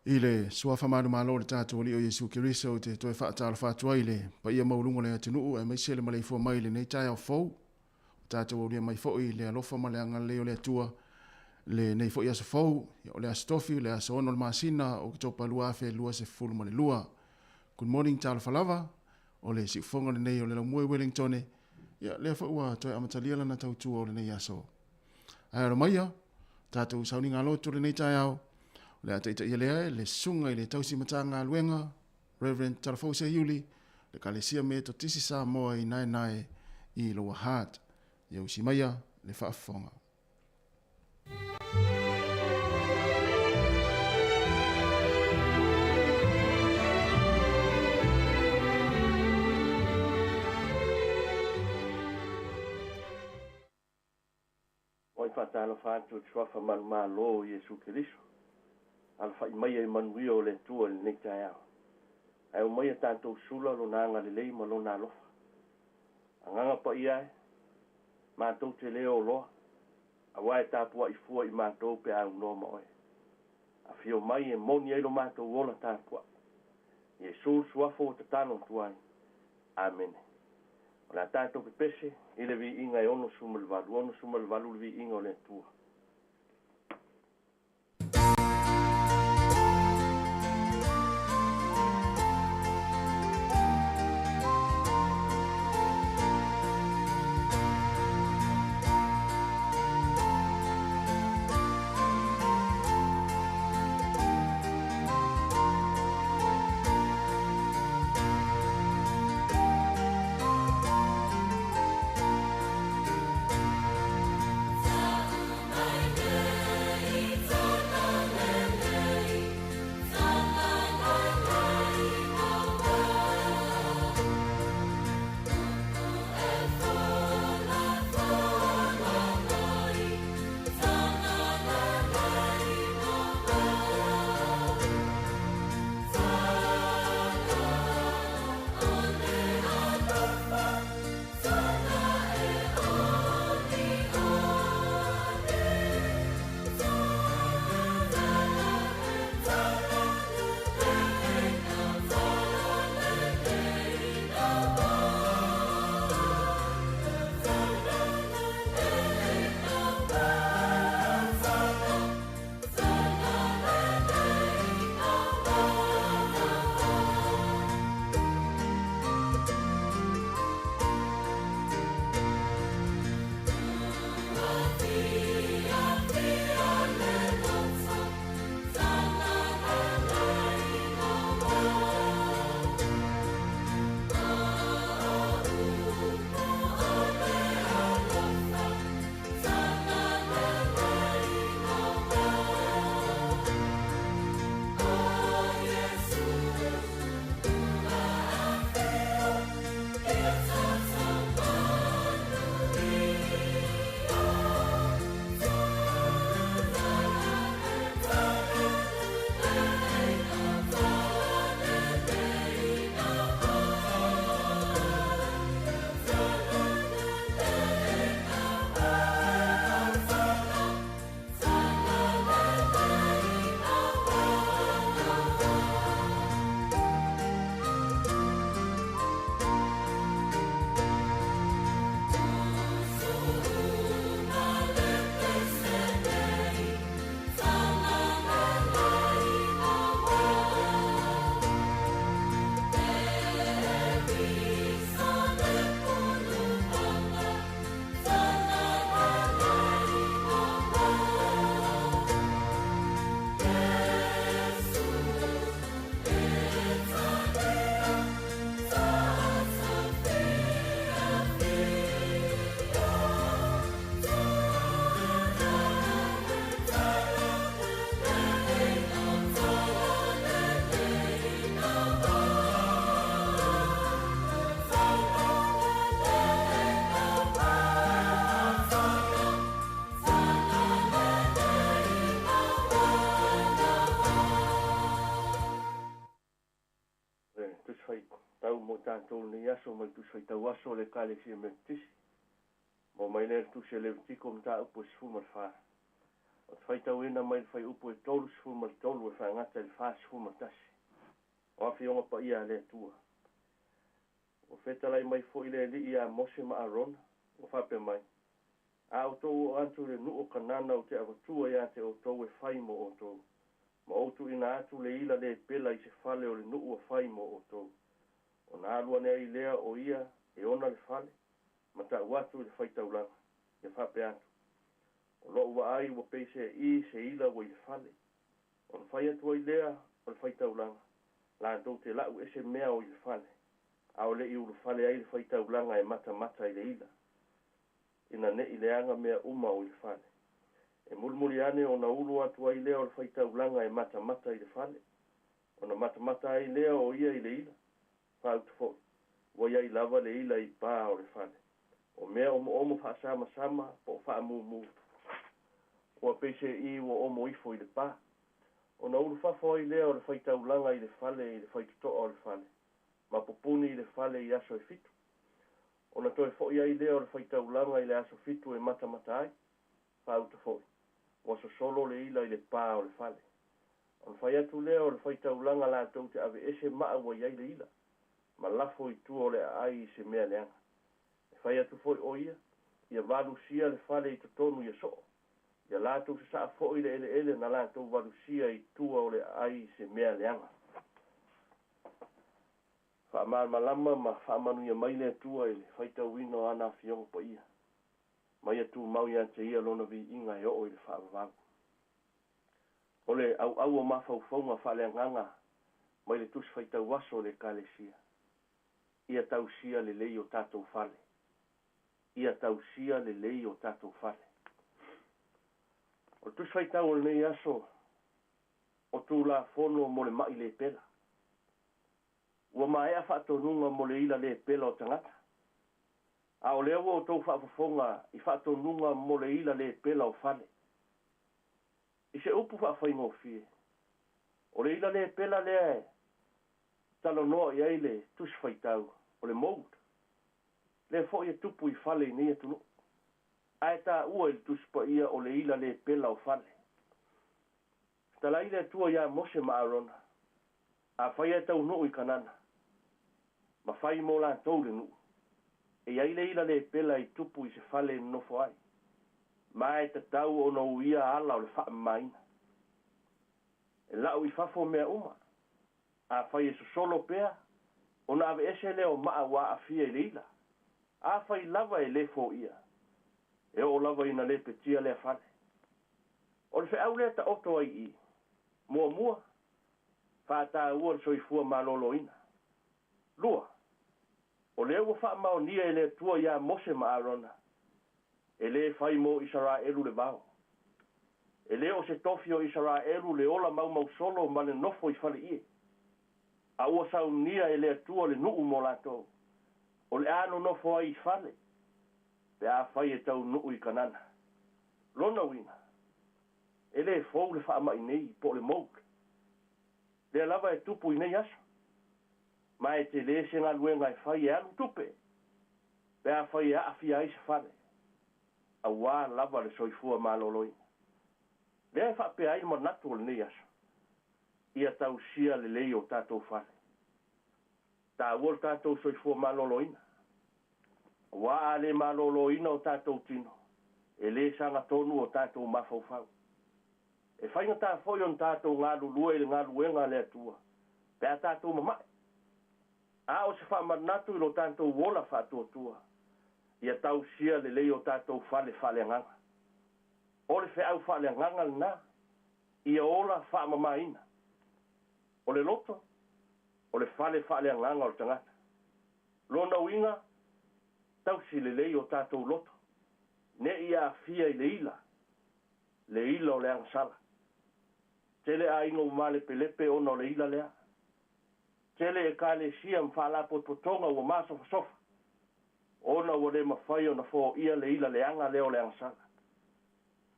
I le suafa manu malo le tātou li o Yesu Kiriso te toe whaatala whātua i le pa ia maurunga le atunuu e mai sele ma le ifua mai le nei tai au fau. Tātou o lia mai fo i le alofa ma le anga leo le atua le nei fo i asa fau o le astofi le asa ono le masina o kitopa lua afe lua se fulu ma le lua. Good morning tāla whalawa o le sikfonga le nei o le laumue Wellingtone ia le fo ua toe amatalia lana tautua o le nei aso. Ai aro maia tātou sauni ngā lotu le nei tai au le ataita ia lea le sunga i le tausi matanga luenga, Reverend Tarafose Yuli, le kalesia me to tisi Samoa i nai i loa heart. Ia usi maia le whaafonga. Oi whatalo whātu tuafa malo Yesu Kiriso. Alfa i mai e manuia o le tua le nei tai au. Ai o mai e tātou sula lo nanga le lei ma lo nā lofa. Anganga pa ia e, mātou te leo loa. A wae tāpua i fua i mātou pe au no ma oe. A fio mai e moni e lo mātou wola tāpua. Yesu suafo o te tano tuai. Amen. O la tātou pe pese, i le vi inga e ono sumalvalu le vi inga o le tua. tātou ni aso mai tu sai tau aso le kale si me tisi. Mo mai le tu se le tiko mta upo sifu marfa. O te whaitauina mai le whai upo e tolu sifuma le tolu e whaangata le wha sifuma tasi. O awhionga pa ia le tua. O whetalai mai fo i le li ia mose ma arona. O whape mai. A o tau o antu le nuu kanana o te avatua ia te o tau e whai mo o tau. Ma o tu ina atu le ila le pela i se whale o le nuu o whai mo o tau. O na alua nea i lea o ia e ona le whale. Ma ta watu le whaitaulanga. E whape atu. O lo ua ai ua peise I se ila wa I le whale. O le whai atu ai lea o le whaitaulanga. La tau te lau ese mea o I le whale. A o le I ulu whale ai le whaitaulanga e mata mata I le ila. Ina ne I leanga mea uma o I le whale. E mulmuli ane o na ulu atu ai lea o le whaitaulanga e mata mata I le whale. O na mata mata ai lea o ia I le ila. Whautu fo. Wa iai lava le ila I pā o le whale. O mea omo wha sama sama po wha mu. O pese I o omo ifo I le pā. O na ulu whafo ai lea o le whaitaulanga I le whale I le whaitutoa o le whale. Ma popuni I le whale I aso e fitu. O na toe fo iai lea o le whaitaulanga I le aso fitu e mata mata ai. Whautu fo. O so solo le ila I le pā o le whale. O na whai atu lea o le whaitaulanga la tau te ave ese maa wa iai le ila. Ma lafo I tu o le ai I se mea leanga. E whai atu fo I o ia. Ia valusia le whale I totonu ia so. Ia lātou se saa fo I le ele na lātou valusia I tua o le ai se mea leanga. Wha malama ma wha manuia mai le tua I le whaitauino ana fionga po ia. Mai atu mau ia te ia lona vi inga e o I le whaavavangu. O le au o mawhauwhaunga whaleanganga mai le tusi whaitau waso le kalesia. Ia tausia le lei o tātou whale. Ia tausia le lei o tātou whale. O tusi whaitau o le nei aso o tū la fono mo le mai le pela. Ua mai a whaatonunga mo le ila le pela o tangata. A o lea o tau whaafafonga I whaatonunga mo le ila le pela o whale. I se upu whaafai fie. O le ila le pela lea talo noa I aile tusi whaitau o le moud. Le fo ia tupu I whale I nei atunu. Ae tā ua I tusi pa ia o le ila le pela o whale. Tala ile tua ia mose maarona. A whai e tau nuu I kanana. Ma whai mo la tau le nuu. E aile ila le pela I tupu I se whale nofo ai. Ma e te tau o no ia ala o le wha maina. E lau I whafo mea uma. A whai e solo pea. O na ave ese leo maa wa a fia I le ila. A whai lava e le fo ia. E o lava ina le petia le whale. O le whaau le ta oto ai I. Mua. Whātā ua soifua malolo ina. Lua. O le ua wha mao nia e le tua ia mose maarona. E le whai mo Israelu le vau. E le o se tofio Israelu le ola mau solo ma le nofo I whale ie. A ua sau nia e le tua le nuu mo lato. O le ano nofo ai whale. Pe a whai e tau nuu I kanana. Lona wina. E le fau le wha mai nei po le mouk. Le lava e tupu I nei aso. Ma e te le se ngā luenga e whai e anu tupe. Pe a whai e awhia ai se whale. A wā lava le soifua maloloi. Le e whape ai ma natu o le nei aso. Ia tau sia le lei o tātou whale. Tā ua tātou soifua maloloina. Wā a le maloloina o tātou tino. E le sanga tonu o tātou mafaufau. E whainga tā foi on tātou ngā lulua e ngā luenga le atua. Pe a tātou mamai. A o se whamanatu I lo tātou wola whātua tua. Ia tau sia le lei o tātou whale nganga. O le whiau whale nganga le nā. Ia ola whamamaina. O le loto. O le whale nganga o le tangata. Lona winga. Tau si le lei o tātou loto. Ne ia fia I le ila. Le ila o le angasala. Tele a ingo male pelepe ona o le ila lea. Tele e ka le sia mwhala potonga ua masofa sofa. Ona ua le mawhai ona fo ia le ila le anga leo le angasala.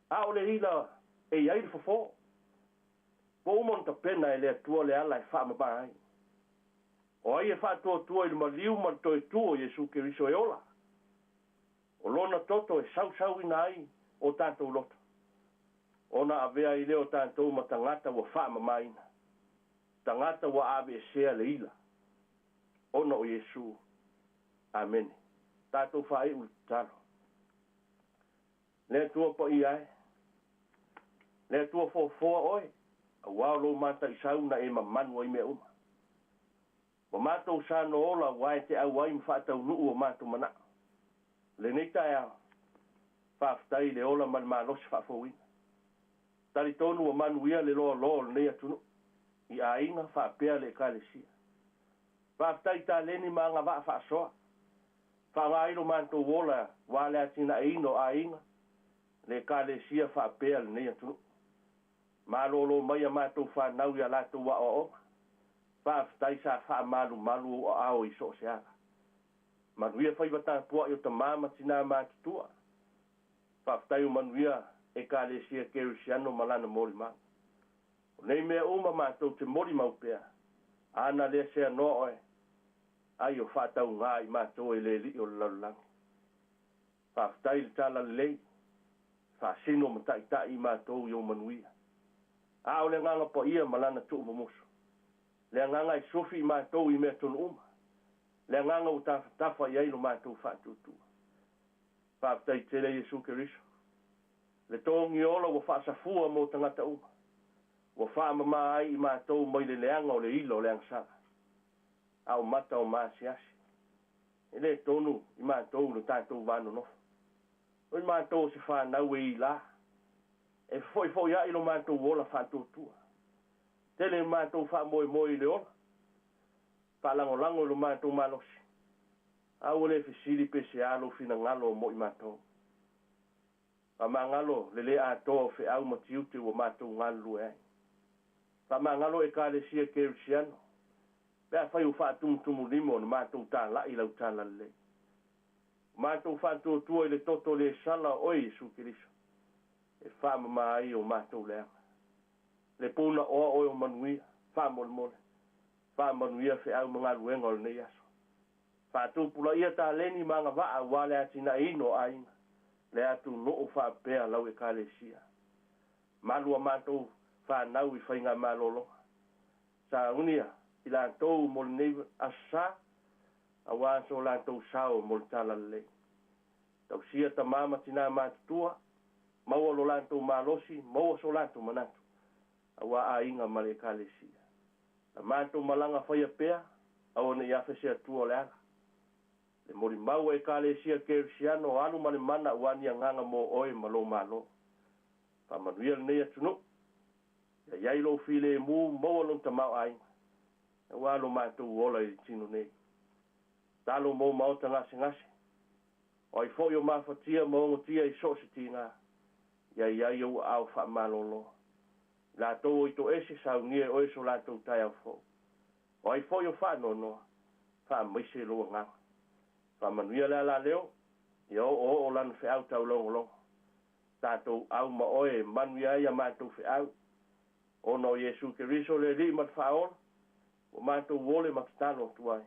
A o le ila e iai le fofo. Po umonta pena e le atua le ala e wha mabai. O ai e wha tua I le maliu man toi tua Jesu Keriso e ola. O lona toto e sau ina ai o tātou loto. Ona avea i leo tātou ma tangata wa whaamamaina. Tangata wa ave sea le ila. Ona o Yesu. Amen. Tātou whae uli talo. Lea tua po i ai. Lea tua fōfoa oi. A wālo mata i sauna e mamanua i mea uma. Wa mātou sa no ola wai te au wai mwhātau nuu o mātou mana. Le nei tae au. Whāwhtai le ola man mālosi whāwhauina. Tari tonu o manuia le loa loa le nei atunu. I a inga whāpea le kālesia. Whāwhtai tā leni mā ngā wā whāsoa. Whāwairo mātou wola wāle atina ino a inga. Le kālesia whāpea le nei atunu. Mālolo mai a mātou whānau i a lātou wa o oma. Whāwhtai sa whāmalu malu o ao i so seaga. Manuia whaiwata pua i o ta māma tina mātutua. Whāwhtai o manuia e kālesia kerusiano malana mori mau. Nei mea uma mātou te mori mau pēr. Ana lea sea no oe. Ai o whātau ngā i mātou e le li o lalulangi. Whāwhtai le tāla lei. Whāsino matai i mātou i o manuia. Ao le nganga po ia malana tu umusu. Le nganga i sofi i mātou i mea tonu uma. Le nganga u tafa i ailo mātou whātutua. Whāwhtai tele Jesu Keriso. Le tongi ola wa whaasafua mo tangata uma. Wa whaamama ai i mātou mai le leanga o le ilo le angsara. Au mata o māsiasi. E le tonu i mātou le tātou wāno nofu. O i mātou se whānau e i la. E foi ia ilo mātou ola whātutua. Tele mātou whāmoe le ola. Whalangolango ilo mātou malosi. Au le fisiri pese alo fina ngalo mo i mātou. Whamangalo le le atoa fe au matiute o mātou ngalu e ai. Whamangalo e kālesia kerusiano. Pea whai u whātumutumu limo na mātou tā lai lau tā lalei. Mātou whātutua i le toto le sala oi Jesu Keriso. E whamama ai o mātou leanga. Le puna oa oi o manuia. Whamole. Whamanuia fe au mga luenga o le nei aso. Whātupula ia tā leni mga waa wale atina ino ainga. Le atu noo whapea lau e kālesia. Malua mātou whanau i whainga malolo. Sa unia, i lātou mo le nei asa, a wāso lātou sao mo le tala le. Tau sia ta mama tina mātutua, maua lo lātou malosi, maua so lātou manatu. A wā a inga male kālesia. La mātou malanga whaia pea, a one i awhesea tua le ala. Le mori mau e kālesia kerusiano alu male mana wani anganga mo oe malo malo. Whamanuia le nei atunu. Ia yailo file e mu maua lon tamau ainga. E walo mātou ola i tino nei. Talo mo mauta ngase. O i fo yo mafatia mo ngotia i sositi ngā. Ia yaio au whamalolo. La tō i to ese sau ngie oe so la tō tai au fo. O i fo yo whanonoa. Whamaise loa ngā. Whamanuia la leo. Ia o lan fe au tau longo. Tātou au ma oe manuia ia mātou fe au. Ono Jesu Keriso le li mat whaola. O mātou wole makitano tuai.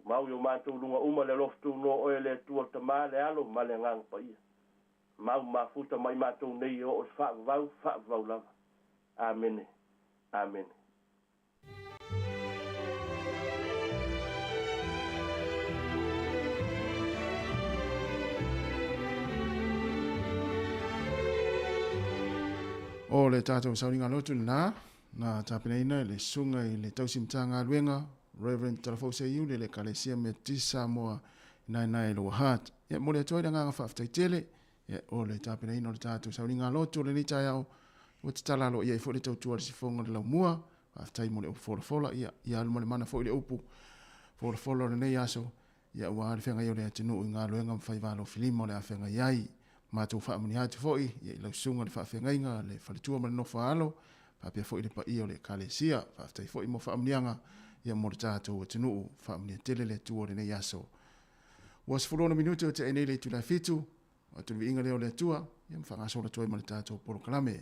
Mau yo mātou lunga uma le loftu no oe le tua tamā le alo ma le ngang pa ia. Mau mafuta mai mātou nei o whaavau lava. Amen. Amen. O le tātou sauringa lotu na tāpinaina le sunga i le tausimtanga luenga, Reverend Talafose Iu le kalesia me tisa Samoa nai lo hat. Ia mo le toida nganga whaftaitele, ia o le tāpinaina o le tātou sauringa lotu le nita iau, o te talalo ia i fo le tautua le sifonga le lau mua, whaftai mo le upu fola, ia aluma le mana fo le upu fola le nei aso, ia ua le whenga iau le atinu i ngā luenga mwhai valo filima o le a whenga iai, mātou whaamuni hatu foi, ia i lau sunga le whaafengainga, le whalitua ma le nofa alo, papia foi le pa ia o le kalesia, whaaftai foi mo whaamunianga, ia mo le tātou atinuu, whaamunia tele le tua le nei aso. Was fulona minuto te enei le tula fitu, atu vi inga leo le tua, ia mwhangasola toi ma le tātou polo kalame.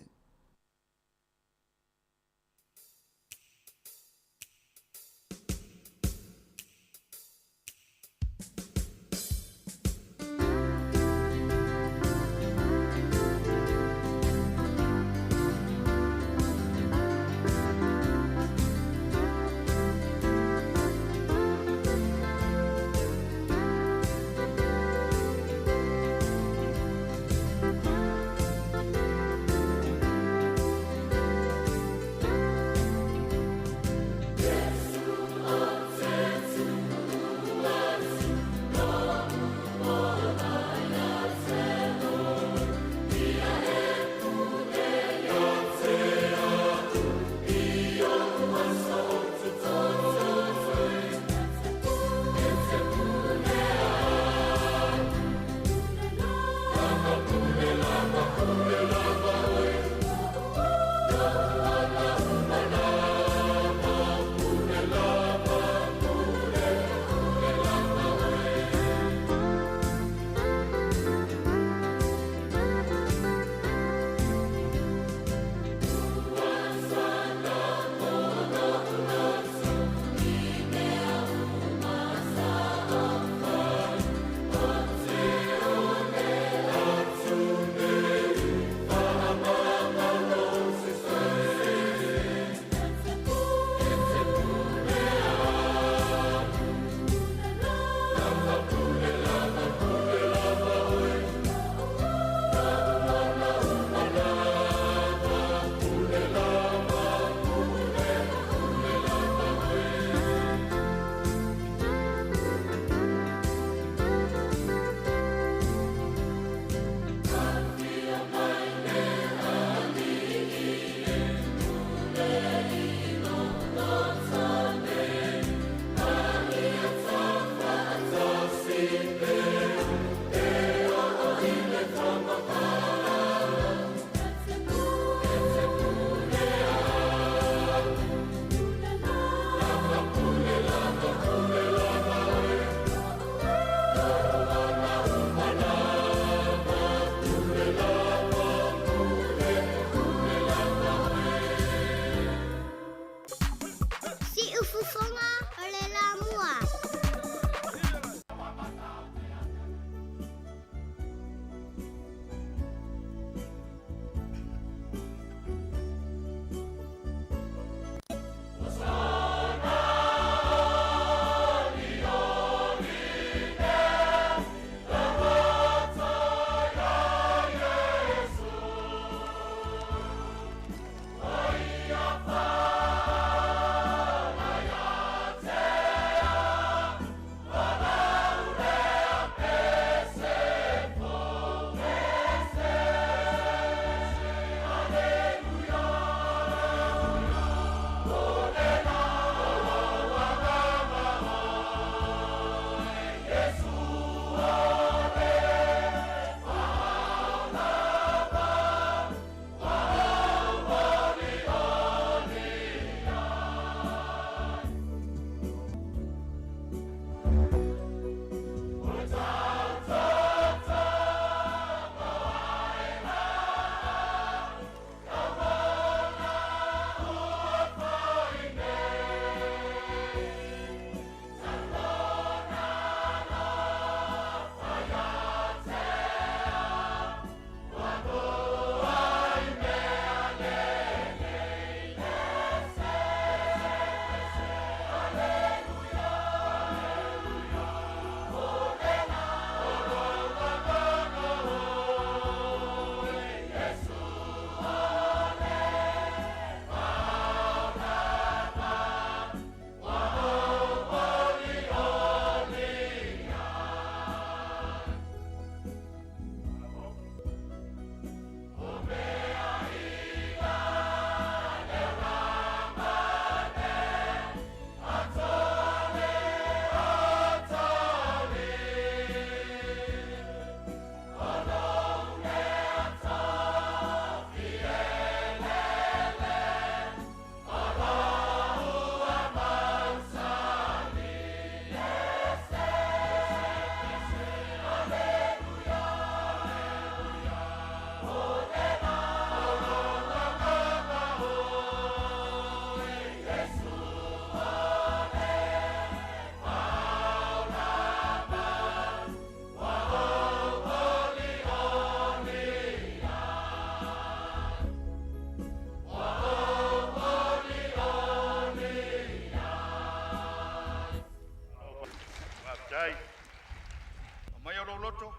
lo loto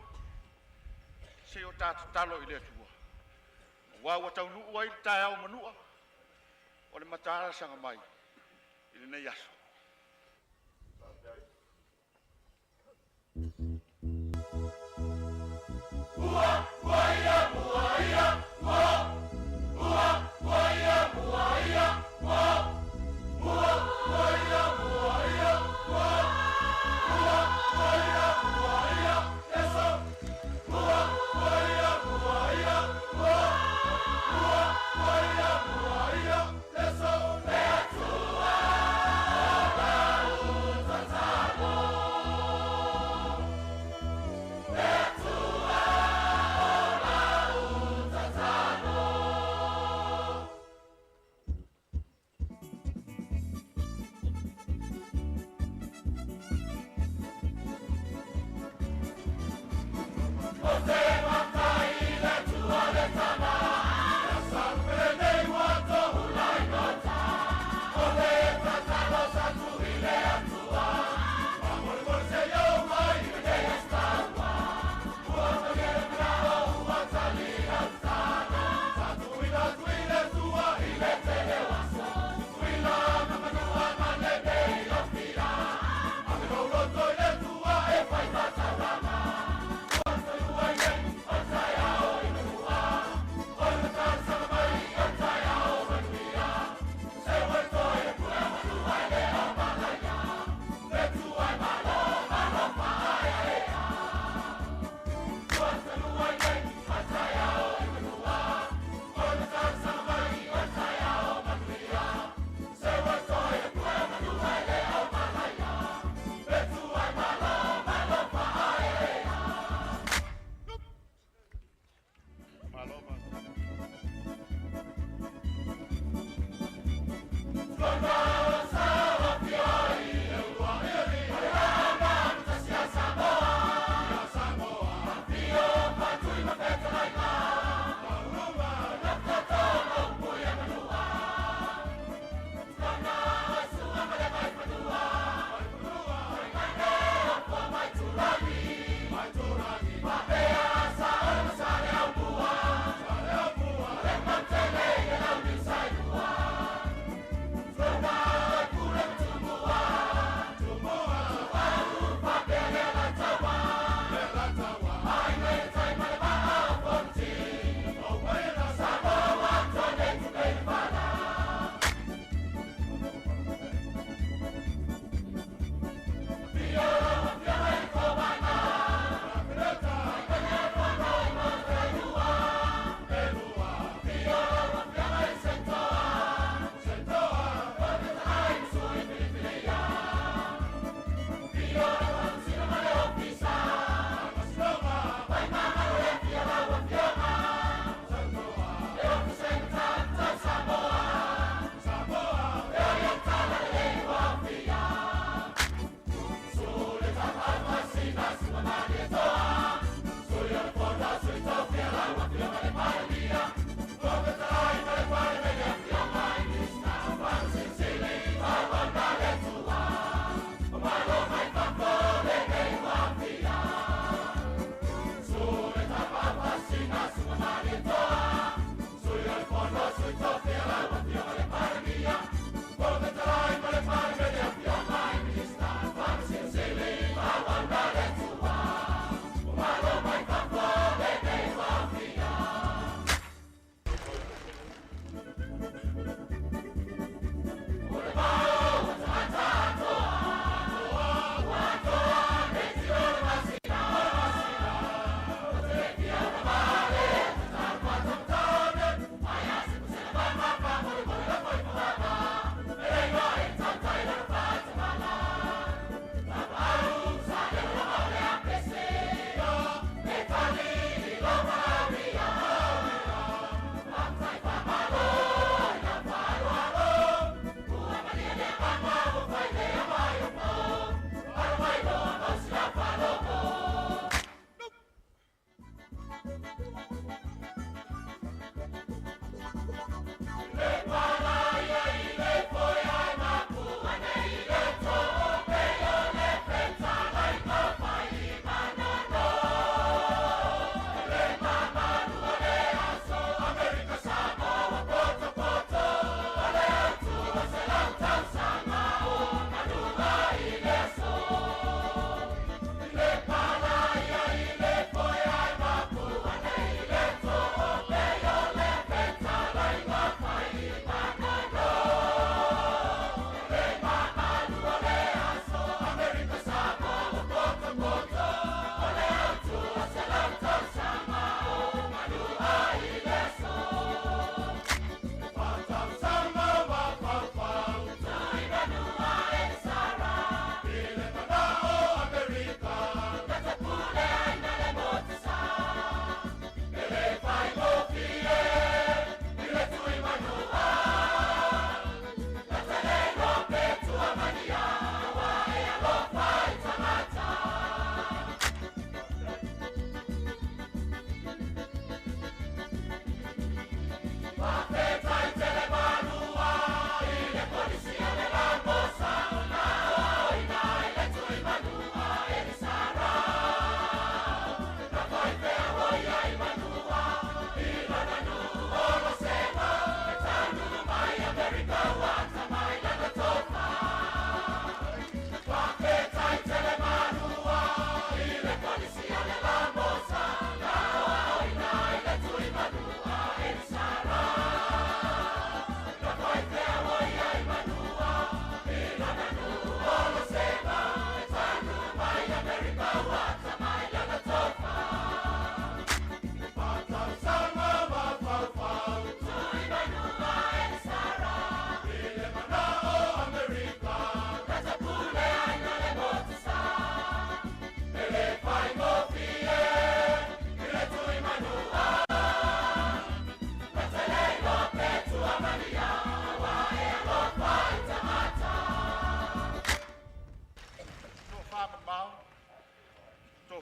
se o tatu talo ile tua wa wa tau lu ai tai au manua o le matara sanga mai ile nei aso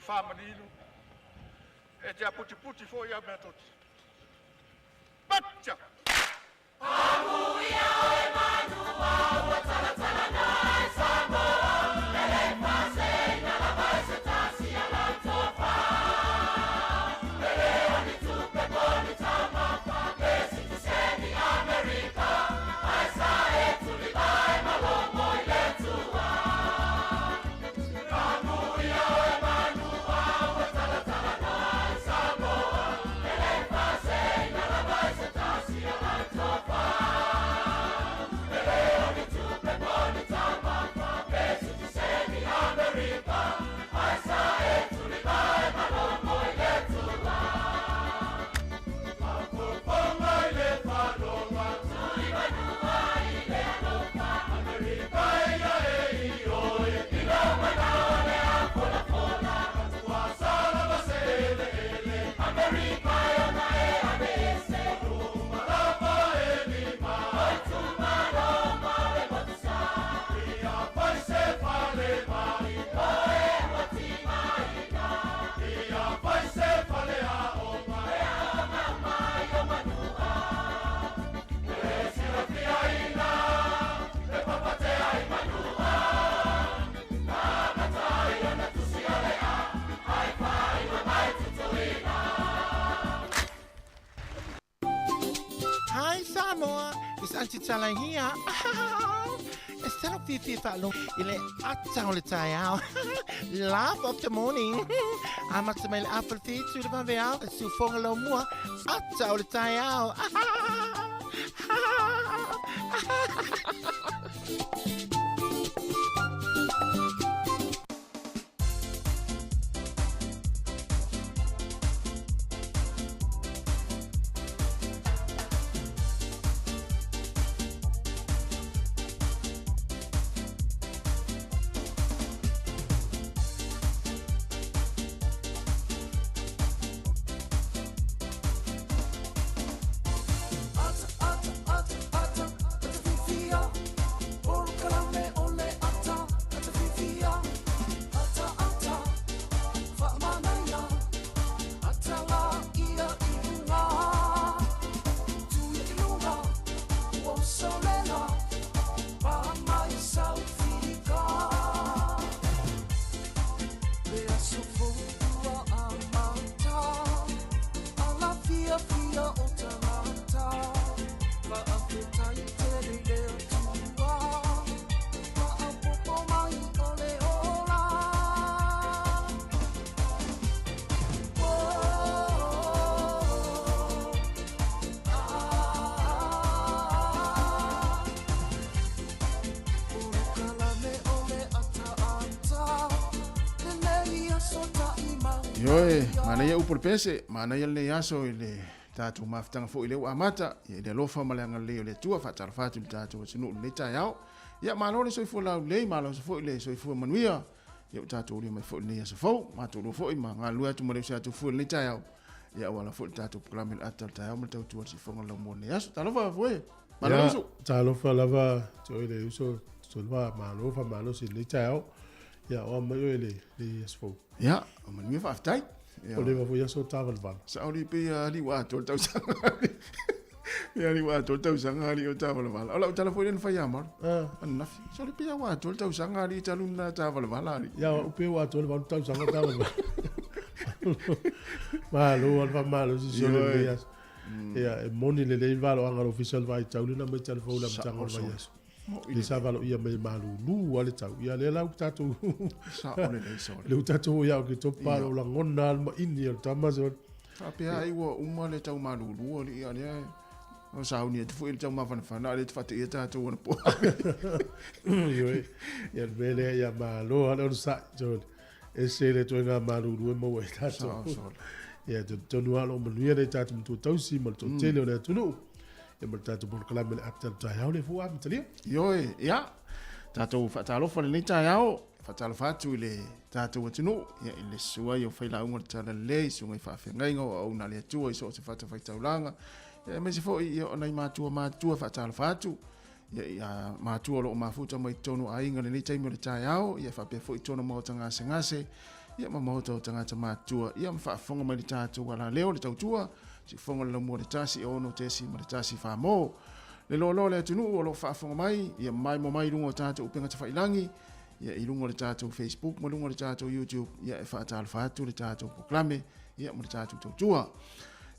whamanilu. E te aputi fo ia mea toti. Pacha! Manuia e manua, ua tala tala nai Samoa. Ele pasei na la vai se tasi ala topa. Ele ani tupe boni tamapa, besi tu seni Amerika. Ai sa e tuli vai malomo i le tua. Manuia e manua, ua tala tala nai Samoa. Ele pasei na la vai se tasi ala topa. Ele ani tupe boni tamapa, besi tu seni Amerika. Ai sa e tuli vai malomo i le tua. Ponga i le paloma, tuli manua i le alofa. Amerika ia e ioi, ila manao le apola pola. Tua sala basele ele, Amerika iona e abese. Ruma lapa e lima, oi tu maroma le motusa. Ia vai se fale mai, oe moti maina. Ia vai se fale a oma, e ama mai o manua. E sila fia ina, e papate ai manua. Namatai ona tusi alea, ai pai wa mai tutuina. Hi Samoa, it's Auntie Tala here. Instead of Fifi Falo, ile atau le tayao. Laugh of the morning. Amat semel apple feet to the bavel, su fongalo mua, atau le tayao. Yoe, mana ia upur pese, mana ia le aso ile tatu maftanga fo ile amata, ile lofa malanga le ile tua fatar fatu le tatu sinu le tayao. Ya malo le soifo la le malo fo ile soifo manuia. Ya tatu le mai fo le aso fo, matu lo fo ima ngalu atu mare sa tu fo le tayao. Ya wala fo tatu klamil atal tayao mata tu si fo ngala mo ne aso. Talofa fo e. Malo so. Talofa lava to ile uso solva malo si le tayao. Ja, o mai ele le asfo. Ja, man mir aftai. O le va foi so tavel van. Saudi pe ali wa tol tau sang. Ya ali wa tol tau sang ali o tavel van. Ola telefone en faya mar. Naf. Saudi pe wa tol tau sang ali talun na tavel van ali. Ja, o pe wa tol van tau sang tavel van. Malo si so le dias. Ja, moni le valo anga official vai taulina me telefone la tanga vai. Ile sa valo ia me malu lu ale tau ia le lau tatu sa ole le so le tatu ia ke to palo la ngona ma ini o tamazo ape ai wo uma le tau malu lu ole ia le o sa uni te fu il tau ma fan ale te fate ia tatu ona po yo ia vele ia malo ale o sa jo ese le to nga malu lu mo e tatu ia to no alo mo ia le tatu to tau si mo to tele le tu no e mo tatu por kala me atal tayao le fu am tali yoe ya tatu fatalo fa le tayao fatalo fatu le tatu tunu ya ile sua yo fa la unga tala le su ngai fa ngai ngo o na le tu so se fata fa taulanga e me se fo yo na ma tu fatalo fatu ya ma tu lo ma futa mai tonu ai ngale le tai mo le tayao ya fa pe fo tonu mo tanga sengase ia mamoto tangata matua ia mfaafonga mai le tātou ala leo le tautua si fonga le mo le tasi ono tesi ma le tasi famo le lo le tunu o lo faafonga mai ia mai mo mai lungo tātou upenga te whailangi ia i lungo le tātou Facebook mo lungo le tātou YouTube ia e whaatala whaatu le tātou proklame ia mo le tātou tautua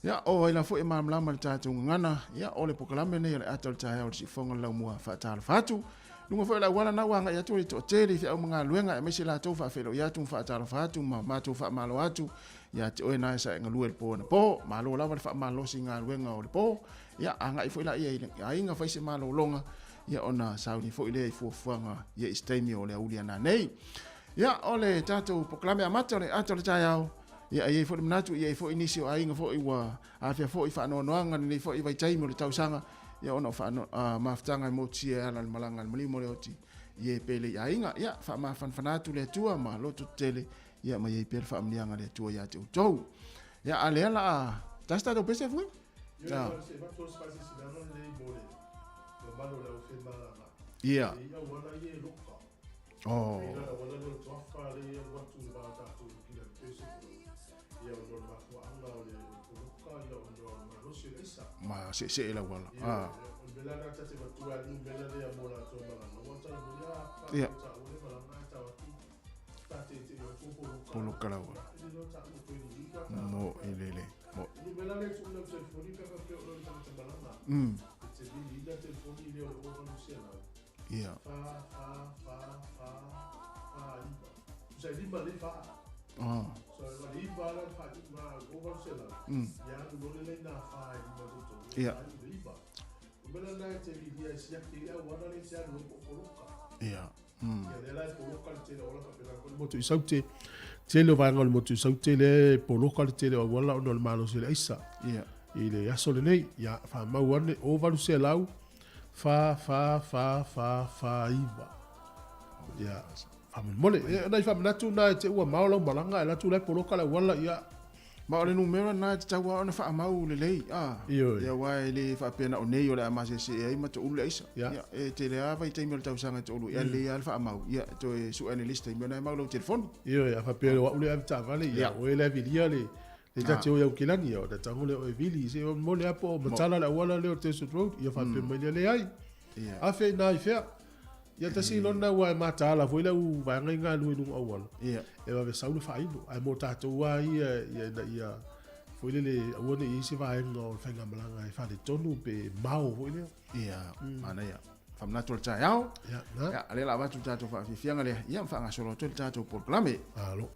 ia o ila fo e mamlama le tātou ngana ia o le proklame nei le atol tae o le si fonga lau mua whaatala whaatu lunga fo la wala na wanga ia tu to tele fi au mga luenga e mesi la to fa felo ia tu fa tala fa tu ma tu fa malo atu ia te o na sa ngalu el po na po malo la fa malo singa luenga o le po ia anga i fo la ia inga fa se malo longa ia ona sauni fo ile fo fuanga ia istemi o le aulia na nei ia ole tato proklame amata le atole tayao ia ia fo mnatu ia fo inisio ainga fo iwa afia fo ifa no noanga ni fo i vai tai mo le tausanga ia ona fa maftanga mo tia ala malanga mali mo le oti ia pele ia inga ia fa ma fanfanatu le tua ma loto tele ia ma ia pele fa mlianga le tua ia te utou ia ale ala tasta do pese fu ia ia oh ma se la wala ia polo kala mo ilele mo ia ia ia motu saute tele vanga le motu saute le poloka le tele wala ono le malo se isa ia ile ya sole nei ya fa ma wane o valu se lau fa iva ya fa mole na fa natu na te ua maolo malanga la tu le poloka le wala ya ma ole numero na te tawa ona fa mau le lei ia wai le fa pena o nei o le amase se ai ma to ule isa ia e te le ava i te mel tau sanga to ulu ia le alfa mau ia to e su analista i mena mau lo telefon ia fa pena wa ule avta vale ia o le vilia le ta te o ya kilani o ta ngole o vili se o mole apo matala la wala le o te su road ia fa pena le ai ia afe na ifea ia ta si lona wa matala foi la u va nga lu lu awal ia e va sa lu fa ibo ai mo ta to wa ia foi le awone i se va ngo fa nga malanga e fa de tonu pe mau foi le ia mana ia fam na tol tayao ia ale la va tu tato fa fianga le ia fa nga solo tol tato proclame alo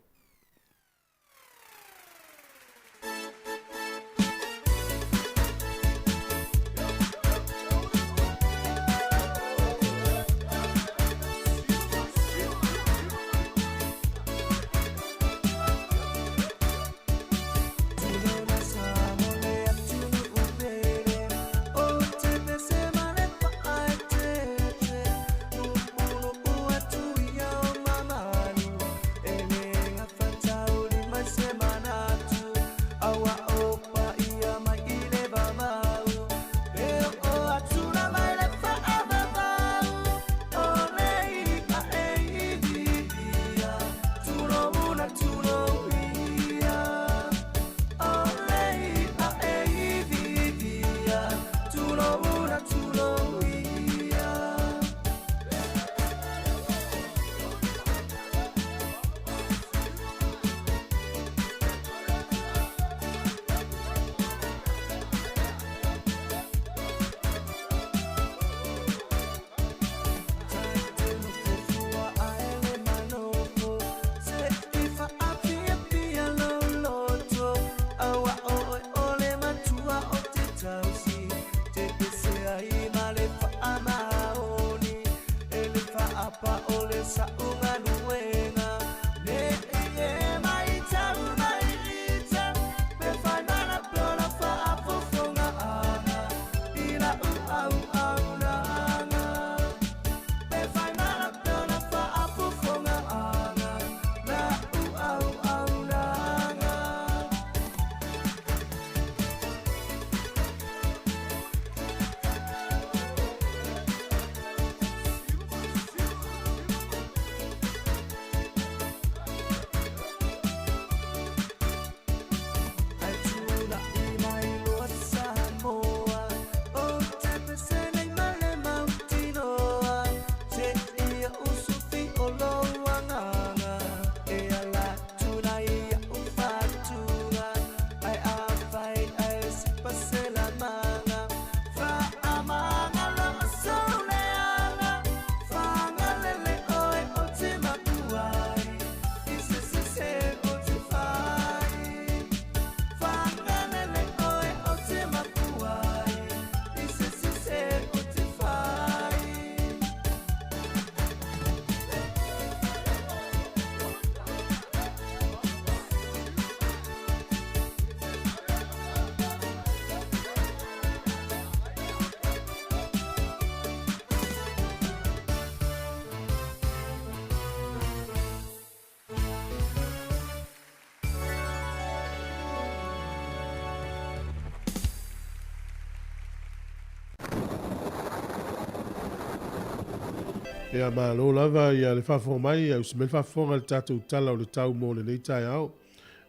Ia malo lava ia le whafonga mai, au smel whafonga le tātou tala o le tau mō le nei tai au.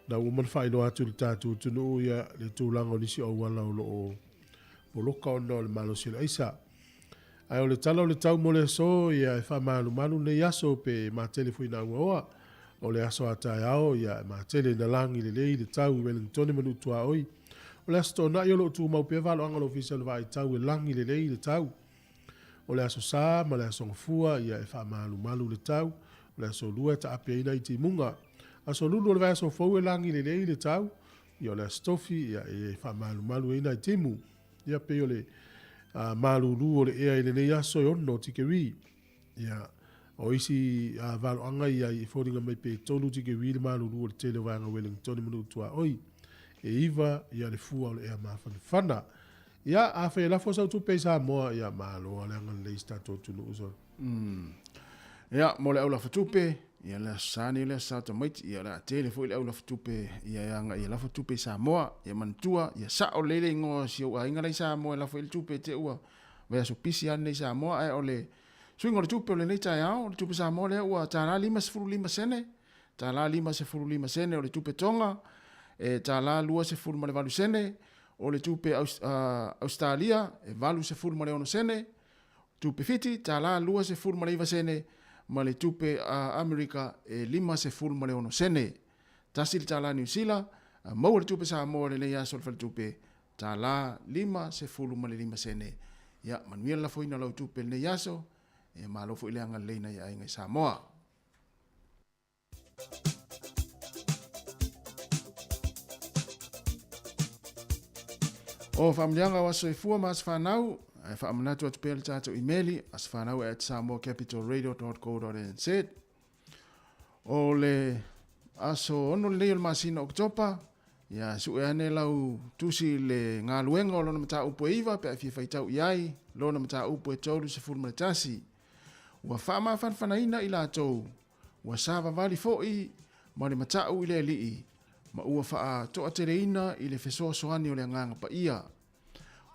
Na uman whaino atu le tātou tunu ia le tūlanga o nisi au wala o loo o loka ona o le malo sila isa. Ai o le tala o le tau mō le so ia e wha malu ne yaso pe ma telefoi na ua o le aso a tai au ia ma tele na langi le lei le tau i Wellington manu tua oi. O le asto na i o lo tu mau pe valo angalo ofisa le vai tau e langi le lei le tau. O le aso sa ma le aso ngafua ia e wha malu le tau. O le aso lua ta apia ina i te munga. Aso lulu o le vai aso fau e langi le lei le tau. Ia o le astofi ia e wha malu ina i te mu. Ia pe o le malulu o le ea i le nei aso i ono tike wi. Ia o isi valo anga ia i fōringa mai pe tonu tike wi le malulu o le tele vanga Wellington manu tua oi. E iwa ia le fua o le ea mawhanifana. Ia a whai lafo sau tu peisa moa ia malo ale anga le ista tōtunu uso. Ia mo le au lafa tupe, ia le sani le sa ta maiti, ia le tele fo le au lafa tupe, ia anga ia lafa tupe sa moa, ia mantua, ia sa o lele ingo si o inga le sa moa lafa il tupe te ua. Vea so pisi ane sa moa ai o le swingo le tupe o le neita iao, le tupe sa moa le ua tala 5.5 sene, tala 5.5 sene o le tupe tonga, e tala 2.5 sene, o le tupe Australia, e 2.5 sene, tupe fiti, tala 2.5 sene, ma le tupe Amerika, e 5.5 sene. Tasil tala New Zealand, mau le tupe sa moa le nei aso le tupe, tala 5.5 sene. Ia, manuia la foina lau tupe le nei aso, e malo fo ile anga leina ia inga Samoa. O whamlianga wa soifua ma as whanau, e whaamanatu atu pēle tātou emaili, as whanau at samoacapitalradio.co.nz. O le aso ono le leo le masina oktopa, ia su e ane lau tusi le ngā luenga o lona mata upo iwa, pe a fia whaitau iai, lona mata upo e tolu se fulmanatasi. Ua whaama whanwhanaina i la tau, ua sāwa vali fo'i, ma le matau i le lii, ma ua wha toa tereina i le fesoa soani o le nganga pa ia.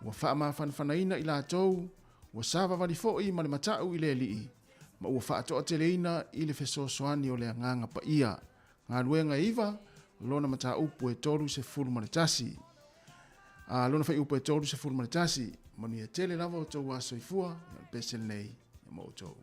Ua whaama whanwhanaina i la tau, ua sāwa vali fo'i, ma le matau i le lii, ma ua wha toa tereina i le fesoa soani o le nganga pa ia. Ngā luenga iwa, lona mata upo e tolu se fulmanatasi. Lona whai upo e tolu se fulmanatasi, manu ia tele lava o tau aso i fua, ia pesel nei, ia mo tau.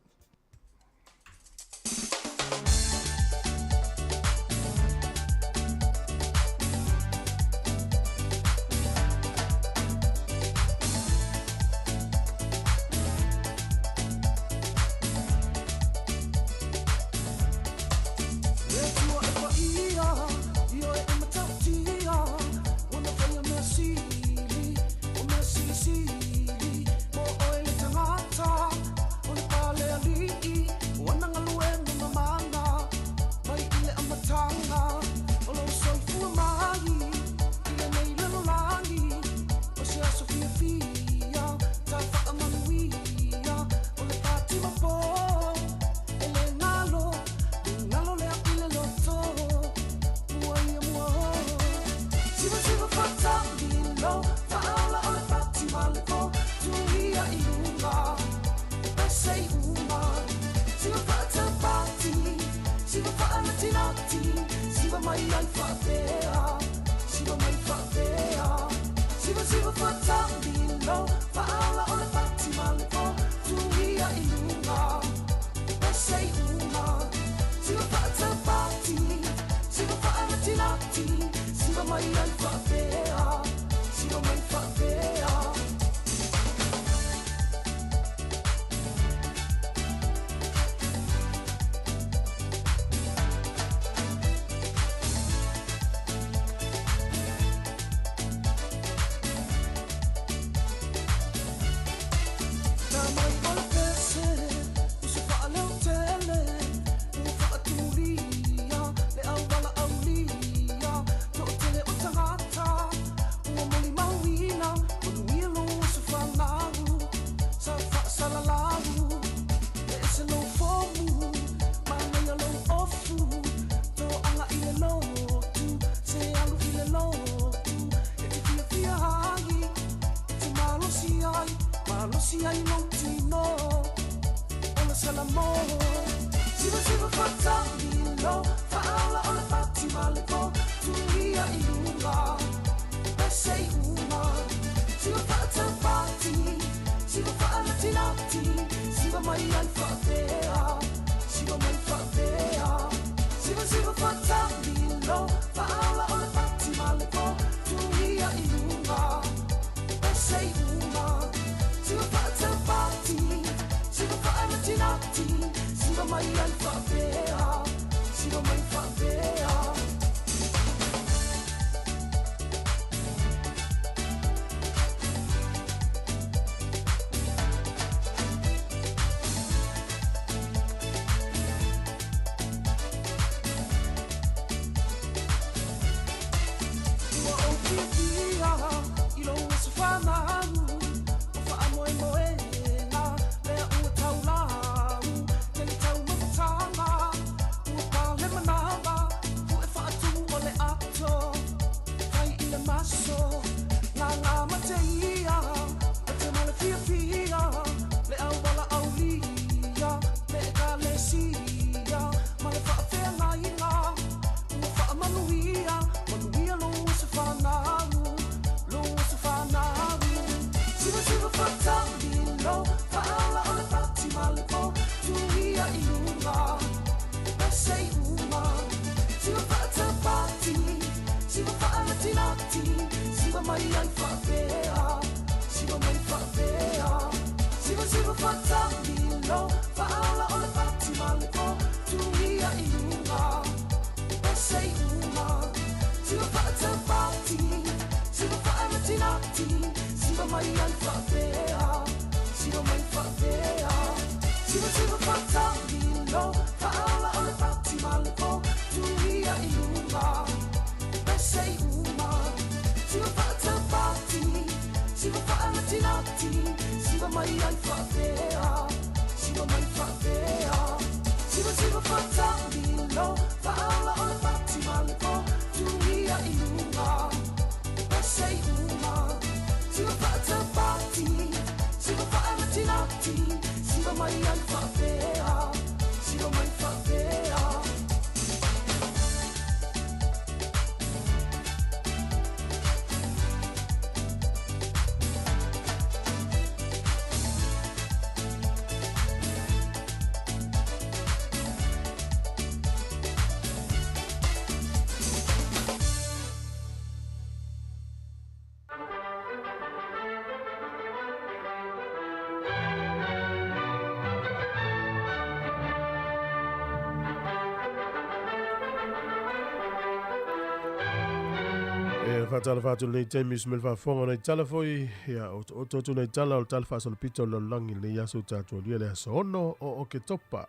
Fatala fatu nei temi smel fa fonga nei tala foi ya o totu nei tala o tala fa sol pito lo langi le yasu tatu dia le sono o ke topa.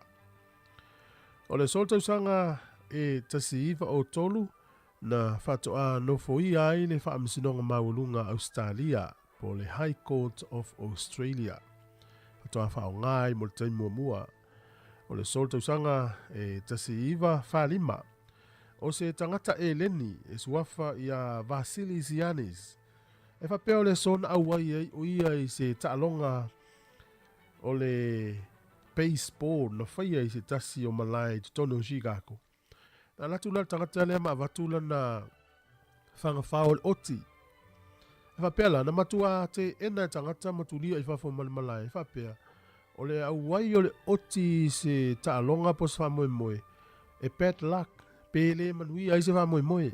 O le solta usanga e tasiiva o tolu na fatu a no foi ai le fa amsinonga maulunga Australia po le High Court of Australia. Fatu a fa ngai mo te mua. O le solta usanga e tasiiva fa lima. O se tangata e leni e suafa ia Vasilis Yanis. E fa peo le son awai o ia i se taalonga o le baseball no whaia i se tasi o malai tutono shigako. Na latula tangata le ma vatula na whangawhao le oti. E fa pela na matua te ena tangata matulia i fafo malai. E fa pea o le awai o le oti se taalonga pos famoe moe. E bad luck. Pele manuia se va moe.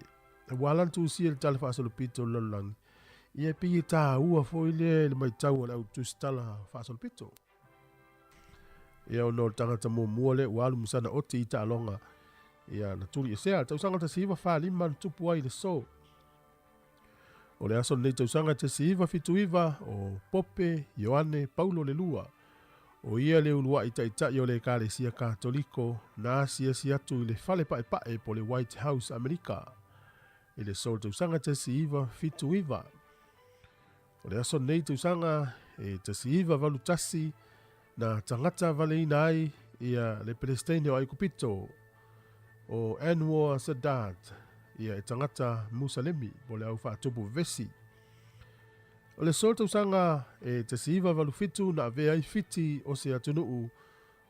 E walan tu si el tala fa solo pito lolang. Ia pi ta ua foi le mai tau la tu stala fa solo pito. Ia no tangata mo muole walu musana oti ta longa. Ia na tuli se al tau sanga ta siva fa lima tupu ai le so. O le aso nei tau sanga ta siva fituiva o Pope Ioane Paulo le lua. O ia le ulua ita o le Kalesia Katoliko na si atu i le fale pae po le White House Amerika. I le sol tausanga te siiva fitu iwa. O le aso nei tausanga e te siiva valutasi na tangata vale inai ia le Palestine o Aikupito o Anwar Sadat ia e tangata Musalemi po le au whaatupu vesi. O le sol tausanga e te siiva valufitu na vea i fiti o se atunuu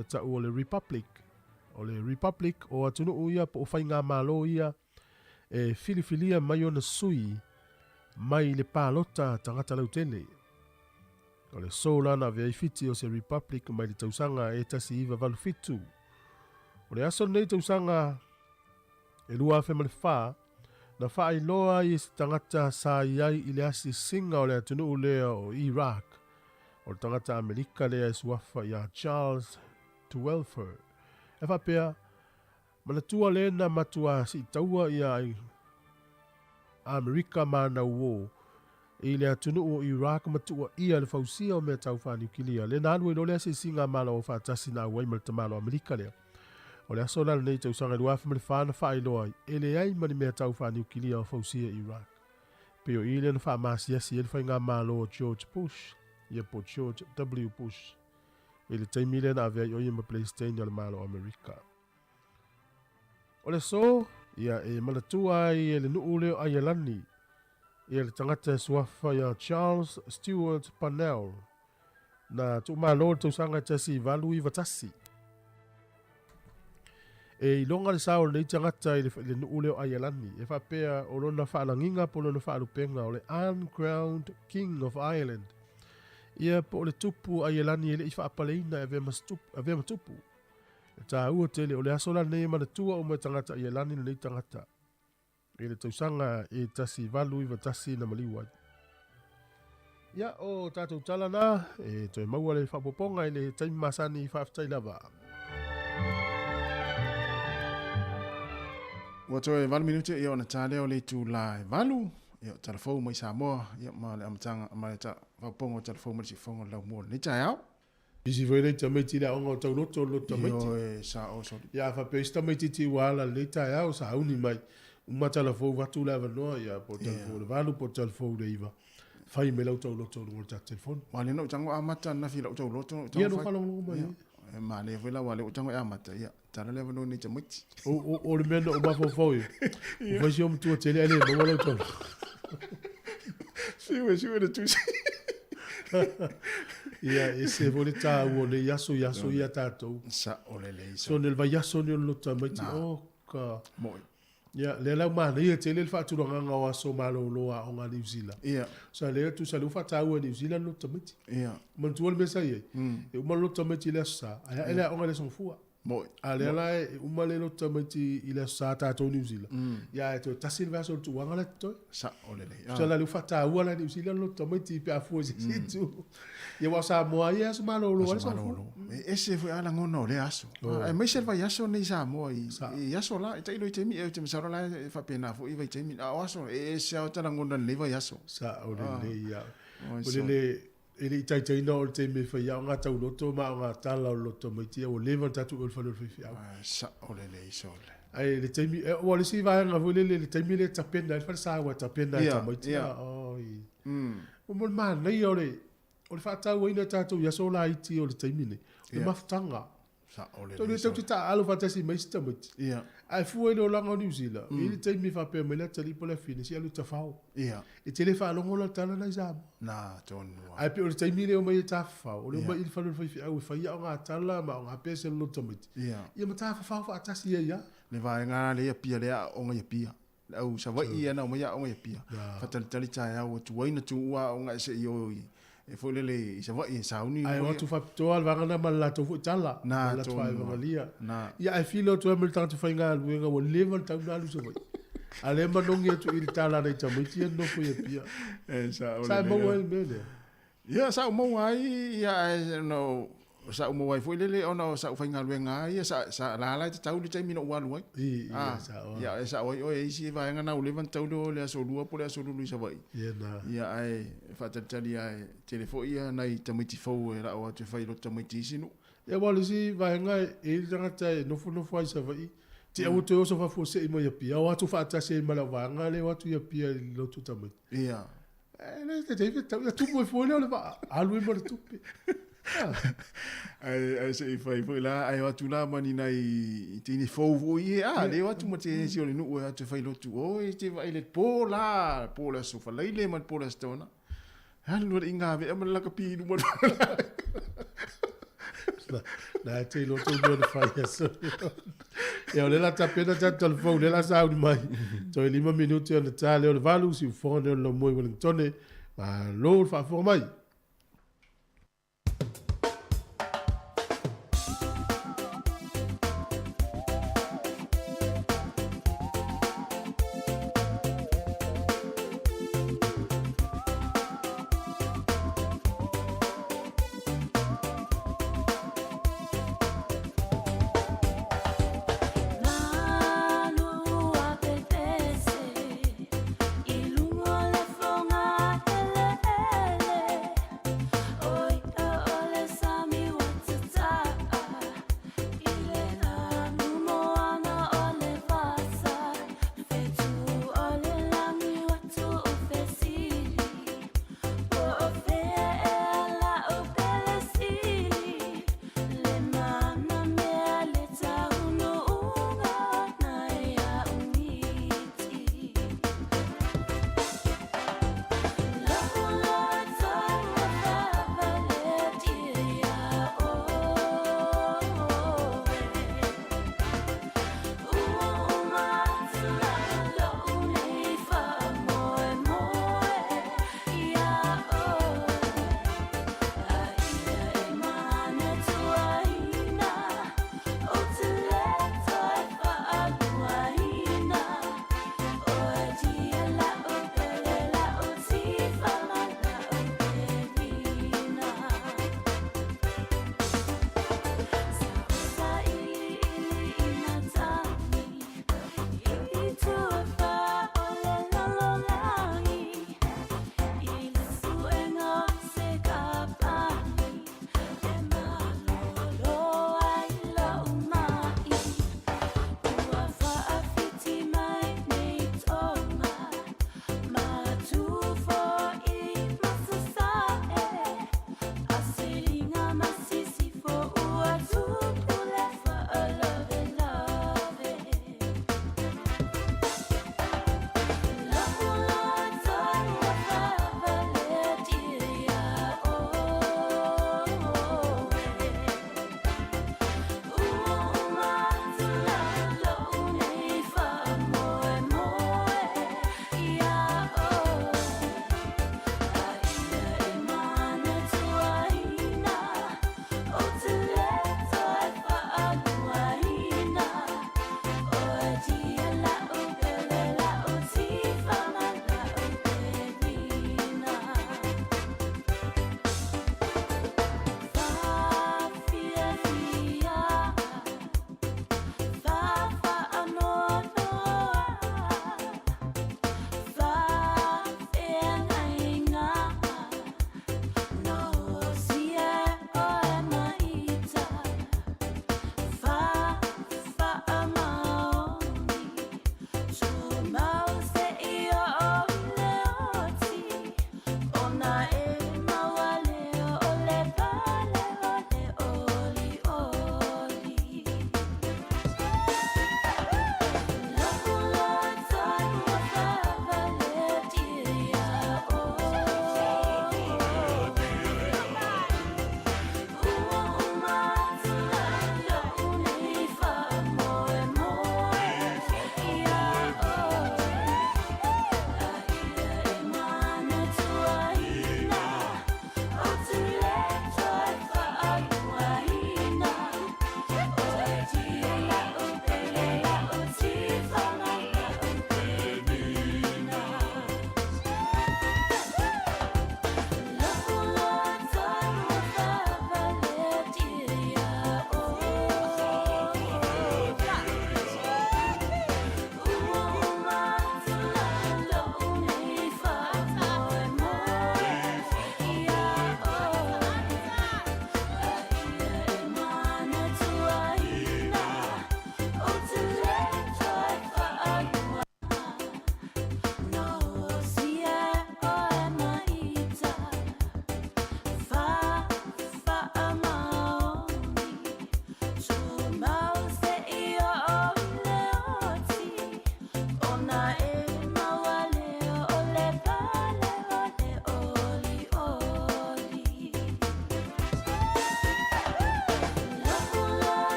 e ta o le Republic. O le Republic o atunu o ia po o whainga malo ia e filifilia mai o na sui mai le pālota tangata lautele. O le sola na vea fiti o se Republic mai le tausanga e tasi iwa valu fitu. O le aso nei tausanga e lua fe male wha na wha i loa i se tangata sa iai i le asi singa o le atunu o lea o Iraq. O le tangata Amerika lea e suafa ia Charles Twelfer. E whapea, mana tua le na matua si taua ia ai Amerika mana uo. I le atunu o Iraq matua ia le fausia o mea tau whani ukilia. Le nanu e lo lea si singa mala o whaatasi na uai malta malo Amerika lea. O le aso lana nei tau sanga luafa male whana whaai loa e le ai mani mea tau whani ukilia o fausia Iraq. Peo i le na wha maasiasi e le whainga malo o George Bush. Ia po George W. Bush. E le taimile na avea i oia ma Palestine o le malo Amerika. O le so, ia e malatua ai e le nuu leo ai alani. Ia le tangata suafa ia Charles Stewart Parnell. Na tu malo tau sanga tasi valu i vatasi. E ilonga le sao le tangata i le nuu leo ai alani. E whapea o lona whaalanginga po lona whaalupenga o le Uncrowned King of Ireland. Ia po le tupu ai elani ele i whaapaleina e vea matupu. E tā ua tele o le asola nei mana tua o mai tangata ai elani nei tangata. E le tausanga e tasi valu i vatasi na maliwai. Ia o tātou tala na, e toi maua le whapoponga i le taimi masani i whaaftai lava. Ua toi 1 minute ia ona tāleo le tū la valu. Ia telefou mai Samoa, ia ma le amatanga, ma le ta whapongo telefou mai si whongo lau mua. Ni tai au? Isi voi nei tamaiti le onga o tau loto tamaiti. Io e sa o sori. Ia whapea tamaiti ti wala le tai au sa hauni mai. Uma telefou watu lewa noa ia po telefou le valu po telefou le iwa. Whai me lau tau loto ngor ta telefon. Ma le no tango amata na fi lau tau loto. Ia no whalongo mai. Ma le wela wale o tango amata, ia. Tara lewa no ni tamaiti. O le mena o mafofau ia. O whaisi o mtua tele ale no lau tau. Siwe de tusi. Ia e se vole tā ua le yaso ia tātou. Sa o le le. So nel va yaso ni o lota maiti o ka. Moi. Ia le lau mana ia te le whaaturanga ngā aso malo loa o ngā New Zealand. Ia. Sa le atu sa le whata ua New Zealand lota maiti. Ia. Mantua le mesa ia. E uma lota maiti le asa. Aia ele a onga le songfua. Moi. A le ala e uma le lota maiti i le asa tātou New Zealand. Ia e to tasil vaso tu wanga le toi. Sa o le le. Sa la le whata ua la New Zealand lota maiti pe a fua si tu. Ia wa Samoa ia sa malo loa le songfua. E se foi ala ngono le aso. E mai se va yaso nei Samoa i yaso la e tailo i temi e te masara la e fa pena fo i vai temi a aso e se o tala ngono le va yaso. Sa o le ia. O le ele tai tai no te me fa ia nga tau loto ma nga tala loto mai tia o levan tatu o fa fi au. Sa o le le so le. Ai le temi o le si va nga vole le temi le tapenda fa sa wa tapenda ta mai tia o i. O mo man nei o le fa tau ina tatu ia so la iti o le temi ne. O maftanga. Sa o le. To le tau ta alu fa tasi mai sta mai. Ia. Ai fu ele o langa New Zealand. Ele temi fa pe me le tali po le fini si alu ta fao. Ia. E tele fa longo la tala na za. Na tonu. Ai pe o te mire o mai ta fa o le mai il fa fa au fa ia nga tala ma nga pese lo tomit ia ma ta fa fa ta si ia le vai nga le pia le o nga pia au sa vai ia na o mai o nga pia fa tali ta ya o tu waina tu wa o nga se yo e fo le sa vai sa uni ai o tu fa to al va nga ma la to tala na la to va lia na ia ai filo to me tanto fa nga lu nga o level ta na lu so vai ale ma no ngi tu il tala na ta mai ti no fo ia pia sa o sa mo wel mele ia sa mo ai ia no sa mo wai foi lele ona sa fa nga luenga ia sa la tau le taimi no walu ai ia sa oi si va nga na u levan tau le so lua po le so lu sa vai ia ai fa tali ai telefo ia nai tamiti fo era o te fai lo tamiti sinu ia wale si va nga e tanga tai no fo ai sa vai ti au te so fa fo se mo ia pia o tu fa ta se ma la va nga le o tu ia pia lo tu tamiti ia te David tu mo fo le va alu mo tu ai se fai la ai watu la mani nai tini fo ia le watu mo te si ole no o te fai lo tu o te vai le pola so fa le man pola stona han lo inga ve am la ka pi no mo Na te lo to no fai so. E o le la tapena ta telefone le la sa mai. To 5 minuti on tale o valu si fone lo moi Wellington ma lo fa fo mai. Ilungo le fonga ele ele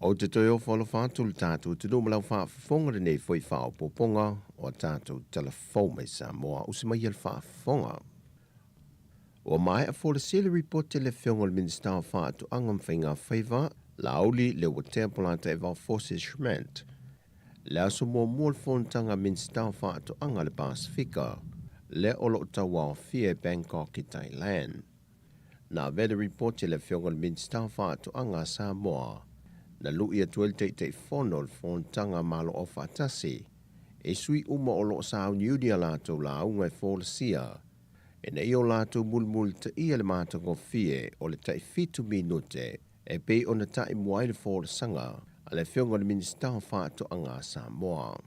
O te toi o whalo whātu le tātou te nō malau whaafonga le nei fwoi whao poponga o tātou telefon mai Samoa usi mai al whaafonga. O mai a fōle sele report te le whionga le Minister o whaatu angam whainga whaiva la auli le wa tempolata e wau forces shment. Le aso mua mua le whontanga Minister o whaatu anga le Pasifika le olo tawa o fie Bangkok i Thailand. Na vele report te le whionga le Minister o whaatu anga Samoa na lui atuel te whono le whontanga malo o whaatasi e sui uma o lo sa au niudia lātou la aunga e fōle sia. E nei o lātou mulmul te ia le mātango fie o le tai fitu minute e pei o na tai muai le fōle sanga a le whionga le Minister o whaatu anga Samoa.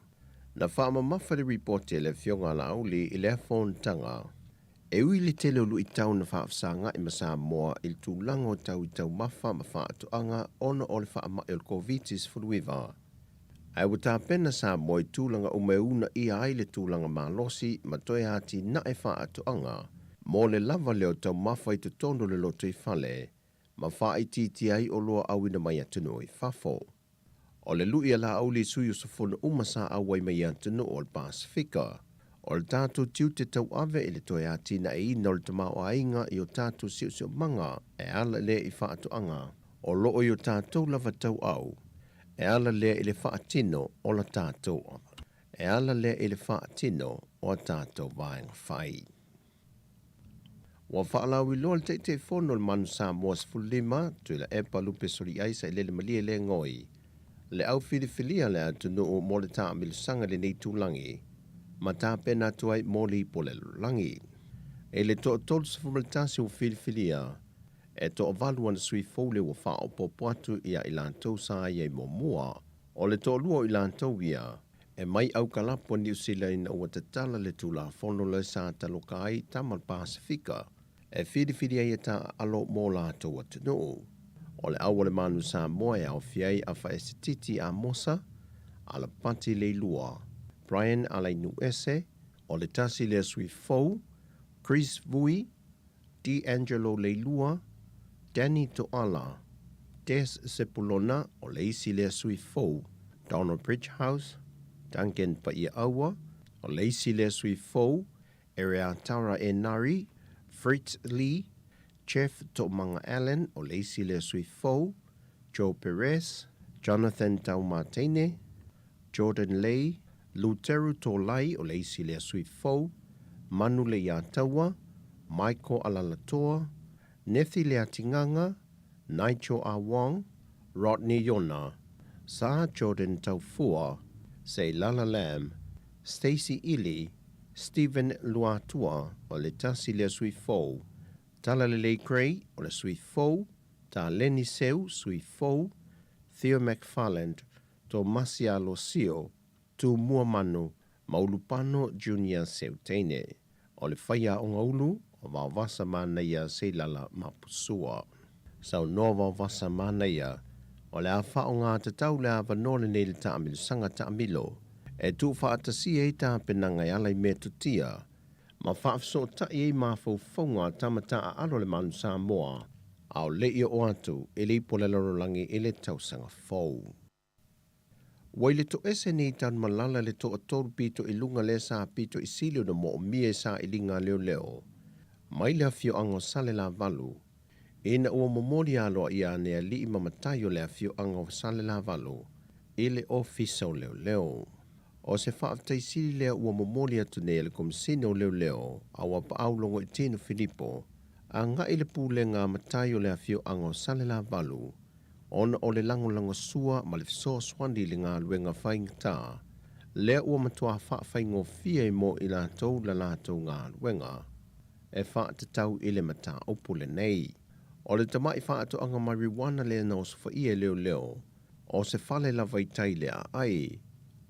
Na whaama mafa le reporte le whionga la auli i le whontanga. E ui le tele o lui tau na whaafsanga i ma Samoa il tūlanga o tau i tau mafa ma whaatu anga ona o le whaama il COVID-19 furuiva. Ai wata pena Samoa i tūlanga o meuna i ai le tūlanga malosi ma toi hati na e whaatu anga mo le lava leo tau mafa i te tondo le loto i whale ma wha i titi ai o loa awina mai atunu i whafo. O le lui ala auli sui o sofona umasa awai mai atunu o le Pasifika. O le tātou tiu te tau ave i le toi ati na e ina o le tamau a inga i o tātou siu manga e ala le i whaatu anga. O loo i o tātou lava tau au. E ala le i le whaatino o la tātou. E ala le i le whaatino o tātou vaenga whai. Wa whaalau i loa le te whono le manu Samoa Sfulima tui la epa lupe sori aisa i le malia le ngoi. Le au whiriwhilia le atunu o mo le tā milusanga le nei tūlangi. Ma tā pena tuai mōli po le lulangi. E le toa tolu sa fumaltasi o whiriwhilia. E toa valuan sui fōle o whao popoatu ia i lantou sa ia i mua. O le toa lua i lantou ia. E mai au kalapo New Zealand o watatala le tula whono le sa talokai tamal Pasifika. E whiriwhilia ia ta alo mō lātou atunu. O le awale manu Samoa e au fiai a whaesititi a Mosa. Ala pati le lua. Brian Alainu Ese, o le tasi le sui fau, Chris Vui, D'Angelo Leilua, Danny Toala, Des Sepulona, o le isi le sui fau, Donald Bridgehouse, Duncan Paiaua, o le isi le sui fau, Area Tara Enari, Fritz Lee, Jeff Tomanga Allen, o le isi le sui fau, Joe Perez, Jonathan Taumatene, Jordan Lay, Luteru Tolai o le isi le sui fau, Manu le Iataua, Michael Alalatoa, Nethi le Atinganga, Nigel Awang, Rodney Yona, Sa Jordan Taufua, Say Lala Lam, Stacey Ili, Stephen Luatua o le tasi le sui fau, Talalele Gray o le sui fau, Ta Lenny Seu sui fau, Theo McFarland, Tomasia Losio, tu mua manu, Maulupano Junior Seutene, o le whaia o ngaulu, o wawasa manaia seilala mapusua. Sau no wawasa manaia, o le awha o ngā tatau le awa nole nei le taamilu sanga taamilo, e tu whaatasi e ta penanga alai me tutia, ma whaafso ta i e mafau whaunga tamata a alo le manu Samoa, au le i o atu, e li po le lorolangi e le tausanga fau. Wai le to ese nei tan malala le to atolu pito i lunga le sa pito i silio na mo o mie sa i linga leo leo. Mai le afio ango sale la valu. E na ua momori aloa ia nea li i mamatayo le afio ango sale la valu. E le ofiso leo leo. O se whaaftai sili lea ua momori atu nea le komisino leo leo. Awa pa au longo i tino Filipo. A nga i le pule ngā matayo le afio ango sale la valu. Ona o le lango sua ma le fiso swandi le ngā luenga whaingata. Lea ua matua whaafai fie mo i lātou la lātou ngā luenga. E whaatatau i le mata opule nei. O le tamai whaatu anga marijuana le na o sofa ia leo leo. O se whale la vaitai lea ai.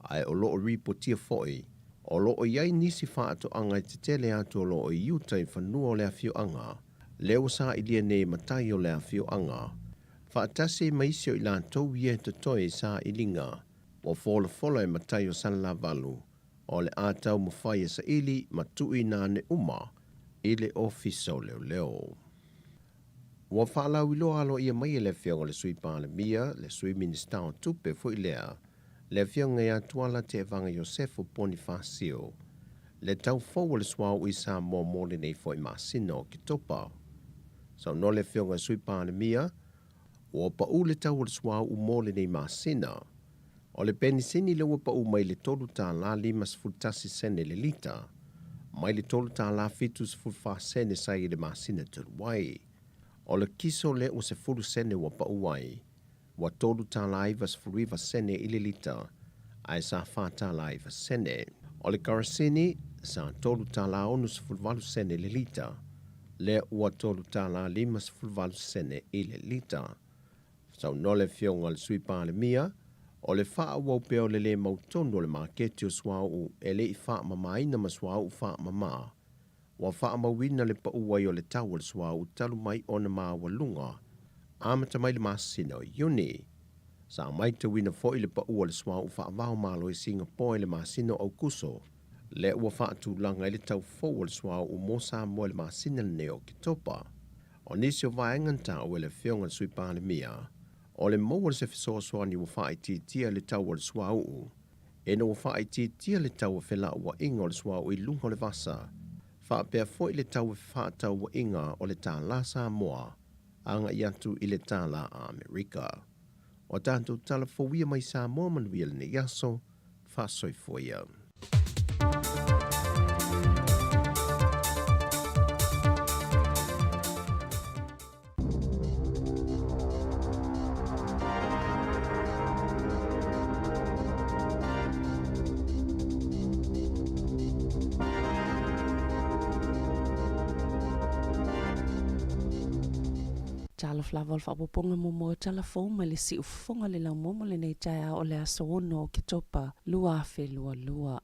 Ai o loo ripo tia foi. O loo iai nisi whaatu anga i te tele atu o loo i utai whanua o le afio anga. Leo sa i lia nei matai o le afio anga. Whaatase maisio i lātou ie te toi sa i linga, o fola e matai o san la valu, o le ātau mawhai sa ili matui nā ne uma, i le ofiso leo leo. Ua whaalau ilo alo ia mai le whionga le sui pālemia, le sui minista o tupe fo ilea, le whionga ia tuala te evanga Josefo Bonifacio, le tau fau le swau i Samoa mōle nei fo i masino ki topa. Sau no le whionga sui pālemia, ua pa u le tau le swau u mōle nei masina, o le penisini le ua pa u mai le tolu tā la 5 sene le lita, mai le tolu tā la 7 sene sai le masina turuai. O le kiso le o se 10 sene wa pa uai, wa tolu tā la 5 sene i le lita, ai sa wha tā la 5 sene. O le karasini, sa tolu tā la 9 sene le lita, le ua tolu tā la 5 sene i le lita. Sau no le whionga le sui pālemia, o le wha wau peo le mautono le maketi o swau e le I wha mamaina ma swau wha mamaa. Wa wha mawina le pa uai o le tau le swau talu mai o na maa walunga. Amata mai le masina o Iuni. Sa mai te wina fo I le pa ua le swau wha vau malo I Singapore le masina o kuso. Le ua wha tūlanga I le tau fo le swau u mo Samoa le masina le neo ki topa. O nisi o vaenganta o le whionga le sui pālemia. O le mo le se fisoa ni wa wha I tia le tau le swau u. E no wa wha I tia le tau whela ua inga o le swau I lunga le vasa. Wha pia fo I le tau whaatau wa inga o le tā la Samoa, anga I atu I le tā la Amerika. O tātou tala fōwia mai Samoa manuia le ne yaso, wha soi fōia. Tala flavol fa poponga mo telefon le si ufonga le lau momo le nei taia o le aso ono ki topa lua fe lua.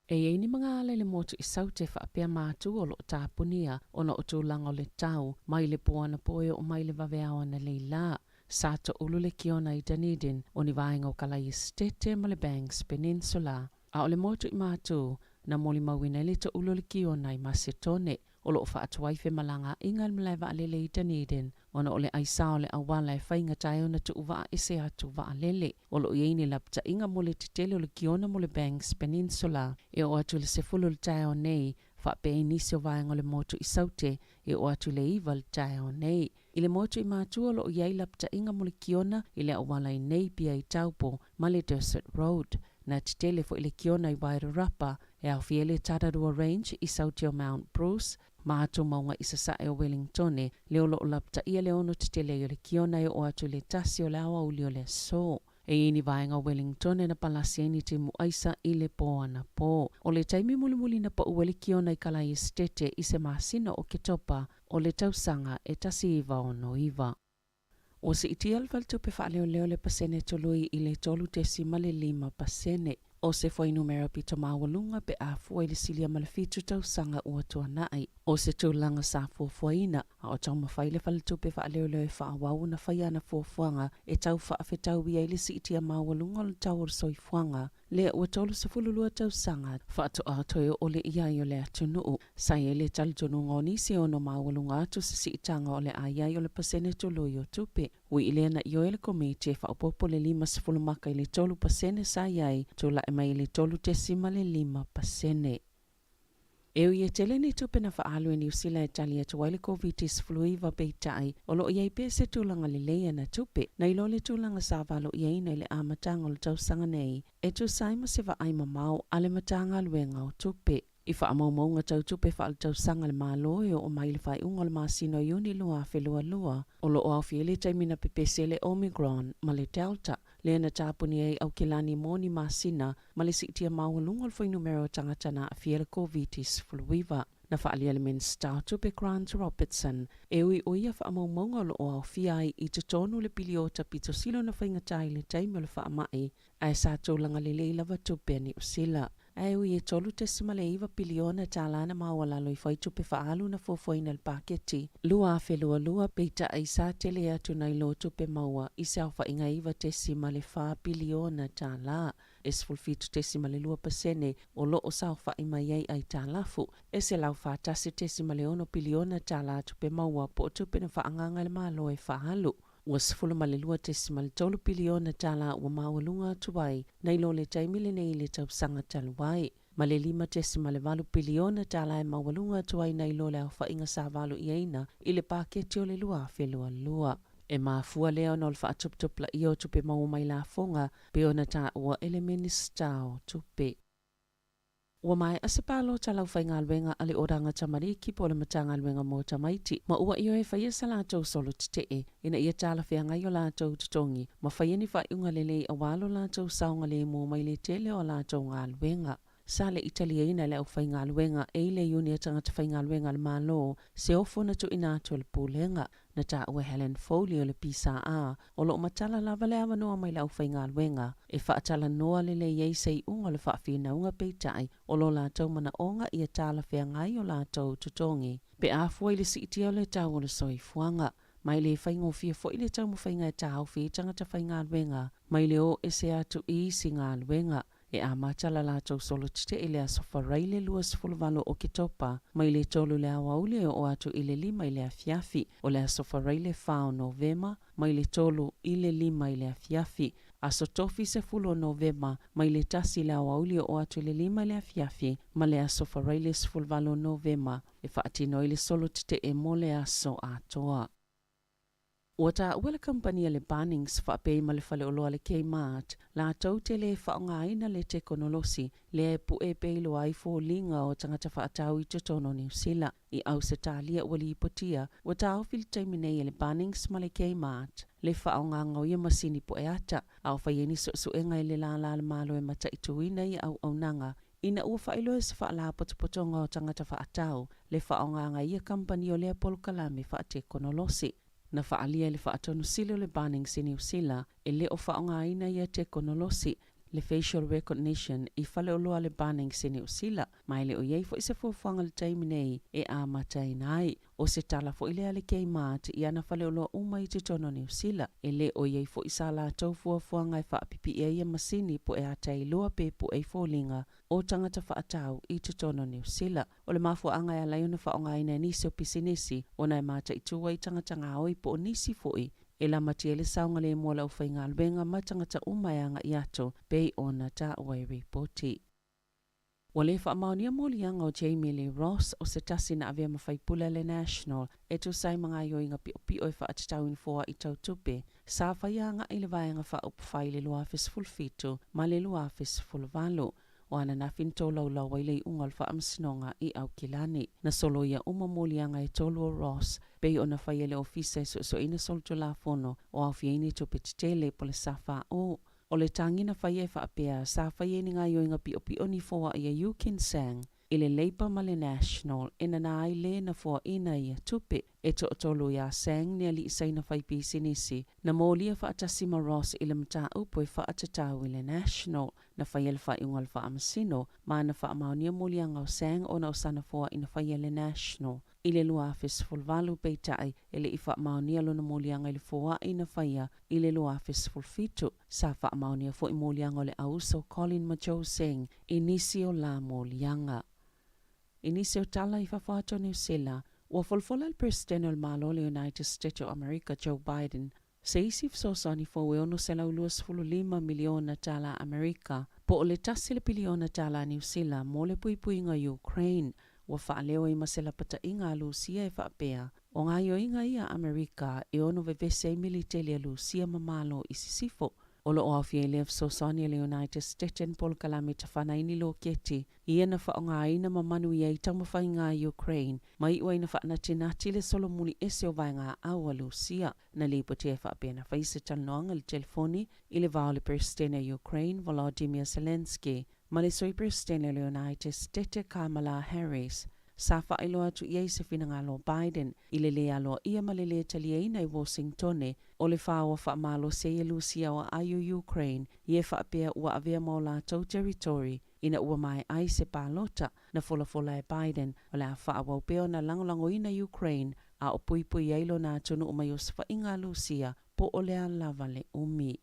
E ni mga ale le motu I saute fa apea mātu o lo tāpunia o na o tūlanga o le tau, mai le poana poio o mai le vaveawa na leila. Sato ulu le kiona I Dunedin o ni vaenga o Kalai Stete ma le Banks Peninsula. A o le motu I mātu na moli mawina le to ulu le kiona I Masetone o lo fa atuai fe malanga ingal mlewa alele I Dunedin. Ona ole aisa ole awala e whainga tae ona tu uwa e se atu wa lele. Olo iei lapta inga mole titele ole kiona mole Banks Peninsula. E o atu le se fulu le tae o nei, wha pe inisio vaenga le motu I saute, e o atu le iwa le tae o nei. I le motu I mātua olo iei lapta inga mole kiona, I le awala I nei pia I taupo, ma le Desert Road. Na titele fo I le kiona I Wairarapa, e au fiele Tararua Range I sauti o Mount Bruce, Mātu maunga I sasae o Wellingtone, leo lo lapta ia le ono titele o le kiona e o atu le tasi o le awa uli o le so. E ini vaenga Wellingtone na palasi ni te muaisa I le po ana po. O le taimi mulimuli na pa ua le kiona I Kalai Stete I se masina o Ketopa, o le tausanga e tasi iwa ono iwa. O se iti alfal tupe wha leo le pasene tolui I le tolu tesi ma le 5%. O se foi numero pito mawalunga pe a foi le silia malafitu tau sanga ua tuanai. O se tūlanga sa fuafuaina, a o tau mawhaile falitupe wha leo leo wha awau na whaiana fuafuanga e tau wha awhetau ia ili si itia mawalunga le tau soi fuanga. Lea ua tolu sa fululua tau sanga, wha atu atoe o le iai o le atunuu. Sai e le talutonu ngoni se ono mawalunga atu se si itanga o le aiai o le pasene tului o tupe. Ui ile na io ele komiti e wha upopo le 5 maka I le tolu pasene sa iai, tula e mai le tolu tesima le 5%. Eo ia tele ni tupe na whaalu e New Zealand e tali atu waile COVID-19 fluiva peitai, o lo iai pese tūlanga le leia na tupe, na ilo le tūlanga sa walo iai na le amatanga o le tausanga nei, e tu saima se wa aima mau ale matanga luenga o tupe. I wha amau tau tupe wha al tausanga le māloe o mai le whai unga le māsino Iuni lua whelua lua, o lo o au fiele taimina pepese le Omicron ma le Delta, le na tāpuni ei au kilani moni māsina ma le sitia mawalunga le whainumero tangatana a fiele COVID-19 fluiva. Na whaalia le Minster tupe Grant Robertson, e ui oia wha amau lo o au fiai I te tonu le piliota pito silo na whaingatai le taimi le wha amai, ai sa tōlanga le leilawa tupe ni usila. Ai ui e tolu tesima le iwa piliona tālana mawalalo I whai tupe whaalu na fofoina le paketi. Lua whelua peita ai sa tele atu nai lo tupe maua I sa wha inga iwa tesima le wha piliona tāla. 10.2% o loo sao whai mai ai tā lafu. E se lau whātasi 10 piliona tā la tupe maua po tupe na whaanganga le malo e whahalu. Ua 10.3 piliona tā la ua mawalunga tuwai nei lo le taimile nei le tausanga taluai. Ma le 5.8 piliona tā la e mawalunga tuwai nei lo le au whainga sa walu iaina i le paketi o le lua whelua lua. E mafua leo no le whaatuptupla i o tupe mau mai la fonga pe ona tā ua ele minista o tupe. Ua mai asepalo talau whaingaluenga ale oranga tamariki po le matangaluenga mo tamaiti. Ma ua io e whaia sa lātou solo titee ina ia tala whiangai o lātou tutongi. Ma whaia ni whaiunga lelei awalo lātou saunga le mo mai le tele o lātou ngaluenga. Sa le Italiaina le au whaingaluenga e le iuni tangata whaingaluenga le malo se ofo na tu inato le pūlenga. Na tā ua Helen Foley o le pisa a o lo matala lava le awa noa mai le au whaingaluenga e whaatala noa le iei sei unga le whaafina unga peitai o lo lātou mana onga ia tāla whiangai o lātou tutongi. Pe a fua le siiti o le tau o le soifuanga. Mai le whaingofia fo i le tau mo whainga e tāu whi tangata whaingaluenga. Mai le o e se atu i si ngaluenga. E a matala lātou solo tite i le asofa raile luas fulvalo o kitopa, mai le tolu le awaule o atu i le lima i le afiafi, o le asofa raile whao Novema, mai le tolu i le lima i le afiafi, aso tofi se fulo Novema, mai le tasi le awaule o atu i le lima i le afiafi, ma le asofa raile fulvalo Novema, e whaatino i le solo tite e mole aso atoa. Ua tā ua le kampania le Bunnings whaapei ma le whale oloa le Kmart, la tau te le whaongaina le teknolosi, le pu e peilo ai fō linga o tangata whaatau i tutono New Zealand. I au se tālia ua li ipotia, ua tā au fili taiminei le Bunnings ma le Kmart, le whaonganga o ia masini po e ata, au whaieni suenga i le la le malo e mata i tuina i au nanga. Ina ua whailo e se whaala potopotonga o tangata whaatau, le whaonganga ia kampani o le Polkalame whaatekonolosi. Na whaalia le whaatonu silo le Bunnings i New Zealand e le o whaongaina ia teknolosi le facial recognition i whale oloa le Bunnings i New Zealand mai le o iei fo i se fuafuanga le taiminei e a matai nai o se tala fo i le ale Kmart i ana whale oloa uma i te tono New Zealand e le o iei fo i sa la tau fuafuanga i whaapipi e ia masini po e atai loa pe po e fōlinga o tangata whaatau i te tono New Zealand. O le mafuanga e alaiona whaongaina nisi o pisinisi o nai mata i tua i tangata ngā oi po o nisi fo i e la matia le saunga le mua lau whaingaluenga matangata umayanga i ato pei ona ta wai reporti. Wa le whaamaunia molianga o Jamie Lee Ross o se tasi na avea mawhaipula le National e tu sai mga ioinga pio e whaatatau in fōa i tau tupe sa whaianga i le vaianga whaupwhai le luafis fulfitu ma le luafis fulvalo. O ana na finto lau wailei ungal whaamsinonga i au kilani. Na solo ia umamolianga e tolu o Ross, pei o na whaiele ofisa so ina solto la fono o au fieni to petitele po le safa o. O le tangina whaie whaapea, sa whaieni ngā ioinga pio ni fōa ia you can sang. I le Labour ma le National, ina na ai le na fōa ina ia tupe. E to tolu ia sang ni ali isai na whaipi sinisi. Na mōlia whaatasi ma Ross i le mta upo e whaatatau i le National. Na whaiele whaiungal whaamasino, ma na whaamaunia mōlianga o sang o na o sana fōa i na whaiele National. I le luafis fulvalu peitai, e le i whaamaunia lo na mōlianga i le fōa i na whaia, i le luafis fulfitu. Sa whaamaunia fo i mōlianga o le auso Colin Majo Singh, i nisi o la mōlianga. I nisi o tala i whawhato New Zealand, ua folfola le presidente o le malo le United States of America Joe Biden, se isi fsosani fo e ono se lau 25 miliona tala Amerika, po o le tasi le piliona tala New Zealand mo le puipuinga Ukraine, ua whaaleo i masela pata inga Lucia e whaapea, o ngā ioinga ia Amerika e ono vevese militele Lucia mamalo i sisifo. O lo o awhia le fsosani le United States en Polkalame ta whanaini lo keti, i ena whaonga ina ma manuia i tamawhai ngā Ukraine, mai ua ina whaana tinati le solomuli ese o vai ngā aua Lucia, na lipo te whaapea na whaise talnoanga le telefoni i le vao le presidente Ukraine Volodymyr Zelensky, ma le soi presidente le United States Kamala Harris. Sa whaelo atu iei se whinangalo Biden, i le lea loa ia ma le lea talieina i Washingtone, o le whaoa whaamalo se ia Lucia o ayu Ukraine, i e whaapea ua avea mo lātou territory, ina ua mai ai se pālota na fola e Biden, o le a whaawau peo na langolango ina Ukraine, a o puipui eilo nā tunu o mai o sa whainga Lucia, po o lea lava le umi.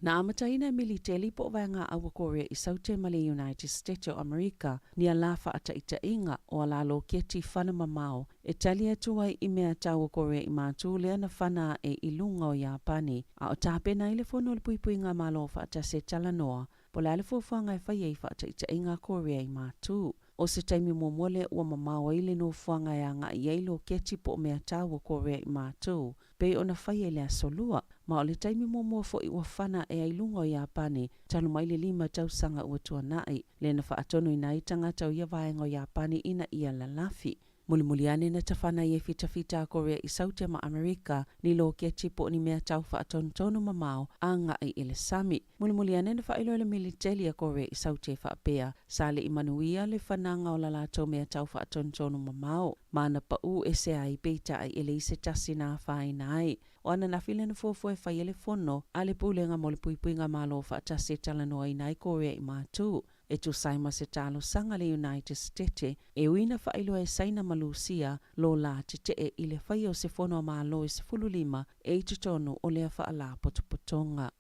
Na amataina militeli po vanga awa Korea I saute male United States o Amerika ni alafa ata itainga o alalo keti whana mamao e tali atuai I mea tawa Korea I mātu lea na whana e ilunga o Japani a o tāpena I le whono le puipui ngā malo whaata se talanoa po le ale fuafanga e whaiei whaata itainga Korea I mātu. O se taimi momole ua mamao ile no fuanga ya nga ielo keti po mea tawa Korea I mātu. Pe ona whaie le asolua, ma o le taimi momo fo I ua whana e ailunga o Japani, talo mai le 5 tausanga ua tuanai, le na whaatono I nai tangata o ia vaenga o Japani ina ia lalafi. Mulimuli ane na tawhana I e fita a Korea I saute ma Amerika ni lo keti po ni mea tau whaatono mamao a nga I ele sami. Mulimuli ane na whailo le militeli a Korea I saute whaapea sa le I manuia le whananga o lalato mea tau whaatono mamao. Mana pa u ese ai beita ai ele ise tasi na whaina ai. O ana na file na fuafu e whai ele fono a le pulenga mo le puipuinga malo whaatase talanoa I nai Korea I mātu. E tu saima se talo sanga le United States e uina whailo e saina malusia lo la te e ile whai o se fono malo e se fululima e tutono o lea whaala potopotonga.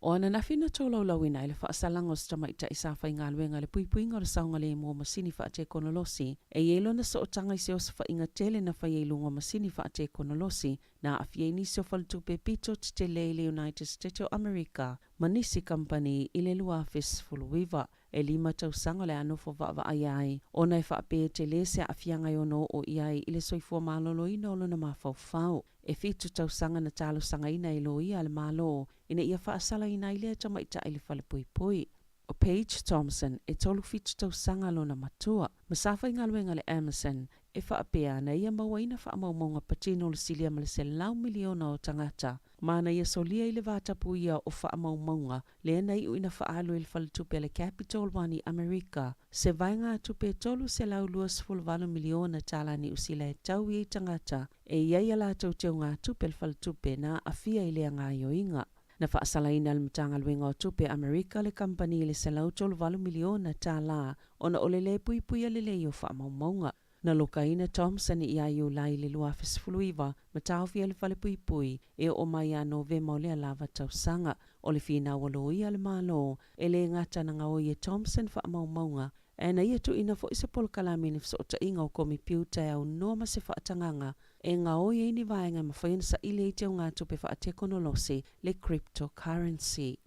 O ana na fina tolo lawina ile whaasalango stamaita I sa whai ngā luenga le puipuinga o le saunga le mua masini whaate konolosi e yelo na so o tanga I se o sa whainga tele na whai lunga masini whaate konolosi na afie nisi o whaltupe pito te le United States o Amerika manisi company I le luafis fuluiva e 5 tausanga le anofo vava ai ona e whaape te le se afianga ono o iai I le soifua malolo ina olo na mawhauwhau e 5 tausanga na talo sanga ina I lo ia le malo ina ia whaasala ina I le tamaita I le whalepuipui. O Paige Thompson e tolu 5 tausanga lo na matua masafa I ngaluenga le Amazon e whaapea na ia maua ina whaamaumonga patino le silia ma le se lau miliona o tangata. Mana ia solia I le vatapu ia o whaamaumonga le nei uina whaalu I le whalitupe le Capital One I Amerika. Se vainga tupe tolu se lau 2.8 miliona talani usila e tau I tangata e ia la tau teo ngā tupe le whalitupe na afia I le ngā yoinga. Na whaasala ina le mtanga luenga o tupe Amerika le company le se lau 12 miliona tala ona ole le puipuia le leo whaamaumonga. Na loka ina Thompson I aiu lai le luafis fuluiva ma tauwhia le whale puipui e o mai a Novema o le lava tausanga o le whina walo ia le malo e le ngata na ngao i Thompson whaamaumonga e na ia tu ina fo isa polo kalamini fso ta inga o komi piuta e au noa se whaatanganga e ngao i ni vaenga ma whaina sa ile I te o ngā tupe whaate konolosi le cryptocurrency.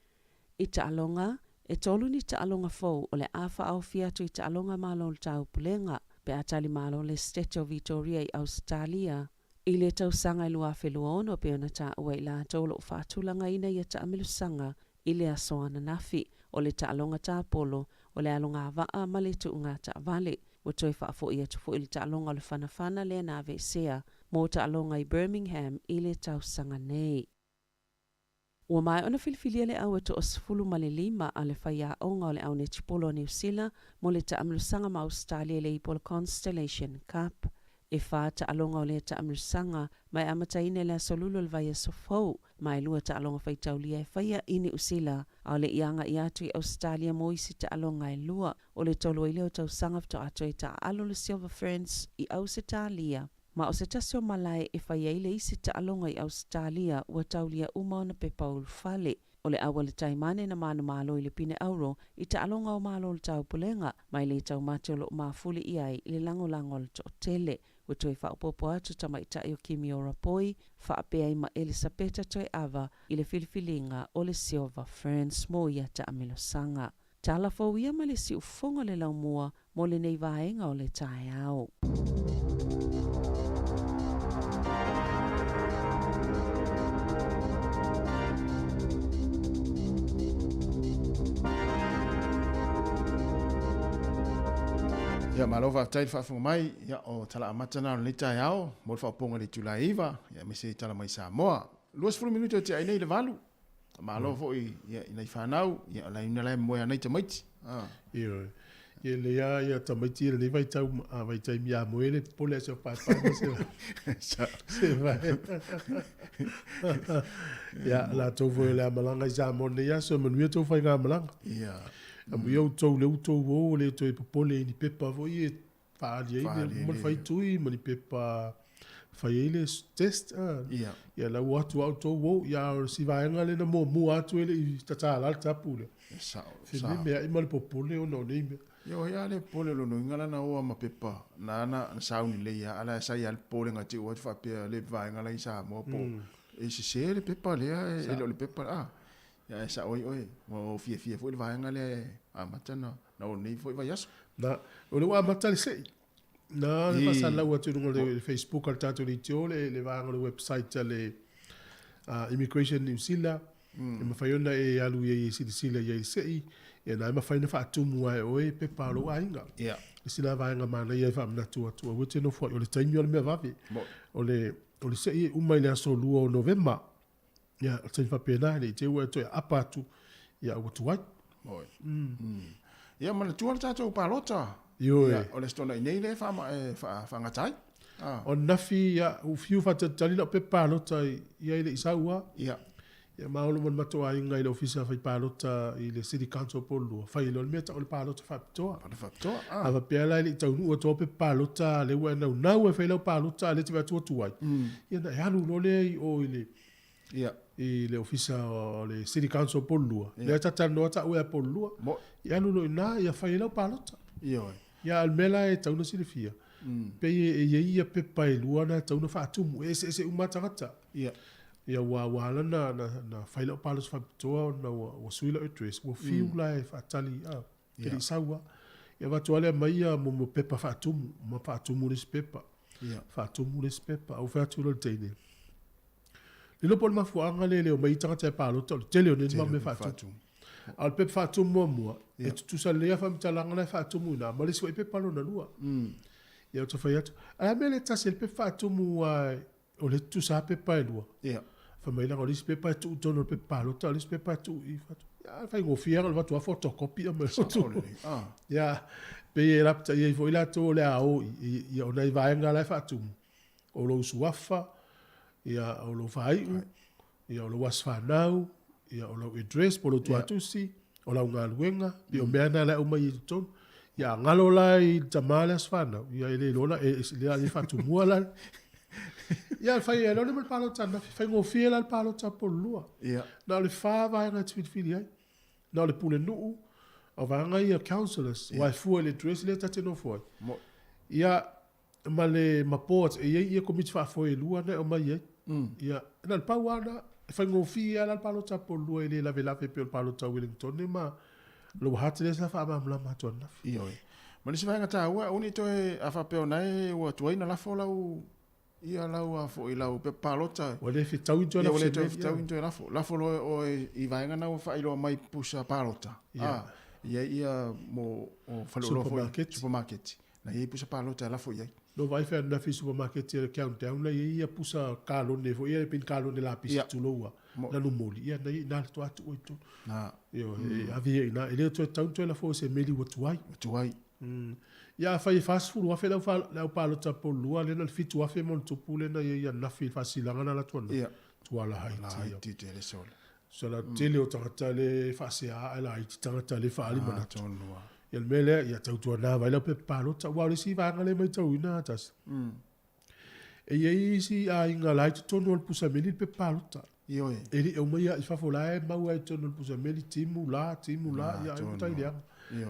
I ta alonga, e tolu ni ta alonga fau o le awha au fiatu I ta alonga malo le tau pulenga pe atali malo le State of Victoria I Australia. I le tausanga I lua whelua ono pe ona ta ua I la tolo o whaatulanga ina I ta amilusanga I le asoana nafi o le ta alonga ta polo o le alonga vaa ma le tuunga ta vale. Wa toi whaafo I atu fo I le ta alonga o le whanawhana le na vesea mo ta alonga I Birmingham I le tausanga nei. Ua mai ona filifilia le au eto o sifulu ma le 5 a le whaia onga o le au ne tipolo o New Zealand mo le ta amilusanga ma Australia le Ipolo Constellation Cup. E wha ta alonga o le ta amilusanga mai amataine le asolulo le vaia sofou mai lua ta alonga whaitaulia e whaia I New Zealand a le ianga I atu I Australia mo isi ta alonga e lua o le tolo I leo tausanga fto atu e ta alo le Silver Friends I Ausitalia. Ma o se tasio malai e whaia ile isi ta alonga I Australia ua taulia uma ona pe paul fale. O le awa le taimane na manu malo I le pine auro I ta alonga o malo le tau pulenga mai le tau mate o lo mafuli I ai I le lango le to tele. Ua toi whaupopo atu tamaita I o Kimi o Rapoi, whaapea I ma Elisabeta toi awa I le filifilinga o le Silver Friends mo ia ta amilosanga. Tala fauia ma le si ufonga le laumua mo le nei vaenga o le tae au. Ya malova tai fa fu mai ya o tala amata na le tai ao mo fa ponga le tulaiva ya me se tala mai Samoa. 2 minuto te ai nei le valu. Malova I ya nei fa nau ya la ina la mo ya nei te maiti. Io ye le ya tamaiti le vai tai mia mo ele pole so pa se va. Ya la to vo la malanga ja mo ne ya so manuia to fa ga malanga. Ya. Amu yo to le o le to e popole ni pepa vo ye pa ali mo fai tui mo ni pepa Whai test. Ia. Ia la watu au tō wou. Ia o si vaenga le na mua atu ele i tatala al tapu le. Sao. Whine mea ima le popole o no neime. Yo ia le pole lo no ngala na o ma pepa. Na sauni le ia ala sa ia le pole ngati o fa pe le vai ngala isa mo po. E se le pepa le e lo le pepa ya sa oi mo fie foi le vai ngale a matana na o nei foi vai yaso. Na o le wa matale sei. Na le pasa la watu le Facebook al tato le tio le va le website le Immigration New Zealand. E mawhaiona e alu e sila e sei. E nai mawhaina wha atumu ai oe pe paro ainga. Ia. E sila vaenga mana ia wha mnatu atua. Wete no fwoi o le taimi o le mea vavi. O le sei umai le aso lua o Novemba. Ia, o taimi whapena ne te ua toi apa atu. Ia, ua tuai. Moi. Ia, mana tua le tātou pārota. Ia, o le stona i nei le whangatai. O nafi, ia, ufiu whatatali na pe pārota ia ile isaua. Ia. Ia maolo man matoa inga i le ofisa whai pārota i le City Council Polua. Whai ilo le mea ta o le pārota whapitoa. Whapitoa, Awa pia lai li taunu o tō pe pārota le ua nau e whai lau pārota le te watu tuai. Ia na e anu no le o i le Ia. I le ofisa o le City Council Polua. Le tata noa ta ua Polua. Ia anu no ina ia whai lau pārota. Ia. Ia almela e tauna silifia. Pe e ia pepa e luana tauna whaatumu. E se umatangata. Ia. Ia wala na whaila o palos whapitoa na wa suila o tres. Wa fiu lai whaatali. Peri saua. Ia watuale mai mo pepa whaatumu. Ma whaatumu res pepa. Whaatumu res pepa. Au whaatula teine. Lilo pol mafuanga le o mai tangata e palota. Tele o nini ma me whaatumu. Al pepa whaatumu mua. E tutusa lea whamtalanga na whaatumu na. Ma lesu e pepa lo na lua. Ia o ta whai atu. Ala mele tasi e pepa whaatumu o le tusa pepa e lua. Ia. Whamailang o lisi pepa e tu tono pepa lota. O lisi pepa e tu i whatu. Ia, whai ngofia ngal watu a fotokopi a mai. Ia, pe e rapta i e fo ila to le ao. Ia o nei vaenga lai whaatumu. O lo usuafa. Ia o lo whaiu. Ia o lo waswhanau. Ia o lo address po lo tuatusi. O lau ngā luenga. Ia o meana lai o mai i tono. Ia ngalo lai tamale aswhanau. Ia ele lola e lea i whaatumua lai. Ia fai e lone mal palo tana fai ngofia la palo ta polua. Ia. Na le fa vai na twitfili ai. Na le pule nuu. O vanga ia counselors. Wai fua le dress le tate no foi. Ia ma le maport e ia komiti fa foi lua na o mai ai. Ia na le pauana fai ngofia la palo ta polua ele la vela pe pe palo ta Wellington ne ma lo hatile sa fa ma ma tona. Ia. Ma nisi vaenga ta ua uni toe a fa pe nai ua tuaina la folau ia lau a fo i lau pe palota. Wale fi tau into la fo. Ia wale tau into la fo. La fo o i vaenga na fa ilo mai pusa palota. Ia mo o falo supermarket. Na ia pusa palota la fo ia. No vai fa na fi supermarket ia countdown la ia pusa kalone fo ia pin kalone la pis tuloa. Na no moli ia na to atu oito. Na io avia ina ele to tau into la fo se meli watuai. Watuai. Ia fai fast food wa fe la palo tapo lua le na fitu wa fe mon tupu le na ia na fi fasilanga na la tona. Ia. Tua la haiti. La haiti te le sol. So la tele o tangata le fasia ala haiti tangata le faali mana tonua. Ia mele ia tau tua na vai la pe palo ta wa le si vanga le mai tau ina tas. E ia si a inga la haiti tonu al pusa meli pe palo ta. Io e. Eli e umai ia fa fola e mau ai tonu al pusa meli timu la ia ai puta idea.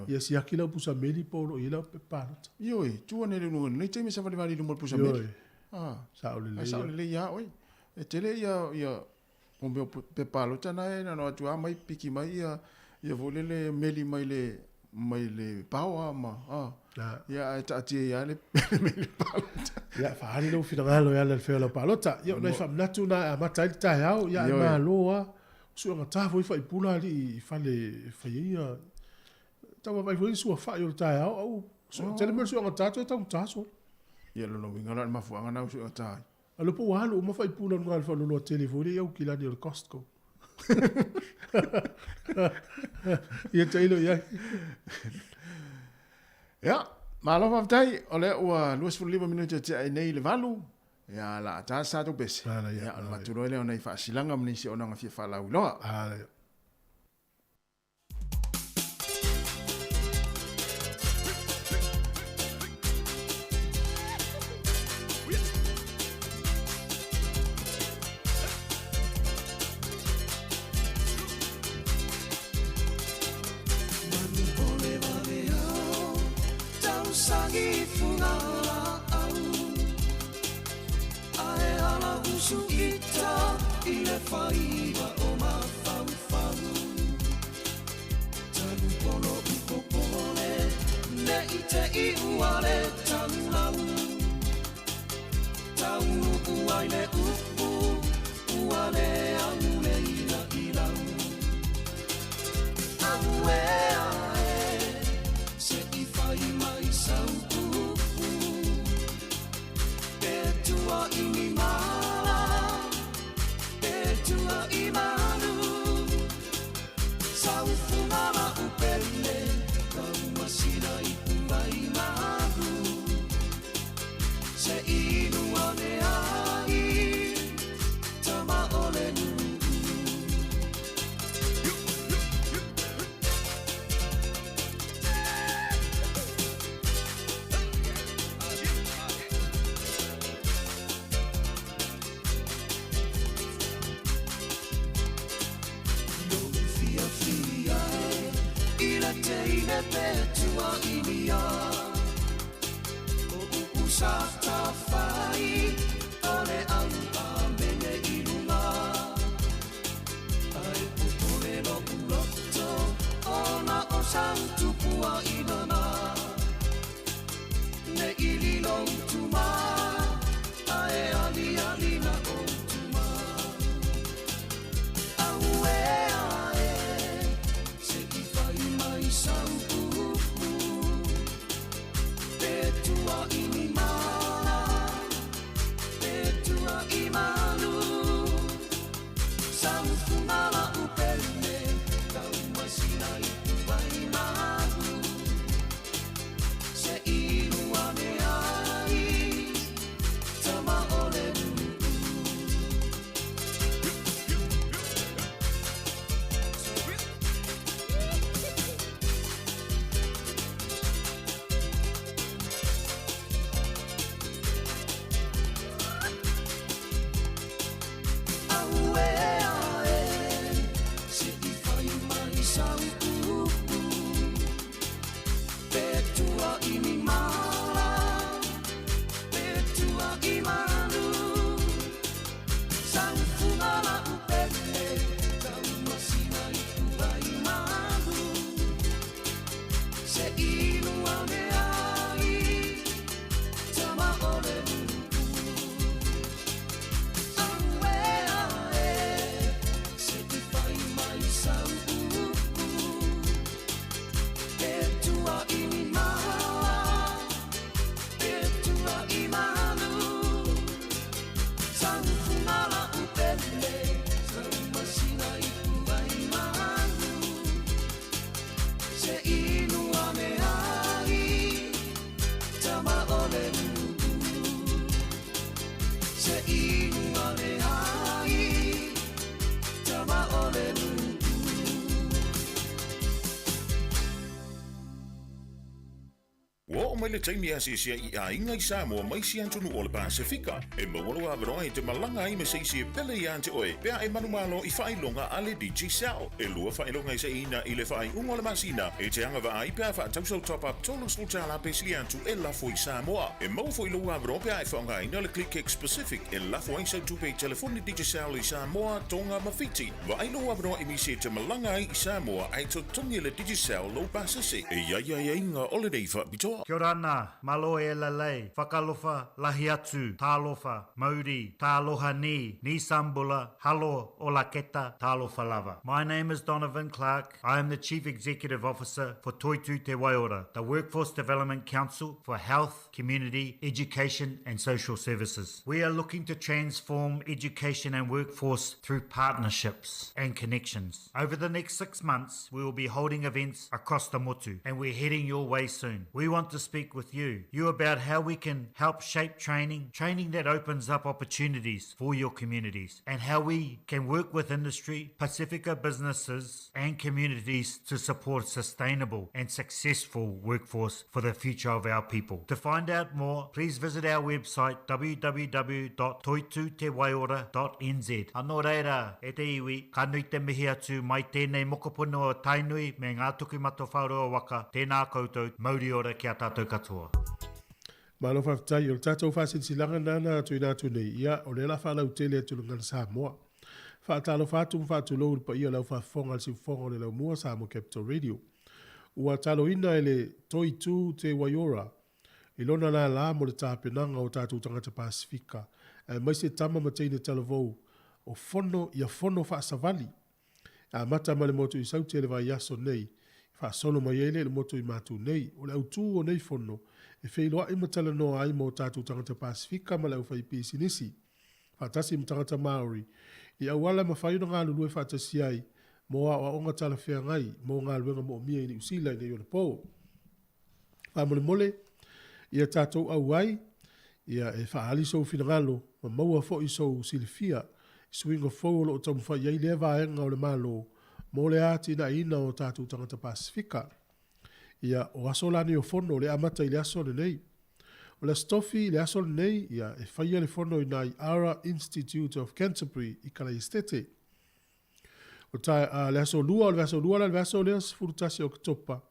Ia si akila pusa meli polo ila pe palota. Io e, tu ane le nunga, nei te me sa vali lumol pusa meli. Saole le. Saole le ia, oi. E tele ia, pombe pe palota na e, na no atu a mai piki mai ia vole le meli mai le paua ma. Ia e taati ia le meli palota. Ia whaari lo fina ngalo ia le feo la palota. Ia nei whamnatu na matai tai au, ia e maa loa. Suanga tafo i whaipula li i whale whaia. Tawa vai foi sua fa yo tai au tele mer sua ngata to taso ia lo winga la mafuanga na sua tai alo po walo mo fai pula ngal fa lo telefone eu kila ni Costco ia tailo ia malo va tai ole o luas fu liba minuto te nei le valu ia la ta sa to bes ia al maturo le ona fa silanga mnisi ona nga fa la ulo sifunga au ae ala usu ita I le whaiwa o mawhauwhau Tanu pono upopole ne I te I uare taulau Taunu uai le upu uane au le ila ilau Au e ae se I whai mai sau upu Pe tua I ni mala Pe tua I manu Sau funala upele Kau masina I uai maru Se inu ane ai Tama ole nuru Teine petua inia O usata whai Ole au a mene irunga Ai pupule no uloto Ona o sautupua inana Ne ililo utuma Ae ali ali na o utuma Au e ae Se I whai mai sau upu Pe tua I ni mala Pe tua I manu Sau funala upele Kau masina I uai maru Se inu ane ai Tama ole nuru Au e ae Se I whai mai sau upu Pe tua I ni mala Pe tua I manu Sau funala upele Kau masina I uai maru Se inu ane ai Tama ole nuru Au e ae Se I whai mai sau upu Pe tua I ni mala Pe tua I manu Sau funala upele Kau masina I uai maru Se inu ane ai Tama ole nuru Se inu ane ai Tama ole nuru Wa o mai le taimi a sia I a inga I Samoa mai si antunu o le Pasifika. E mawalo a veroa I te malanga I me se pele I ante oe. Pea e manumalo I whailonga a le DJ Sal. E lua whailonga I se ina I le whai ungo le masina. E te anga wa ai pea wha tausau tapa tolo sultala pe si antu e lafo I Samoa. E mau fo I lua a veroa pea e whaonga ina le click specific. E lafo ai sau tupe telefoni DJ Sal I Samoa tonga mawhiti. Wa ai lua a veroa I mi se te malanga I Samoa ai to tongi le DJ Sal lo pasase. E ia inga ole nei wha bitoa. Kia ora ana, malo e lalei, whakalofa, lahi atu, tālofa, mauri, tāloha ni sambula, halo o la keta, tālofa lava. My name is Donovan Clark. I am the Chief Executive Officer for Toitu Te Waiora, the Workforce Development Council for Health, Community, Education and Social Services. We are looking to transform education and workforce through partnerships and connections. Over the next 6 months, we will be holding events across the motu, and we're heading your way soon. We want to speak with you about how we can help shape training that opens up opportunities for your communities, and how we can work with industry, Pacifica businesses and communities to support sustainable and successful workforce for the future of our people. To find out more, please visit our website www.toitutewaiora.nz. Anō reira, e te iwi, ka nui te mihi atu mai tēnei mokopono o tainui me ngā tuku mato whauroa waka, tēnā koutou, mauri ora ki a tātou katoa. Malo whaftai, o tātou whasilanga nana tui nātu nei, ia o le la whalau tele atu ngana Samoa. Whaatalo whātum whātu lou pa ia lau whafonga si whonga le lau mua Samoa Capital Radio. Ua talo ina ele toi tū te waiora, i lona la mo le tāpenanga o tātou tangata Pasifika, mai se tama mateina talavou, o fono ia fono whaasavali. A mata ma le motu i sauti le vai aso nei, whaasolo mai ele le motu i mātu nei, o le au tū o nei fono, e whailoa i matala noa ai mo tātou tangata Pasifika ma le au whaipisi nisi. Whaatasi mo tangata Maori, i awala ma whaiuna ngā lulu e whaatasi ai, mo a onga tala whea ngai, mo ngā luenga mo mia i ni usila i nei ona pō. Whamole mole, ia tātou au ai, ia e whaali sou whina ngalo, ma maua fo i sou silifia, swinga fo lo o tamu whai ei lea vaenga o le malo, mo le ati na ina o tātou tangata Pasifika. Ia o asolani o fono le amata i le aso le nei. O le stofi le aso le nei, ia e whaia le fono i nai Ara Institute of Canterbury i kala estete. O tai le aso lua o le aso lua le aso le aso furutasi o katopa.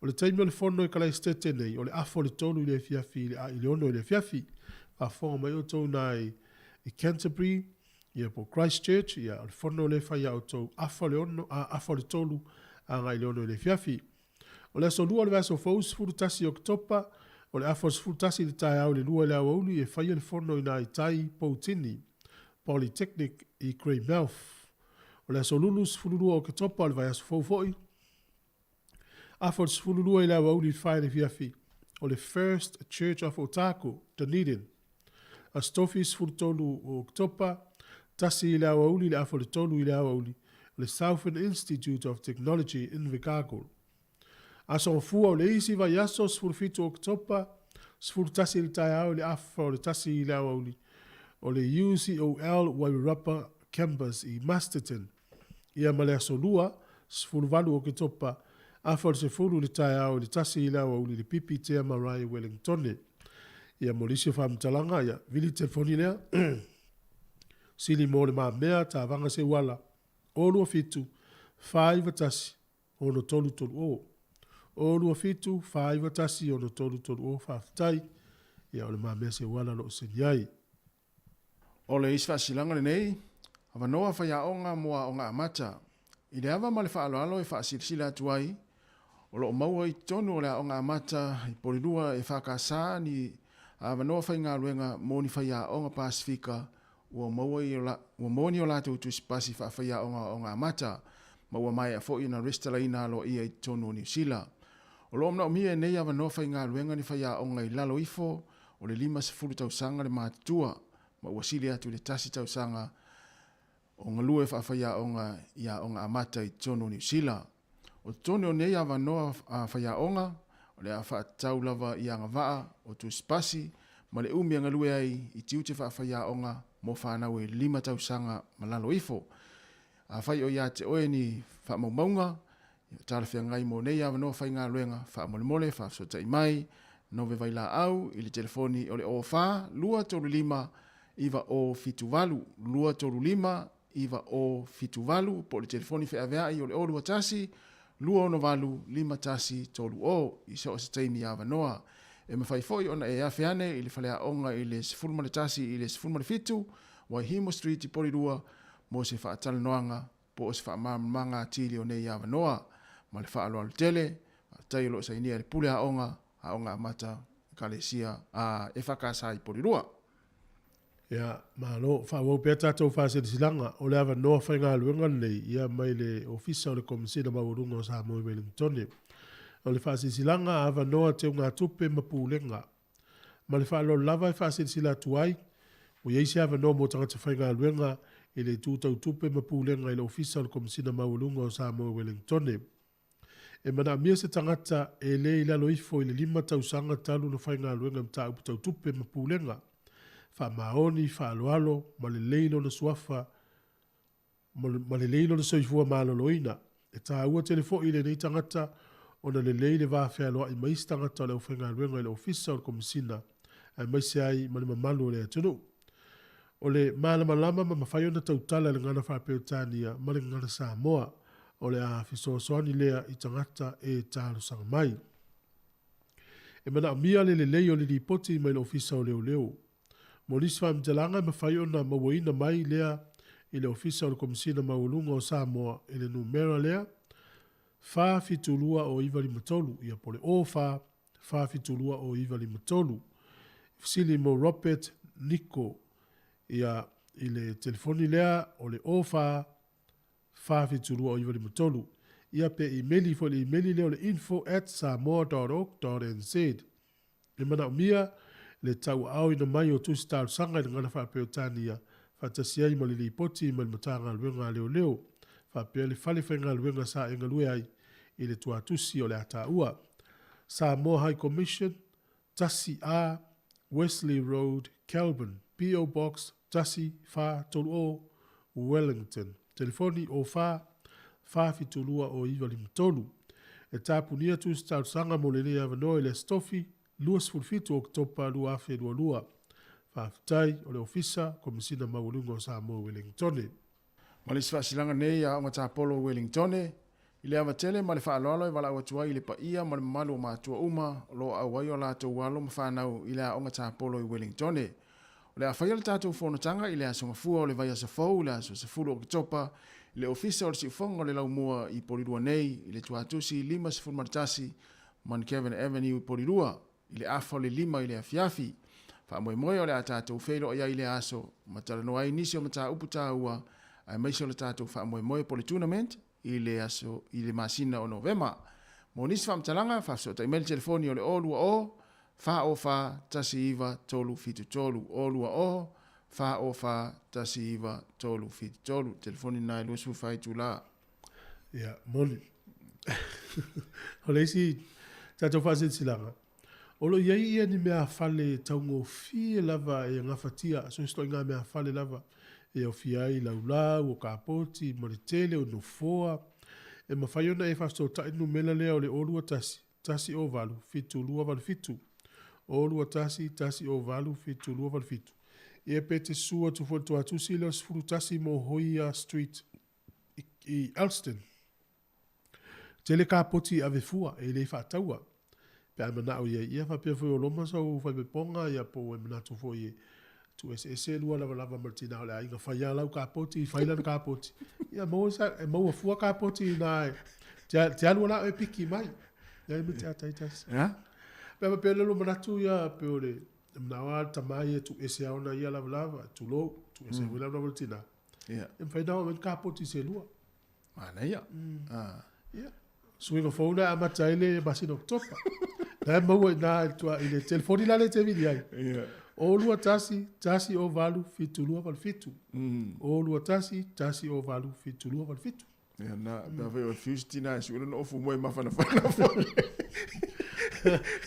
O le taimi o le fono i kala estete nei, o le afo le tolu i le fiafi, i le ono i le fiafi, a fonga mai o tau nai i Canterbury, ia po Christchurch, ia o le fono le whaia o tau afo le ono, afo le tolu, a ngai le ono i le fiafi. O le aso lua le aso fous furutasi o katopa, o le afo furutasi le tai au le lua le awauli e whaia le fono i nai tai Poutini, Polytechnic i Greymouth. O le aso lulus fululua o katopa o le vai aso foufoi. Afo fululua i le awauli whaia le fiafi, o le First Church of Otago, Dunedin. A stofis fulutolu o katopa, tasi i le awauli le afo le tolu i le awauli, o le Southern Institute of Technology in Invercargill. Aso o fua o le isi vai aso sfurfitu o katopa, sfurtasi le tai au le afo le tasi i le awauli, o le UCOL Wairarapa Campus i Masterton. Ia ma le aso lua, sfurvalu o katopa, afo le sefulu le tai au le tasi i le awauli le pipi tea marai Wellingtone. Ia molisio whamtalanga, ia vili telefoni lea, sili mo le maa mea ta vanga se wala, olu o fitu, whaiva tasi, ono tolu tolu o. Olu o fitu, whaiva tasi, ono tolu tolu o, whaftai, ia o le maa mea se wala lo seniai. O le isfa silanga le nei, awa noa whaia onga mua onga amata. I le awa ma le whaaloalo e whaasirisila atuai, o lo maua i tonu o le onga amata, i porirua e whakasa ni awa noa whai ngā luenga mōni whaia onga Pasifika, ua mōni o lātou tuspasi whaia onga amata, ma ua mai a fōi na restala ina alo ia i tonu o New Zealand. O lo omna o mia nei awa noa whai ngā luenga ni whaia onga i lalo ifo, o le 5 tausanga le mātua, ma ua sili atu le tasi tausanga o ngā lue whaia onga ia onga amata i tonu o New Zealand. O tonu o nei awa noa whaia onga, o le a whaatau lava i anga waa o tuspasi, ma le umi anga lue ai i tiute whaia onga mo whanau e 5 tausanga ma lalo ifo. A whai o ia te oe ni whaamaumaunga, tala whia ngai mo nei awa noa whai ngā luenga, whaamole whaafsota i mai, nove vai la au, i le telefoni o le o wha, 235 iwa o fituvalu, 235 iwa o fituvalu, po le telefoni whea vea i o le olu atasi, 295 tasi tolu o, i so se taimi awa noa. E mawhai foi ona e awhiane i le whalea onga i le sifuruma le tasi i le sifuruma le fitu, Waihimo Street i Porirua, mo se whaatala noanga, po o se whaamamanga tili o nei awa noa, ma le whaalo alu tele, tai lo sa inia le pule a onga amata, kalesia, e whakasa i Porirua. Ia, malo, whawau pia tātou whaasere silanga, o le awa noa whainga luenga nei, ia mai le ofisa o le komisina maurunga o Samoa Wellingtone. O le whaasere silanga, awa noa te unga tupe mapulenga. Ma le whaalo lava e whaasere sila tuai, o yeisi awa noa mo tangata whainga luenga, i le tūtau tupe mapulenga i le ofisa o le komisina maurunga o Samoa Wellingtone. E mana mia se tangata e le ilalo ifo i le 5 tausanga talu na whainga luenga mta uputau tupe mapulenga. Fa maoni, fa aloalo, ma le leilo na suafa, ma le leilo na soifua maloloina. E tā ua telefo i le nei tangata, o na le leile va fea loa i mais tangata o le uwhenga luenga i le ofisa o le komisina, a maise ai ma le mamalu o le atunu. O le malamalama ma mawhaio na tautala le ngana whapeo tānia, ma le ngana Samoa, o le a fisoasoani lea i tangata e tālo sanga mai. E mana mia le lei o le ripoti mai le ofisa o leo. Mo nisi whamtalanga ma whai ona mawaina mai lea i le ofisa o le komisina maulunga o Samoa i le numera lea. Wha fitulua o iwa matolu, ia pole o wha fitulua o iwa matolu. Fisili mo Robert Nico ia i le telefoni lea o le o wha fitulua o iwa matolu. Ia pe emaili fo le emaili leo le info@samoa.org.nz. E mana umia le tau au ina mai o tusi tau sanga i ngana whapeo tania whatasia i mali li poti ma le matanga luenga leo. Whapeo le whale whainga luenga sa inga lue ai i le tua tusi o le ata ua. Samoa High Commission, Tasi A, Wesley Road, Kelburn, P.O. Box, Tasi, Fa, Tolu O, Wellington. Telefoni o Fa fitulua o iwa limtolu. E tāpunia tusi tau sanga mo le lea vanoi le stofi, luas fulfitu o ktopa lua afe lua. Whaafitai o le ofisa, komisina maulunga o Samoa Wellingtone. Malisi whasilanga nei a onga tāpolo o Wellingtone. I le amatele ma le whaalolo i wala awatua i le paia ma le mamalu o mātua uma lo awai o lātou walo ma whanau i le a onga tāpolo i Wellingtone. O le a whaia le tātou whonotanga i le a songafua o le vai a safou, le a safuru o ktopa, le ofisa o le siufonga o le laumua i Porirua nei, i le tuatusi 5 maritasi man Kevin Avenue i Porirua, i le afa o le 5 i le afiafi. Whaamoemoe o le a tātou whelo o ia i le aso, matara no ai nisi o mata upu tāua, ai maisi o le tātou whaamoemoe po le tournament, i le aso, i le masina o Novema. Mo nisi whaamtalanga, whaafsota email telefoni o le olua o, wha o wha tasi iwa tolu fitu tolu, olua o, wha o wha tasi iwa tolu fitu tolu, telefoni nai luasu whai tula. Ia, moni. Ole isi, tātou whasit silanga. Olo iai ia ni mea whale taungo fie lava e ngawhatia, so isto inga mea whale lava e o fiai laulau o kāpoti, maritele o nofoa, e mawhaiona e whasto tainu mela lea o le olua tasi o valu, fitu lua valu fitu. Olua tasi o valu, fitu lua valu fitu. E pete sua tu fotu atu silos furu tasi mo Hoia Street i Alston. Tele kāpoti ave fua e le whataua. Pe ai mana o ia whapea fwy o loma sau whai ponga ia po e manatu fo i tu ese lua lava martina o le ainga whaia lau kāpoti, whailan kāpoti. Ia maua fua kāpoti nai. Te alua la e piki mai. Ia e mite ataitas. Pe ai pea lelo manatu ia pe o le mnawa tamai e tu ese aona ia lava tu lo tu ese wila lava martina. Ia whaina o men kāpoti se lua. Mana ia. Ia. Suinga fauna a mataile e masino topa. Na maua na tua ile telefoni la le te vidi ai. O lua tasi o valu fitu lua val fitu. O lua tasi o valu fitu lua val fitu. Ia na ve o fisti na su no fu moi mafana.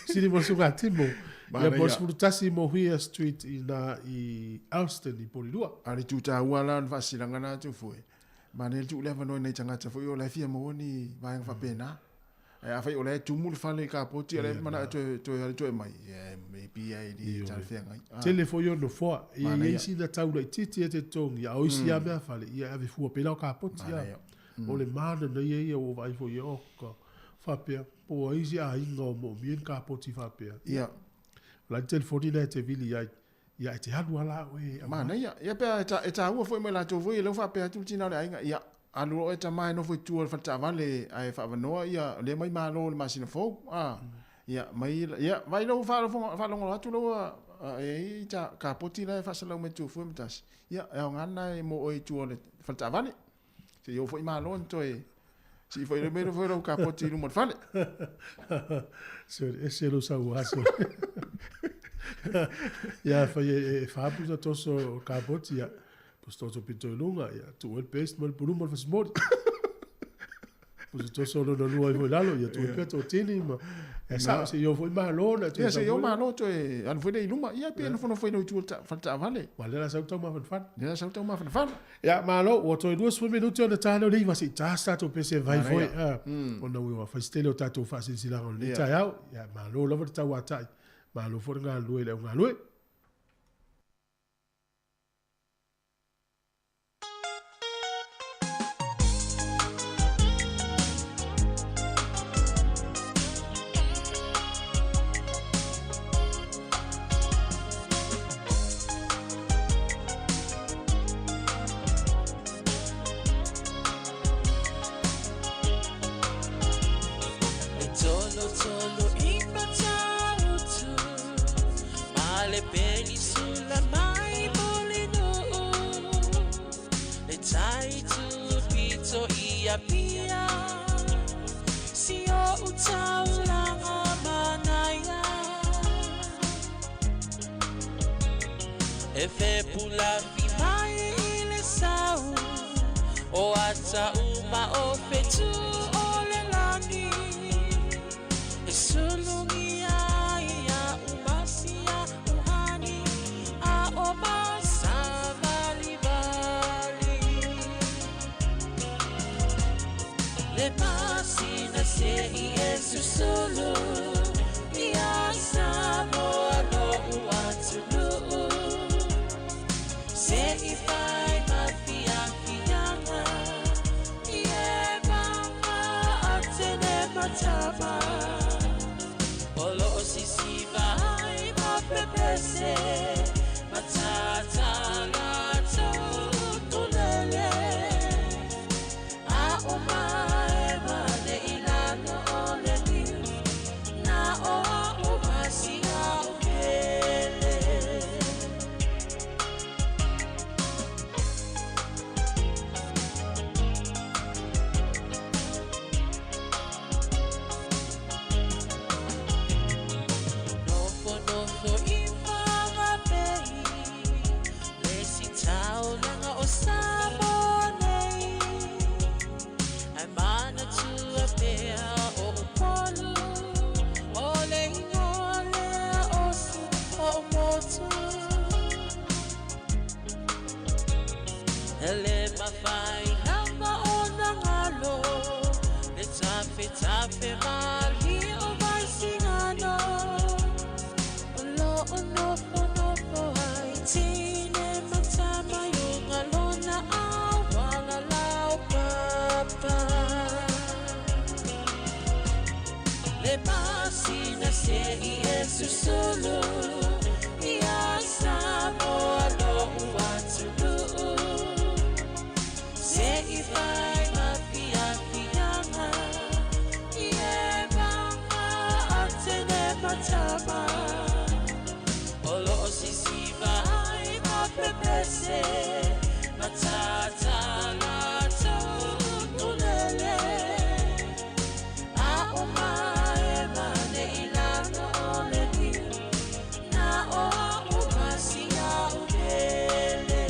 Sini mo suga timo. Ia bos fu tasi mo Hoia Street i Alston i Porirua. Ari tu ta wala va silanga na tu foi. Manel tu leva no nei tangata foi o la fia mo ni vai fa pena. E a fai o le tu mul fale ka poti le mana to mai. Maybe ai di tal fia ngai. Telefoni no fo e si da taula titi te tong ya o si a me fale ia ave fu pela ka poti ya. O le mana nei ia o vai fo yo ko fa pe po ai si a ingo mo bien ka poti fa pe. Ia. La telefoni na te vili ai. Ia te hanu ala we. Mana ia pe eta ua foi mai la to foi le fa pe tu tina le ainga ia. Anu e tamai no foi tu fa tavale ai fa vanoa ia le mai malo le masina fo. Ia mai ia vai lo fa lo atu lo e ta ka poti la fa sala me tu foi mtas. Ia e ngana e mo oi tu le fa tavale. Se yo foi malo to e si foi le mero foi lo ka poti no mo fale. So ese lo sa waso. Ia fai fapu za toso kapoti ia postoso pito lunga ia tu el pest mal pulu mal fasmod posto toso no lua i volalo ia tu peto tini ma e sa se yo foi malo na ia se yo malo to e an foi dei luma ia pe no foi no tu falta vale vale la sauta ma fan ia sauta ma fan ia malo o to 2 minuti ona tano lei va si tasta to pese vai foi ona ua fa stelo tato fa si la on ta ia malo la verta wa tai malo for nga lui le nga lui pia pia sio utaulanga manaya efe pula fimai ile sau o ata uma o fetu ole lani esulungia ya umasia uhani a omasa malibali le masina se yesu solo ya Samoa no uatulu se ifai mafia fianga ye mama atene matama olo sisi vai mapepese matata gato tulele a omae mane ilano ole ni na o umasi a ukele Nofo imama pei lesi tau langa o Samoa ai mana tua pea o polu ole ingole o su o motu ele mafai namba o nangalo le tafe mali o vai singano Nofo ai tine matama yunga lona awala lau papa le masina se yesu solo ya Samoa no uatulu se ifai mafia fianga ye mama atene matama Olo sisi vai mapepese matata gato tulele a omae mane ilano ole ni na o umasi a ukele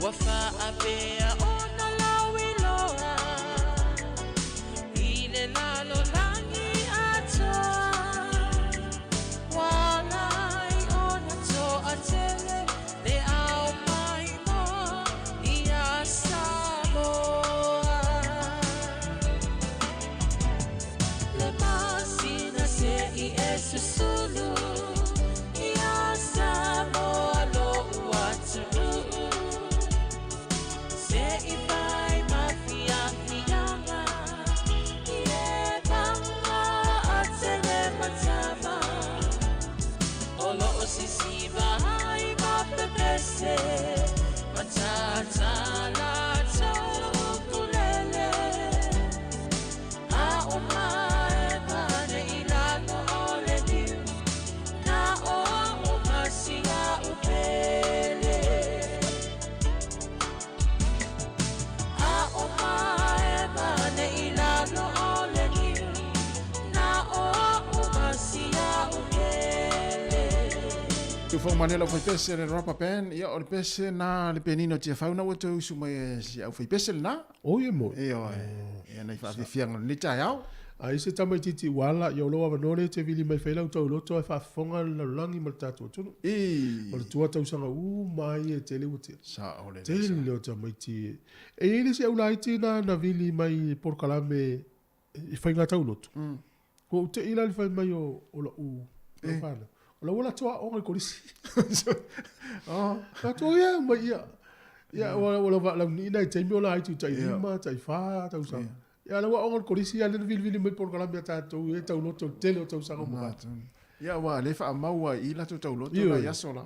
Wafa apea ona lawiloa ile lalo langi atoa walai ona to atele le au mai mo ia Samoa le masina se yesu sulu ia Samoa lo uatulu tu fo mane lo fai pese le rapa pen ia o le pese na le penino tia fauna o tu su mai si au fai pese na o ye mo e o e nei fa fianga ni tai au ai se tama titi wala yo lo wa no le te vili mai fela to lo to fa fonga la langi mal tatu tu e o tu ata usanga mai e te le uti sa o le te le o tama ti e ile se au laiti na vili mai por kalame e fai ngata lo tu ko te ila le fai mai o la u fa la wala toa o ko lisi ka to ya mai ya wala va la ni dai te mi ola ai tu tai ma tai fa ta usa ya la wa ko lisi ya le vil mai por kala ta to e ta lo to tele to usa ko ma ya wa le fa maua i la to lo to la ya sola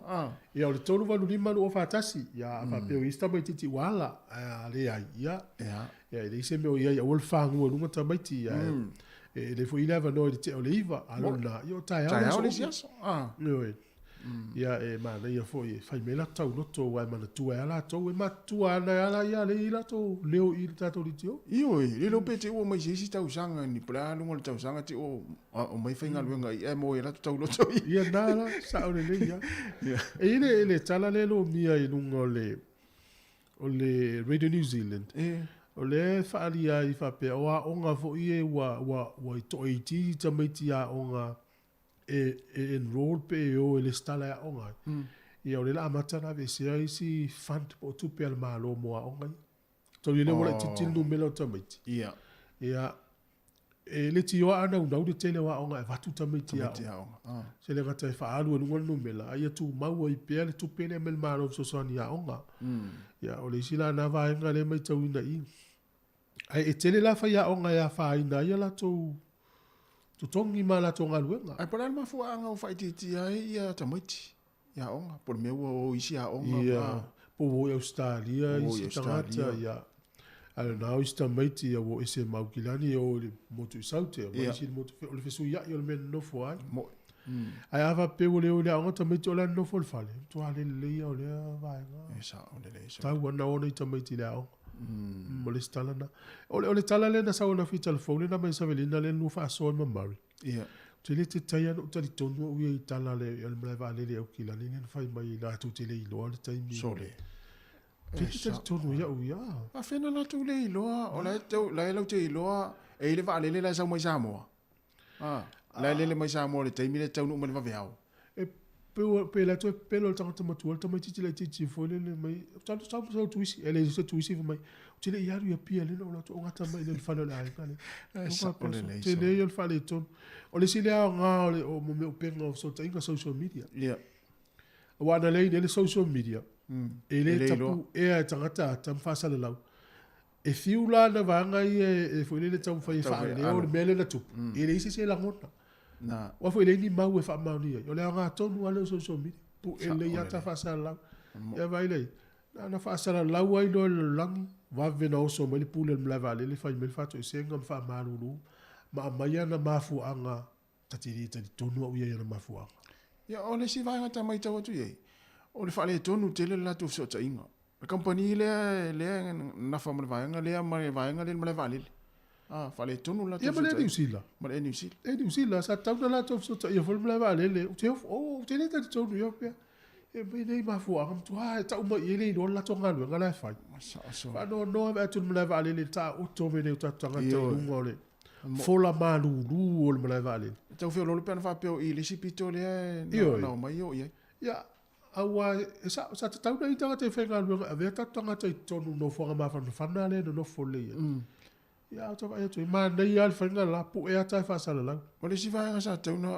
ya le to va lu ma lo fa tasi ya fa pe ista mai titi wala le ya le se me o ya wol fa ngo lu ta mai ti ya e le foi leva no te oliva alona io tai au le sia no ya e ma le ia foi fai mela tau loto wa ma tu ala to e ma tu ana ala ya le ila to leo il tato di tio io le lo pete o mai si tau sanga ni pra no mo tau sanga ti o mai fainga luenga e mo ila tau loto ia nala sa o le ia e le tala le lo mia i lungo o le Radio New Zealand o le whaaria i whape o a onga fo i wa i to i ti tamaiti a onga e enroll pe o le stala a onga. Ia o le la amata na vesea i si fund po tupe al malo mo a onga. To i le wala titilu melo tamaiti. Ia. Ia e le ti o ana unau de tele wa onga e vatu tamaiti a onga. Se le gata e whaalu e nunga numela. Ia tu maua i pea le tupe le mel malo so sani a onga. Ia o le sila na vaenga le mai tau ina i. Ai e tele la fai a onga ya fai na ia la tu tongi ma la tonga luenga. Ai pala ma fu anga o fai titi ai ia tamaiti. Ya onga por me o isi a onga. Ia po o Australia isi tangata ia. Ala na o isi tamaiti ia o ese maukilani o le motu saute. O isi le motu o le fesu ia i o le men no fo ai. Ai ava pe o le onga tamaiti o le no fo le fale. Tu ale le ia o le vaenga. Esa o le le. Tau wana ona i tamaiti le onga. Mo le stala na o le tala le na sa ona fi telefone na mai savelina le nu fa so ma mari te le te taia no tali tonu o i tala le el mai va le o kila ni ne fai mai na tu te le i lo le tai mi so le te te tonu ya o ya a fena na tu le i lo o le te la lo te i lo e le va le la sa mai Samoa la le mai Samoa le tai mi le tonu ma va veao pe la to pelo tanga matu alta mai titi le titi fo le mai tanto sa tuisi ele se tuisi mai ti le yaru ya pia le no to ngata mai le falo la ai kale te le il fale ton o le sile nga o mo me penga o so tinga social media wa na le social media ele tapu e tangata tam fasa le lau e fiula na vanga e fo le tam fa le o mele na tu ele isi se la ngota na wa foi le ni mau e fa mau ni yo le nga tonu ale social media pu ele ya ta fa sa la ya vai le na fa sa la wa i do lang va vena o so me pu le mla vale le fa me fa to se ngam fa malu ma maya na mafu anga tatiri tonu o ya na mafu anga ya ole si vai ngata mai tawo tu ye o le fa le tonu tele la tu so ta inga le compagnie le na fa me vai nga le ma vai nga le mla vale fale tonu la tu ma New Zealand ma New Zealand New Zealand sa tau la tu so ta ia fol mla vale le te o te le ta tonu yo pe e me nei ma fu am tu ta uma ile no la tonga lu ngala fa fa no va tu mla vale le ta o to me ne ta tanga te ngole fola malu lu o mla vale tau fe lo pe na fa pe o ile si pito le no mai yo ye ya awa sa tau na ita te fe ngalu ave ta tanga te tonu no fo ma fa na le no fo le ya to va to ma nei al fa ngala pu e ta fa sala la o le si va nga sa tau no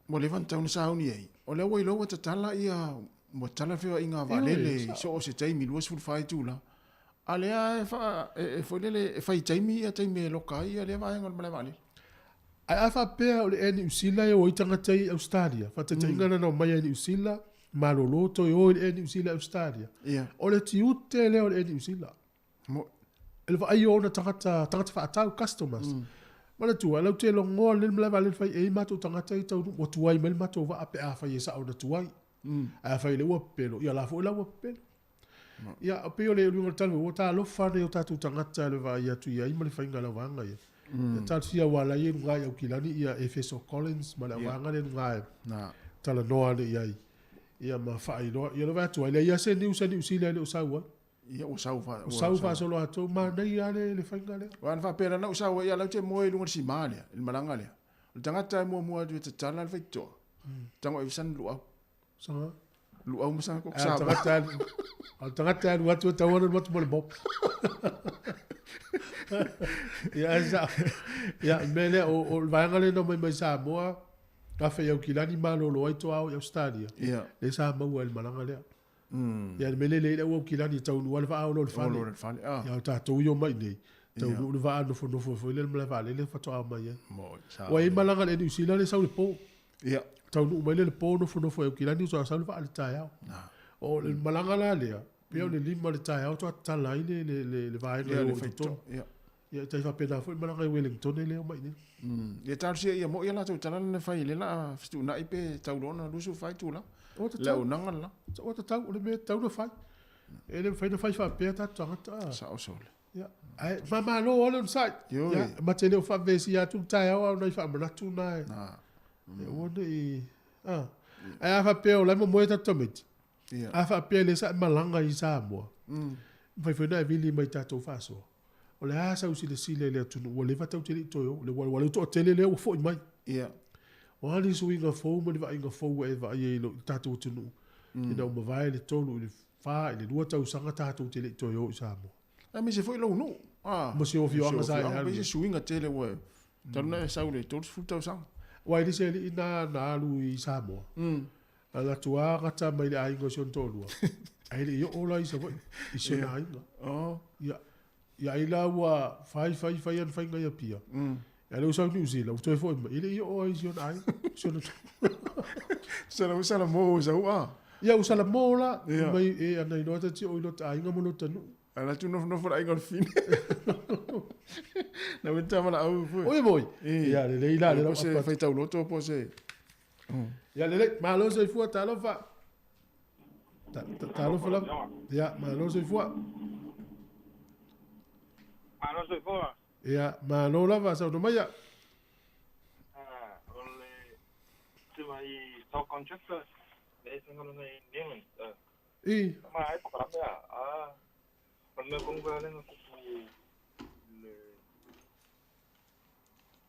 mo le van tau na sa uni ai o le wai lo ta tala ia mo tala fe inga vale le so se tai mi lo sul fai tu la ale a fa e fo le fai tai mi ia tai me lo kai ale va nga le vale ai fa pe o le New Zealand o itanga tai Australia fa te inga na mai New Zealand ma lo to o le New Zealand Australia o le tiute le o le New Zealand mo ele va ai ona tangata fa tau customers mana tu ala te lo ngol le mla vale fai e mato tangata i tau o tu ai mel mato va ape a fai sa ona tu ai a fai le o pelo ia la fo la o pelo ia a pe le lu tal o ta lo fa le o ta tu tangata le va ia tu ia i mel fai ngala vanga ia ta sia wala ia nga ia kilani ia Efeso Collins mala vanga le nga na tala no ale ia ia ma fai lo ia lo va tu ia se ni usile le usawa ia usau fa usau fa solo ato ma nei ale le fanga le wan fa pera na usau ia lau te moe lunga si male il malanga le o tangata mo tu te tala le feito tango e san lu au sanga lu au masa ko sa tangata lu atu tawon mo mo bob ia mele o vanga le no mai Samoa ka fe au kilani malo lo ai to au Australia le sa mau el malanga le ia mele le o kilani tau nu al va o lo fa ia ta to yo mai nei tau nu va no fo le mala va le fa to au mai o ai malanga le ni sila le sa le po ia tau nu mai le po no fo au kilani so sa va le ta ia o le malanga la le pe o le lima le ta ia to ta lai le va le to ia tai fa pena foi malanga i Wellington le mai ni ia tar sia ia mo ia la tu tala le fai le la fitu na ipe tau lona lusu fai tu la le o nanga la o ta tau le me tau no fai ele fai no fai fa pe ta ta sa o sole ia ai mama lo ole sai ia ma te le fa vesi ia tu tai au no fa ma tu na e o de ai fa pe o le mo ta tomit ia a fa pe le sa malanga i Samoa vai foi na vili mai ta to fa so o le asa usi le sile le tunu o le vata utili toyo le wale to tele le o foi mai ia o ali suinga fo mo le va inga fo e va ye lo tatu tunu ina o vai le tonu le fa le dua tau sanga tatu utili toyo Samoa a mi se foi lo no mo se o fio anga sai ali se suinga tele we tanu na sa le to fu tau sang wai le se ina lu i Samoa ala tua gata mai le aingo son tolua ai le yo ola i se foi i se na ainga ia ia ila wa fai an fai ngai pia ya lo sa New Zealand to foi ile yo o is yon ai sala mo sa wa ia usala mo la mai e ana ino ta ti o ilo ta inga mo no tanu ala tu no for ai gol fin na wenta mala au foi oi boy ia le ila le se fai tau loto po se ia le ma lo se fu ta lo fa ta lo fa la ia ma lo se fu Ano soy foa. Ia, ma lo la va sa no maya. Ole tu mai stock contractor. Le tengo no nei Newman. Ma ai para me me pongo a lengo le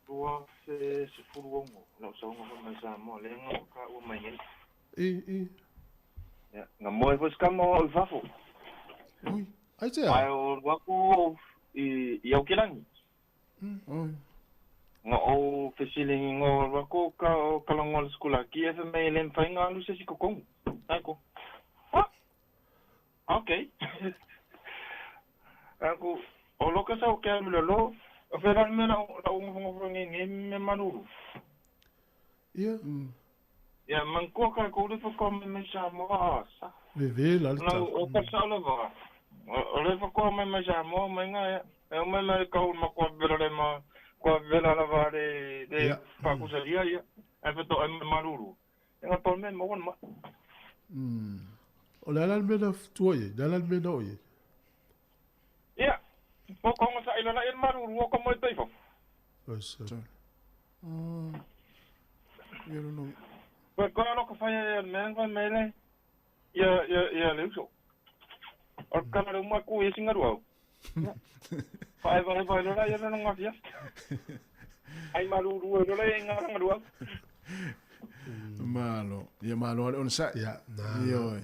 tua se furuongo. No so ngo mai sa mo lengo ka o mai ni. Ya, nga mo e fos kamo o fafo. Ui, ai te. Ai o wako i au kilani. Nga o fesilingi ngo wako ka o kalangol skula ki e me len fai nga lu se si kokong. Ai ko. Okay. Aku o loka sa o ke alu lo o feran me na o ngo ngi me manuru. Ia. Ya man ko ka ko le ko me sa mo sa. Ve la ta. O ka sa lo va. O le ko me sa mo me nga e me me ko ma ko vela ma ko vela la va de pa ku sa dia ya. E fe to me manuru. Nga to me mo ma. O la me na tuoye, la me no ye. Ya. Po ko sa ila la el manuru ko mo te fo. Pues. Yo no. Pues con lo que falla el mengo mele ya le uso. O cámara uma cu e sin aruau. Vai lo ya no ngafia. Ai maruru lo le en aruau. Malo, ya malo on sa. Ya, yo.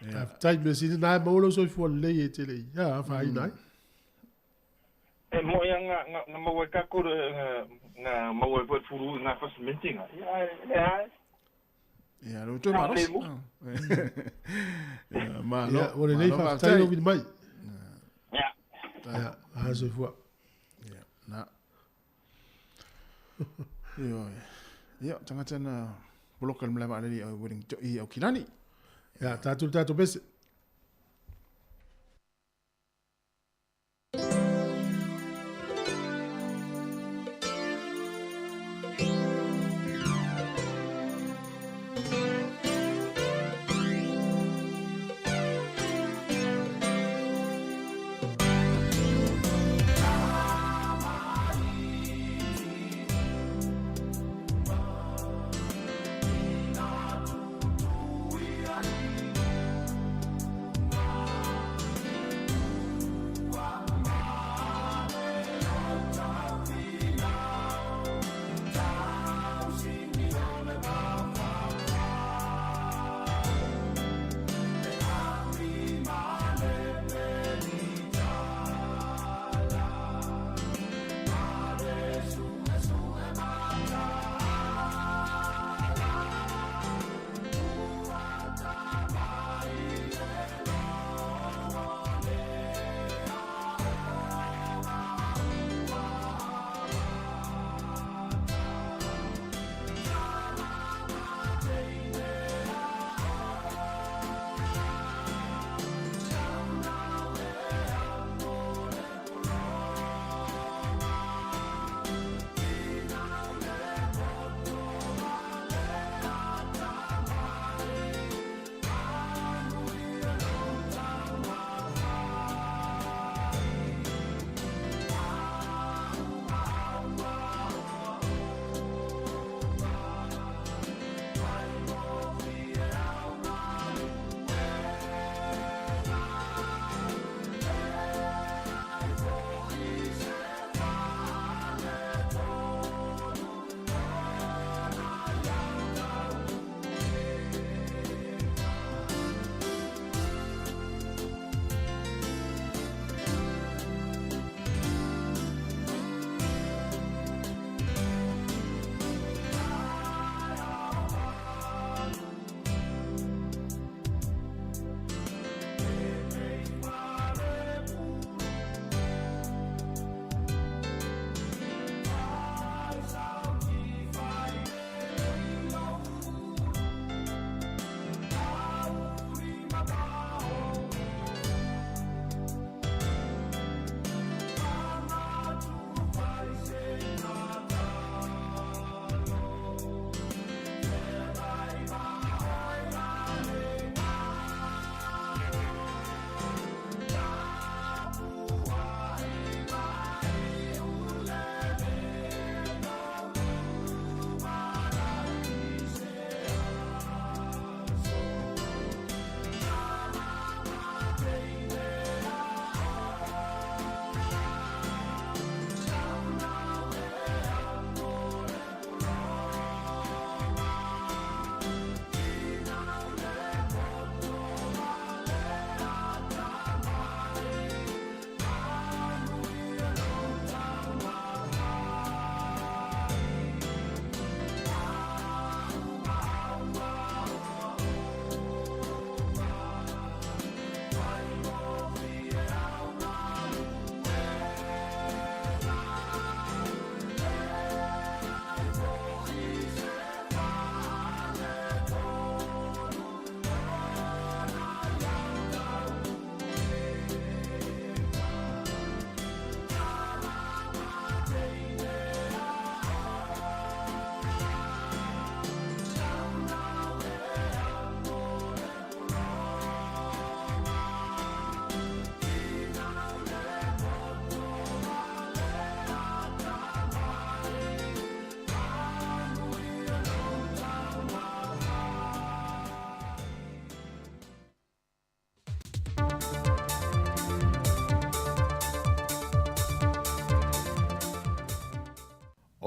Ya, tai me si na mo lo so fu le ye tele. Ya, fa ai nai. E mo ya nga mo ka ko nga mo e furu nga fas mentinga. Ya. Ya, lo tu malos. Malo. Ya, o le fa tai no vin mai. Ya. Ya, a se fu. Ya, na. Yo. Ya, tanga tana blokal mla ma ni wedding i au kilani. Ya, tatu bes.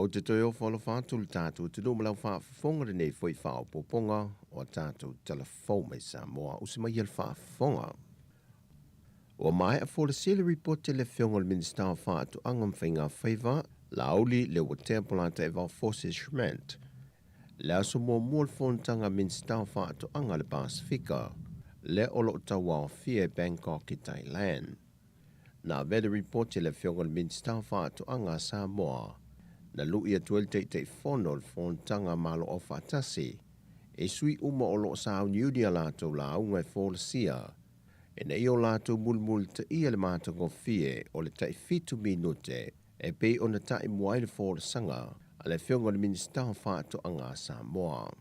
O te toi o whalo whātu le tātou te no malau whaafonga le nei fwoi whao poponga o tātou telefou mai Samoa usi mai al whaafonga. O mai a for the salary report te le whionga le minister o whaatu angam whainga whaiva la auli le o te polata e wau forces shment. Le aso mua mua le whontanga minister o whaatu anga le Pasifika le olo tawa o fie Bangkok i Thailand. Na vele report te le whionga le minister o whaatu anga Samoa na lui atuel te whono le whontanga malo o whaatasi e sui uma o lo sa au niudia lato la aunga e wholasia e nei o lato mulmul te ia le mātango fie o le tai fitu minute e pei o na tai muai le wholasanga a le whionga le minister o whaatu anga Samoa.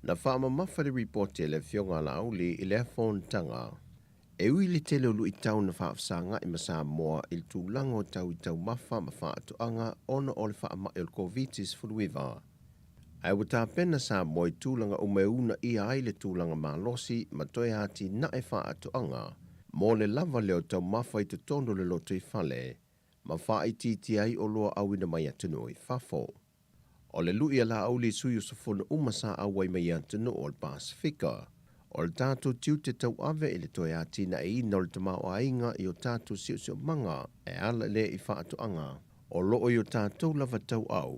Na whaama mafa le report te le whionga la auli i le whontanga e ui le tele o lui tau na whaafsanga i Samoa il tūlanga o tau i tau mafa ma whaatu anga ona o le whaama il COVID-19 furuiva. Ai wata pena Samoa i tūlanga o meuna i ai le tūlanga malosi ma toi hati na e whaatu anga mo le lava leo tau mafa i te tono le loto i fale ma wha i titi ai o loa awina mai atunu i fafo. O le lui ala auli sui o sofona umasa awai mai atunu o le Pasifika. O le tātou tiu te tau ave i le toi ati na e ina o le tamau a inga i o tātou siu manga e ala le i whaatu anga. O loo i o tātou lava tau au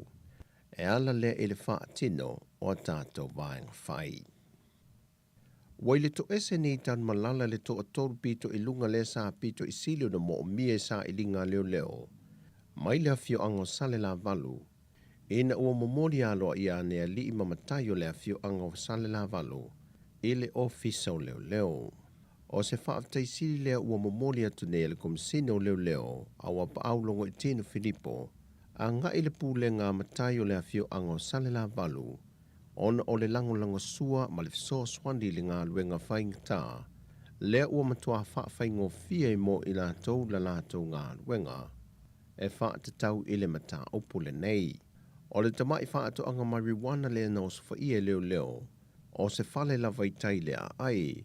e ala le i le whaatino o tātou vaenga whai. Wai le to ese ni tan malala le to atoru pito i lunga le sa pito i silio na mo o mie sa i linga leo leo. Mai le afio ango sale la valu. Ina ua momori aloa i ane a li i mamatayo le afio ango sale la valu. Ile ofisa o leo leo. O se whaaftai siri lea ua momoli atu nei le komisino leo leo a wapa aulongo i tino Filipo a nga ile pule ngā matai o lea fio ango sale la valu ona o le lango sua ma le fiso swandi le ngā luenga whaingata lea ua matua whaafai ngō fia i mo i lātou la lātou ngā luenga e whaatatau ile mata opule nei. O le tamai whaato anga marijuana lea na o sufa ia leo leo o se fale la vaitai lea ai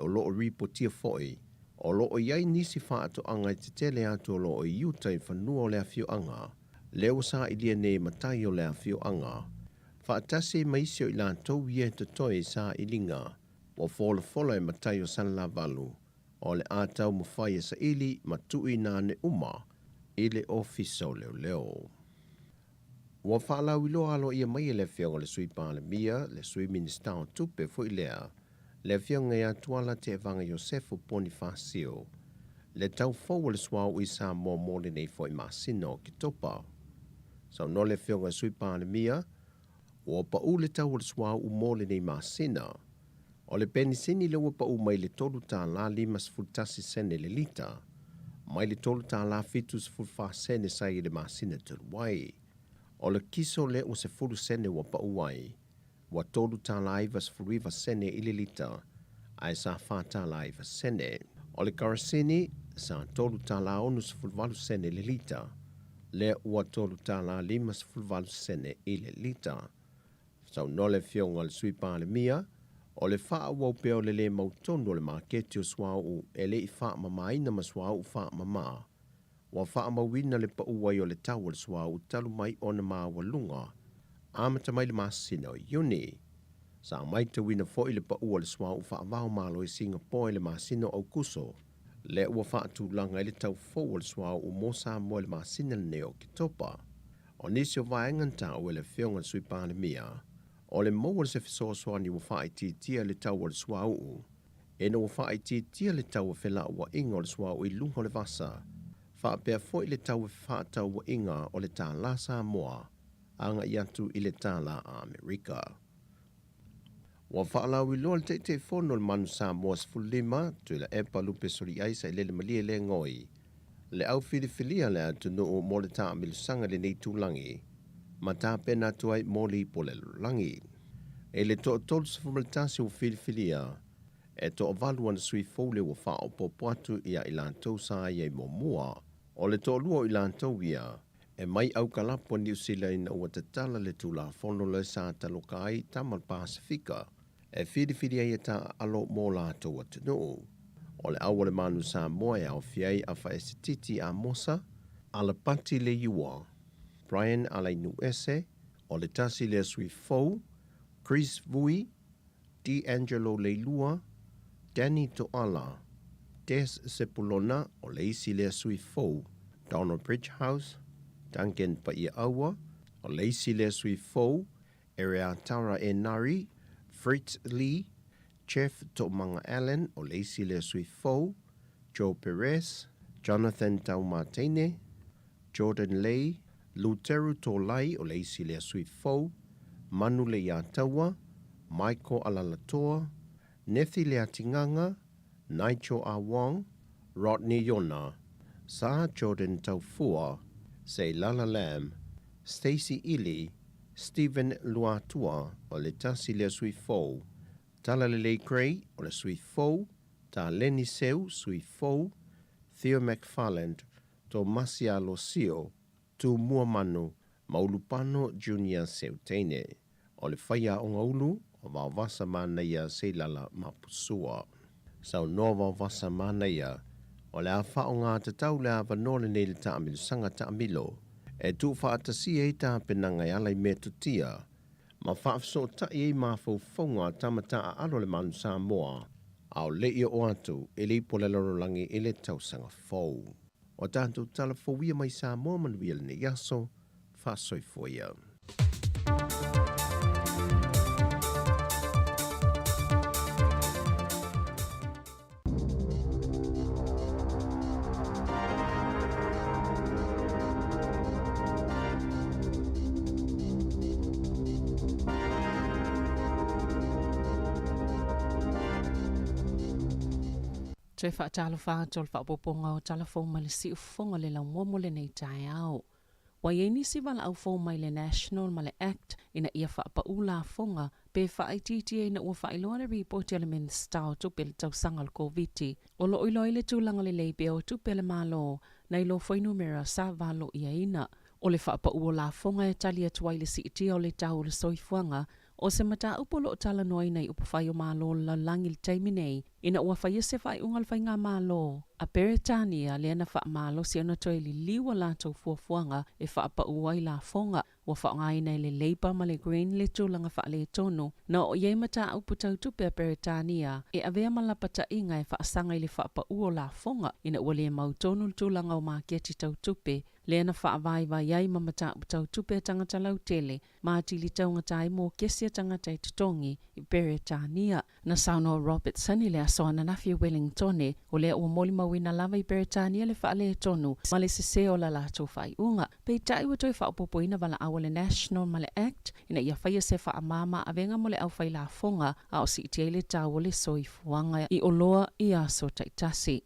o loo ripotia foi, o loo iai nisi whaato anga i te tele atu o loo i utai whanua o lea fio anga, leo sa i lia ne matai o lea fio anga. Whaatase maisio i lātou ie te toi sa i linga, o fola e matai o san la valu, o le ātau mawhai e sa ili matui nā ne uma, ile ofiso leo leo. Wa whaalau ilo alo ia mai le whionga le sui pāle mia, le sui minister o tupe fu ilea, le whionga ia tuala te evanga Josefo Bonifacio, le tau fau le swau i Samoa mōle nei fo i masino ki topa. Sau no le whionga sui pāle mia, o pa u le tau le swau u mōle nei masina, o le penisini le ua pa u mai le tolu tā la 5 sene le lita, mai le tolu tā la 7 sene sai le masina turuai. O le kiso le o se 10 sene wa pa uai, wa tolu tā laiva se 10 sene ili lita, ai sa whātā laiva sene. O le karasini, sa tolu tā la 10 sene ili lita, le ua tolu tā la 5 sene ili lita. Sau no le whionga le sui pāle mia, o le wha wau peo le mautono le maketi o swau e le i wha mamaina ma swau wha mamaa. Wa wha mawina le pa uai o le tau le swau talu mai o na maa walunga. Amata mai le masina o iuni. Sa mai te wina fo i le pa ua le swau wha vau malo i Singapore le masina o kuso. Le ua wha tu langa i le tau fo le swau u mosa mo le masina le neo ki topa. O nisi o vaengan tau e le whionga sui pāle mia. O le mo le se fiso swani wa wha i tia le tau le swau u. E no wa wha i tia le tau whela ua inga o le swau i lungo le vasa. Wha pia fo i le tau whaatau wa inga o le tā la Samoa, anga i atu i le tā la Amerika. Wa whaalau i loa le te whono le manu Samoa sfulima, tu la epa lupe sori aisa i lele malia le ngoi. Le au whiriwhilia le atu no o mo le tā amilusanga le nei tūlangi, ma tā pena tuai mo li po le lulangi. E le to tolu sa fumaltasi o whiriwhilia, e to avaluan sui fole wa whao po poatu ia i lantou sa ia i momua, o le tōlua i lantou ia, e mai au kalapo New Zealand o tatala le tula fono le sa talokai tamal Pasifika, e whiriwhiri ai ta alo mō lātou atunu. O le awa le manu Samoa e au fiai a whaesititi a mosa, ala pati le iua. Brian Alainu Ese, o le tasi le sui fou, Chris Vui, D'Angelo Leilua, Danny Toala, Des Sepulona o le isi le sui fou, Donald Bridgehouse, Duncan Paiaua, o le isi le sui fou, Area Tara Nari, Fritz Lee, Jeff Tomanga Allen o le isi le sui fou, Joe Perez, Jonathan Taumatene, Jordan Lay, Luteru Tolai o le isi le sui fou, Manu le Iataua, Michael Alalatoa, Nethi le Atinganga, Nigel Awang, Rodney Yona, Sa Jordan Taufua, Say Lala Lam, Stacy Ili, Stephen Luatua o le tasi le sui fou, Talalele Gray o le sui fou, Ta Lenny Seu sui fou, Theo McFarland, Tomasia Losio, Tu Muamanu, Maulupano Junior Seutene, o le whaia o ngaulu o wawasa manaia seilala mapusua. Sau no wawasa manaia, o le awha o ngā tatau le awa nore nei le taamilu sanga taamilo, e tu whaatasi e ta penanga i alai me tutia, ma whaafso ta i mafau whaunga tamata a alo le manu Samoa, au le ia o atu e li polelorolangi e le tausanga fau. O tātou tala fauia mai Samoa manuia le ne yaso, whaasoi foia. Toi whaatalo whaatol whaapoponga o talafo ma le si ufonga le lau momo le nei tai au. Wa ieni si wala au fo mai le National ma le Act ina ia whaapa ula fonga pe whaaititi e na ua whailoa le report le minister o tupe le tausanga le COVID. O lo iloi le tūlanga le leipe o tupe le malo na ilo foi numera sa valo ia ina. O le whaapa ula fonga e tali atuai le si itia o le tau le soifuanga o se mata upolo o tala noi nei upawhai o malo la langi le taimi nei, ina ua whai se whai ungal whai ngā malo. A Peretania le ana wha malo si ana toi li liwa lātou fuafuanga e whaapa uai la fonga, ua whaangai nei le Labour ma le Green le tūlanga wha le tonu, na o iei mata uputau tupe a Peretania, e avea malapata inga e whaasanga i le whaapa ua la fonga, ina ua le mautonu tūlanga o māketi tau tupe, le ana whaavai vai iai mamata uputau tupe a tangata lau tele, māti li taungatai mō kesia tangata i tutongi i Peretania. Na sauno Robertson i le asoana nafi Wellingtone, o le ua moli mawina lava i Peretania le wha le tonu, ma le se o la lātou whai unga. Pei tai ua toi whaapopoina wala awa le National ma le Act, ina ia whaia se wha amama a venga mo le au whai la fonga, a o si itia le tāua le soifuanga i oloa i aso taitasi.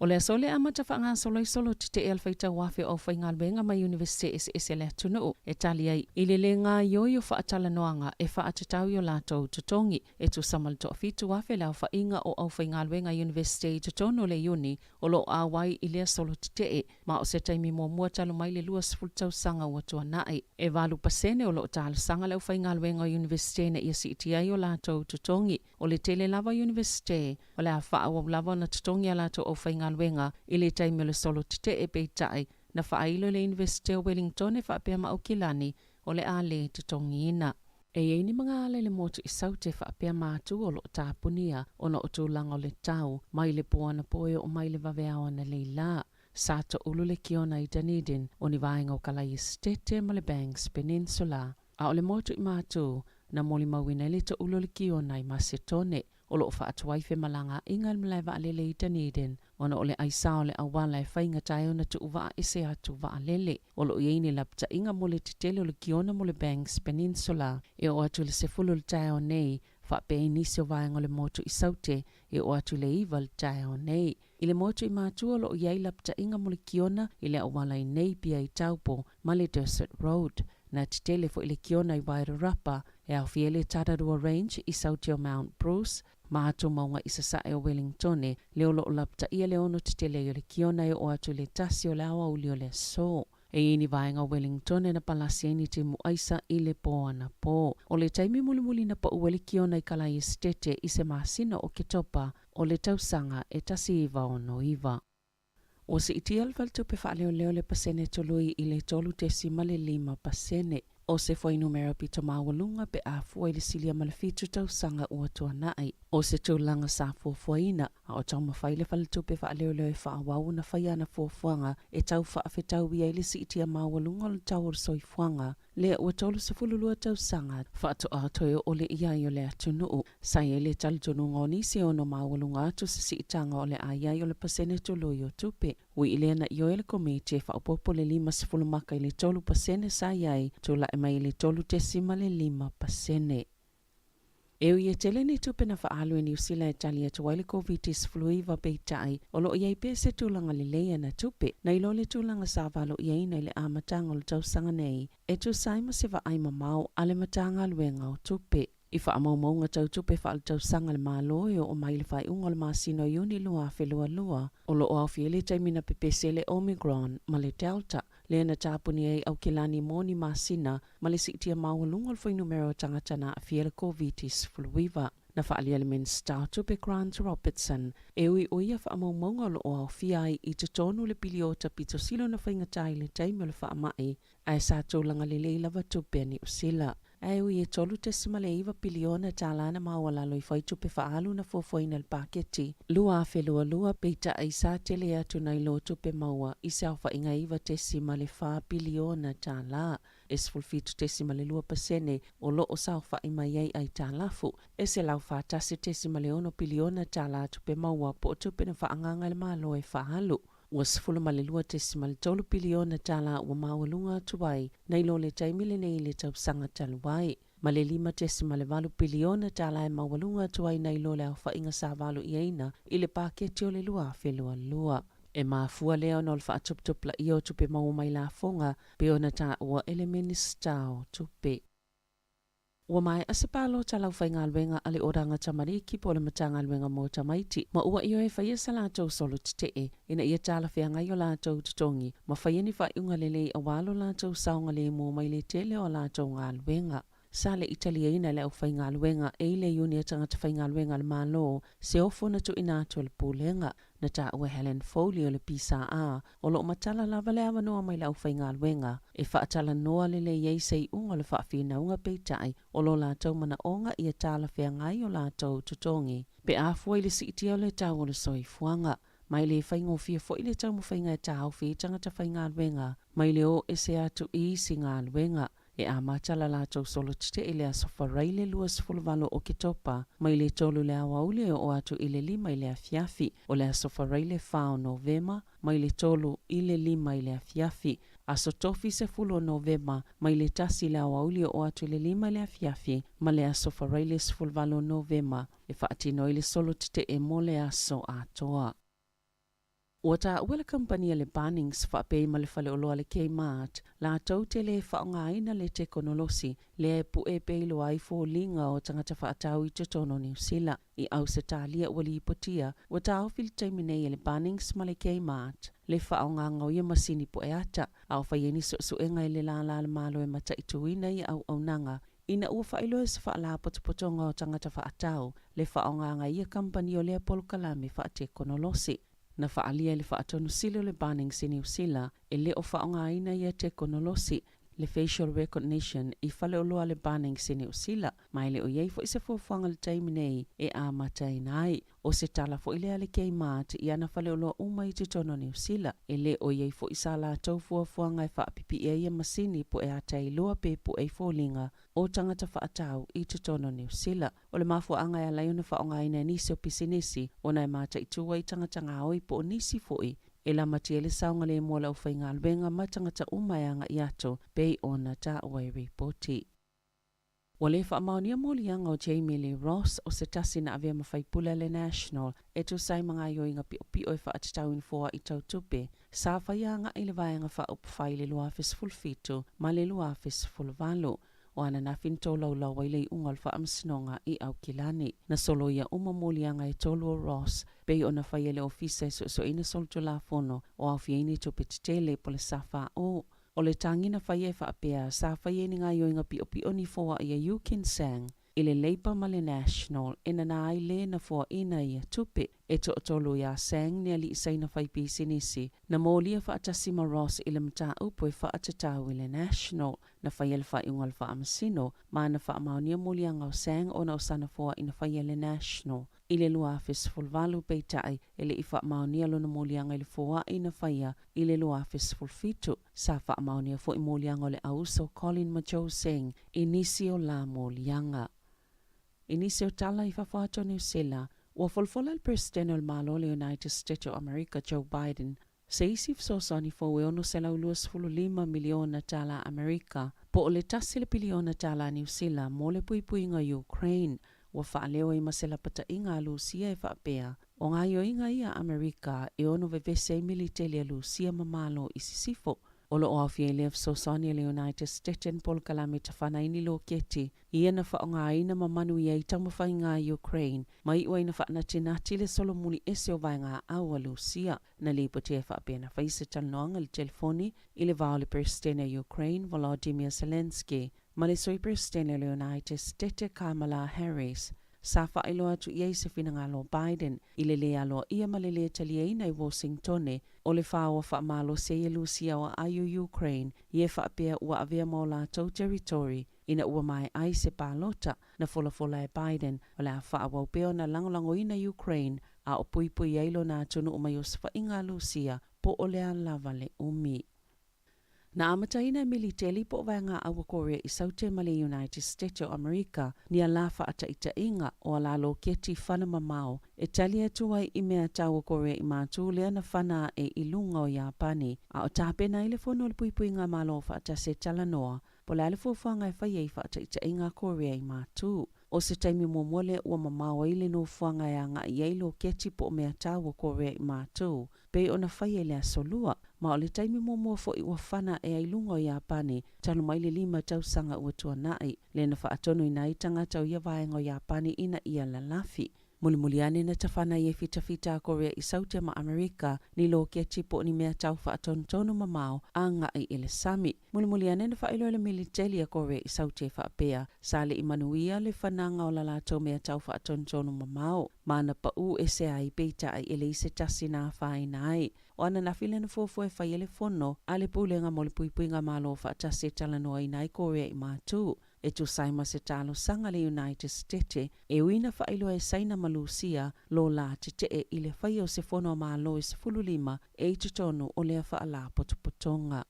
O le asole amata whaanga solo te e alwhaita wafe o whainga albenga mai Universite SS le atunu e tali ai i le ngā ioio whaatala noanga e whaatatau i o lātou tutongi e tu samal to fitu wafe le au whainga o au whainga albenga Universite i tutono le uni o lo awai i le solo te e ma o se taimi mua talo mai le luas fultau sanga o tua nai e valu pasene o lo tala sanga le au whainga albenga Universite na ia si iti ai o lātou tutongi o le tele lava Universite o le a wha lava na tutongi a lātou au whainga alwenga i le taimi le solo te e peitai na whaailo le Universite o Wellington e whaapea maukilani o le ale te tongi ina. E eini mga ale le motu i saute whaapea mātu o lo tāpunia o no o tūlanga o le tau, mai le poana poe o mai le waweawa na leila. Sato ulu le kiona i Dunedin o ni vaenga o Kalai Estete ma le Banks Peninsula. A o le motu i mātu na moli mawina le to ulu le kiona i Masetone. O lo whaatuai whe malanga ingal mlai wa alele i Dunedin, ona o le aisao le awala e whainga tai ona tu uwa e se atu wa alele. O lo iei lapta inga mole te tele o le kiona mo le Banks Peninsula, e o atu le sefulu le tai o nei, whaapea inisi o vaenga le motu i saute, e o atu le iwa le tai o nei. I le motu i mātua lo iei lapta inga mo le kiona, i le awala i nei pia i taupo, ma le Desert Road. Na te tele fo i le kiona i Wairarapa, e au fiele Tararua Range i sauti o Mount Bruce, Mahato maunga isa sae o Wellingtone, leo lo lapta ia leono te tele o le kiona e o atu le tasi o lawa uli o le so. E ini vaenga Wellingtone na palasi ni te muaisa i le poa na po. O le taimi muli na pa ue le kiona i Kalai Estete i se masina o ke topa o le tausanga e tasi iwa ono iwa. O se itia le tupe whaaleo le pasene tolui i le tolu 15%. O se foi numero pito mawalunga pe a foi le silia malafitu tau sanga ua tua nai. O se tūlanga sa fuafuaina, a o tau mawhai le tupe whaaleo e whaawau na whaiana fuafuanga e tau whaafetau ia le si itia mawalunga le tau o soifuanga. Le ua tolu se fululua tau sanga, whaato atoe o le iai o le atunuu. Sai e le talutonu ngoni se ono mawalunga atu se si itanga o le aiai o le pasene tolui o tupe. Ui ilena i oele komiti e whaupopo le 5 i le tolu pasene sa iai, tula e mai le tolu 15%. E ui e tele ni tupe na whaalu e New Zealand e tali atu waile COVID-19 fluiva peitai, o lo iai pese tūlanga le leia na tupe, na ilo le tūlanga sa valo iai na le amatanga o le tausanga nei, e tu saima se va aima mau ale matanga luenga o tupe. I whaamaunga tau tupe whaal tausanga le māloi o mai le whai unga le māsino iuni lua whelua, o lo o au fiele taimina pepese le Omicron ma le Delta, le na tāpuni ei au kilani moni māsina ma le sitia mawalunga le whai numero tangatana a fiele COVID-19 fluiva. Na whaalia le Minster tupe Grant Robertson, e ui oia whaamaunga lo o au fiai i te tonu le piliota pito silo na whaingatai le taimi o le whaamai, a e sa tōlanga le leilava tupe ni usila. Ai ui e tolu 10 piliona tālana mawalalo i whai tupe whaalu na fuafuaina le paketi. Lua lua peita ai sa tele atu nai lo tupe maua i sa whainga iwa 10 piliona tāla. Es fulfitu 10.2% o lo o sa whaima iei ai tālafu. E se lau whātasi 10 piliona tāla tupe maua po tupe na whaanganga le malo e whaalu. Ua sifulu malelua 10 piliona tala ua mawalunga tuwai, na ilo le taimile nei le tausanga taluwai. Male 5 piliona tala e mawalunga tuwai na ilo le au whainga sa walu iaina, ile paketi o le lua lua. E maafua leo no le whaatuptupla iyo tupe mau mai la fonga, pe ona ta ua ele minister tupe. Ua mai asapalo talau whaingalwenga ale oranga tamariki po le matanga alwenga mo tamaiti. Ma ua iyo e whaia sa lātou solo titee, ina ia tala whianga i o lātou tutongi, ma whaia ni whaiunga lelei awalo lātou saunga le mo mai le tele o lātou ngalwenga. Sa le Italia ina le au whaingalwenga e le iuni a tangata whaingalwenga le malo, se ofo na tu inato le pūlenga, na ta ua Helen Foley o le pisa a, o lo matala lava le awa noa mai le au whaingalwenga, e whaatala noa le le iei sei unga le whaafina unga peitai, o lo lātou mana onga i a tala whiangai o lātou tutongi. Pe a fua i le siitia o le tau o le soifuanga, mai le whaingo fia fo i le tau mo whainga e tau fi tangata whaingalwenga, mai le o e se atu i si ngalwenga, e a matala lātou solo tite i le a sofarai le 2 o ke topa, mai le tolu le awaule o atu i le 5 i le a fiafi, o le a sofarai le whao Novema, mai le tolu i le 5 i le a fiafi, a sotofi se fulo Novema, mai le tasi le awaule o atu i le 5 i le a fiafi, ma le a sofarai le 10 Novema, e whaatino i le solo tite e mo le aso atoa. Ua ta ua le kampania le Bunnings whaapei ma le whale oloa le Kmart, la tau te le whaongaina le teknolosi, le pu e peilo ai fōlinga o tangata whaatau i te tono New Zealand. I au se tālia ua li ipotia, ua ta au fili taiminei le Bunnings ma le Kmart, le whaonganga o ia masini po e ata, au whaieni suenga i le la le malo e mata i tuina i au nanga, ina ua whailo e se whaala potopotonga o tangata whaatau, le whaonganga ia kampani o le apolokalame whaatekonolosi. Na whaalia le whaatonu silo le Bunnings i New Zealand, e le o whaongaina ia teknolosi, le facial recognition i whale o loa le Bunnings i New Zealand, mai le o iei fo i se fuafuanga le taiminei e a mataina ai, o se tala fo i le ale Kmart i ana whale o loa uma i te tono New Zealand, e le o iei fo i sa la tau fuafuanga e whaapipi e ia masini po e atai loa pe po e fōlinga o tangata whaatau i te tono New Zealand. O le mafuanga e alaiuna whaongaina nisi o pisinisi, o nai mata i tua i tangata ngāoi po o nisi fo i, e la mati le saunga le mola o whaingalwenga matangata umayanga i ato, pei ona ta wai reporti. Wa le whaamaunia molianga o Jamie Lee Ross o se tasi na avea mawhaipula le National, e tu sai mga ioinga pio e whaatatau in fōa i tau tupe, sa whaianga i le vaianga whaupwhai le luafis fulfitu, ma le luafis fulvalo, o ana na finto lau i le ungal whaamsinonga i au kilani. Na solo ia molianga e tolu o Ross, bei ona whaia le ofisa so ina solto la fono, o au fieni tupe titele po le safa o. O le tangina whaia whaapea, sa whaia ni ngā ioinga pio ni fōa i a Yukin Sang, I le Labour ma le National ina na ai le na fua ina ia tupe e to tolu ya sang ni ali isai na fai pisinisi na molia fa atasi ma Ross i le mta upo e fa atatau i le National na fai el fa iungal fa amasino ma na fa amaunia molia ngau sang o na usana fua ina fai le National i le lua afis fulvalu peitai e le ifa amaunia lo na molia ngai le fua ina fai i le lua afis fulfitu sa fa amaunia fo i molia ngau le auso Colin ma Joe Singh i nisi o la molianga. Inisi o tala i fafato New Zealand, ua folfola le presidente o malo le United States of America Joe Biden, se isi fsosani fo e ono se lauluas 5 miliona tala Amerika, po o le tasi le piliona tala New Zealand mo le puipuinga Ukraine, ua faaleo i masela pata inga alusia e faapea, o ngā ioinga ia Amerika e ono vevese militeli alusia mamalo i sisifo, o lo oafia i lea fsosani le United States en pol kalame tafana ini lo keti, ia na whaonga ina ma manuia i tamawhai ngā Ukraine, mai ua ina whaana tinati le solomuni ese o vai ngā aua Lucia, na lipo te whaapea na whaise talnoanga le telefoni i le vao le presidente Ukraine Volodymyr Zelensky, ma le soi presidente le United States Kamala Harris, sa whaelo atu iei se whina lo Biden, i le lea lo ia ma le lea talia ina i Washingtone, o le whaoa whaamalo se ia Lucia o ayu Ukraine, i e whaapea ua avea mo la tau territory, ina ua mai ai se pālota na fola e Biden, o le a whaawau peo na langolango ina Ukraine, a o puipui eilo na tunu o mai o sifa inga Lucia, po o lea lava le umi. Na amataina militeli po vanga awa Korea i saute ma le United States of America ni a lafa ata ita inga o ala lo keti whana mamao e talia tuai i mea tawa Korea i mātu lea na whana e ilunga o Japani a o tāpena i le whono le puipui ngā malo wha ata se talanoa po le alifuafanga e whai ei wha ata ita inga Korea i mātu. O se taimi mwole ua mamao i le no fuanga e anga i eilo keti po o mea tawa Korea i mātu. Pe ona whai e lea solua, ma o le taimi mwomua fo i ua whana e ailunga o Japani, talo mai le 5 tausanga ua tuanai, le na wha atono i nai tangata o ia vaenga o Japani ina ia lalafi. Muli ane na tawhana i e fita a Korea i saute ma Amerika ni lo keti po ni mea tau wha atono mamao a ngai ele sami. Muli ane na whailo le militeli a Korea i saute e whaapea sa le i manuia le whananga o lalato mea tau wha atono mamao. Mana pa u e se ai peita ai ele i se tasi nā whaina ai. O ana na while na fofo e whai ele fono a le pulenga mo le puipuinga malo wha atase talanoa i nai Korea i mātu. E tu saima se talo sanga le United States e uina whailo e saina malusia lo la te i le whai o se fono malo e se 15 e tutonu o lea whaala potopotonga.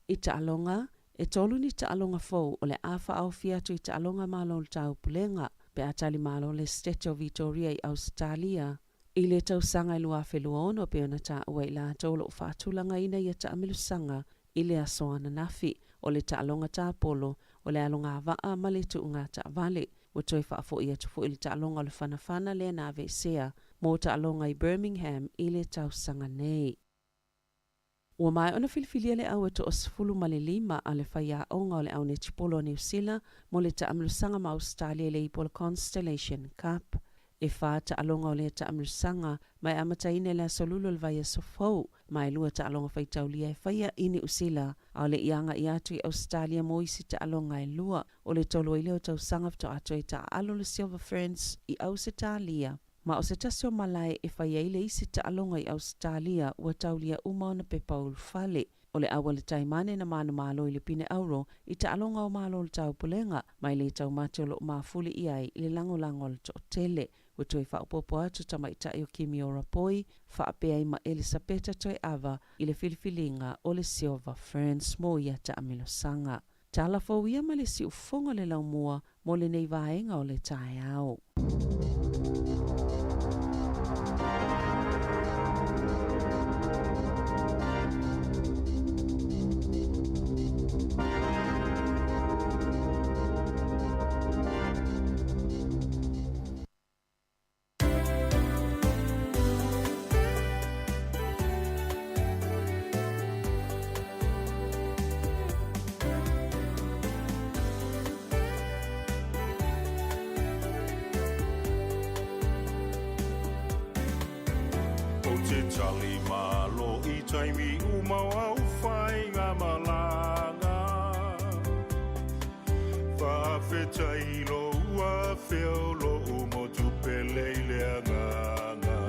I taalonga, e tolu ni taalonga fau o le awha au fiatu i taalonga malo le tau pulenga pe atali malo le State of Victoria i Australia. I le tau sanga i lua whelua ono pe ona ta ua i la tolo o whaatulanga ina i a taamilu sanga i le asoana nafi o le taalonga ta polo o le alonga vaa ma le tuunga ta vale. O toi whaafo i atu fo i le taalonga o le whanawhana le na vesea mo taalonga i Birmingham i le tau sanga nei. Ua mai ona filifilia le au eto o 15 a le whaia onga o le au ne tipolo o New Zealand mo le taamilu sanga ma Australia le ipo le Constellation Cup. E wha taalonga o le taamilusanga mai amataine le solulu le vai sofou mai lua taalonga whaitaulia e whaia ini usila au le ianga i atu i Australia mo isi taalonga e lua o le tolo i leo tausanga fto atu i taalo le Silver Ferns i Ausitalia. Ma o se tasio malai e whaia i le isi taalonga i Australia ua taulia umaona pe Paul Fale. O le awa le taimane na manu malo i le pine auro i taalonga o malo le tau pulenga mai le tau mate o lo mafuli i ai i le lango le to tele. O toi whaupopo atu tamaita i o Kimi Ora Poi, whaapea i ma Elisabeta toi awa i le filifilinga o le Silver Ferns mo ia taamilo sanga. Tala fauia ma le si ufonga le laumua mo le nei vaenga o le tae au. Tali malo i taimi umau au whai ngā malanga. fetai lo ua feo lo umo tu pele le anganga.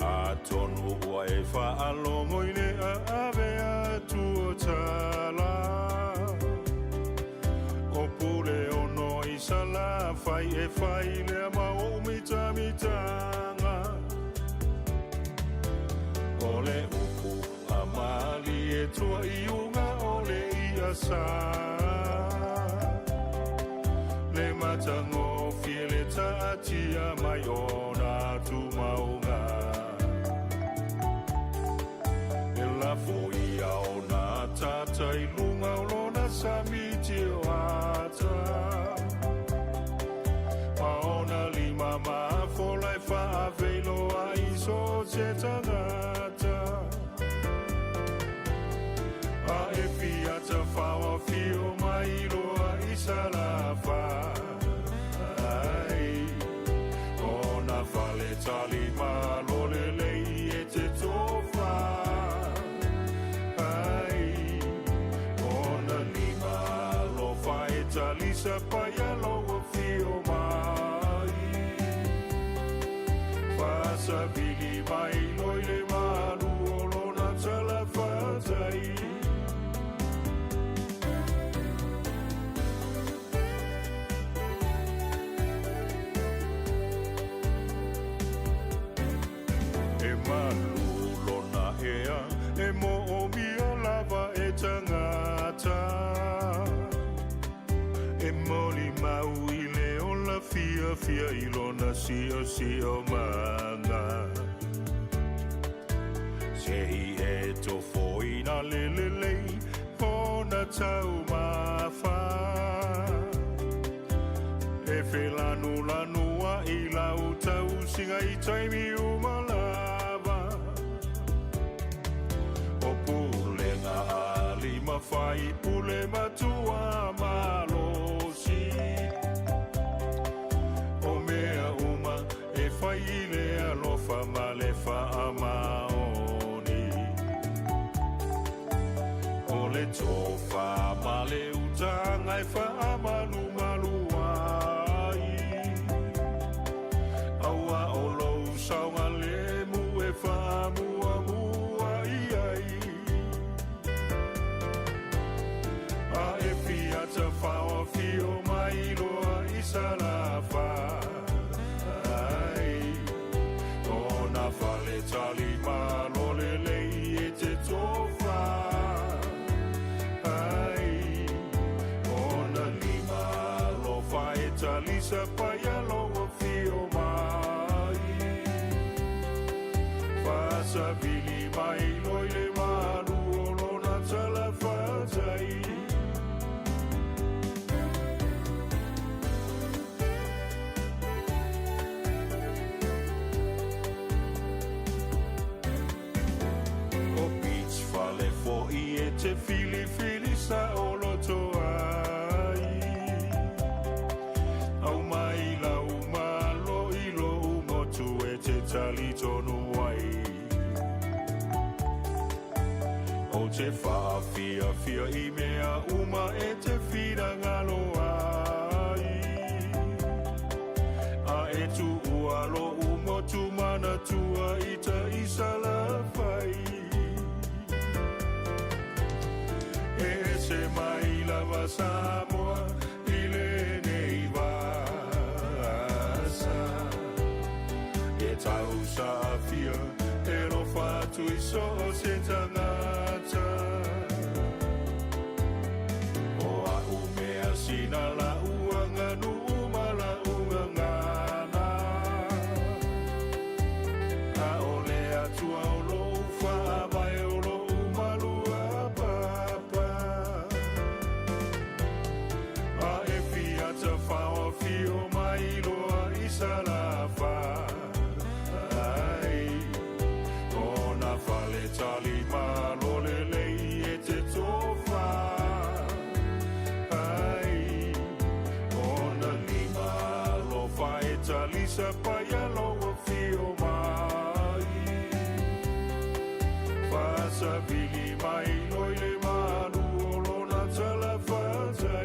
A tonu ua e whaalongo i le a ave atu o tala. O pule ono i sala fai e fai le ama o mitanga. O le upu a mali e tua i unga o le i asa. Le matango fiele tatia mai ona tu maunga. E la foia ona tata i lunga o lona samiti o ata. Maona lima ma fola e fa velo a iso se tangata. A e fiata fawa fio mai loa isala fa. Ai, ona fale tali malo le lei e te tofa. Ai, ona lima lo fa e tali sa paia lo fio mai. Fasa vili mai loi le manu o lona tala fatai. E malulona ea, e mo o mia lava e tangata. E moli mau i leo la fia fia i lona sio manga. Se i e to foi na lelelei, ona tau mafa. E felanu lanua i lau tau singa i taimi umalava. O pule nga alima fai pule matua malosi. O mea uma e fai le alofa male fa amaoni. O le tofa male utanga e fa amanu maluai. Aua o lou saunga le mu e fa mua mua ai. A e fiata fawa fio mai loa isala fa. Ai, ona fale tali malo le lei e te tofa. Ai, ona lima lo fa e tali sa paia lo fio mai. Fasa vili mai loi le manu o lona tala fatai. O beach fale fo i e te fili sa o loto ai. Au mai lau malo i lo umotu e te tali tonu ai. O te wha fia i mea uma e te whira ngalo ai. A e tu ua lo umotu mana tua i ta isala fai. E se mai lava Samoa i le nei vasa. E tau sa fia e lo fatu i so se tangata. O a umea sina la uanga nu umala ungangana. A ole atua o lo ufa vai o lo umalu a papa. A e fiata fawa fio mai loa isala fa. Ai, ona fale tali malo le lei e te tofa. Ai, ona lima lo fa e tali sa paia lo fio mai. Fasa vili mai loi le manu o lona tala fata.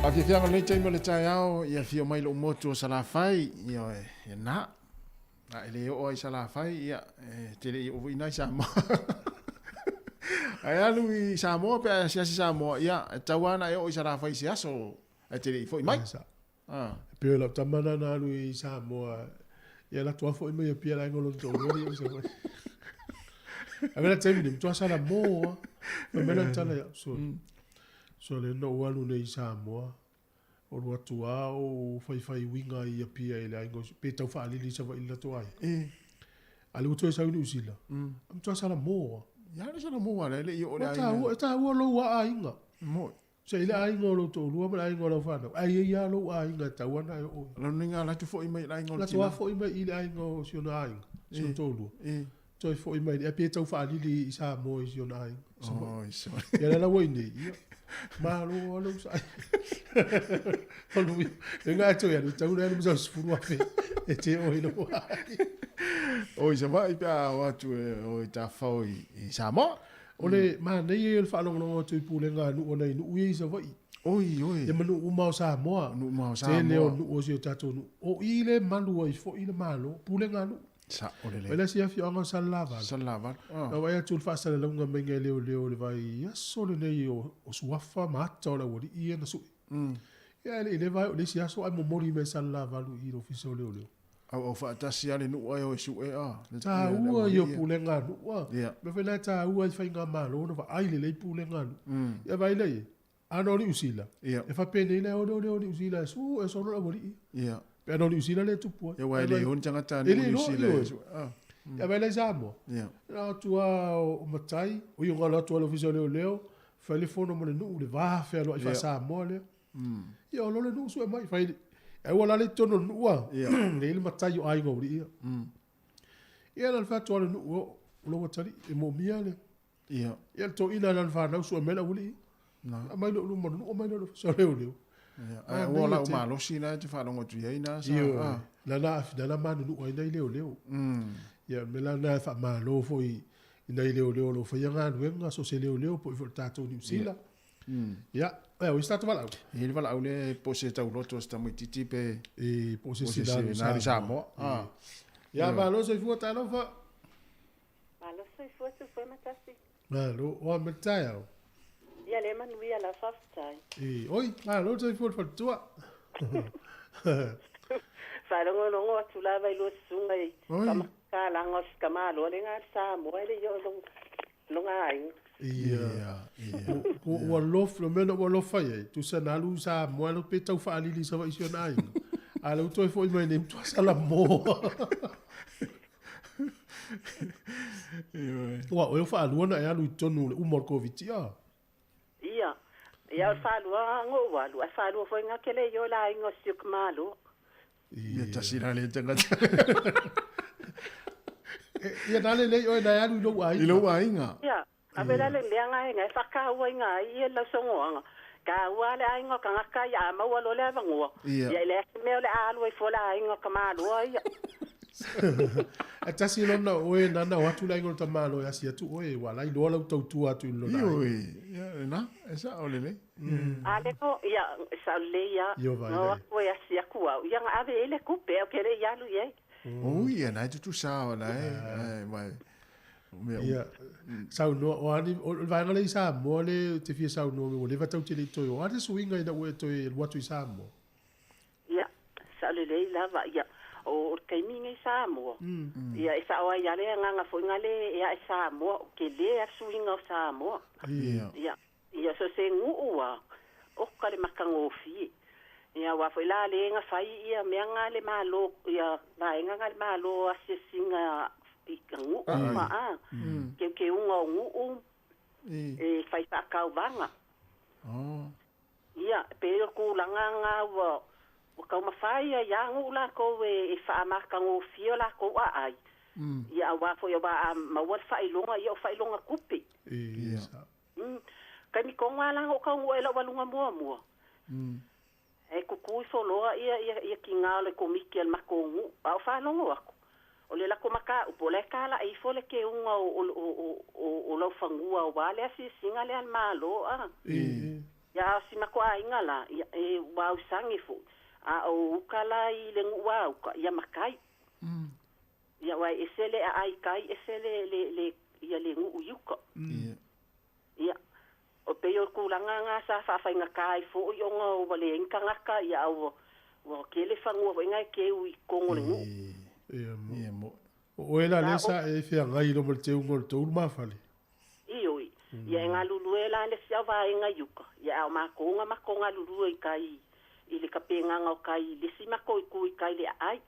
A fianga le taimi le tai ao ia fio mai lo moto sa la fai ia na ele o ai sa la fai ia te le o ina sa mo ai alu i sa mo pe sa mo ia tawana e o sa la fai sia so te le foi mai pe la tamana na alu i sa mo ia la tua foi mai pe la ngolo to no so a ver taimi ni to sa la mo me la tala so le no walu le sa mo o lo atua o fai winga i a pia ele aingo pe tau fa ali sa vai la to ai ali uto sa ni usila am to sa la mo ya le sa la mo ale le i o le ai ta o lo wa ainga mo se ile aingo lo to lo ma aingo lo fa ai ya lo ainga ta wana o lo ninga la tu foi mai la aingo la to foi mai ile aingo sio na ai so to lo to foi mai e pe tau fa ali sa mo sio na ai so ya la wo ni malo lo sai Olu nga to ya tu na lu sa sfuru afe e te o ilo o se vai pa o tu o ta foi i Samoa ole ma nei el fa longo tu pulenga nu ona nu ui sa vai oi e manu u mau Samoa te le o si tato nu o ile malu o fo ile malo pulenga nu sa ole le ele si afi anga salava o vai tu fa sa le longa menga le vai ya solo nei o suafa mata ola wori i na su ya le vai le si aso ai momori me salava lu i ofiso le o fa ta si ale nu ai o su ta ua yo pulenga nu me fela ta ua fa inga malo no va ai le pulenga nu ya vai le ano ni usila e fa pene le o ni usila su e sono la wori pe no ni usila le tu po ya vai le hon tanga ta ni usila ya vai le zamo na tua o matai o yo ngala tua lo ofiso le fa le fono mo le nu le va fa lo fa sa mo le yo lo le nu su e mai fa e wala le tono nuua le il matai o ai ngori ia la fa tono nu o lo watari e mo mia le ia to ina la fa na su mela wuli na mai lo mo no mai lo so le le ai wala o malo sina te fa longo tu ina sa la na afida la manu nu o ina le le ia mela na fa malo foi ina le lo fa yanga wenga so se le po i volta to ni sila ia o sta to vala ele vala o le po se tau loto sta mo titi pe po se si na Samoa ia malo se fu ta no fa malo se fu se foi matasi malo o metaio ia le manuia la faftai oi malo se fu fa tua fa no tu la vai lo sunga i ka la ngos ka malo le nga Samoa le yo lo ngai o lof lo meno o lofa ye tu sa na lu sa mo lo pe tau fa ali sa va isio nai ala u toi foi mai nem tu sala mo wa o fa lu na ya lu tonu u mor covid ia fa lu ngo wa lu fa lu foi nga kele yo la ngo suk malo ia ta sira le tanga ia dale le o na ya lu lo ai nga a vera le nga nga fa ka wa nga i la songo ka wa le ai ngo ka ya ma wa lo le va ngo ya le me le alu i fo la ai ngo ka ma lo ia ata si lona o e nana watu la ngo ta malo ya si tu o e wa la i lo la tu tu atu lo na ya na esa o le ale ko ya sa le ya no o ya si ku ya nga ave le ku pe o kele ya lu ye ia na tu sa wala mai ia sau no o ani o vai ngale sa mo le te fi sau no o le va tau te le to o ate swinga ina o to e watu sa mo ia sa le la va ia o te mingi sa mo ia sa o ia le nga fo ngale ia sa mo ke le a swinga sa mo ia so se ngu ua o ka le makango fi ia wa fo la le nga fai ia me nga le malo ia va nga le malo asesinga ikangu ke unga ngu e fai pa kau banga ia pero ku langa wa ka ma fai ya ngu la ko e fa ma ka ngu fio la ko ai ia wa fo yo ba ma wa fai longa kupi ka mi ko ngala o ka ngu e la walunga mo e ku fo lo ia ki ngale ko mikel makongu pa fa longo ako o le la komaka o le kala i fole ke unga o lo fangua o wale asi singa le al malo Ia si mako ainga la e wau sangi fu. A o ukala I le ngua uka ia makai. Ia wai esele a ai kai esele le ia le ngu yuka. Ia o pe o kulanga nga sa fa fa nga kai fu yo nga o vale inka ngaka ia o kele fangu o nga ke u kongo le ngu. Ia mo. O ela lesa e fia ngai lo mo te ngol to ma fale. Ioi. Ia nga luluela le sia va nga yuka. Ia o makonga lulu I kai I le kapenga nga o kai le si mako I kai le ai.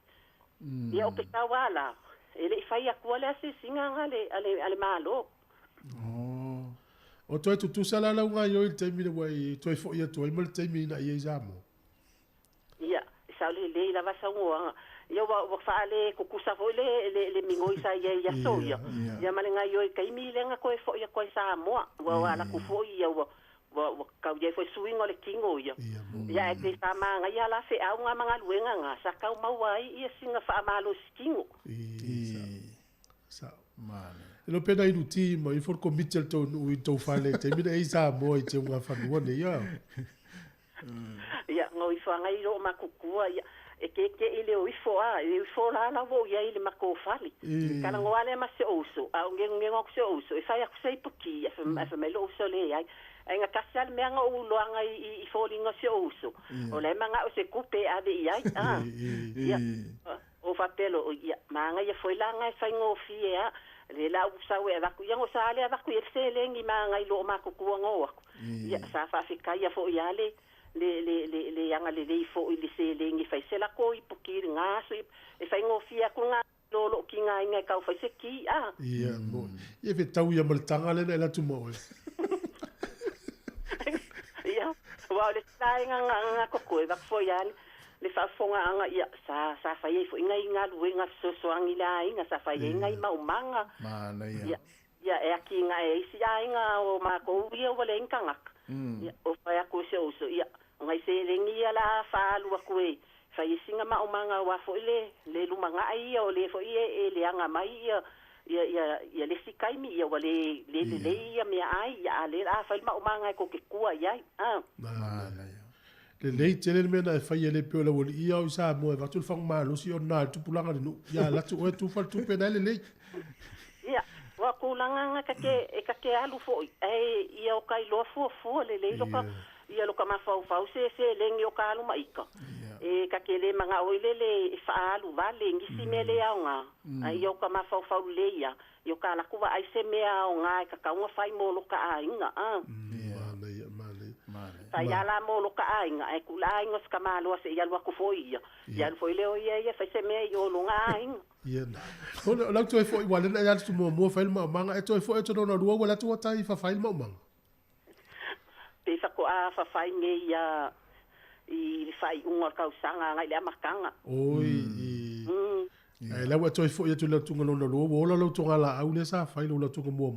Ia o pe tawala. Ele fai akua le ase singa nga ale malo. O toi tu sala la nga yo te mi le wai toi fo ia toi mo te mi na ia zamo. Ia, sa le la va sa ngo. Ia wa fa le kukusa fo le mingo isa ia so ia. Ia malenga yo kai mi le nga ko fo ia ko sa mo. Wa la ku fo ia wa ka ia fo swing ole kingo ia. Ia e sa ma nga ia la fe au nga manga luenga nga sa ka mau ai ia singa fa malo skingo. Sa mane. Lo pena I luti ma I for committel to u to fale te mi e sa mo I te nga fa no ia. Ia ngo I fa nga I ro ma kukua ia e ke ile o I fo la vo ia ile ma ko fali. Kana ngo ale ma se oso a ngo se oso e fa ia se puki e fa me lo so le ai. Nga kasal me nga u loanga I fo linga se oso. O le manga o se kupe ave ia ia. O fa pelo ia manga ia foi la nga fa ngo fia le la usawe avaku ia ngo sale avaku ia se lengi manga I lo ma ko ngo ia sa fa fika ia fo ia le yanga le fo I le se lengi fa se la ko I puki nga so e fa ngo fia ko nga lo ki nga inga ka fa se ki ia mo ia ve tau ia mal tanga le la tu mo ia wa le sai nga ko ko va fo ia le fa fonga anga ia sa fa ia fo inga luenga so angi la inga sa fa ia inga ma umanga mana ia ia e aki inga e si inga o ma ko ia o le inga ngak ia o fa ia ko se uso ia ngai se lengi ala fa lu ko e fa isinga ma umanga wa fo le lumanga ia o le fo ia e le anga mai ia le sikai mi ia wale le ia me ai ia le a fa ma umanga ko ke kua ia le lei tele me na fa ia le pe la woli ia o sa mo va tu fang malo si on na tu pulanga no ia la tu o tu fa tu pe na le lei ia wa kulanga ka ke alu fo ia o kai lo fo le le lo ka ia lo ka ma fa se lengi o ka alu maika e ka ke le manga o le fa alu vale ngisi me le aunga ai o ka ma fa le ia yo ka la kuwa ai se me aunga ka ka unga fai mo lo ka ainga ta ia la mo lo ka ainga e kula inga ska malo se ia lo ku foi ia foi le o ia fa se me yo lo nga ainga ia o la tu foi wala na ia tu mo fa ma manga e tu foi tu no ru wala tu tai fa fa ma manga pe fa ko a fa fa nge ia I fai unga kausanga ngai le makanga oi la wa tu foi tu la tu no ru wala lo tu ngala au le sa fa lo tu mo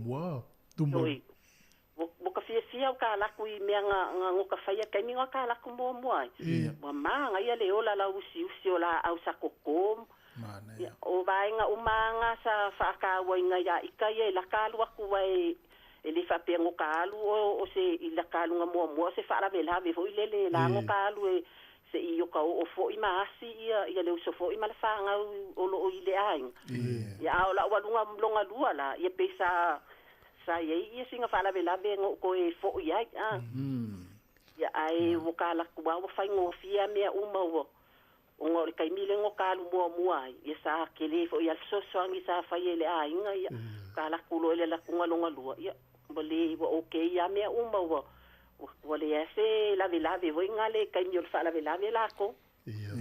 tu mo fia o ka laku I mea nga ka fai kai mi ka laku mo ai wa manga ia le ola la usi o la au sa kokom o vai nga umanga sa fa ka wa nga ya ika ye la ka lu ku wai ele fa pe ngo ka lu o se I la ka lu nga mo se fa la vela ve fo ile la ngo ka lu se I o ka o fo I ma asi ia le so fo I ma la fa nga o lo ile ai ia o la wa lu nga mlonga lu ala ia pesa sa ia singa fala vela vengo ko e fo ia ia ai vokala ku wa fa ngo fia me uma wo ngor kai mile ngo kalu mo ai ia sa kele fo ia so angi sa fa ile ai nga ia kala ku lo ile la ku ngalo ngalo ia bole wo okay ia me uma wo le ese la vela ve vo ngale kai mi fala vela vela ko ia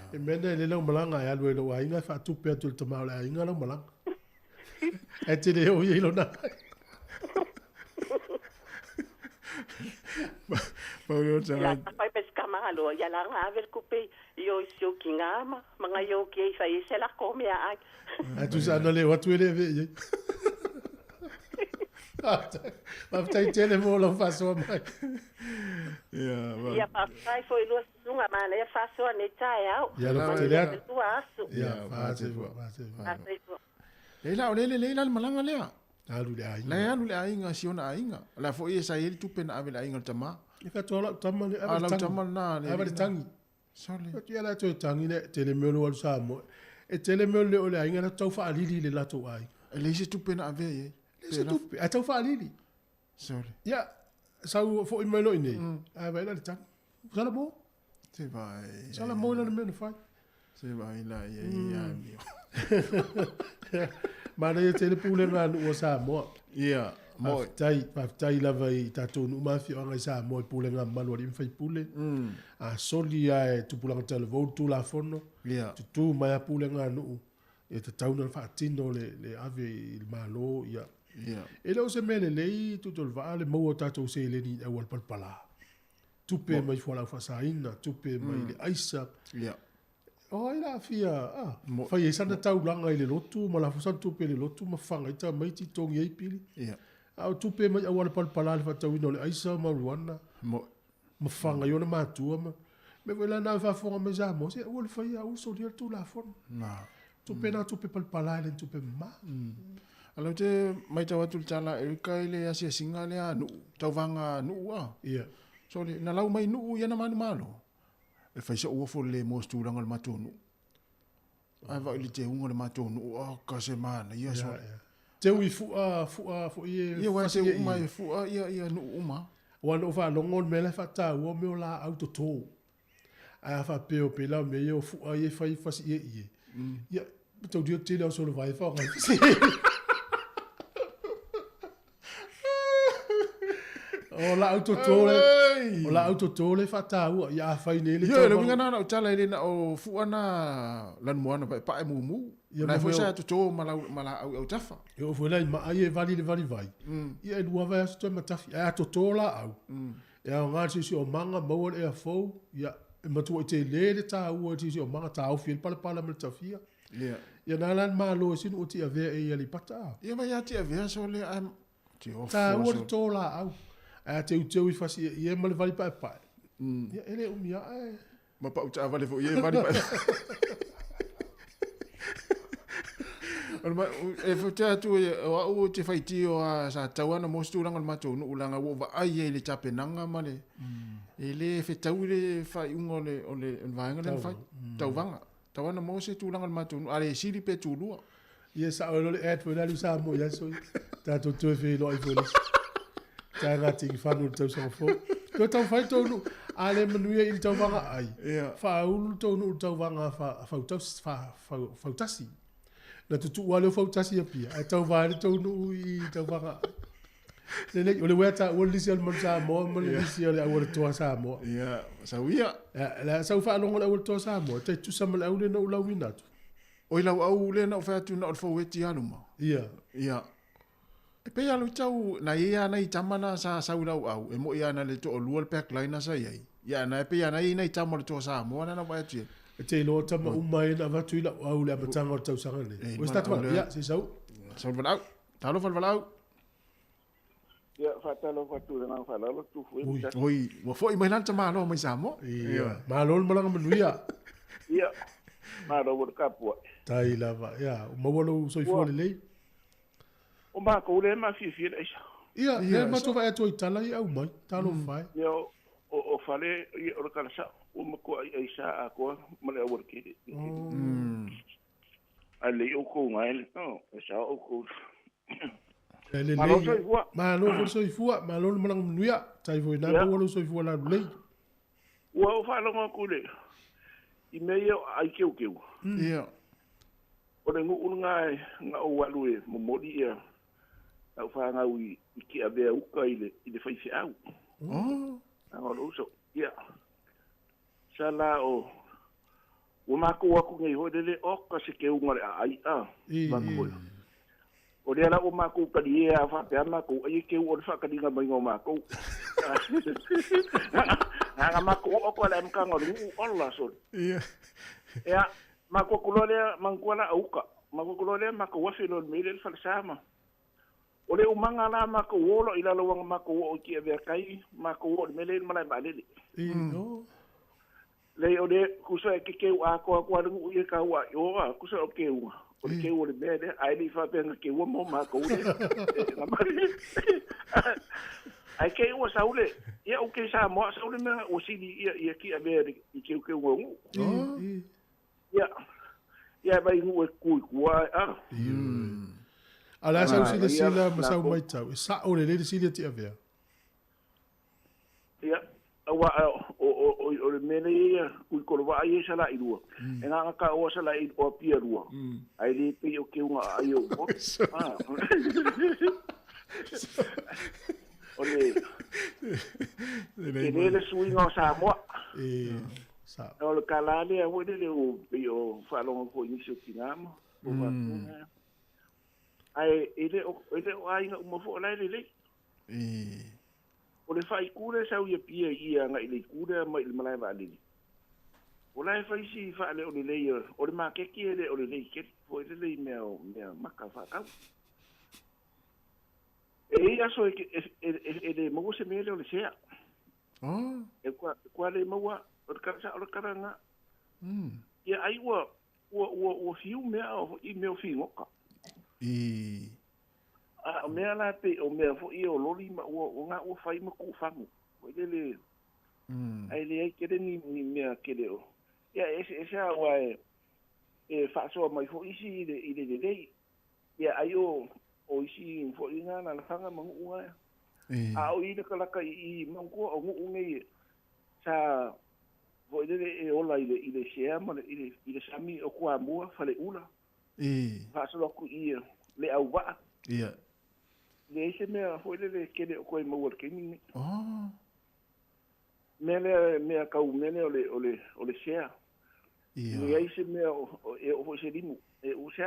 e mena le lo malanga ia lo ai nga fa tu pe tu te mala ai nga lo malanga e te le o ia lo na Paulo ya pai pesca malo ya la aver coupe io sio kingama manga yo ke fa se la come ai tu sa no le wa tu le ve ma tai tele mo lo fa so mai ya pa sai foi lo sunga male fa so ne tai au ya lo tele ya fa se le la malanga le alu le ai la alu le ai nga siona ai nga la fo ia sai tu pen ave la inga tama Ika tola tamani ala tamal na le. Ava tangi. Sole. Ia la to tangi ne tele melo al Samoa. E tele melo le ole ainga na tau fa alili le lato ai. Le se tupe na ave ye. Le se tupe a tau fa alili. Sole. Ia sau fo i melo ine. A vai la tangi. Sala mo. Se vai. Sala mo na me no fai. Se vai la ye ia mio. Ma le tele pule na o Samoa. Ia. Mo tai lava i tatou nu mafi o ngai Samoa pule nga malu ali fai pule. A soli ai tu pulanga tele vo tu la fono. Ia. Tu mai pule nga nu. E te tau na fa tino le ave il malo ia. Ia. E lo se mele lei tu tol vale mo tatou se le ni e wal palpala. Tu pe mai fo la fa saina, tu pe mai le aisa. Ia. Oh, ila fia. Fai e sana tau langa i le lotu, ma la fusan tupe le lotu, ma fanga ita mai ti tongi ei pili. Ia. Au tupe mai awala palpala le fatau ino le aisa ma ruana. Ma fanga iona matua ma. Me wela na fa fonga me zamo, se wala fai au so dia tu la fon. Na. Tupe na tupe palpala le tupe ma. Alo te mai tau atu tala e kai le asia singa le anu, tau vanga nu a. Ia. So le na lau mai nu ia na manu malo. E fai se ua fo le mosturanga le matonu. Ai va ili te unga le matonu, o ka se mana, ia so. Te ui fua ie. Ia wa se uma e fua, ia nu uma. Wan o fa longol me le fa ta o me o la auto to. Ai fa peo pe la me o fua ie fai fasi ie. Ia, tau dio te leo solo vai fa ngai. O la auto tole fa ta u ya fa ni le. Ia le winga na o tala ile na o fu na lan moana pa e mumu. Na foi sa to mala au tafa. Yo foi la ma ai vali vai. Ia du va sto ma tafi. A to tola au. Ya nga si o manga mo e fo ya ma tu te le ta u ti o manga ta o fil pala me tafia. Ia. Ya na lan ma lo sin o ti ave e ali pata. Ia ma ya ti ave so le am ti o ta u tola au. A te uteu i fasi e ma le vali pa. Ia ele o mia e. Ma pa uta vale fo ie vali pa. Alma e fo te atu o te fai ti o sa tawana mostu langa le matou no ulanga wo va ai e le tape nanga male. Ele fe tau le fai ungo le o le vainga le fai. Tau vanga. Tawana mo se tu langa le matou no ale siri pe tu lua. Ia sa o le et fo le sa mo ya so. Ta to tu fe no i fo. Ta ngati ki whanu tau sa fo. Ko tau whai tau nu, ale manuia i tau wanga ai. Whaulu tau nu tau wanga whautasi. Na tutu wale whautasi a pia. Ai tau wale tau nu i tau wanga ai. Nene, ole wea ta ua lisi al man Samoa, ma le lisi al awara toa Samoa. Ia, sau ia. La sau whaalonga le awara toa Samoa, te tu sama le au le na ulau winatu. Oi lau au le na whaatu na orfo weti anu ma. Ia. Ia. E pe alu tau na ia na i tamana sa sau lau au e mo ia na le to o lua le pack line sa iai. Ia na e pe ia na i na i tamana le to Samoa na na vai atu. E te ilo tama umai na vatu ila au le amatanga o tau sanga le. O statu wala, ia, si sau. Sau valau. Talo valau. Ia, whatalo watu na whalalo tu fui. Oi, wa foi mai lanta malo mai Samoa. Ia. Malo malanga manuia. Ia. Malo wor kapua. Tai lava, ia. O mawalo soifua le lei. O mako le ma fifi le isa. Ia, le ma tofa e toi tala i au mai, talo fai. Ia, o fale, ia o kalasa, o mako ai isa a koa, male a workiri. A le o ko ngai, no, isa o ko. Malo soifua. Malo soifua, malo malang manuia, tai foi na malo soifua la lei. Ua o whalonga kule, i mea ai keu. Ia. O le ngu unga nga o walu e momori ia. Au whaanga ui ki a bea uka i le whaisi au. Anga lo uso. Ia. Sa la o mako waku ngai hoi lele oka se ke unga le a ai a. Mako. O le ala o mako kari e a whapea mako. Ai ke u o le whakadinga mai ngā mako. Nga mako o ko le mkanga le ngu ola sori. Ia. Ia. Mako kulole mangkuala auka. Mako kulole mako wafilo mele falsama. Ole umanga la mako wolo ila lo wang mako o ki ave kai mako o mele malai balele. No. Le ode kusa ke ke wa ko ngu ye ka wa yo wa kusa o ke wa. O ke o le mele ai li fa penga ke wo mo mako. ai ke o saule ia o ke sa mo saule me o sili ia ki ave i ke ngu ia vai ngu ku ala sa sila sila masau mai tau sa o le sila ti ave ia wa o le mele ia ku ko wa ai sala i rua e nga ka o sala i o pia rua ai le pe o ke unga ai o ole le suinga sa mo sa o le kalale a wo le o pe o fa lo ko ni su kinama o va ai ele o ai nga mo fo la le o le fai kure sa ia pia ia nga ile kure mai le malai va le o la fai si fa le o le o le ma ke ki le o le ke fo le me maka fa ka ia so e mo se me le sea e kwa le mo o ka nga ia ai o fiu me o i me o fiu ka o mea la pe o mea fo i o loli ma o nga o fai ma ku fangu o le ai le ke ni mea ke le o ia ese wa e fa so mai fo isi le ia ai o isi fo ina na fanga ma u a o i le kala ka i ma ko o ngu ngai sa fo le o la ile share ma ile sami o kwa mua fa le ula fa so ku i le au va ia le ese mea foi le kele o koe mau ke ni mele ka u mele o le share le ese mea o se limu o se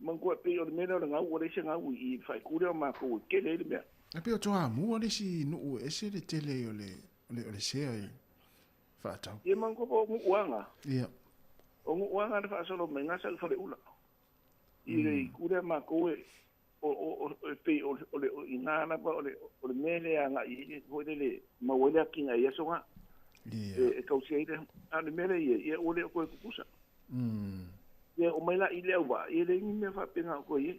mango pe o mele o ngau o le se ngau i fai kure o ma ko kele le mea e pe o toa mu o le si no ese le tele o le share fa tau e mango po ngu wanga ia o ngu wanga fa solo menga sa fa le ula i le kure ma ko o pe o le inana pa o le mele anga i ho le mawele kinga ia songa e kausiaide ane mele ia o le ko kusa ia o mai la i le wa i le ni me fa penga ko ia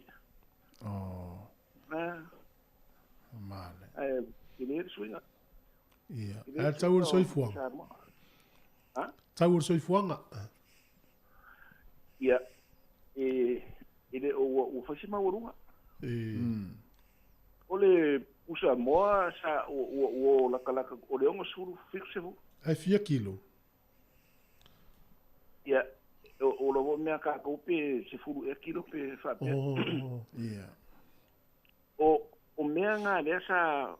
male ile swinga ia tau soi fuanga tau soi fuanga ia ile o fasima urunga ole usa moa sa o la kala o le ongo suru fixe ho ai 4 kilo ya o lo me ka ko pe se furu e kilo pe fa pe ia o me nga le sa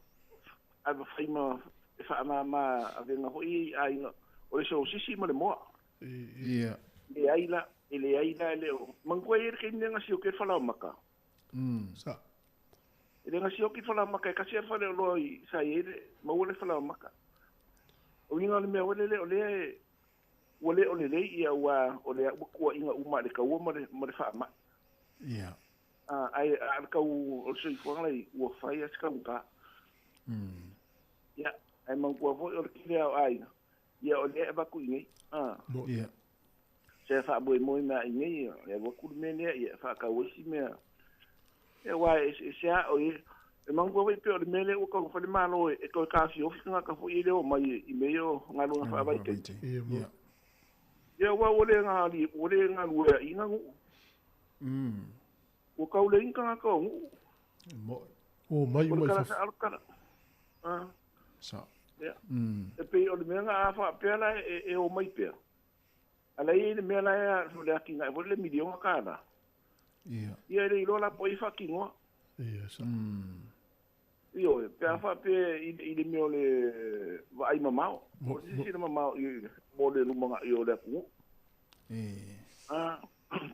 a faima fa ma avenga ho i ai no o le so sisi mo le moa ia e ai la ele ai la le mango e ke nga si o ke fala maka sa ele nga si o ke fala maka ka si fala lo i sa ele ma o le fala maka o inga le me o le ia wa o le ko inga uma le ka o mo le fa ma ia ai al ka o so i fo ngai o fai as ka ka ia ai mango vo o ke le ai ia o le ba ku ngai ia se fa bo mo na ngai ia vo ku me ne ia fa ka o si me e wa se o e mango vo pe o le mele o ka fa le malo e ko ka fi o fi ka fo ile o mai i me yo ngalo fa ba ke ia ia wa o le ngali o le ngalu ia inga ngu o ka o le inga ka ngu o mai o ka sa alkara sa ia e pe o le menga fa pe la e o mai pe ala i le mela ya so le akinga o le milion ka na ia le lo la poi fa kingo ia sa io pe fa pe i le mio le vai mamao o si le mamao i mo le lumonga i o le ku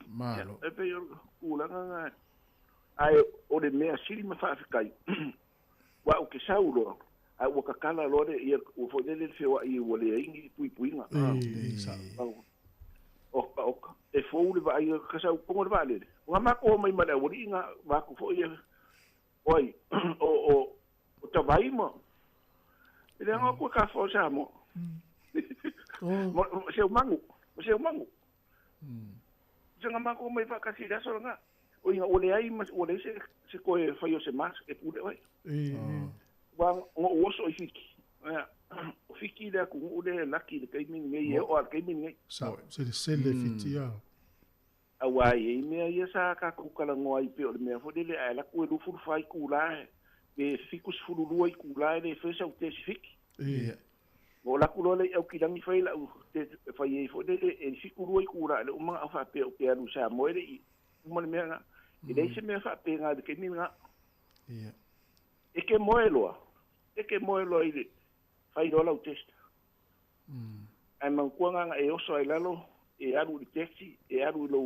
malo e pe o la nga ai o le mea sili ma fa kai wa o ke saulo ai o ka kala lo de i o fo le fe wa i o le ingi puipuinga sa o e fo le vai ka sa ko le vale o ma ko mai ma le o ringa va ko fo ia oi o ta vai mo ele nga ko ka fo sa mo se o mangu se nga ma ko mai fa ka si da so nga o inga o le ai o le se ko e fa yo se mas e pu de vai wang ngo so fiki fiki le ku ule laki le kai min ngai o kai min ngai sa se le fitia awa ye me ye sa ka ku kala ngoi pe o me fo le ala ku lu fu fai ku la e fikus fu lu i ku la le fe sa te fiki o la ku le o ki dangi fai la te fai ye fo le e fiku lu i ku la le uma fa pe o pe alu sa mo le uma me nga e le se me fa pe nga de ke ni nga e ke moelo ile fai dola o test ai man kuanga e oso ai lalo e aru di taxi e aru lo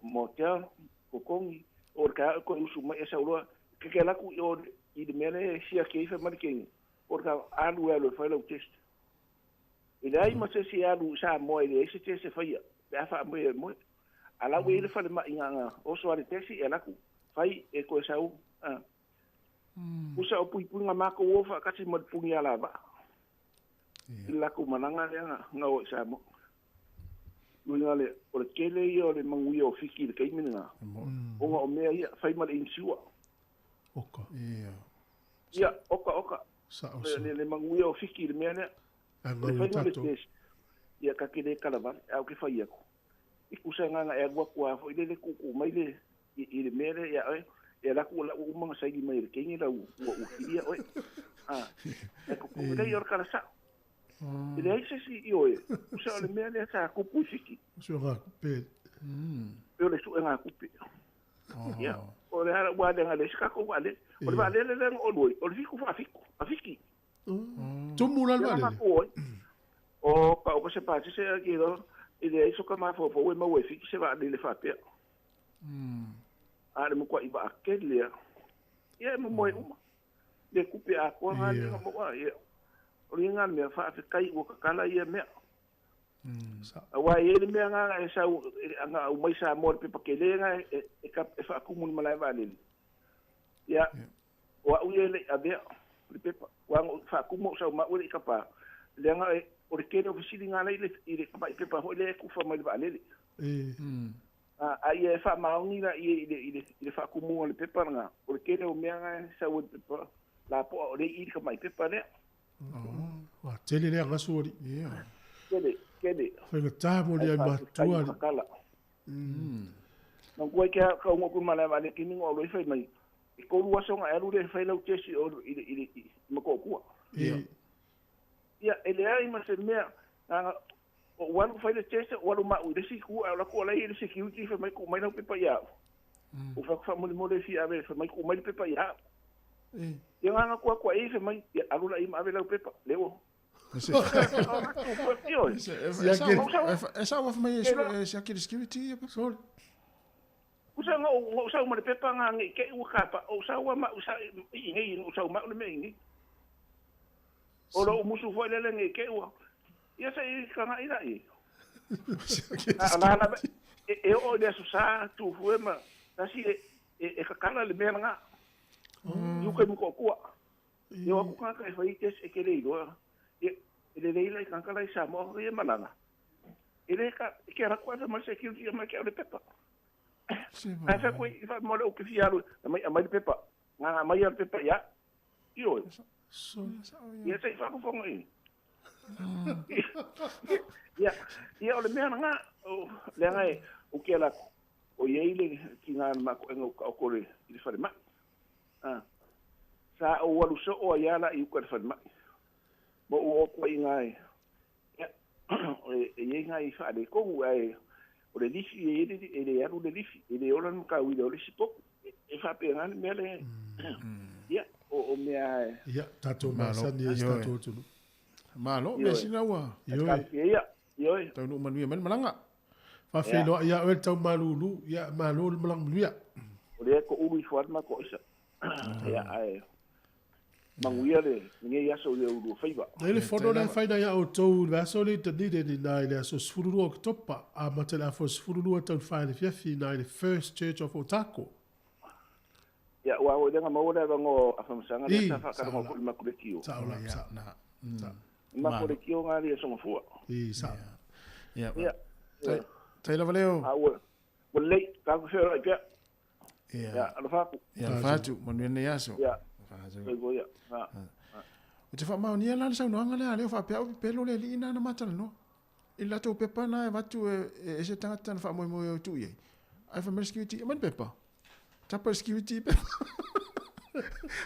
motel ko kongi o ka ko usu mai esa ulo ke la ku o i de mele sia ke fa marking o ka aru lo fai lo test e dai ma se si aru sa mo e se se fai da fa mo ala we le fa le ma inga oso ari taxi e la ku fai e ko sa u usa o puipunga mako wofa kasi madpungi ala ba ila ku mananga nga o sa mo ngale o kele yo le mangui o fiki le kai minga o nga o mea ia fai mal insua oka ia oka sa le mangui o fiki le mea le fai mal tes ia ka kele kalava au ke fai ako ikusa nga e gwa kwa fo ile ku mai le ile mea le ia e la ku la umanga sai di mai ke ni la u ia oi e ku le yor kala sa ile ai se si io usa le me le sa ku pusiki so ga pe yo le su nga ku pe ia o le ala wa de ngale ska ko wale o le vale le o lui o fiku fa fiku afiki tu mula le vale o pa o se pa se ki do ile ai so ka ma fo we ma we fiki se va le fa pe ale mo kwa iba akele ia mo mo le kupe a ko nga ni mo wa ia o linga me fa fe kai o kala ia me wa ia me nga e sa nga o mai sa mo pe pakele nga e ka fa ku mun malai vale ia wa u ile ave pe wa fa ku mo sa ma o ka pa le nga o ke no fisili nga ile ka pa pe pa ho le ku fa mai vale ai e fa maungi na ile fa kumu le pepa nga o ke o mea nga sa o pepa la po o le i ka mai pepa le wa tele le nga sori kede fa le tamo le ma tua no ko ke ka mo ku mala vale ki ningo lo fa mai ko lu so nga eru le fa le tesi o ile mo ko ku ia ele ai ma se mea o wanu fai le tese o wanu ma u le siku ala ko la ile security fa mai ko mai no pepa ya o fa mo le fi ave fa mai ko mai pepa ya e nga ko e fa mai alu la ima ave la pepa lewo esa wa fa mai esa ki security ya so usa ma le pepa nga ngi ke u kapa usa wa ma usa ngi usa ma le mengi o lo musu foi le ngi ke u ia sei kanga ina i ana e o de susa tu fuema tasi e kakala le mena nga yu ke mo ko yo ku ka ka fai tes e ke le do e le le kakala isa mo e malanga ele ka ke ra kwa ma se ki ma ke le pepa ai fa ko fa mo le o ke fiaru mai pepa nga mai pepa ya yo ia sei fa ko fongo i ia o le mea nga le ngai o ke la o ye ile ki nga ma ko ngo ko le i fa ma sa o walu so o ya la i ko fa ma mo o ko ngai e ngai fa le ko ai o le lisi e le ya le lisi e le o la ka wi le lisi po e fa pe nga me le ia o mea ia tato ma sa ni tato tu malo me sina wa yo tau no manuia man malanga fa fe lo ia o tau malulu ia malo malang luia o le ko ulu fuat ma ko isa ia ai manguia le nge ia so le ulu faiba ele fono na faida ia o tau va so le tani de na ile so sfururu o topa a matela fo sfururu tau fa le fiafi na le first church of Otako ia wa o denga mo le ngo afamsanga le fa ka mo ma ku le tio saula na ma ko le kio nga le so fua sa ya tai la valeo o le ka ko fe ra Ya, alo faku. Ya, fatu, manuia nei aso. Ya. Go ya. O te whamaunia lana sau noanga lea leo whapea upi pelo le li ina na matala no. I lato pepa na e watu e se tangata na whamoe moe o tui. Ai whamera skiwiti, man pepa. Tapa skiwiti pepa.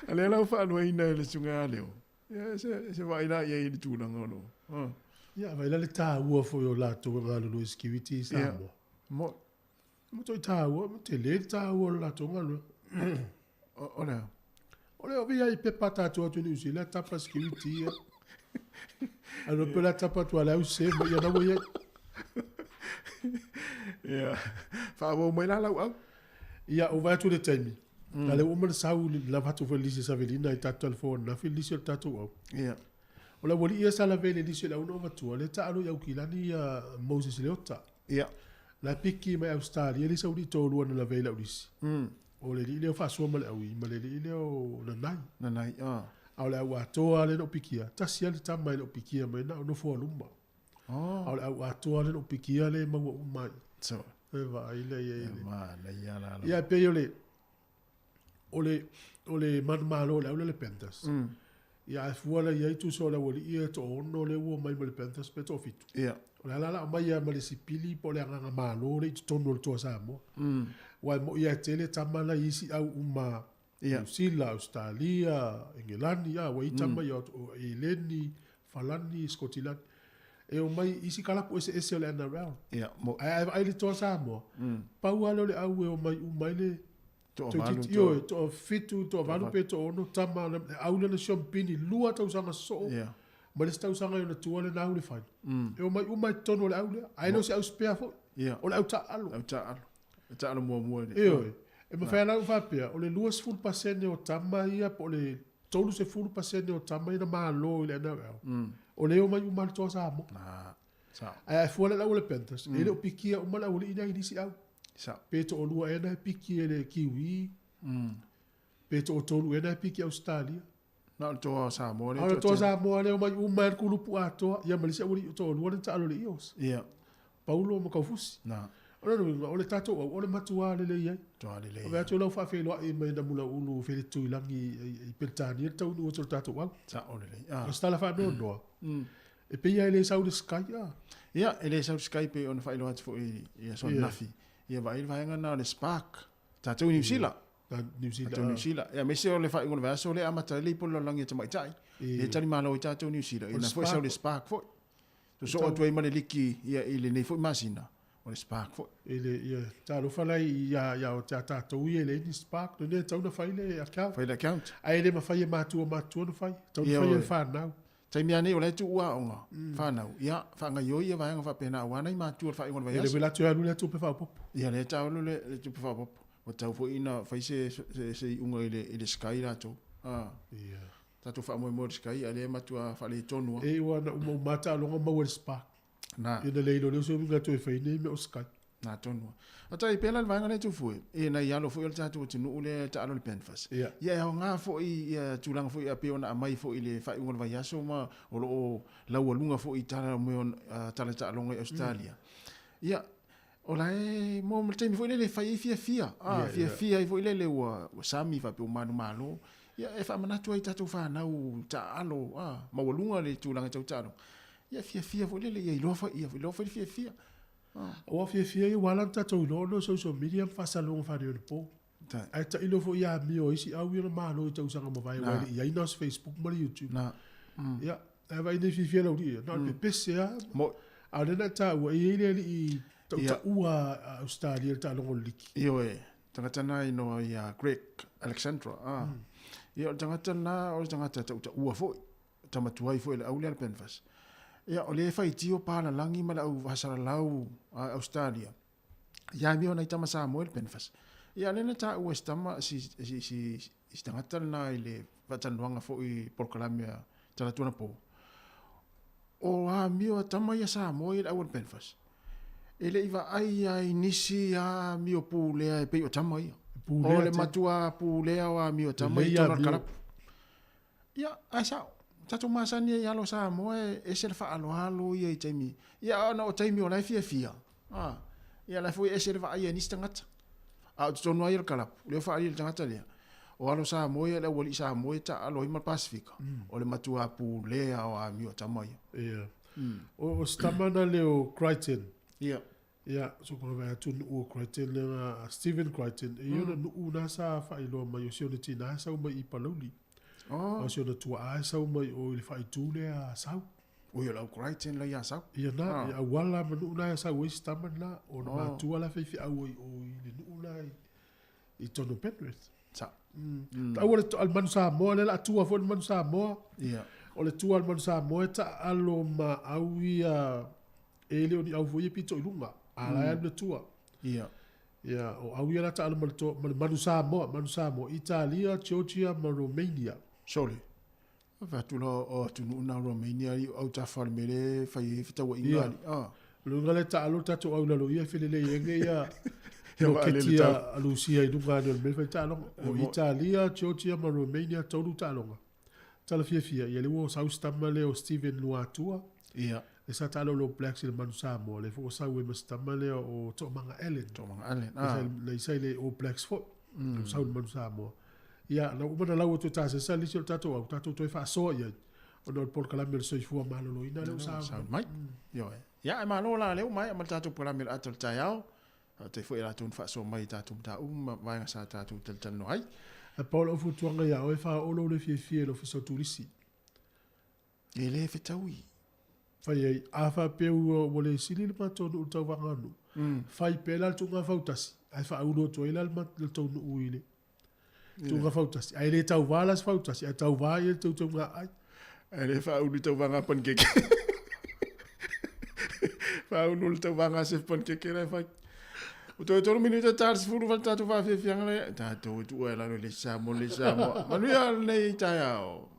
Ale lau whanua ina e le sunga leo. Ya, se waina ia i ni tūnanga no. Ya, vai le tā ua foi o lato ngā lulu skiwiti Samoa. Mo toi tā ua, mo te le tā ua o lato ngā lulu. O lea. Ole o via i pepa tātua tu ni usi, la tapa skiwiti ia. Ano pe la tapa tu ala use, mo ia na mo ia. Ia, whaabo mai la lau au. Ia, o vai tu le taimi. Ale o mana sau la vatu foi lisi sa velina i tatu alfona, na fil lisi o tatu au. Ia. O la wali ia sa la vele lisi la uno vatu, le ta alo iau kilani Moses Leota. Ia. La piki mai Australia, lisa uri tōrua na la vele au lisi. O le li leo whasua male au i, ma le li leo nanai. Nanai, Au le au atoa le no pikia. Tasi ale tamai le no pikia mai na no fua lumba. Au le au atoa le no pikia le maua umai. So. Eva, ile. Ma, le ia la. Ia pe yo le. Ole man malo le au le pentas. Ia e fua la ia tu so la wali ia to ono le ua mai le pentas pe to fitu. Ia. Ole ala mai ia ma le sipili po le anga malo le tu tono le to Samoa. Wai mo ia tele tamala isi au uma New Zealand, Australia, England, ia wai tama ia Eleni, Falani, Scotland. E o mai isi kalapu ese le ana round. Ia, mo ai le to Samoa. Pau alo le au e o mai umai le to fitu to valu pe to ono tama au le champini lua tau sanga so. Ia. Ma le stau sanga na tua le na au le fai. E o mai umai tono le au le. Ai no se au spare fo. Ia. O le au ta alu. Au ta alu. Ta alu mua le. Io. E ma fai lau whapea, o le 2% o tama ia, po le tolu se 4% o tama ina maa lo ile ana rao. O leo mai umari toa Samoa. Sa. Ai fuala lau le pentas. E le o pikia umala ule ina inisi au. Sa. Peto o lua ena piki ele kiwi. Peto o tolu ena piki Australia. Na toa Samoa. Au toa Samoa leo mai umari kulupu atoa. Ia malisia uli toa lua nita alo le ios. Ia. Paulo mo kaufusi. Na. Ole tato o le matua le le ai. Toa le le. O vea tu lau fa fe lo e mai na mula ulu fe le tui langi i pentani e tau nu o tato wau. Sa ole le. O stala fa no doa. E pe ia ele sau de sky ya. Ia, ele sau de sky pe ona fa ilo atu fo i so nafi. Ia vai nga na le spark. Tato New Zealand. New Zealand. Tato New Zealand. Ia me se ole fa ngona vaso le amata le polo langi te mai tai. E tani malo i tato New Zealand. Ina fo sau le spark fo. So o tu e mane liki ia ile nei fo masina. O le spark fo. Ele ia talo fala ia o tata ui ele ni spark no ne tau na fai le account. Fai le account. Ai le ma fai matu no fai. Tau fai e fa now. Tai mea nei o le tu ua onga. Fa now. Ia fa nga yo ia vai nga fa pena wana i matu fa ngona vai. Ele vela tu alu le tu pe fa pop. Ia le tau le tu pe fa pop. O tau fo ina fai se unga ile sky la tu. Ia. Tatu fa mo sky ale matu fa le tonu. E wana mo mata longa mo spark. Na. Ina le lo so nga to fai nei me o sky. Na tonu. Ata i pela vai nga tu fu. E na ia lo fo il tatu tinu le ta lo le penfas. Ia nga fo i tulang fo i pe ona mai fo ile fa ngol vai aso ma o lo la lunga fo i tala mo tala ta longa Australia. Ia o lai mo mo temi fo ile le fai fia. Fia i fo ile le wa sami fa pe manu malo. Ia e fa manatu ai tatu fa na u ta alo ma lunga le tulang ta talo. Ia fia fo ile ia lo fa fia. O fia i wala tatou no social media fa salong fa de po. Ai ta ilo fo ia mi o isi au ia malo i tau sanga mo vai wa ia ina Facebook mo YouTube. Na. Ia, e vai ni fia lo dia. No pe pese a. Mo a le ta wa ile i ta ua Australia ta lo liki. Io e tangata na ino ia Greg Alexandra. Ia tangata na o tangata ta ua fo. Tamatuai fo ile au le penfas. Ia o le fai tio pala langi mala au vasara lau Australia. Ia mi ona itama Samoa penfas. Ia lena ta uestama si tangata na ile vatanwanga fo i Porkalamia tala tuna po. O mi o tama ia Samoa ile au penfas. Ele iva ai nisi a mi o pulea pe o tama ia. O le matua pulea wa mi o tama i tona karap. Ia asa tatu masani ia lo Samoa e se fa alo ia i taimi. Ia ona o taimi o lai fia. Ia la foi e se va ia ni stangata. A tu tonu ai le kalapu. Leo wha le tangata lea. O alo Samoa le wali Samoa ta alo ima Pasifika. O le matua pu lea o a mio tamai. Ia. O stamana leo Crichton. Ia. Ia, so kono vai atu o Crichton le Stephen Crichton. E iona nuu nasa whailo mai o sione tina sau mai i palauli. O sione tua a sau mai o le whaitu le a sau. O ia lau Crichton la ia sau. Ia na, ia wala manu na sau i stamana o na matua la whaifi au i le nuu na i tono Penrith. Sa. Au le al manu Samoa le la tua fo le manu Samoa. Ia. O le tua al manu Samoa ta alo ma au ia e le oni au foi pito i lunga. Ala le tua. Ia. Ia, o au ia la ta alo manu Samoa, Italia, Georgia, ma Romania. Sole. Fa tu lo o tu na Romania i au ta fa mere fa i fita wa ingali. Lunga le ta alo ta to au la lo ia fele le yenge ia. Yo ketia Lucia i dunga no me fa ta lo o Italia, Georgia, ma Romania tolu ta longa. Tala fia ia le wo South Tamale o Steven Nuatua. Ia. E sa talo lo Blacks le manu Samoa le fo sa we Tamale o to manga Ellen. Le sai le o Blacks fo. Sa manu Samoa. Ia na umana lau to ta sa li so tato au tato to fa so ia. O no por kala mel so fu ma lo ina le sa. Mai. Yo. Ya ma lo la le mai ma tato por mel atul tayao. Te fo ila tun fa so mai tato ta vai nga sa tato tel no ai. A Paulo fu tuanga ia o fa o lo le fie lo fa turisi. Ele fe taui. Fai a fa peu o le sili le mato no tau vanganu. Fai pela tu nga fautasi. Ai fa uno to ila le tau no uile. Tu nga fautasi. Ai le tau valas fautasi. Ai tau vai e tau nga ai. Ai le fa uno tau vanga pankeke. Fa uno le tau vanga se pankeke rai fai. O to tolu minuta tars furu va tatu va fe fianga le. Tatu tu ela le samo. Manuia nei tayao.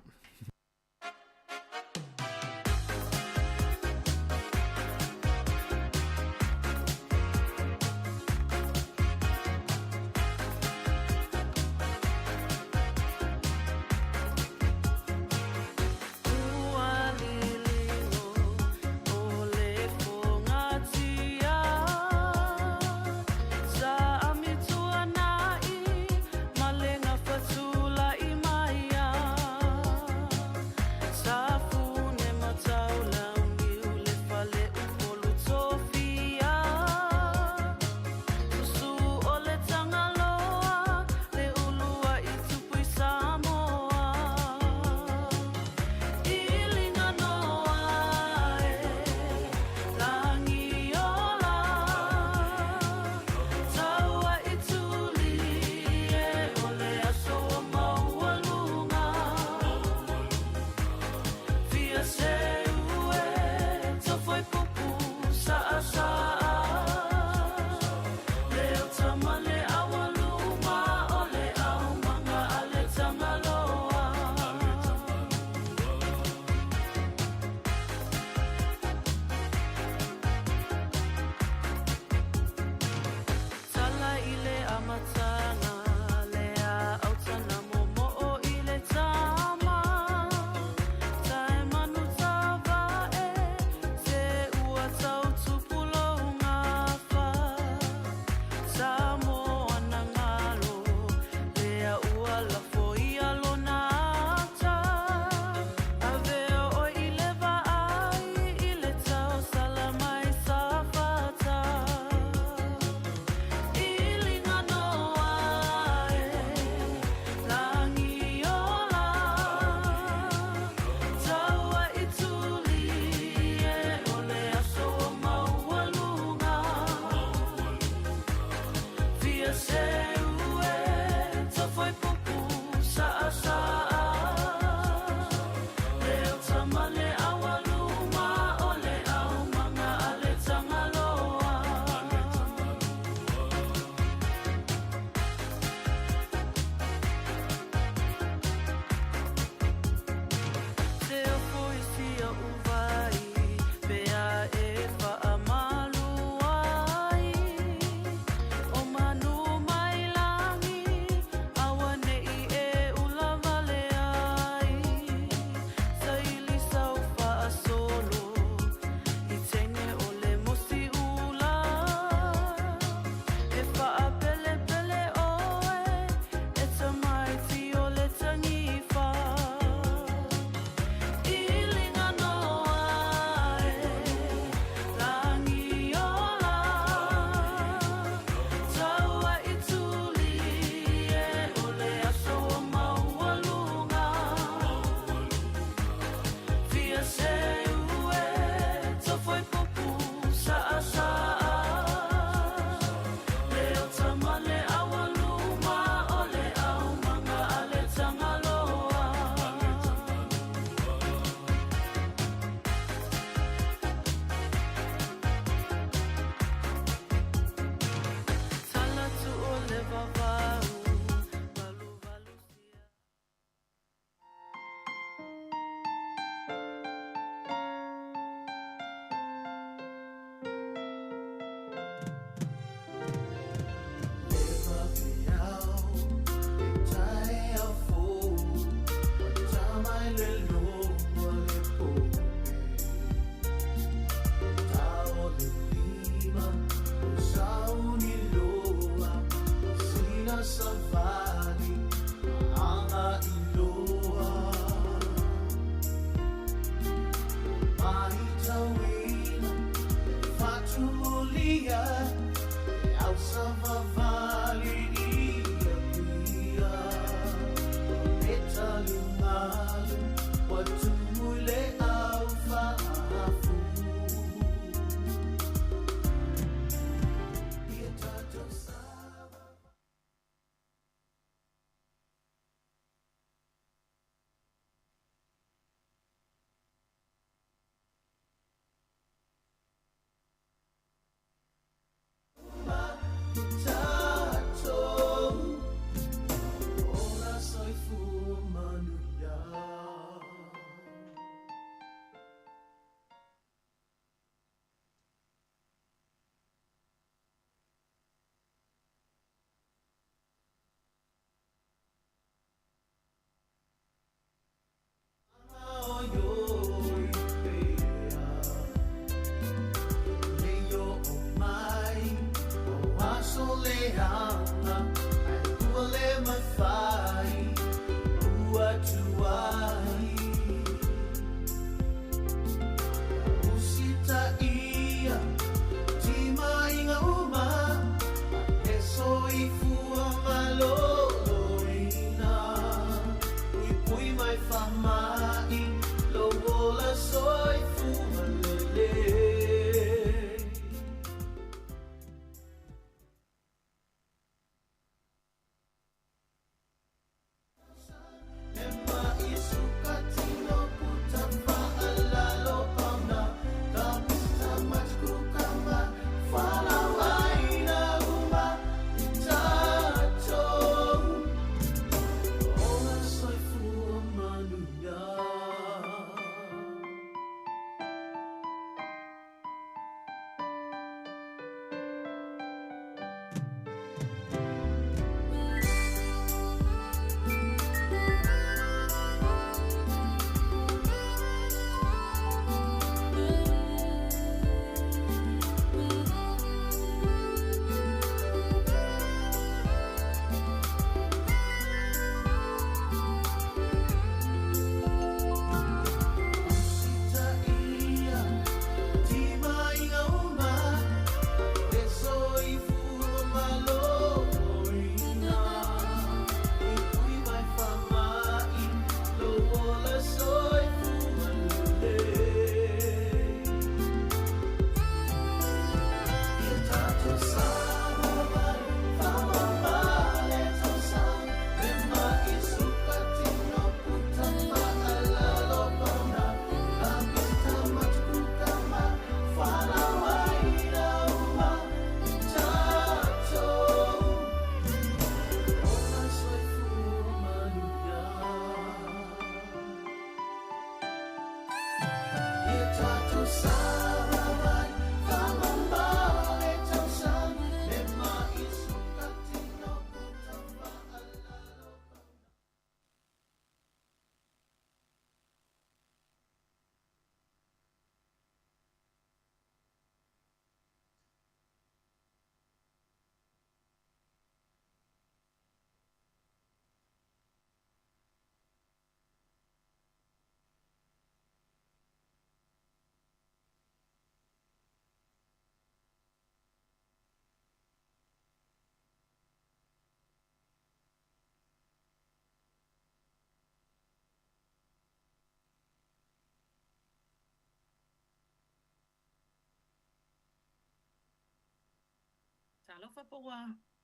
Talofa po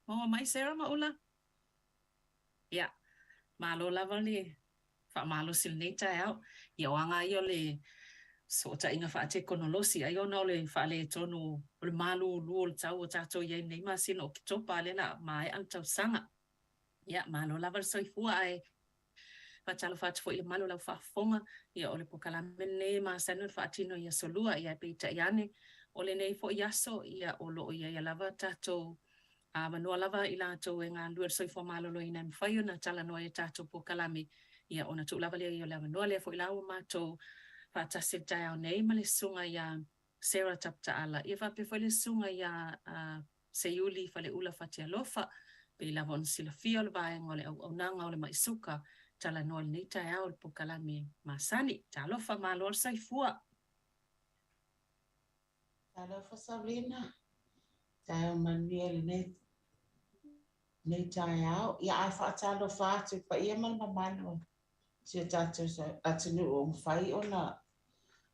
mga mai Sarah maula. Ya, malo lava le fa malo sil neta au. Ya wanga yo le so ta inga fa te konolosi ayo no le fa le tonu le malu lu tau ta to ye nei ma sin o to pa le na mai ang tau sanga. Ya malo lava so fu ai fa talo fa fo ile malo la fa fonga ya ole po kala mene ma sanu fa tino ya solua ya pe ta yane ole nei fo yaso ya olo ya lava ta to manua lava i lātou e ngā luar soifo malolo i nai mwhaio na tala noa e tātou po kalami ia ona tu lava lea i o lea manua lea fo i lau mātou whātase tai au nei ma le sunga ia Sarah Tapta Ala ia whape fo le sunga ia Seiuli fa le ula whatia lofa pe i lava on sila fia o le vaenga o le au nanga o le maisuka tala noa le nei tai au le po kalami masani ta lofa malo o saifua Talofa Sabrina. tai manuia nei tai au ia ai whaatalo whaatu pa ia mamano sia tātou atunu o mwhai ona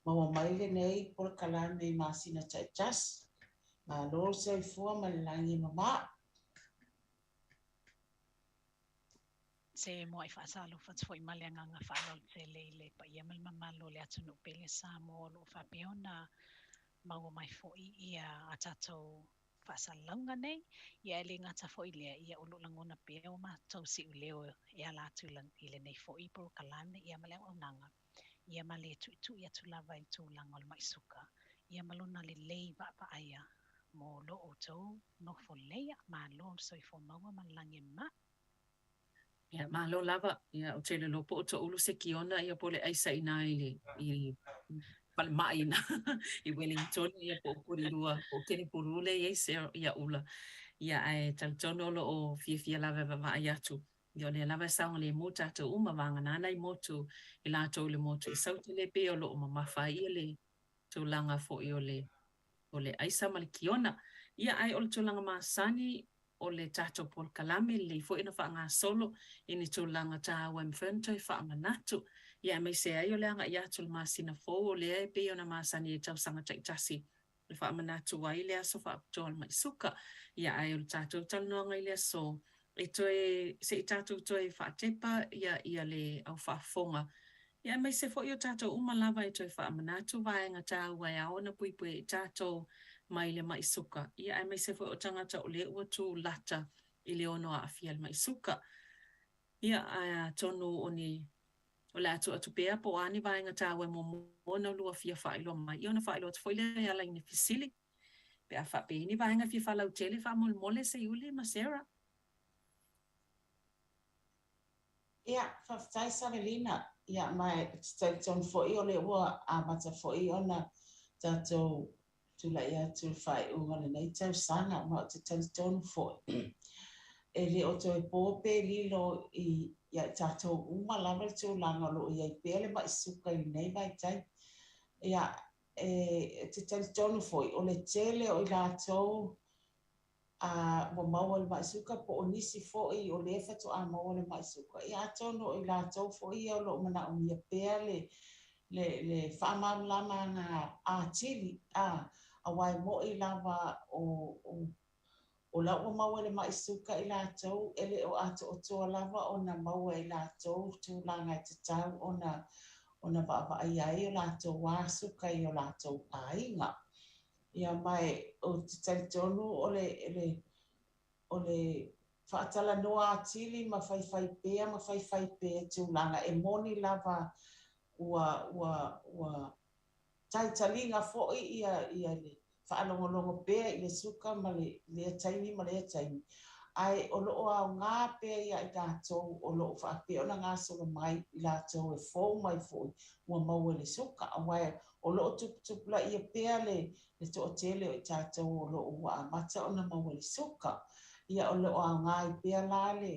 maua maile nei por kalame nei masina tai jas ma lo se fua malangi mama se mo ai whaasalo whatfoi maleanga whaalo te leile pa ia mamalo le atunu pele Samoa lo whapeona maua mai foi ia a tātou whaasalaunga nei ia ele ngata foi lea ia ulu langona pia o mātou si uleo ia lātu i le nei foi por kalame ia malea o nanga ia male tu ia tu lava i tu langa o mai suka ia malona le lei va aia mo lo o tau no fo leia ma lo so i fo maua malangi ma Ia malo lava ia o tele lopo o to ulu se kiona ia pole aisa ina i palmaina i Wellington ia po kurirua o kene purule ia se ia ula ia ai taltono lo o fia lava va ia tu ia le lava saunga le mota to uma vanga nana i motu i la to le motu i sauti le pe o lo o mafa ia le to langa fo i o le aisa malikiona ia ai o le to langa masani o le tato pol kalame le fo ina fa nga solo ini to langa ta wem fento fa manatu ia me se ai o le anga ia to masina fo le pe ona masani e tau sanga tai tasi le fa manatu wai le aso fa tol mai suka ia ai o tato tal no ngai le so e to e se tato to e fa tepa ia le au fa fonga ia me se fo i o tato uma lava e to e fa manatu vai nga ta wai a ona pui tato mai le mai suka. Ia ai mai se fo o tangata o le ua tu lata i le ono a afial mai suka. Ia ai tonu o ni o le atu pea po ani vai nga tawe mo mona lua fia whailo mai. Iona whailo atu foile ala ini fisili. Pe a whape ini vai nga fia whalau tele wha mole se iuli ma Sarah. ia whaftai Savelina ia mai ton fo i o le ua a mata fo i ona tātou tula ia tu fai unga nei tau sana ma te tonu fo e le o to e pope lilo i ia tātou uma lava tu langa lo ia i pele mai suka i nei vai tai ia te tonu fo o le tele o i lātou a mo maua le mai suka po o nisi fo i o le fatu a maua le mai suka ia tonu o i lātou fo i o lo mana o mia pele le whaamam lama ngā a tili a wai mo i lava o lau maua le mai suka i lātou ele o ato o toa lava o na maua i lātou tu langa i te tau o na vava ai ai o lātou wā suka i o lātou ainga ia mai o te talitonu o le whaatala noa a tili ma whai pēa tu langa e moni lava ua taitalinga fo'i ia le whaalongolongo pēa i le suka ma le taimi ma le taimi. Ai o loo au ngā pēa ia i tātou o loo whaapea ona ngā solo mai i tātou e fōu mai fo'i ua maua le suka. Awai o loo tupula ia pēa le to o tele o i tātou o loo ua amata ona maua le suka. Ia o loo au ngā i pēa la le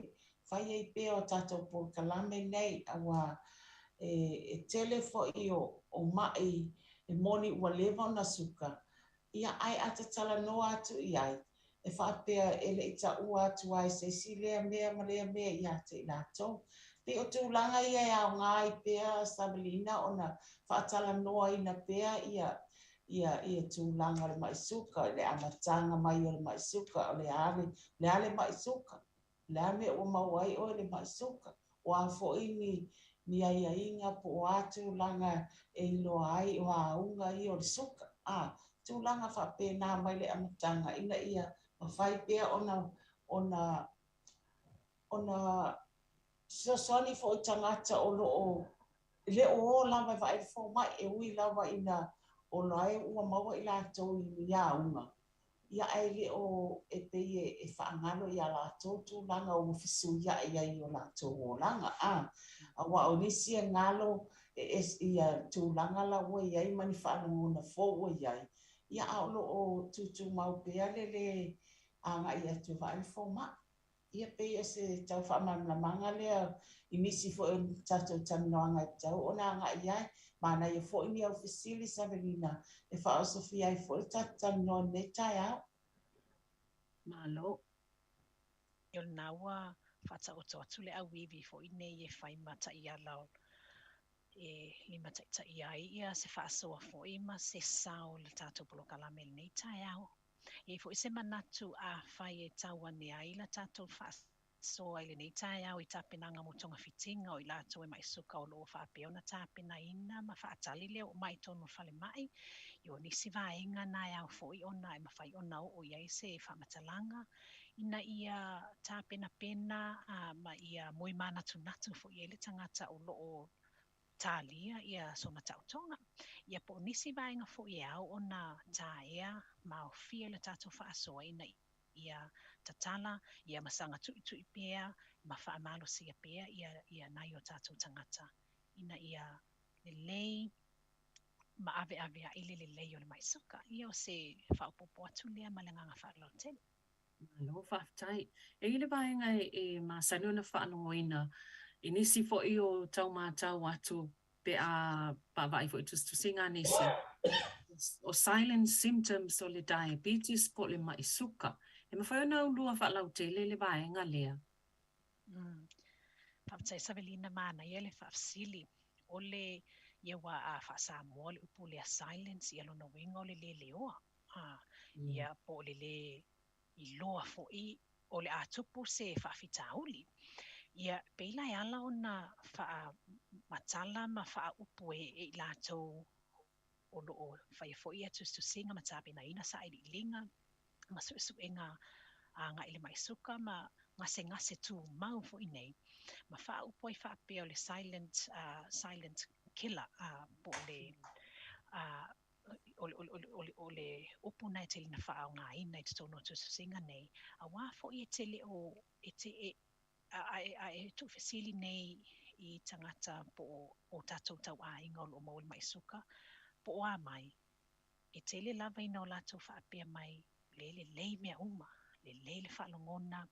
whai i pēa o tātou por kalame nei awa e tele fo i o mai e moni ua lewa na suka. Ia ai ata tala no atu i ai. E whaapea ele i ta ua atu ai se si lea mea ma lea mea i ate i lātou. Pe o tūlanga ia e au ngā i pēa Savelina o na whaatala noa i na pēa ia tūlanga le mai suka. Le amatanga mai o le mai suka o le ale mai suka. Le ame o mawai o le mai suka. O a fo ni ai inga po atu langa e ilo ai o aunga i o le suka. Tu langa fa pena mai le amatanga ina ia mawhai pea ona sosoni fo i tangata o loo le o lava vai fo mai e ui lava ina o lai ua maua i lātou i ni aunga. Ia ai le o e pei e whaangalo i a lātou tu langa o fisu ia i o lātou o langa. Awa o nisi e ngalo ia tu langa la ua iai mani whaanongo na fo ua iai. Ia aulo o tutu mau pea le anga ia tu vai fo ma. Ia pei e se tau whaamana manga lea i nisi fo e tatou taminoanga i tau o na anga iai. Mana ia fo ini au fisili Savelina e wha o Sofia i fo e tatou taminoa ne tai au. Malo. Yo nawa fata oto atule awivi fo ine ye fai mata ia lao. Lima ta ia ia se faasoa fo ima se sao le tato polo kalame nei tai au. Fo ise manatu a fai e taua ne ai la tato faasoa ile nei tai au I tapinanga mo tonga fitinga o I lato e mai suka o loo whaapeona tapina ina ma whaatali leo mai tonu fale mai. Yo nisi vaenga nai au fo I ona e mawhai ona o iai se whamatalanga. Ina ia tapena pena ma ia moi mana tunatu fo I ele tangata o loo talia ia sona tautonga. Ia po nisi vaenga fo I au ona taea mau fia le tato whaasoa ina ia tatala, ia masanga tui pea, ma whaamalo sia pea, ia nai o tato tangata. Ina ia lelei, ma ave a ile lelei o le maisuka. Ia o se whaupopo atu lea malanganga whaalau tele. Malo whaftai. E ile vaenga e masano na whaanongoina. Inisi fo I o tau mātau atu pe a pawai fo I tusinga nisi. O silent symptoms o le diabetes po le maisuka. E mawhai ona ulua whaalau tele le vaenga lea. Whaftai Savelina mana ia le whafsili. O le ia wa a whaasamoa le upu lea silence ia lona winga o le leoa. Ia po le I loa fo I o le atupu se whaafitauli. Ia peila e ala ona wha matala ma wha upu e lato o loo whai fo ia tusinga ma tapina ina sa I linga ma suenga nga ile maisuka ma ngase tu mau fo inei. Ma wha upu I wha peo le silent killer po le o le upu na te lina wha nga ina I te tono tusinga nei. A wā fo I te le o e tu fesili nei I tangata po o tatou tau a inga o mo le maisuka po o a mai e te le lava ina o latou whaapea mai le lei mea uma le lei le whaalongona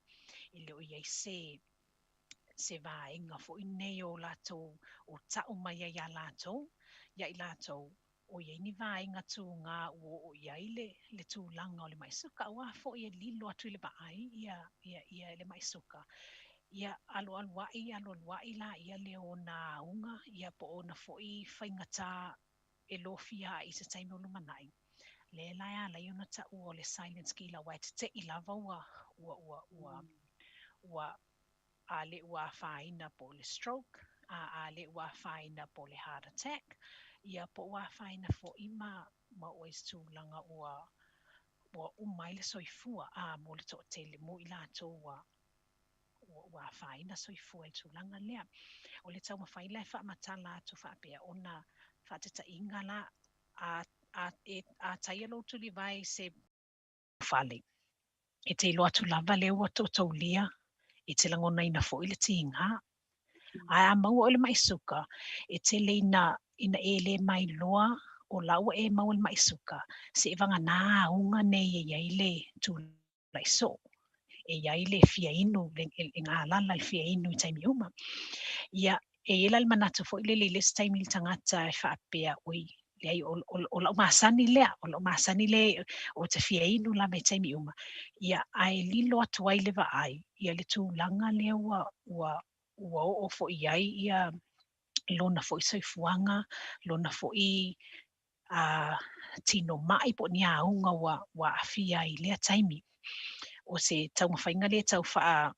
I le o iai se vaenga fo I nei o latou o tau mai ia latou ia I latou o iai ni vaenga tu ngā o iai le tūlanga o le maisuka wa fo I lilo atu le vaai ia le maisuka. Ia alo wai la ia le ona unga ia po ona foi whaingata e lofia I se taimi o lumanai. Le laia la iona ta ua le silence kila wai te I lava ua a le ua whaina po le stroke, a le ua whaina po le heart attack, ia po ua whaina fo ima ma oes tūlanga ua umai le soifua mo le to tele mo I lato ua whaina soifua I tūlanga lea. O le tau mawhai lai wha matala atu whaapea ona whaateta ingala a taialo tuli vai se whale. E te ilo atu lava leo atu taulia e te langona ina fo I le tinga. A maua o le maisuka e te le ina ele mai loa o lau e mau le maisuka se vanga nā unga nei e iai tu laiso. E iai le fia inu, e ngā lala le fia inu I taimi uma. Ia e ela le manatu fo I le taimi le tangata e whaapea ui. Lei o lau masani lea, o te fia inu la me taimi uma. Ia ai lilo atu ai le vaai, ia le tūlanga lea ua o fo iai ia lona fo I soifuanga, lona fo I tino mai po ni aunga wa afia I lea taimi. O se tau mawhainga lea tau wha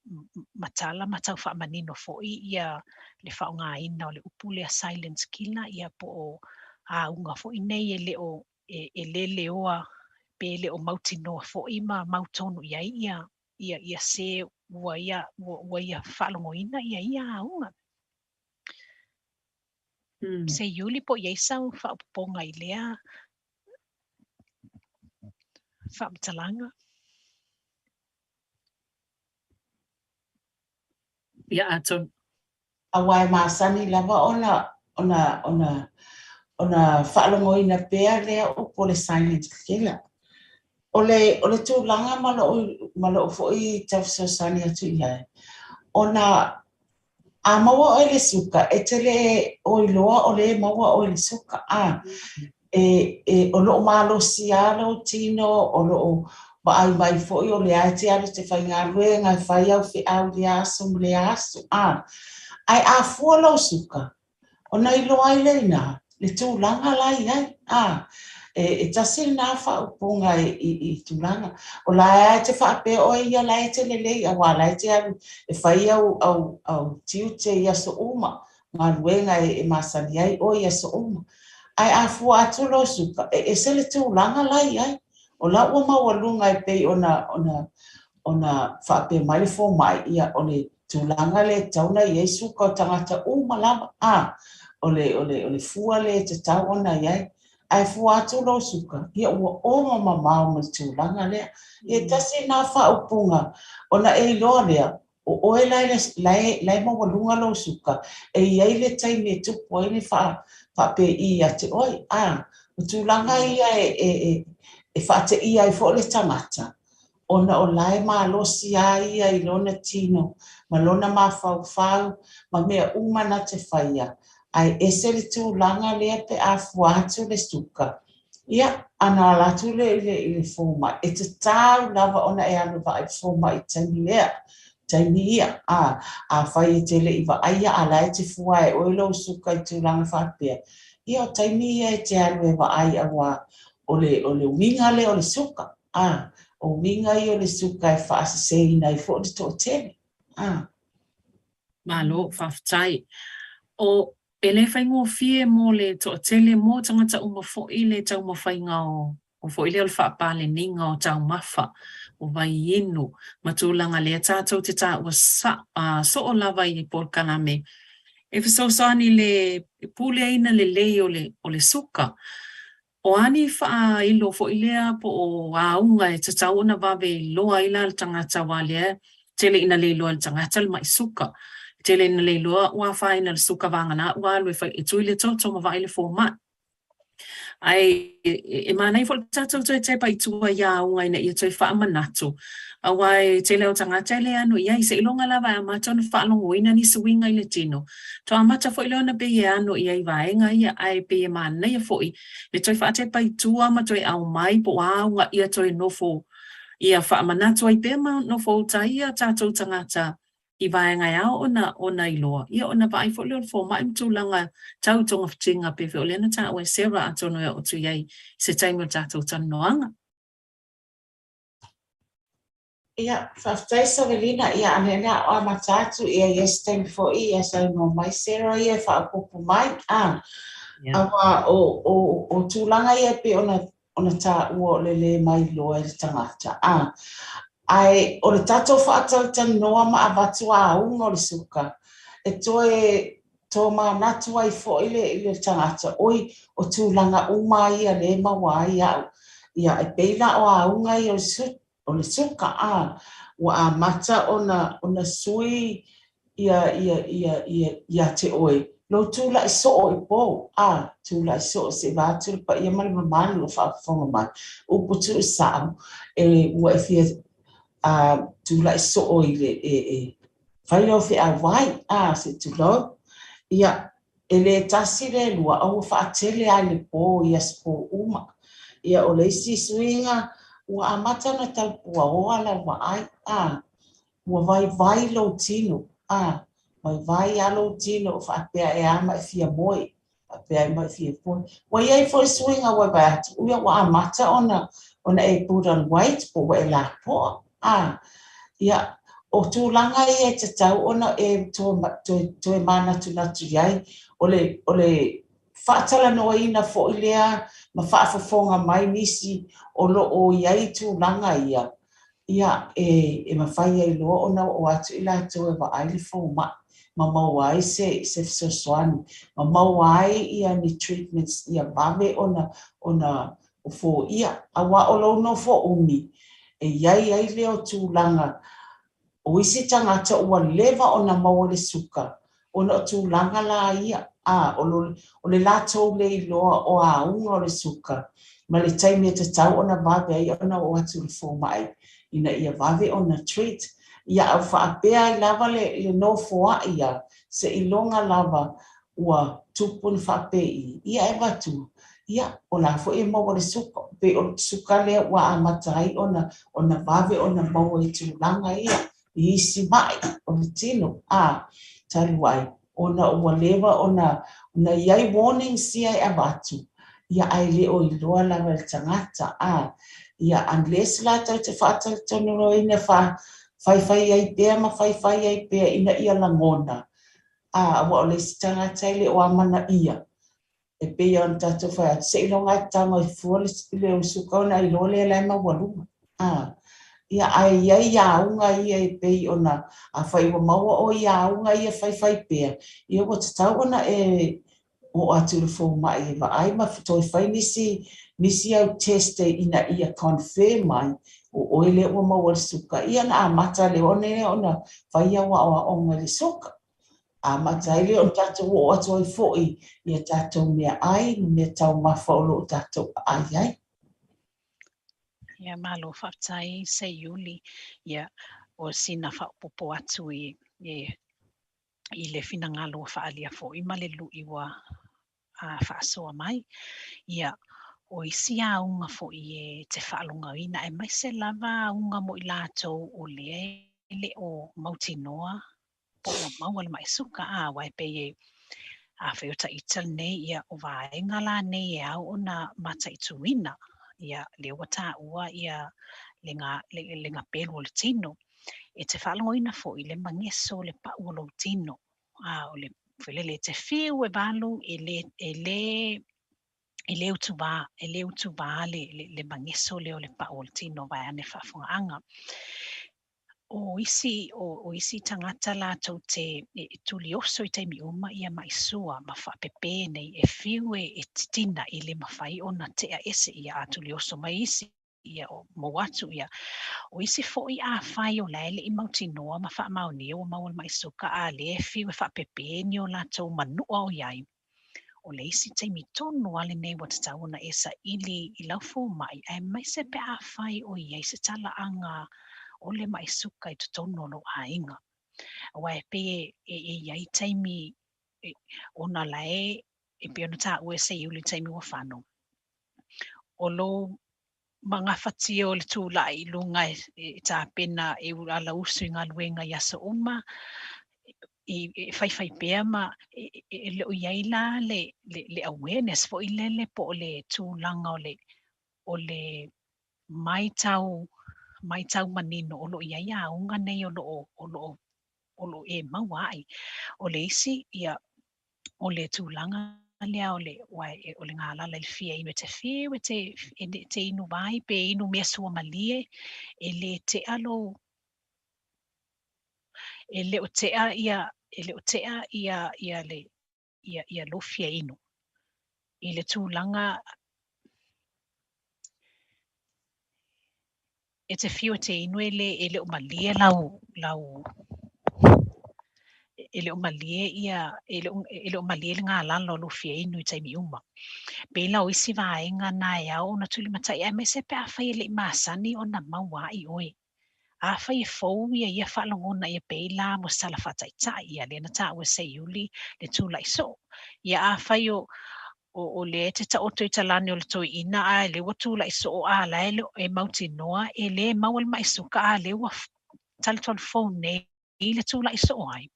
matala ma tau wha manino fo I ia le wha o ngā ina o le upu lea silence kila ia po o unga fo I nei e leo e le oa pe leo mautinoa fo I ma mautonu ia se ua ia whalongo ina ia unga. Se yuli po ia sau whauponga I lea whaamtalanga. Ia ato. Awai masani lava ona whaalongo ina pea lea upo le silent killer. Ole tūlanga malo o fo I tawsosani atu ia. Ona a maua o le suka e tele o iloa o le maua o le suka o loo malo sialo tino o loo ai mai fo i o le ai te anu te whai ngā rue ngai whai au whi au le aso le aso. Ai a fua lau suka. O nei lo ai leina, le tūlanga lai ai. E tasi nā whaupunga i tūlanga. O lai ai te whape o ia lai te lelei, a wā lai te anu, e whai au tiu te ia so uma. Ngā ruenga e masani ai o ia so uma. Ai a fua atu lo suka, e se le tūlanga lai ai. O la ua mawalunga e pei ona whape mai le fo mai ia o le tūlanga le tauna i Yesu ko tangata lava. Ole fua le te tau ona iai. Ai fua atu lo suka. Ia ua oma mamau me tūlanga lea. Ia tasi nā whaupunga. Ona e loa lea. O oe lai mawalunga lo suka. E iai le taimi e tupu ai ni whape i a te oi. O tūlanga ia e whaate ia i fo le tangata. Ona o lai ma losi ai i lona tino. Ma lona ma whau. Ma mea umana te whaia. Ai ese le tūlanga lea pe a fuatu le suka. Ia, ana latu le fōma. E te tāu lava ona e anu wa ai fōma i taimi lea. Taimi ia. A whai e te le iwa aia a lai te fua e oilo suka i tūlanga whapea. Ia o taimi ia e te anu e wa ai a wā o le winga le o le suka. O winga i o le suka e whaase seina i fō le tō tele. Malo, whaftai. O ele whai ngō fie mō le tō tele mō tangata uma fo i le tau mawhai ngā o fo i le o le whaapale ninga o tau mawha o vai inu matulanga le tātou te tā ua so o lava i polkana me. E whasausani le pule aina le lei o le suka. O ani wha ilo fo i lea po o aunga e te tau ona wawe loa ila le tangata wale tele ina le loa le tangata le mai suka. Tele na le loa ua whai na le suka wangana ua lue whai e tui le toto ma vai le fōma. Ai e manai fo le tātou toi te pai tua ia unga ina ia toi wha manatu. A wai te leo tangata le anu ia i se ilonga lava a mata na wha alongo ina ni suinga i le tino. To a mata fo ilona pe ia anu ia i vaenga ia ai pe ia manai a fo i. Le toi wha te pai tua ma toi au mai po a unga ia toi nofo. Ia wha manatu ai pe ma nofo ta ia tātou tangata. I vaenga au ona iloa. Ia ona vai fo leo fo mai mtulanga tau tonga fitinga pe fe o lena ta ue sera atono e o tu iai se taimo tātou tanoanga. Ia, whaftai Savelina, ia anena o amatatu ia yesteng fo ia sa no mai sera ia whaapopo mai. Awa o tūlanga ia pe ona ta ua lele mai loa i tangata. Ai, o le tātou whaatau tanoa ma avatu a unga o le suka. E toe tō manatu ai fo i le tangata. Oi, o tūlanga uma ia le mawa ia. Ia, e peila o a unga i o le suka. Ua a mata ona sui ia te oi. Lo tūla i so o i pō. Tūla i so o se vātu pa ia mali mamani o whaafonga mai. Upo tu i sao. Ua e fia tūla i so o i le whaileo whi a wai, se tūlau. Ia, e le tasi le lua, au whaatele ai le pō i aspo uma. Ia, o le isi suinga, ua amata na taupua o ala wa ai, ua vai lo tino, vai alo tino, o whaapea e ama e fia moi, whaapea e mai fia poi. Wa iai fo suinga wa bai atu, ua amata ona e pura white po wa e la po. Ia, o tūlanga ia te tau ona e toe mana tunatu iai, o le whaatala noa ina fo ilea, ma whaafafonga mai nisi o lo o iai tūlanga ia. Ia, e mawhai ai loa ona o atu ila toe wa aile fo ma mawai se fisosoani, ma mawai ia ni treatments ia mame ona o fo ia, awa o lo no fo umi. E iai ai leo tūlanga o isi tangata ua lewa ona maua le suka ona tūlanga la ia o le lātou le iloa o a unga o le suka ma le taimi e te tau ona vawe ai ona o atu le fōmai ina ia vawe ona treat ia au whaapea i lava le no foa ia se ilonga lava ua tupun whapei ia e watu ia o la fo e mo le suka pe o suka le wa amatai ona vave ona mo e tulanga ia isi mai o le tino taluai ona ua lewa ona iai warning sia e avatu ia ai le o iloa lava le tangata ia unless la tau te whaatau tonu roi ne whai ai pēr ma whai ai pēr ina ia langona wa o le si tangata le o amana ia e pe on tato fa se lo nga tanga fo le o suka na I lo le la ma walu ia ai ia unga ia e pe ona a fai wa maua o ia unga ia fai pe ia o tau ona o atu le fo mai va ai ma to fai nisi au test ina ia confirm mai o ele o maua suka ia na mata le ona fai wa o le suka matai o tatou o atu ai fo'i ia tatou mea ai me tau mafa o lo tatou ai. Ia malo whaptai se Iuli ia o sina whapopo atu I le finangalo whaalia fo'i ma le lui wa whaasoa mai ia o isi a unga fo'i e te whaalonga ina e mai se lava unga mo I lātou o le o mautinoa po o mauale mai suka wai pe a whiota I tal nei ia o vaenga la nei e au ona mata I tuina ia le wata ua ia le ngā pēlu o le tino e te whaalongoina fo'i le mangeso le pa ua lo tino o le whelele te whiu e walu e le utu wā le mangeso le o le pa o le tino vai ane whaafongaanga o isi tangata la tau te tuli oso I te miuma ia maisua ma whapepe nei e whiu e titina I le mawhai o na tea ese ia a tuli oso mai isi ia o mawatu ia o isi fo'i a whai o laile I mautinoa ma wha mauni o mawal maisuka a le whiu e whapepe ni o la tau manua o iai o le isi teimi tonu ale nei watatau na esa ili I laufo mai e mai se pe a whai o iai se tala anga o le mai suka I totono lo ainga. Wa pe iai taimi ona lae e pe ona ta ue se Iuli taimi wa whano. O lo mga whati o le tūla I lunga ta pena e ala usu I ngā luenga I asa uma I whai pēr ma le o iai la le awareness fo I lele po o le tūlanga o le mai tau manino o lo ia unga nei o lo e mawai o le isi ia o le tūlanga lea o le ngala le fia inu te fia te inu vai pe inu mea sua malie e le te alo e le o tea ia lo fia inu I le tūlanga e te fio te inu ele o malie lau ele o malie ia ele o malie ngā lalo lo fia inu I taimi uma. Pela o isi vaenga na e au na tuli matai e me se pe a whai ele masani o na mawai oe. A whai e fau ia whalongona ia pela mo sala whatai tai ia le na ta ua se Iuli le tūla iso. Ia a whai o le te ta oto I talani o le toi ina a le wa tūla iso o a la e mauti noa e le mawal mai suka a le wa talitol phone nei I le tūla iso o ai.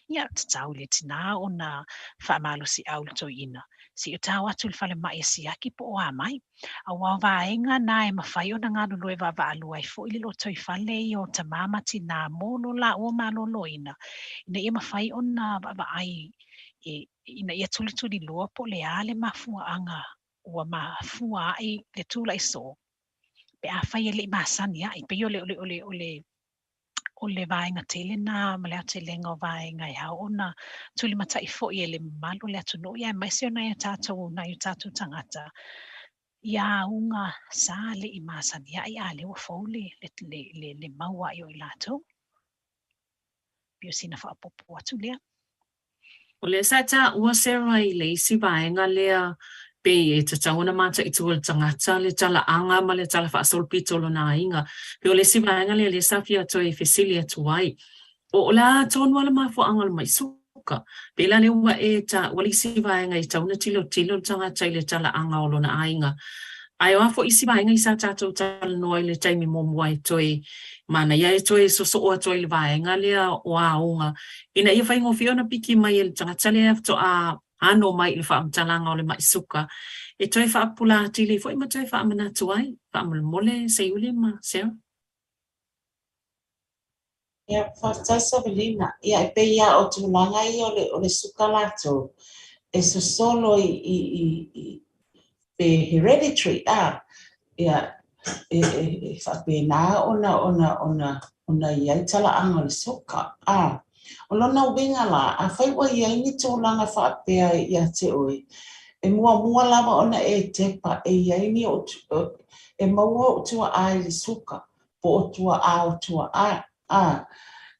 Ia tatau le tina o na whaamalo si au le toi ina. Si o tau atu le whale mai si aki po o a mai. A wau vaenga na e mawhai o na ngā lulu e wawa alua I fo I le lo toi whale I o ta mama tina mono la o malo lo ina. Ina ia mawhai o na wawa ai ina ia tuli loa po le ale mafua anga ua mafua ai le tula iso. Pe a whai e le masani ai. Pe o o le vaenga tele na ma le ate lenga o vaenga ia o na tuli mata I fo I le malo le atu no ia mai se o na ia tātou tangata ia unga sa le I masani ai a le ua fau le maua I o I lātou. Pio sina whaapopo atu lea. O le sa ta ua sera I le isi vaenga lea pe e tatauna mata I tua tangata le tala anga ma le tala whaasolpito lo na inga. Pe o le isi vaenga le safia toi fesili atu ai. O la tonu ala mafo anga mai suka suka. Pela le ua e ta walisi vaenga I tauna tilo tanga taile tala anga o lona ainga. Ai o afo isi vaenga I sa tatou tala noa I le taimi momua e toi mana ia e toi so o toi le vaenga lea o aunga. Ina ia whaingo fiona piki mai le tanga tale afto a ano mai le wha amtalanga o le mai suka. E toi wha apula tili fo ima toi wha amanatu ai. Wha amalmole se uli ma Sarah. Ia whataisa velina. Ia e pe ia o tūlanga I o le suka lato. E so solo I pe hereditary. Ia e whapena ona iai tala anga le suka. O lona winga la, a whaiwa iai ni tūlanga whapea ia te oi. E mua lava ona e tepa e iai ni e maua o tua ai le suka. Po o tua o tua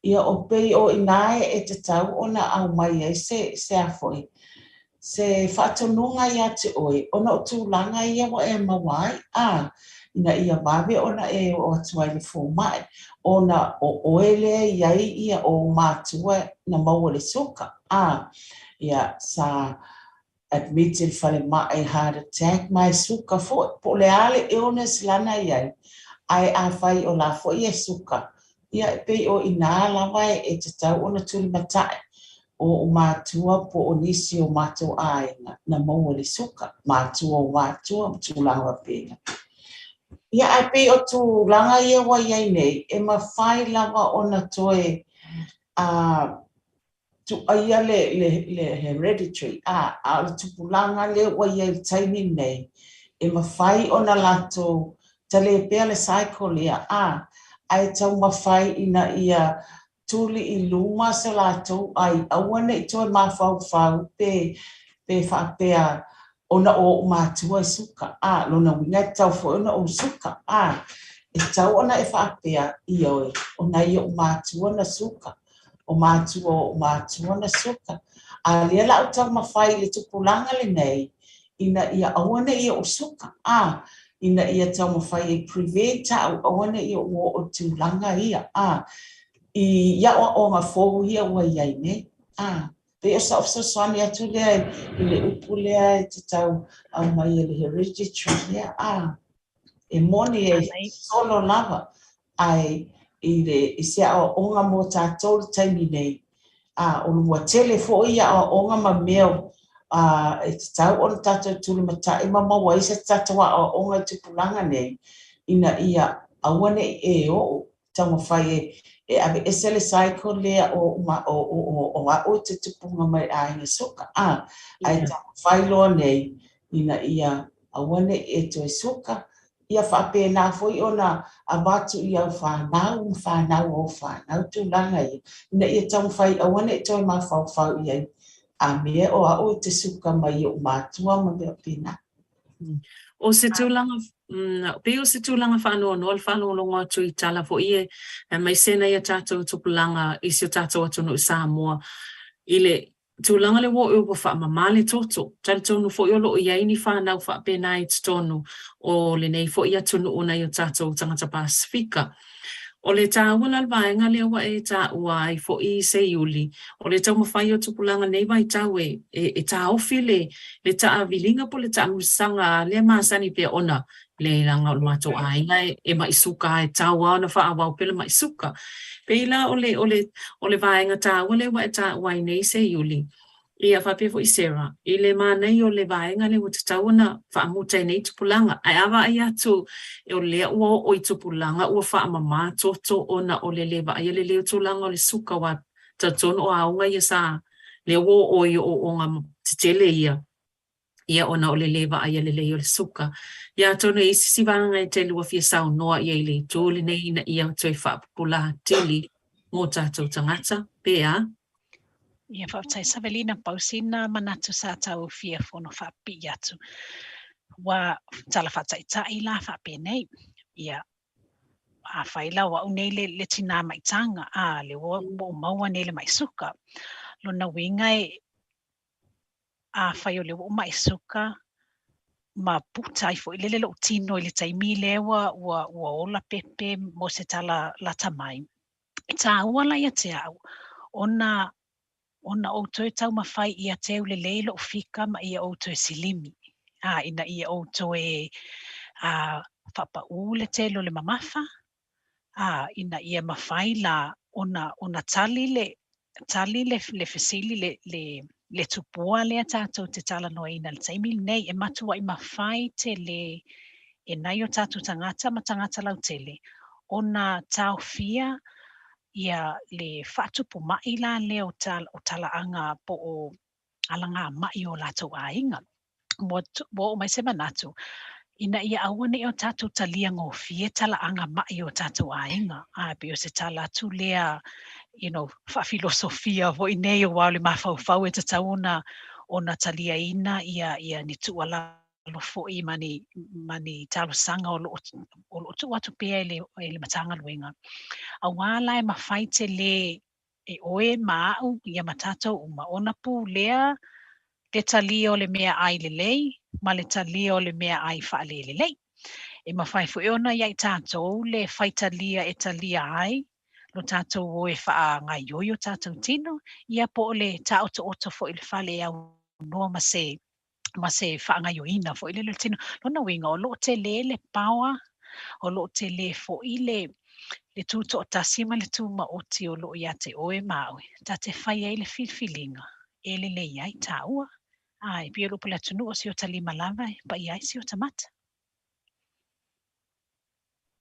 ia o pei o inae e te tau ona au mai ai se afoi. Se whaatonunga ia te oi, ona o tūlanga ia wa e mawai, ina ia wawe ona e o atuai le fō mai, ona o oele iai ia o mātua na maua le suka, ia sa admitted whale mai heart attack, mai suka fo, po le ale illness lana iai, ai a whai o la fo ia suka, ia e pei o ina lawa e te tau ona tuli matai, o mātua po o nisi o mātua aina na maua le suka, mātua o mātua tūlanga pēna. Ia ai pei o tūlanga ia wa iai nei, e ma whai lava ona toe tu aia le hereditary, a le tupulanga le wa iai taimi nei, e ma whai ona lato tale pea le cycle ia, ai tau ma whai ina ia tuli I luma se lato ai awane I toi mawhau pe whapea ona o mātua suka, lona winga tau fo ona o suka, e tau ona e whapea I oi, ona I o mātua na suka, o mātua na suka, a lea lau tau mawhai le tupulanga le nei, ina ia awane I o suka, ina ia tau mawhai e prevent awane I o tūlanga ia, ia o ngā fōhu hia ua iai ne. Pe o sa sani atu lea I le upu lea te tau au mai le hereditary lea. E moni e solo lava ai I se a onga mo tātou le taimi nei. O lua tele fo ia o onga ma meo e te tau o le tātou tūle mata e mamawa I se tātou a onga tupulanga nei. Ina ia awane e o tau mawhai e ave esele cycle lea o o te tupunga mai ainga suka. Ai tau whailoa nei, ina ia awane e toi suka, ia whapena foi ona a watu I au whanau o whanau tūlanga ia. Ina ia tau whai awane e toi ma whau ia, a mea o te suka mai o mātua ma mea pena. O se tūlanga, pe o se tūlanga whanau no, al whanau longa atu I tala fo ie, mai sena ia tātou tupulanga I se tātou atu no I Samoa. I le tūlanga le wo uwa wha mamale toto, tali tonu fo I olo o iai ni whanau wha pena I tonu o le nei fo ia tunu una I o tātou tangata Pasifika. O le tāwala alvaenga lea wa e tā ua ai fo I se iuli. O le tau mawhai o tupulanga nei vai tau e tā ofi le tā avilinga po le tā musanga lea maasani pe ona le langa o mato ainga e maisuka e tāua ona wha awau pela maisuka. Peila o le vaenga tāwale wa e tā ua nei se iuli. Ia whapefo I Sarah, I le mānei o le vaenga le o te tauana whaamutai nei tupulanga. Ai awa ai atu e o lea ua o I tupulanga ua whaamama toto ona o le lewa. Ai le leo tūlanga o le suka wa tatono o aunga ia sa le ua o ngā titele ia. Ia ona o le lewa ai le leo le suka. Ia tona I sisivanga e te lua fia sau noa ia I le tōle nei na ia toi whaapula tili mō tātou tangata. Pea. Ia whautai Savelina pausina manatu sa tau fia fono whapi atu. Wa tala whatai tai la whapi nei. Ia a whaila wa unei le tina maitanga. Le wa maua nei le maisuka. Lona wingai a whai o le wa maisuka ma putai fo I le lo tino I le taimi lewa wa ola pepe mo se tala la tamai. Ta wala ia te au. ona outou e tau mawhai ia teu le leilo o fika ma ia outou e silimi. Ina ia outou e whapau le telo le mamafa. Ina ia mawhai la ona tali le fesili le tupua lea tātou te tala noa ina le taimili nei e matua i mawhai te le e nai o tātou tangata ma tangata lau tele. Ona tau fia ia le whatupu mai la leo o talaanga po o alanga mai o lātou ainga. Mo o mai se manatu. Ina ia awane o tātou talia ngō fie talaanga mai o tātou ainga. Pio se tala tu lea, wha filosofia vo i nei o wale mawhau e tatau ona talia ina ia ni tuala lo foi mani talo sanga o lo tu atu pea le matanga luenga. A wala e mawhai te le e oe maau ia matatou uma ona pu lea le talia o le mea ai le lei ma le talia o le mea ai wha le lei. E mawhai fu e ona iai tātou le whai talia e talia ai lo tātou o e wha ngai oi o tātou tino ia po le ta oto fo il whale au noa ma se whaangai o ina fo ile le tino. Lona winga o lo te le paua, o lo te le fo ile le tūto o tasima le tūma o ti o lo ia te oe maui. Ta te whai e le filfilinga, e le iai tā ua. Ai, pia lupu la tunu o si o talima lava, pa iai si o tamata.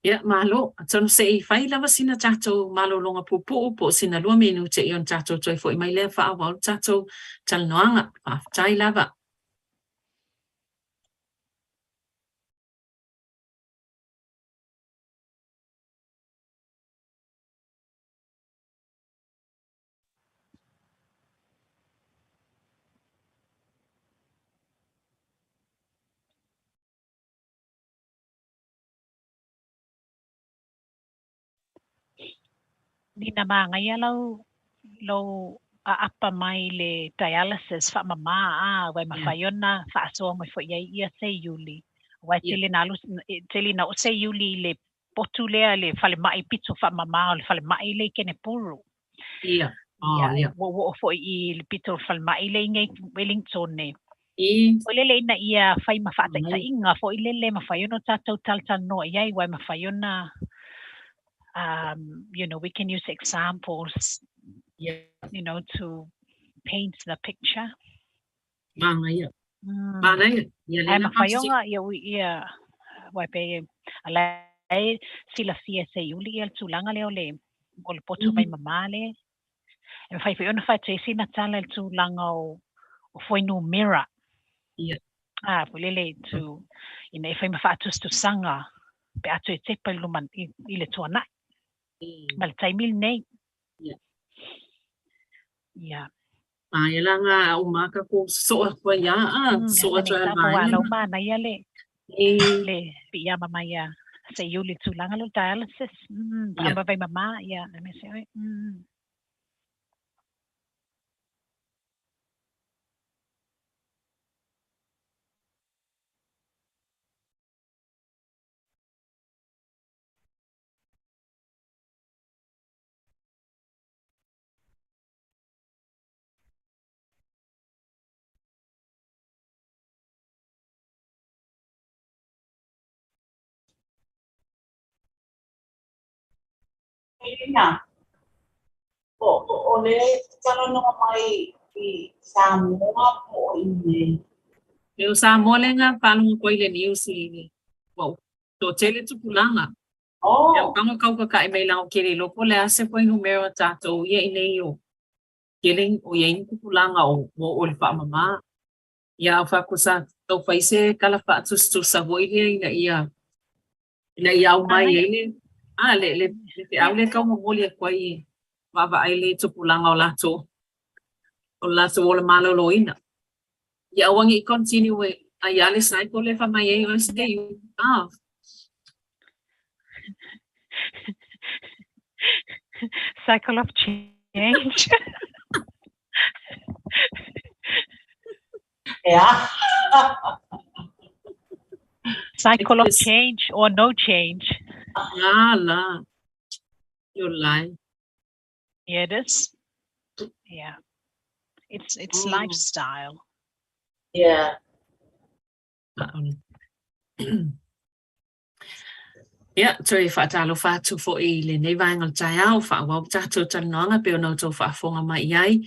Ia, malo, atonu se I whai lava sina tātou malo longa pupu po sina lua minu te ion tātou toi fo I mai lea wha awau tātou talanoanga, whaftai lava. Nina manga ia lau a apa mai le dialysis wha mama wai mawhaiona wha asoa mai fo ia se Yuli. Wai tele na o se Yuli le potu lea le whale mai pito wha mama o le whale mai le kene puru. Ia. Wo fo I le pito whale mai le ngai Wellington ne. O lele ina ia whai mawhata ita inga fo I lele mawhaiona tātou tal noa iai wai mawhaiona we can use examples, to paint the picture. Mana ia. Ai mawhaionga ia wai pe alai sila fia se Yuli al tūlanga leo le o le potu mai mama le. E whai whiona whai te sina tala le tūlanga o whainu mira. Ia. Pulele tu ina e whai mawhaatus tu sanga pe atu e tepa iluman I le tuanai. Mal taimil nei. Yeah. Ai langa o maka ko so ko ya so to mai. Lo mana ia le pia mama ia se Yuli tu langa lo dialysis. Amba vai mama ia me se Ina. O le talo no mai I Samoa po I Leo Samoa lenga panu ko ile news I wow to tele tu pulanga. Ya kama kau ka mai lang kiri lo po le ase ko numero tato ye ine yo. Killing o ye ku pulanga o o le pa mama. Ya fa ko sa to faise kala fa tu sa voile ina ia. Ina ia o mai ele. Le te aule ka mo moli ko I Baba aile tu pulanga o lato o le malo loina. Ia wangi continue ayale cycle le fa mai o stay. Cycle of change. Yeah. Cycle of change or no change. La. You're lying. Yeah, it is. Yeah. It's lifestyle. Yeah. Ia, toi whaatalo whātu fo I le nei vaenga tai au, whaawau tātou talanoanga peo nau tau whaafonga mai iai.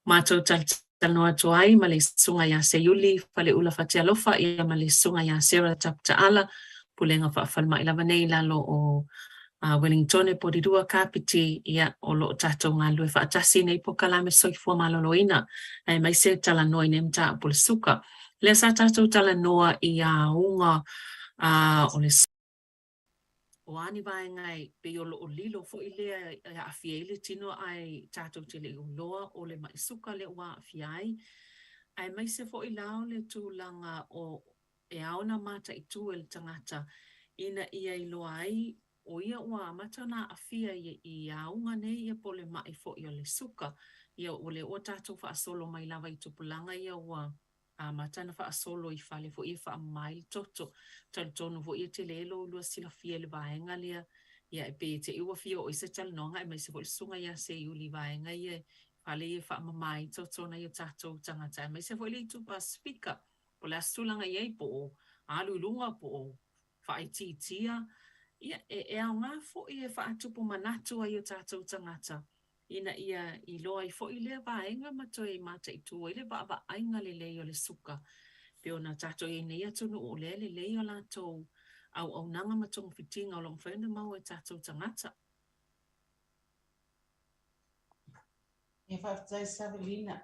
Mātou talanoa tuai, ma le sunga ia seiuli, whale ula whatialofa, ia ma le sunga ia sera taptaala, pulenga whaafalma ila vanei lalo o Wellington e porirua kapiti, ia o lo tātou ngā lue whaatasi nei po kalame soifua maloloina, ai mai se talanoa I nemta pole suka. Le sa tātou talanoa I a unga o le o ani vai ngai pe o lo lilo fo I lea a fiele tino ai tātou te le uloa o le maisuka le ua fiai. Ai mai se fo I lao le tūlanga o e aona mata I tu el tangata ina ia I loa ai o ia ua matana a fia I aunga nei ia po le mai fo I o le suka. Ia o le o tātou wha solo mai lava I tupulanga ia ua a matana wha solo I whale fo ia wha mai toto. Tal tonu fo ia te lelo lua sila fia le vaenga lea. Ia e pe te iwa fia o isa tal nonga e mai se fo le sunga ia se iuli vaenga ia. Whale ia wha mamai toto na ia tātou tangata. E mai se fo ia tupa speaker. Po le astulanga ia po o alulunga po o wha I titia. Ia e au ngā fo ia wha atupu manatu a ia tātou tangata. Ina ia I loa I fo I lea vaenga matoi mata I tua. Ile va ainga le leo le suka. Pe ona tātou I nei atunu o le leo la tau au nanga matonga fitinga o long whaenda mau e tātou tangata. E whaftai Savelina,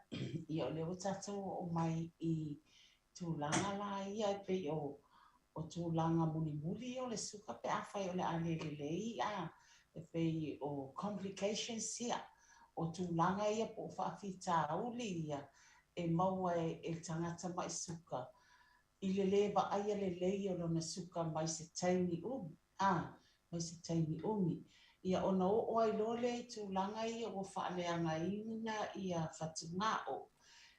ia o leo tātou o mai I tūlanga la ia pe o tūlanga muli o le suka pe awhai o le alelelei a e pe o complications ia. O tūlanga ia po whaafita uli ia e maua e tangata mai suka. I le lewa aia le leio lona suka mai se taimi umi. Mai se taimi umi. Ia ona o ai lole I tūlanga ia o whaaleanga ina ia whatungao.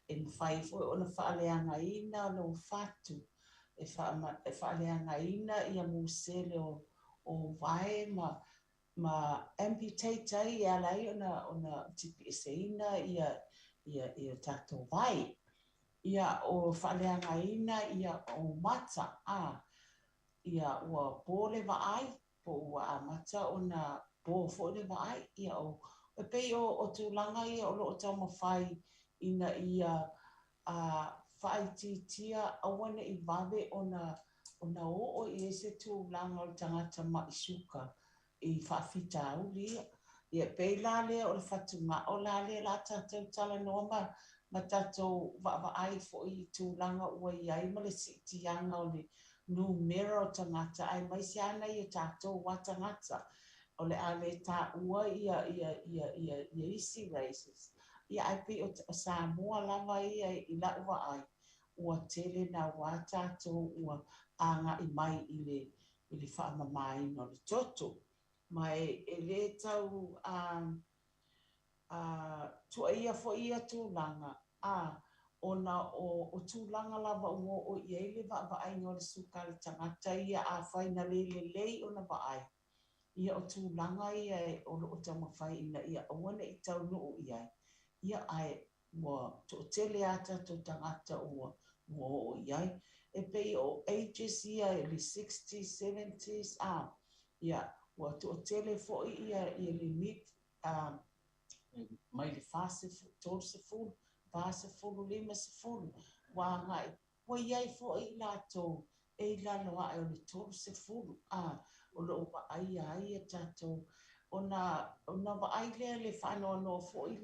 E mwhai fo ona whaaleanga ina lo whatu. E whaaleanga ina ia musele o vai ma amputate ai alai ona TPS ina ia tato vai ia o whaleanga ina ia o mata ia ua pōle vaai po ua mata ona pō fōle vaai ia o pei o tūlanga ia o loo tau mawhai ina ia whai titia awane I vave ona o I ese tūlanga o tangata maisuka I whawhita uli ia pei la lea o le whatunga o la lea la tātou tala noa ma tātou vaai fo I tūlanga ua iai ma le sitianga o le numera o tangata ai mai se ana I tātou wa tangata o le ale tā ua ia isi races ia ai pei o Samoa lava ia I la ua ai ua tele na wā tātou ua anga I mai I le whaamamai no le toto mai e le tau tua ia fo ia tūlanga ona o tūlanga lava o iei le vaai ngā le suka le tangata ia a whaina lei ona vaai ia o tūlanga ia o loo tamawhai ina ia awana I tau nuu ia ai mua to tele ata to tangata ua o iai e pei o ages ia le 60s 70s ia ua to tele fo ia le mid mai le fase tol se fulu fase fulu lima se fulu wa ngai wa iai fo I lato e lalo a o le tol se fulu o lo wa ai tato ona wa ai le fano no fo I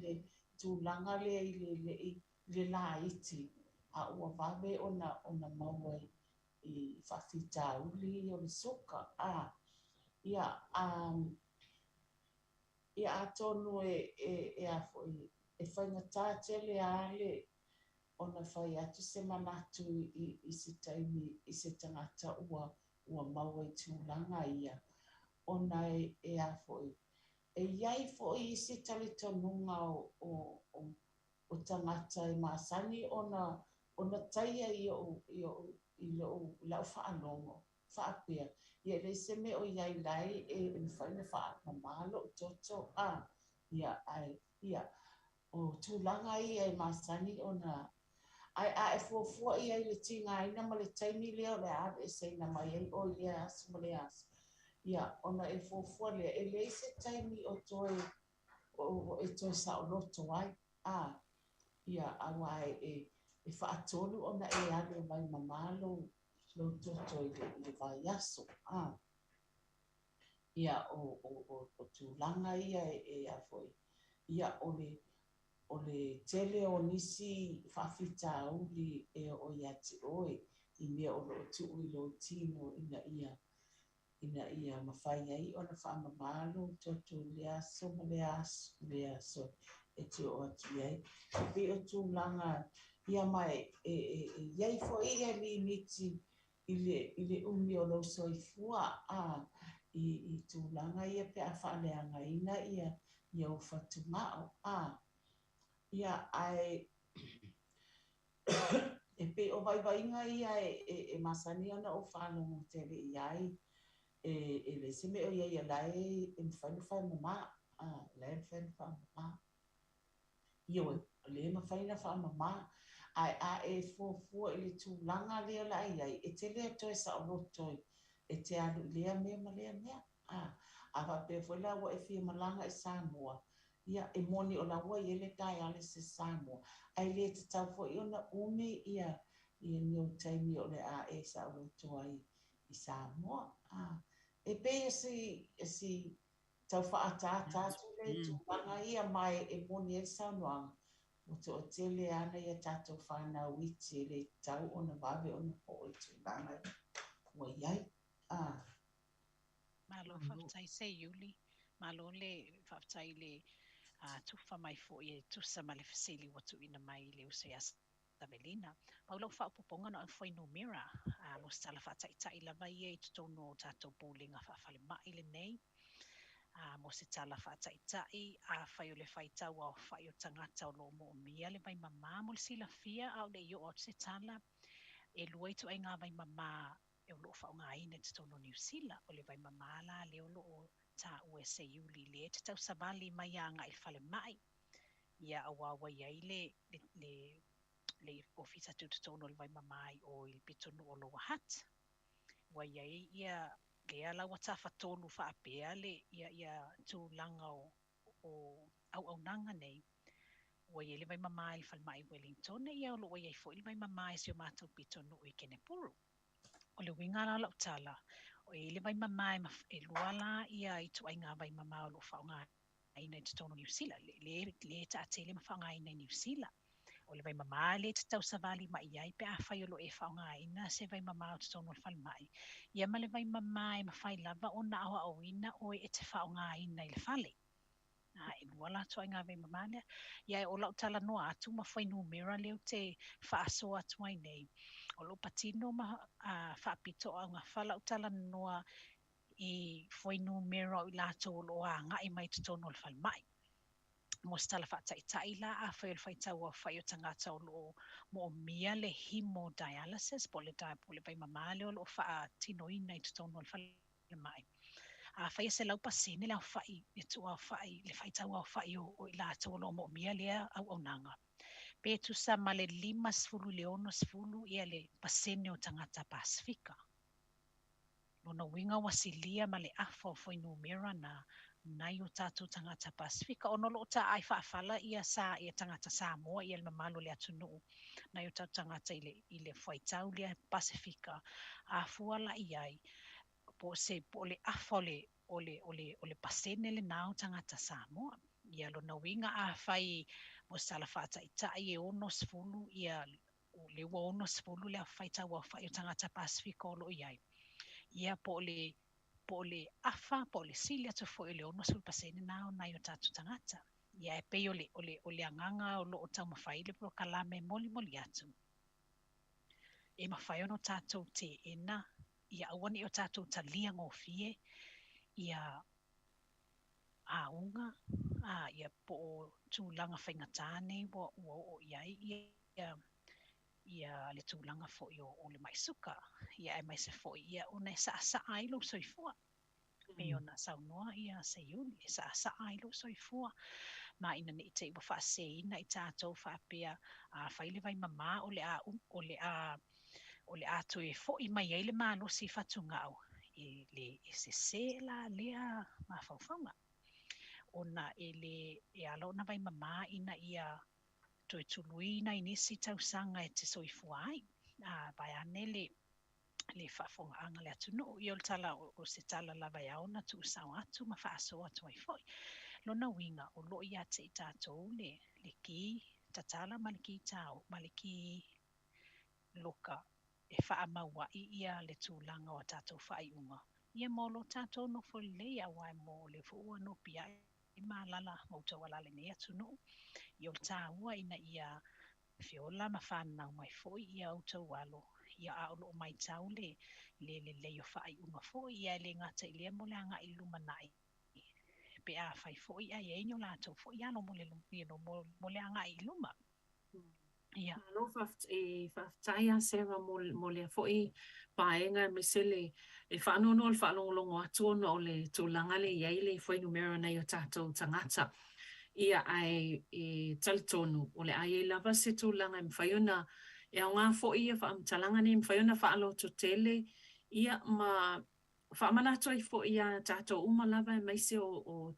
le tūlanga le la iti ua vave ona maua I whawhita uli o le soka ia ia atonu e a foi e whaingatā tele ale ona whai atu se manatu I se taimi I se tangata ua maua I tūlanga ia ona e a foi e iai foi I se tali tonunga o tangata I masani ona taia I lo whaanongo whaapea ia le se me o iai lai e whaina whaamamalo toto ia ai ia o tūlanga ia e masani ona ai a e fuafua ia i le tigaina ma le taimi lea o le ave e seina mai ai o i le aso ma le aso ia ona e fuafua lea e lei se taimi o toe o e toe saʻoloto ai a ia aua e faatolu ona e ale mai mamā lou toto i le vaiaso a ia o tūlanga ia e a foi ia o le tele o nisi faafitauli e o ia te oe i mea o loo tuu i lo tino ina ia mawhai ai ona whaamamalo toto le aso ma le aso e te o atu ai. Pe o tūlanga ia mai iai fo ia li miti i le umi o lo soifua i tūlanga ia pe a whaaleanga ina ia o whatumao ia ai e pe o vaivainga ia e masani ana o whanongo tele iai e le seme o ia lai e mwhainuwhai mama le mwhainuwhai mama ia le mwhaina wha mama ai a e fuafua i le tūlanga lea la iai e te lea toi sa o lotoi e te alu lea mea ma lea mea a va pe foi la wa e fia malanga e Samoa ia e moni o la wa i ele tai ale se Samoa ai le te tau fo i ona umi ia ni o taimi o le a e sa o lotoi i Samoa e pe si tau whaatata tu le tūlanga ia mai e moni e Samoa o te o tele ana ia tatou whanau iti le tau o na wawe o na po i tūlanga wa iai Malo whaftai se iuli, malo le whaftai le tuwha mai fo i tusa ma le fasili watu ina mai le use as Tavelina. Paulo whaupoponga no ang whainu mira, mo stala whataitai lava i e tutono tatou pōlinga whawhale mai le nei. Mo se tala whataitai a whai o le whaitau au whai o tangata o lo mo mia le vai mamā mo le sila fia au le i o se tala e luai tu ai ngā vai mamā e o loo whaunga ina te tono New Zealand o le vai mamala le o loo ta USA uli le te tau savali mai a ngā il whale mai ia awawa iai le ofisa tu te tono le vai mamai o il pitonu o loa hat wa iai ia le ala wa tafa tolu wha apea le ia tu langa o au nanga nei wa iai le vai mamai il whale mai Wellington ia o loo iai fo il vai mamai si o mātou pitonu i Kenepuru o le winga la la utala o e le vai mamai e luala ia i tu ai ngā vai mamai o lo whaunga ina i te tono New Zealand le ta atele ma whaunga ina i New Zealand o le vai mamai le te tau savali mai iai pe a whai o lo e whaunga ina se vai mamai o te tono le whale mai ia ma le vai mamai ma whai lava o na awa o ina o e te whaunga ina i le whale e luala tu ai ngā vai mamai lea ia e o la utala noa atu ma whai numera leo te whaaso atu ai nei o lo patino ma whaapito a ngā whala utala noa i whai numera o i lato o lo a ngai mai te tono le whale mai mo stala whaataitai la a whai o whai tau a whai o tangata o lo mo mia le hemodialysis po le vai mamale o lo wha tino ina i te tono le whale mai a whai se lau pasene la whai e tu a whai le whai tau a whai o i lato o lo mo mia lea au nanga pe tu sa ma le 5 ia le pasene o tangata Pasifika lona winga wasilia ma le afa o foi numera na nai o tātou tangata Pasifika o nolo ta ai whaafala ia sa ia tangata Samoa ia le mamalo le atunu nai o tātou tangata i le whaitau lia Pasifika a fuala iai po le afa o le pasene le nao tangata Samoa ia lona winga a whai mo sala whaataitai e ono sfulu ia le ua ono sfulu le a whaitau a whai o tangata Pasifika o lo iai ia po le afa po le silia to fo le ono sul pasene na o tatu tangata ia e pe o le anganga o lo o tau mawhai le pro kalame moli atu e mawhai ono tatu te ena ia awani o tatu talia ngofie ia aunga ia po tūlanga whaingatane o iai ia le tūlanga fo o le maisuka ia e mai se fo ia o ne sa ai lo soifua pe ona saunoa ia se iuli e sa ai lo soifua ma ina ni te wa fa se ina i tātou fa pea a faile vai mama o le a to e fo i mai ele ma no si fatunga au e se la lea ma faufaunga ona e alo na vai mama ina ia to e tuluina i nisi tausanga e te soifua ai vai anele le whaafonga le atu no i tala o se tala lava ia ona tu sao atu ma whaaso atu ai foi. Lona winga o lo ia te i tātou le ki tatala ma le ki tau ma le ki loka e whaamaua i ia le tūlanga o tātou whaiunga. Ia mo lo tātou no fo lea wai mo le fuua no pia i malala mo tau alale ne atu no. I o tāua ina ia fiola ma whanau mai foi ia au tau walo. Ia aolo mai tau le o whaiunga foi ia le ngata i lea mo le anga i lumanai. Pe a whai foi ai e nyo lātou foi ia no mo le anga i luma. Ia. No whaftaia sera mo le foi paenga me sele e whanonu o le whanonglongo atuona o le tūlanga le iai le foi numero nei o tātou tangata. Ia ai e talitonu o le ai e lava se tūlanga i mwhaiona e au ngā foi ia whaamtalanga ni mwhaiona whaalo to tele ia ma whaamanato i foi ia tātou umalava e maise o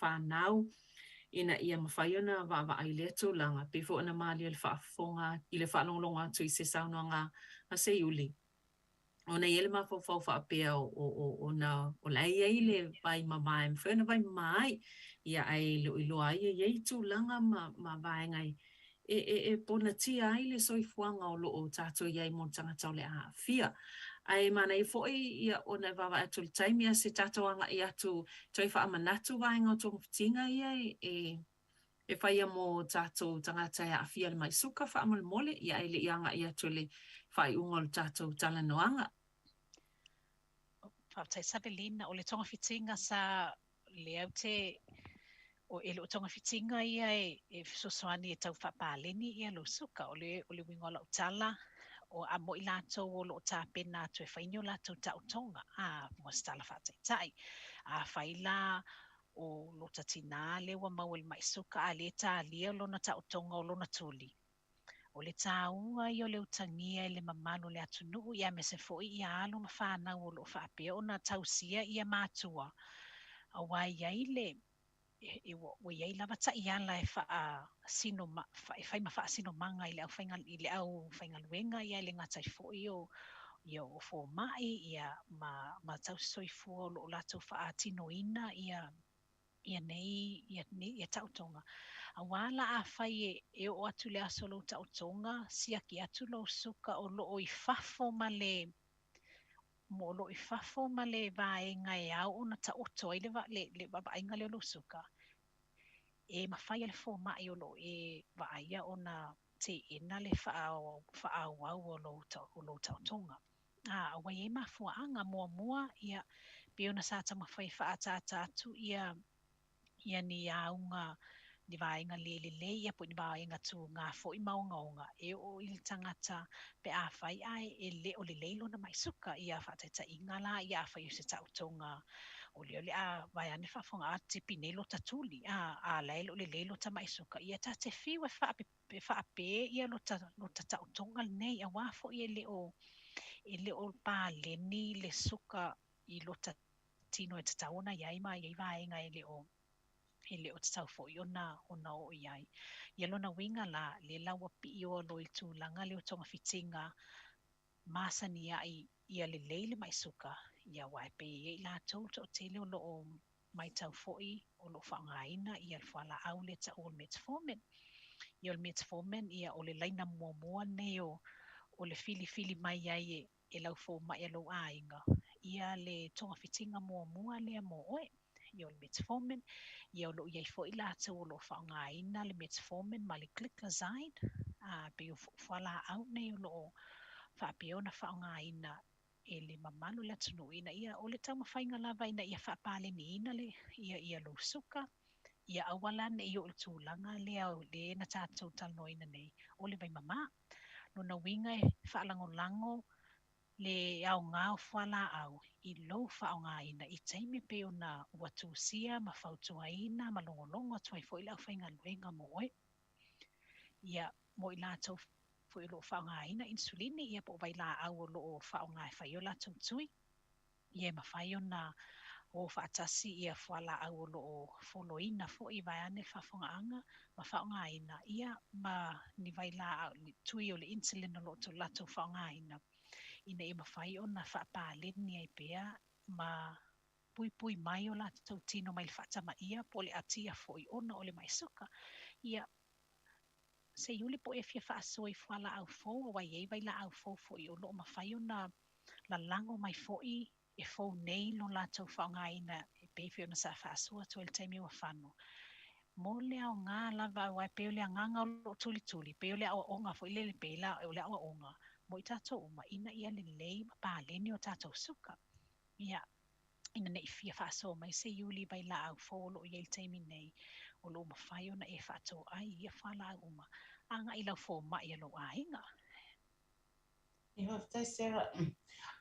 whanau ina ia mawhaiona wa ai le tūlanga pe fo na mali le whaafonga i le whanonglonga tu i se sauno ngā se iuli. O na iele ma fo whaapea o la ia i le vai mamai mwhaiona vai mai ia ai lo iloa ia iei tūlanga ma vaengai e pona tia ai le soifuanga o lo o tātou iei mo tangata o le a fia. Ai mana i foi ia ona wawa atu le taimi a se tātou anga i atu toi whaamanatu vaenga o tō mawhitinga ia e whaia mo tātou tangata a fia le mai suka whaamole mole ia ele i anga i atu le whai unga le tātou talanoanga. Whautai Sabelina o le tonga whitinga sa le au te o e lo tonga whitinga ia e sosoani e tau whapaleni ia lo suka o le wingola utala o a mo i lātou o lo tāpena atu e whainio lātou tau tonga mo stala whātai tai a whaila o lo tatina le wa mau il mai suka a le tā lia lo na tau tonga o lo na tuli. O le tāua i o le utangia i le mamalo le atunuu ia me se foi ia alo ma whanau o lo whaapea o na tausia ia mātua. A wai iai le o iai lava ta i ala e whai ma wha sino manga i le au whaingaluenga ia le ngatai foi o fo mai ia ma tau soifua o lo lato wha tino ina ia nei ia tautonga. A wala a whai e o atu le aso lo tautonga sia ki atu lo suka o lo o i fafo ma le mo lo i fafo ma le vaenga e au o na tauto i le vaenga le lo suka. E ma whai le fo mai o lo e vaia o na te ina le whaau au o lo tautonga. A wai e ma fuanga mua ia pe ona sa ta ma whai whaatata atu ia ni aunga ni vaenga le ia po ni vaenga tu ngā fo i maunga e o il tangata pe a whai ai e le o le leilo na mai suka ia whaatata ingala ia whai o se tautonga o le a vai ane whafonga a te pinelo tatuli a leilo le leilo ta mai suka ia ta te whiu e whaape ia lo ta tautonga nei a wafo ia e le o pāleni le suka i lo ta tino e tataona iai ma iai vaenga e le o te tau fo i ona o iai. Ia lona winga la le laua pi i o lo i tūlanga le o tonga whitinga masani ia le leile mai suka ia wai pe i la tau o te leo lo o mai tau fo i o lo whaangaina ia le whala au le ta o le metformin. Ia le metformin ia o le laina mua nei o le fili mai iai e lau fo mai alo ainga. Ia le tonga whitinga mua le mo oe. Ia le metformin, ia lo iai fo i lātou o lo whaongaina le metformin ma le gliclazide, pe o whala au nei o lo whaapeona whaongaina e le mamalu le atunuina ia o le tau mawhainga lava ina ia whaapaleni ina le ia lo suka, ia awala ne i o le tūlanga le au le na tātou talnoina nei o le vai mama. No na winga e whaalango le au ngā o whala au I lou whao ngā ina I teime pe o na ua tūsia ma whautua ina ma longolongo tuai fo I lau whainga luenga moe. Ia mo I lātou fo I lo whao ngā ina insulini ia po vai la au o lo whao ngā e whai o lātou tui. Ia ma whai o na o whaatasi ia whala au o lo foloina fo I vai ane whafonga anga ma whao ngā ina. Ia ma ni vai la au ni tui o le insulin o lo tu lātou whao ngā ina. Ina I mawhai o na whaapāleni ai pēa ma pui mai o lātou tino mai le whaatama ia po le atia fo I ona o le mai suka. Ia se yuli po e fia whaasoi whala au fo o wai ei vai la au fo I o lo mawhai o na la lango mai fo I e fo nei lo lātou whaonga ina e pēwhi o na sa whaasua to el taimi wa whano. Mo le au ngā lava wai peo le nganga o lo tuli, peo le au onga fo I le pēla o le au onga. Mo I tātou uma ina ia le lei ma pāleni o tātou suka. Ia ina nei fia whaaso mai se yuli vai la au fo lo I el taimi nei o lo mawhai o na e whaato ai ia whala au uma. Anga I lau fo mai alo a inga. I hoftai Sarah,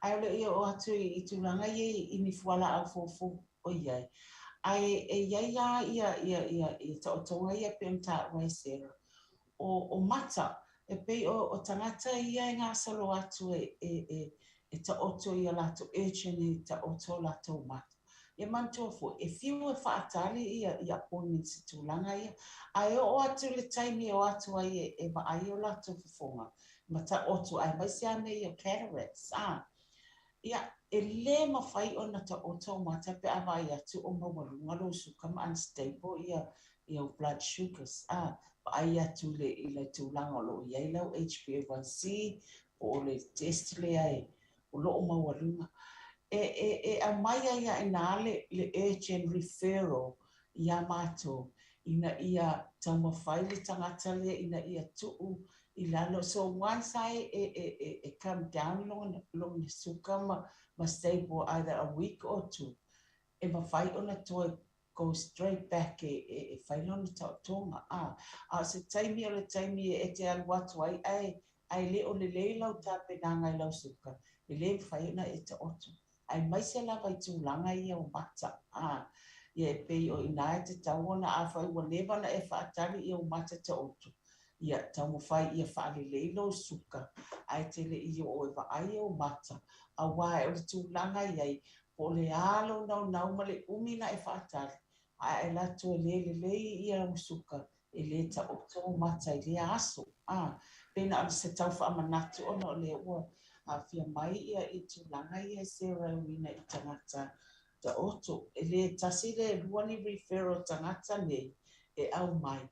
ai le ia o atu I tūlanga I ni whala au fo o iai. Ai e ia ta o tonga ia pe mta wai Sarah. O mata, e pei o tangata ia ngā salo atu e ta oto ia lato urgent e ta oto lato mata. E mantua fo, e fiu e whaatali ia appointment si tūlanga ia. Ai o atu le taimi o atu ai e ma ai o lato fufonga. Ma ta oto ai mai se ane ia cataracts. Ia, e le mawhai o na ta oto mata pe awai atu o mawalunga lo suka ma unstable ia o blood sugars. Ai atu le tūlanga lo iai lau HbA1c o le test le ai o lo mawalunga. E a mai ia e nā le urgent referral ia mātou ina ia taumawhai le tangata lea ina ia tuu I lalo. So once I come down long the suka ma stable either a week or two, e mawhai ona toi go straight back e whailona tautonga. Se taimi o le taimi e te alu atu ai le o le lau tape nanga I lau suka. E le whai ona e te oto. Ai mai se lava I tūlanga ia o mata. Ia e pei o ina e te tau ona a whai ua lewa na e whaatari ia o mata te oto. Ia tau mo whai ia whaale lau suka. Ai te le ia o e ai o mata. A wae o le tūlanga iai. Po le alo nau ma le umina e whaatari. Ai la to le ia o suka. E le ta oto mata I le aso. Pena o se tau wha manatu ona o le ua. A fia mai ia I tūlanga ia se rauina I tangata ta oto. E le tasi le luani referral tangata nei e au mai.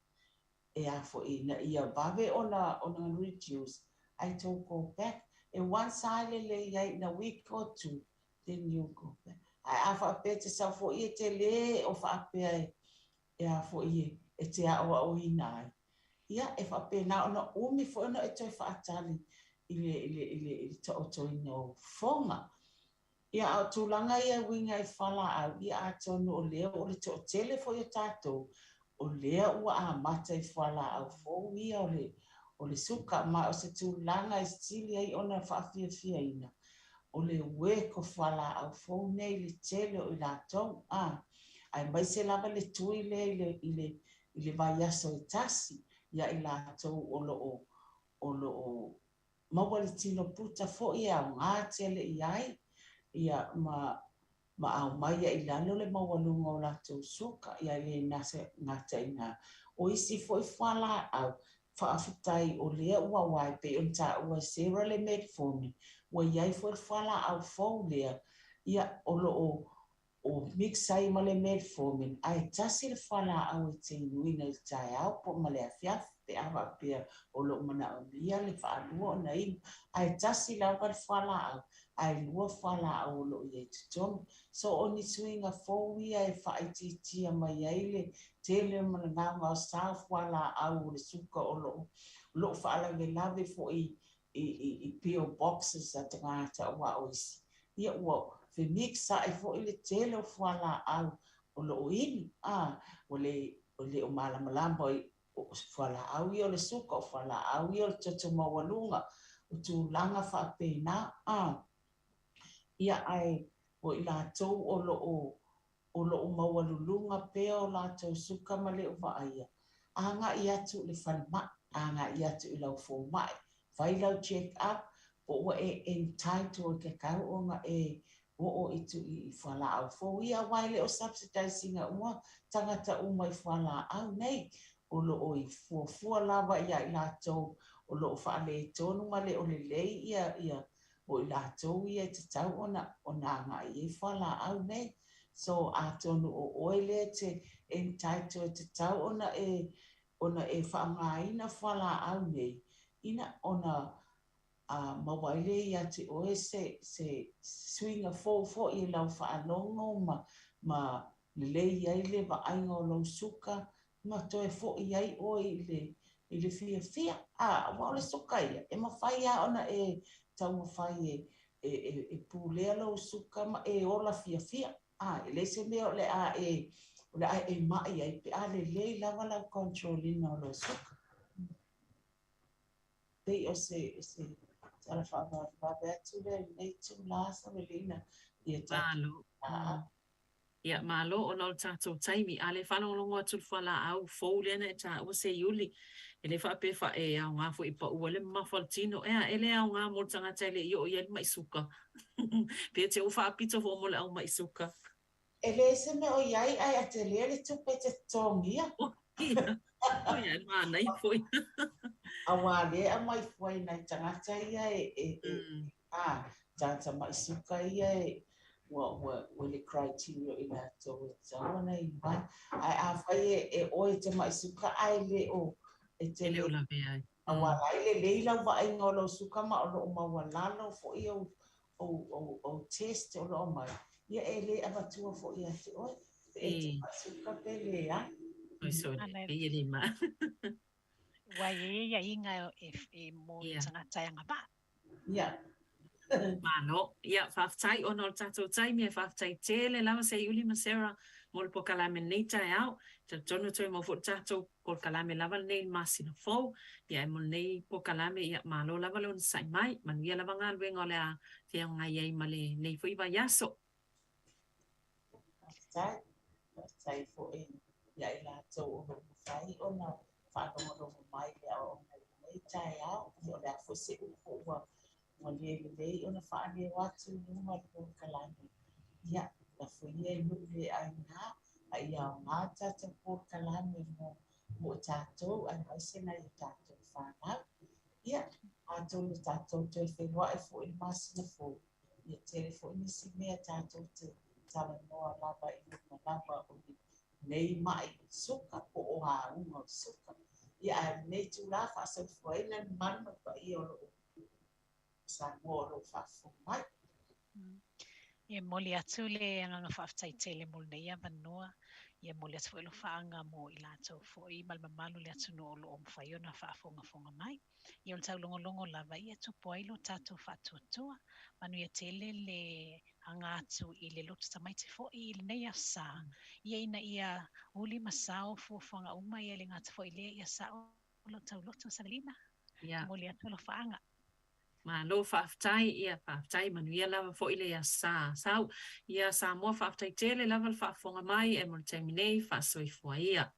E a fo ina ia bawe ona reduce. I don't go back. E once I le ia in a week or two, then you go back. Ai a wha pe te sa fo ia te le o wha pe e a fo ia e te a o ina ai. Ia e wha pe na ona umi fo ona e toi wha atali I ta oto ina o fonga. Ia a tūlanga ia winga I whala au ia a tonu o lea o le te o tele fo ia tātou o lea ua a mata I whala au fo ia o le suka ma o se tūlanga I stili ai ona whaafia ina. O le weko whala au fo nei le tele o I lātou. Ai mai se lava le tui le le vai aso I tasi ia I lātou o lo mawali tino puta fo ia o ngā tele iai ia ma au mai I lalo le mawalunga o lātou suka ia le nase ngata ina o isi fo I whala au whaafitai o lea ua wai pe on ta ua sera le metformin ua iai fo I whala au fo lea ia o lo o mixai ma le metformin ai tasi le whala au I te inuina I tai au po ma le afiaf pe awa pia o lo mana o lia le whaalua o nei ai tasi lau ka le whala au ai lua whala au lo I e tutomi. So o ni suinga fo ia e whaititia mai ai le tele mana ngā sa whala au le suka o lo whala le lave fo I PO boxes a te ngāta ua oisi. Ia ua fe mixa e fo I le tele o whala au o lo ini. O le o malamalamba o whala au I o le suka o whala au I o le toto mawalunga o tūlanga whaapena. ia ai o i lātou o loo maualulunga pea o lātou suka ma le o vaaia. Anga i atu le whanma, anga i atu i lau fō mai. Vai lau check up, o ua entitled ke kau o nga o itu i whala au. Fō ia waile o subsidizing a ua tangata umai whala au nei. O loo i fuafua lava ia i lātou, o loo whaale tonu ma le o le lei ia o i lātou ia te tau ona anga i whala au nei. So atonu o oile te entitled te tau ona e whaangaina whala au nei. Ina ona mawaile ia te oe se swinga fō i lau whaanongo ma le iai le wa ainga o lau suka ma toe fo iai o i le fia. Wa o le suka ia. E mawhai a ona tau mawhai e pūlea lau suka ma ola fia. Le se mea o le e mai ai pe a le lava lau controlina o lau suka. Pei o se tala whaabatu le nei tu lasa me lina ia Malo. Ia malo o nol tātou taimi a le whanongongo atu whala au fōu lena e tā ua se iuli. E le whape wha e au ngā fo i pa ua le mawhaltino. E le au ngā mō tangata le i o ia mai suka. Pea te uwha apito fo mo le au mai suka. E le se me o iai ai a te lea le tupe te tongia. O ia ma nei foi. A wā le a mai foi nei tangata ia tangata mai suka ia wa le criteria i la tō tau nei mai. Ai a whai e oe te mai suka ai le o e te le o la vea. A wā lai le leila wa ai ngolo suka ma o lo ma walalo fo i o test o lo mai. Ia e le abatua fo i ate oe. E te mai suka pe le a. Oi so e le ma. Wai ia inga e mo tangata nga ba. Ia. Mano, ia whaftai o nol tātou taimi e whaftai tele lawa se iuli ma Sarah mo le po kalame nei tai au. Ta tonu toi mo fo tātou po kalame lava nei masina fōu. Ia e mo nei po kalame ia malo lava lo sai mai. Manuia lava ngā luenga o le a whia ngai ei ma le nei fo iwa yaso. Whaftai fo e ia i lātou o whai o na whanongo mai le o nei tai au. O le a fo se upo ua. Mo le ona whaane watu numa o kalame. Ia, la fuia e nule ai ngā, a ia o ngā tātou po kalame mo tātou, ai haisena i tātou whanau. Ia, tātou le tātou te whenua e fo i masina fo. Ia telefo i nisi mea tātou te tala noa lava i numa lava o nei mai suka po o haunga suka. Ia, nei tu la whaasau fuaina manu pa i o loo. Samoa lo fafu mai. E moli atu le anga whaftai tele mol nei a vanua. Ia moli atu ilo whaanga mo i lātou fo i malmamalu le atu no olo o mwhaiona whaafonga mai. Ia o tau longo lava ia tupo ailo tātou whaatuatua. Manu ia tele le anga atu i le lotu tamai te fo i le nei a sā. Ia ina ia uli masao fo whanga uma ia le ngata fo i le ia sā o lo tau lotu sa lina. Moli atu ilo whaanga. Ma lo whaftai ia whaftai manuia lava fo ile ia sā. Sau ia Samoa whaftai tele lava whaafonga mai e mo taimi nei whaasoi fua ia.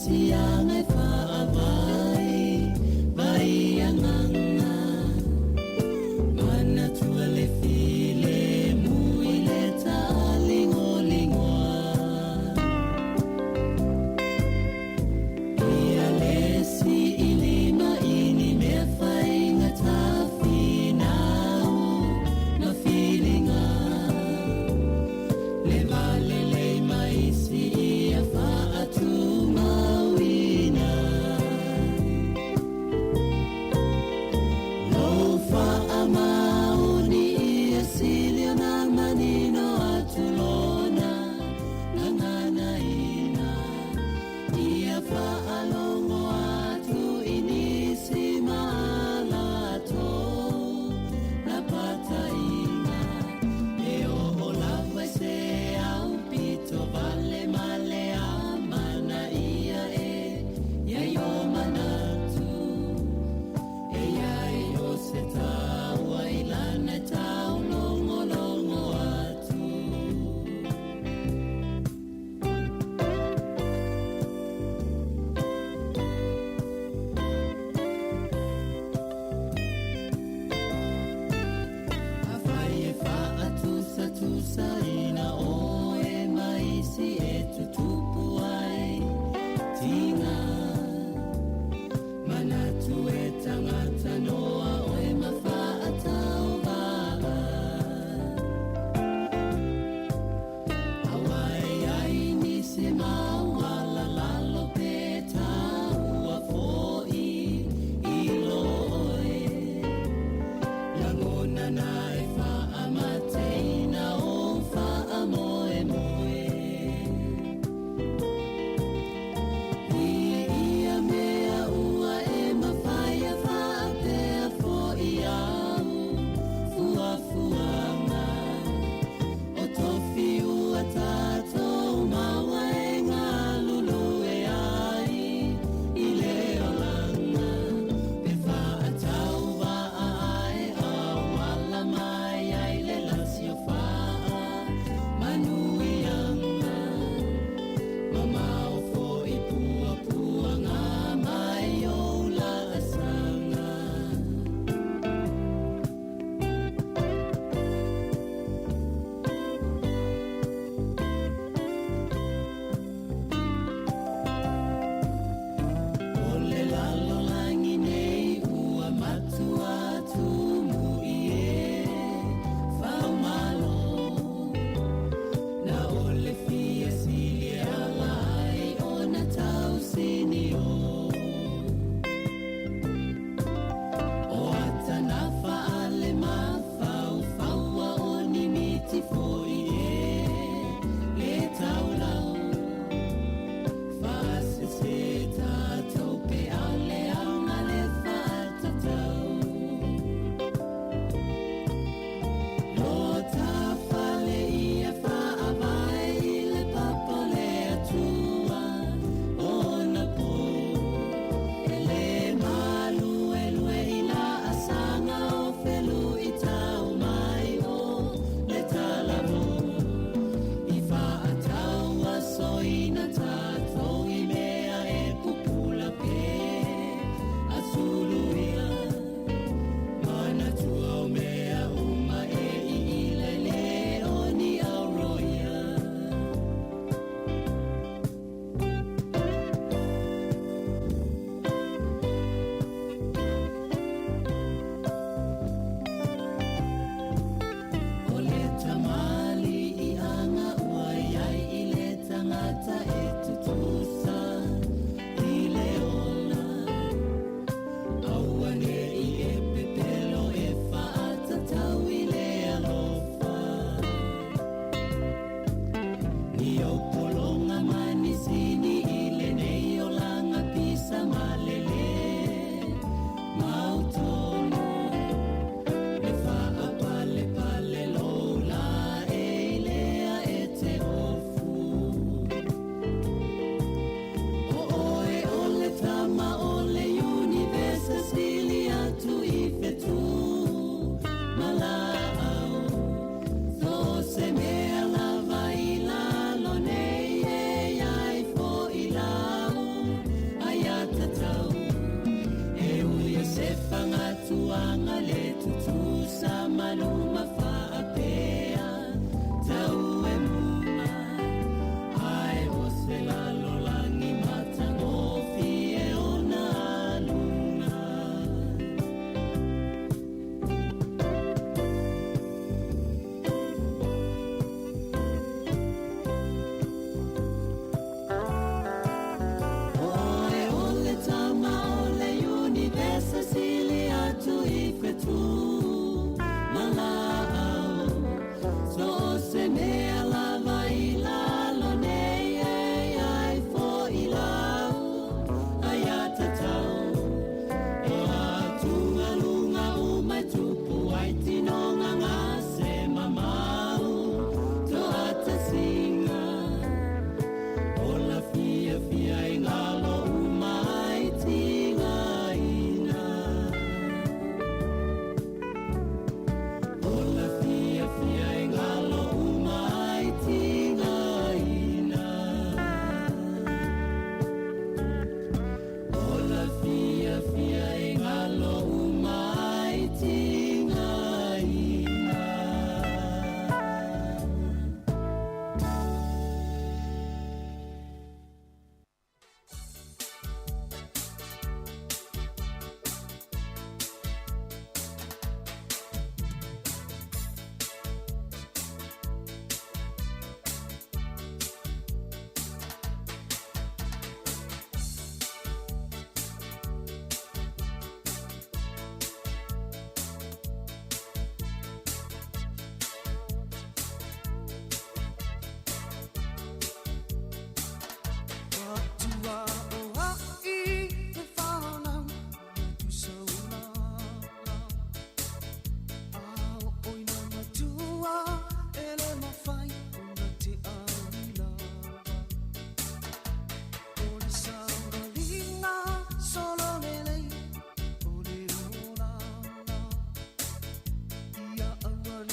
Siang ai fa vai vai ang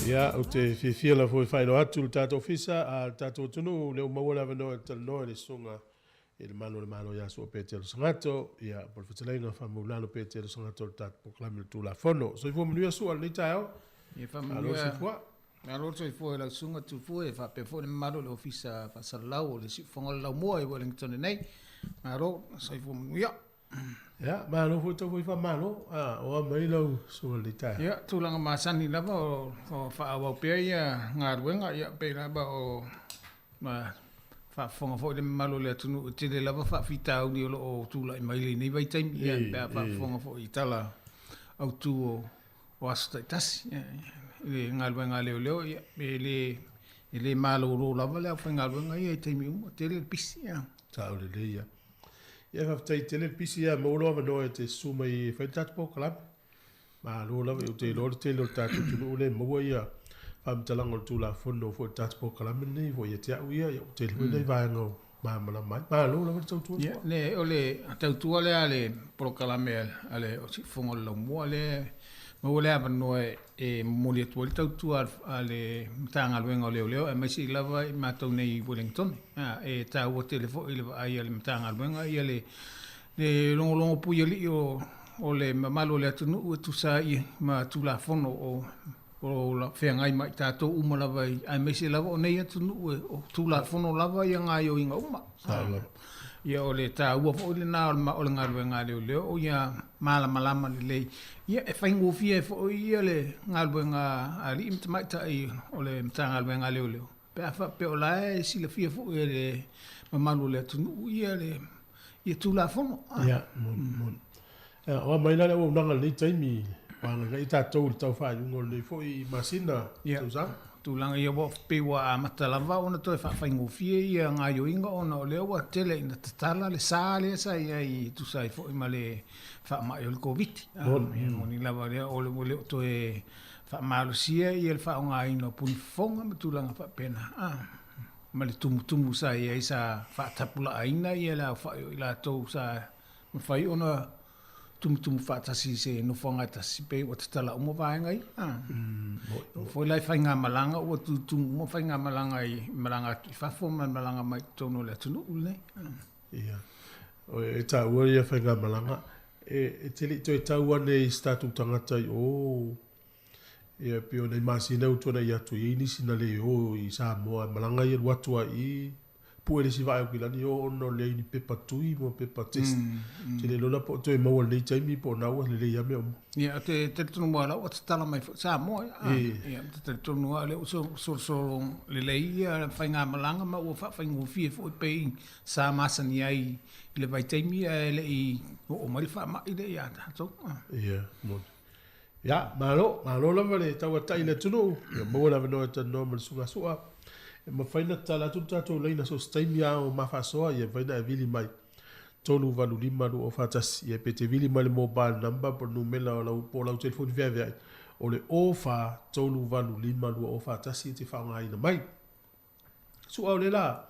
Ia, o te whiwhia la fwy whaino atu le tātou whisa, a tātou tunu, leo mawala wano e talanoa le sunga, e le mano ia so pe te lo sangato, ia, por whataleinga whamulano pe te lo sangato le tātou poklami le tūla whono. So i fua manuia sua le tāo, alo si fua. Alo so i fua la sunga tu fua, e whape fua le maro le ofisa whasalau, o le si whangal lau mua i Wellington nei, alo, so i fua manuia. Ya, malo fo to foi fa malo. O mai lo so le ta. Ya, tulanga masani lava o fa wa pe ya ngarwenga ya pe lava o ma fa fonga fo le malo le tunu te le lava fa fita ni o tula mai ni vai time ya fa fonga fo itala au tu o asta tas le ngarwenga le ya le malo ro lava le fa ngarwenga ya time te le pisi ya. Ta o le ya. Ia whaftai tele pisi ia mauloa wanoa e te suma i whaitatapo kalami. Ma loa i te lori tele o tātou tunu ule maua ia whamtalanga o tūla whono o whaitatapo kalami nei vo ia te au ia o te hui nei vāenga o māmana mai. Ma loa lawa tautua. Ia, ne o le tautua le ale prokalame ale o si whongo lau mua le maua le awanoa e moli atua le tautua ale mtanga luenga o leo leo e maisi lava i mātou nei Wellington. E tā ua telefo i lewa ai ale mtanga luenga i ale le longo pui ali o le mamalo le atunu ua tusa i ma tula whono o la whengai mai tātou uma lava i ai maisi lava o nei atunu o tula whono lava i a ngai o inga uma. Ia o le tā ua fo le nā o le ngaruenga leo leo o ia malama le lei. Ia e whaingofia e fo ia le ngaruenga a li imta maita i o le mta ngaruenga leo leo. Pe o lae e sila fia fo ia le mamalu le atunu ia le ia tūla whono. Ia, mon. O maina le o nanga le taimi wanga i tātou le tau whainungo le fo i masina. Ia, tūlanga ia wa pewa a matalava ona toi whaingofia ia ngā yoinga ona o leo wa tele ina tatala le sā lea sa ia i tusai fo i ma le whaamai o le COVID. Moni lava lea o le o toi whaamalusia ia le whaonga ino puni fonga ma tūlanga whapena. Ma le tumu sa ia i sa whaatapula aina ia la whaio i la tau sa mawhai ona tumu whaatasi se no whanga tasi pe o te tala umo vāengai. Foi lai whainga malanga o tumu mo whainga malanga i malanga i whafo malanga mai tono le tunu ule. Ia. O e tā ua ia whainga malanga. E te li toi tau ane i statu tangata i Ia pio nei masina utona ia tu ini sina le o I Samoa malanga ia watua I puere si vai o kilani o no le ni pepa tui mo pepa test. Te le lola po to e mau nei taimi po na o le ia me o. Ia te tonu mala o te tala mai Samoa. Ia te tonu ale o so le ia fai ngā malanga ma o fai ngofie fo pe sa masani ai le vai taimi le I o mai fa mai le ia ta. Ia mo. Ya, malo la vale tau tai le tunu. Ya mo la no ta no mal sunga sua. E ma faina tala tu tato leina so staimia o mafasoa ia faina e vili mai. Tolu valu lima lu o fatas ia pete vili mai le mobile number por numela o la po la telefone via o le ofa tolu valu lima lu o fatas te fa ngai na mai. Su o le la.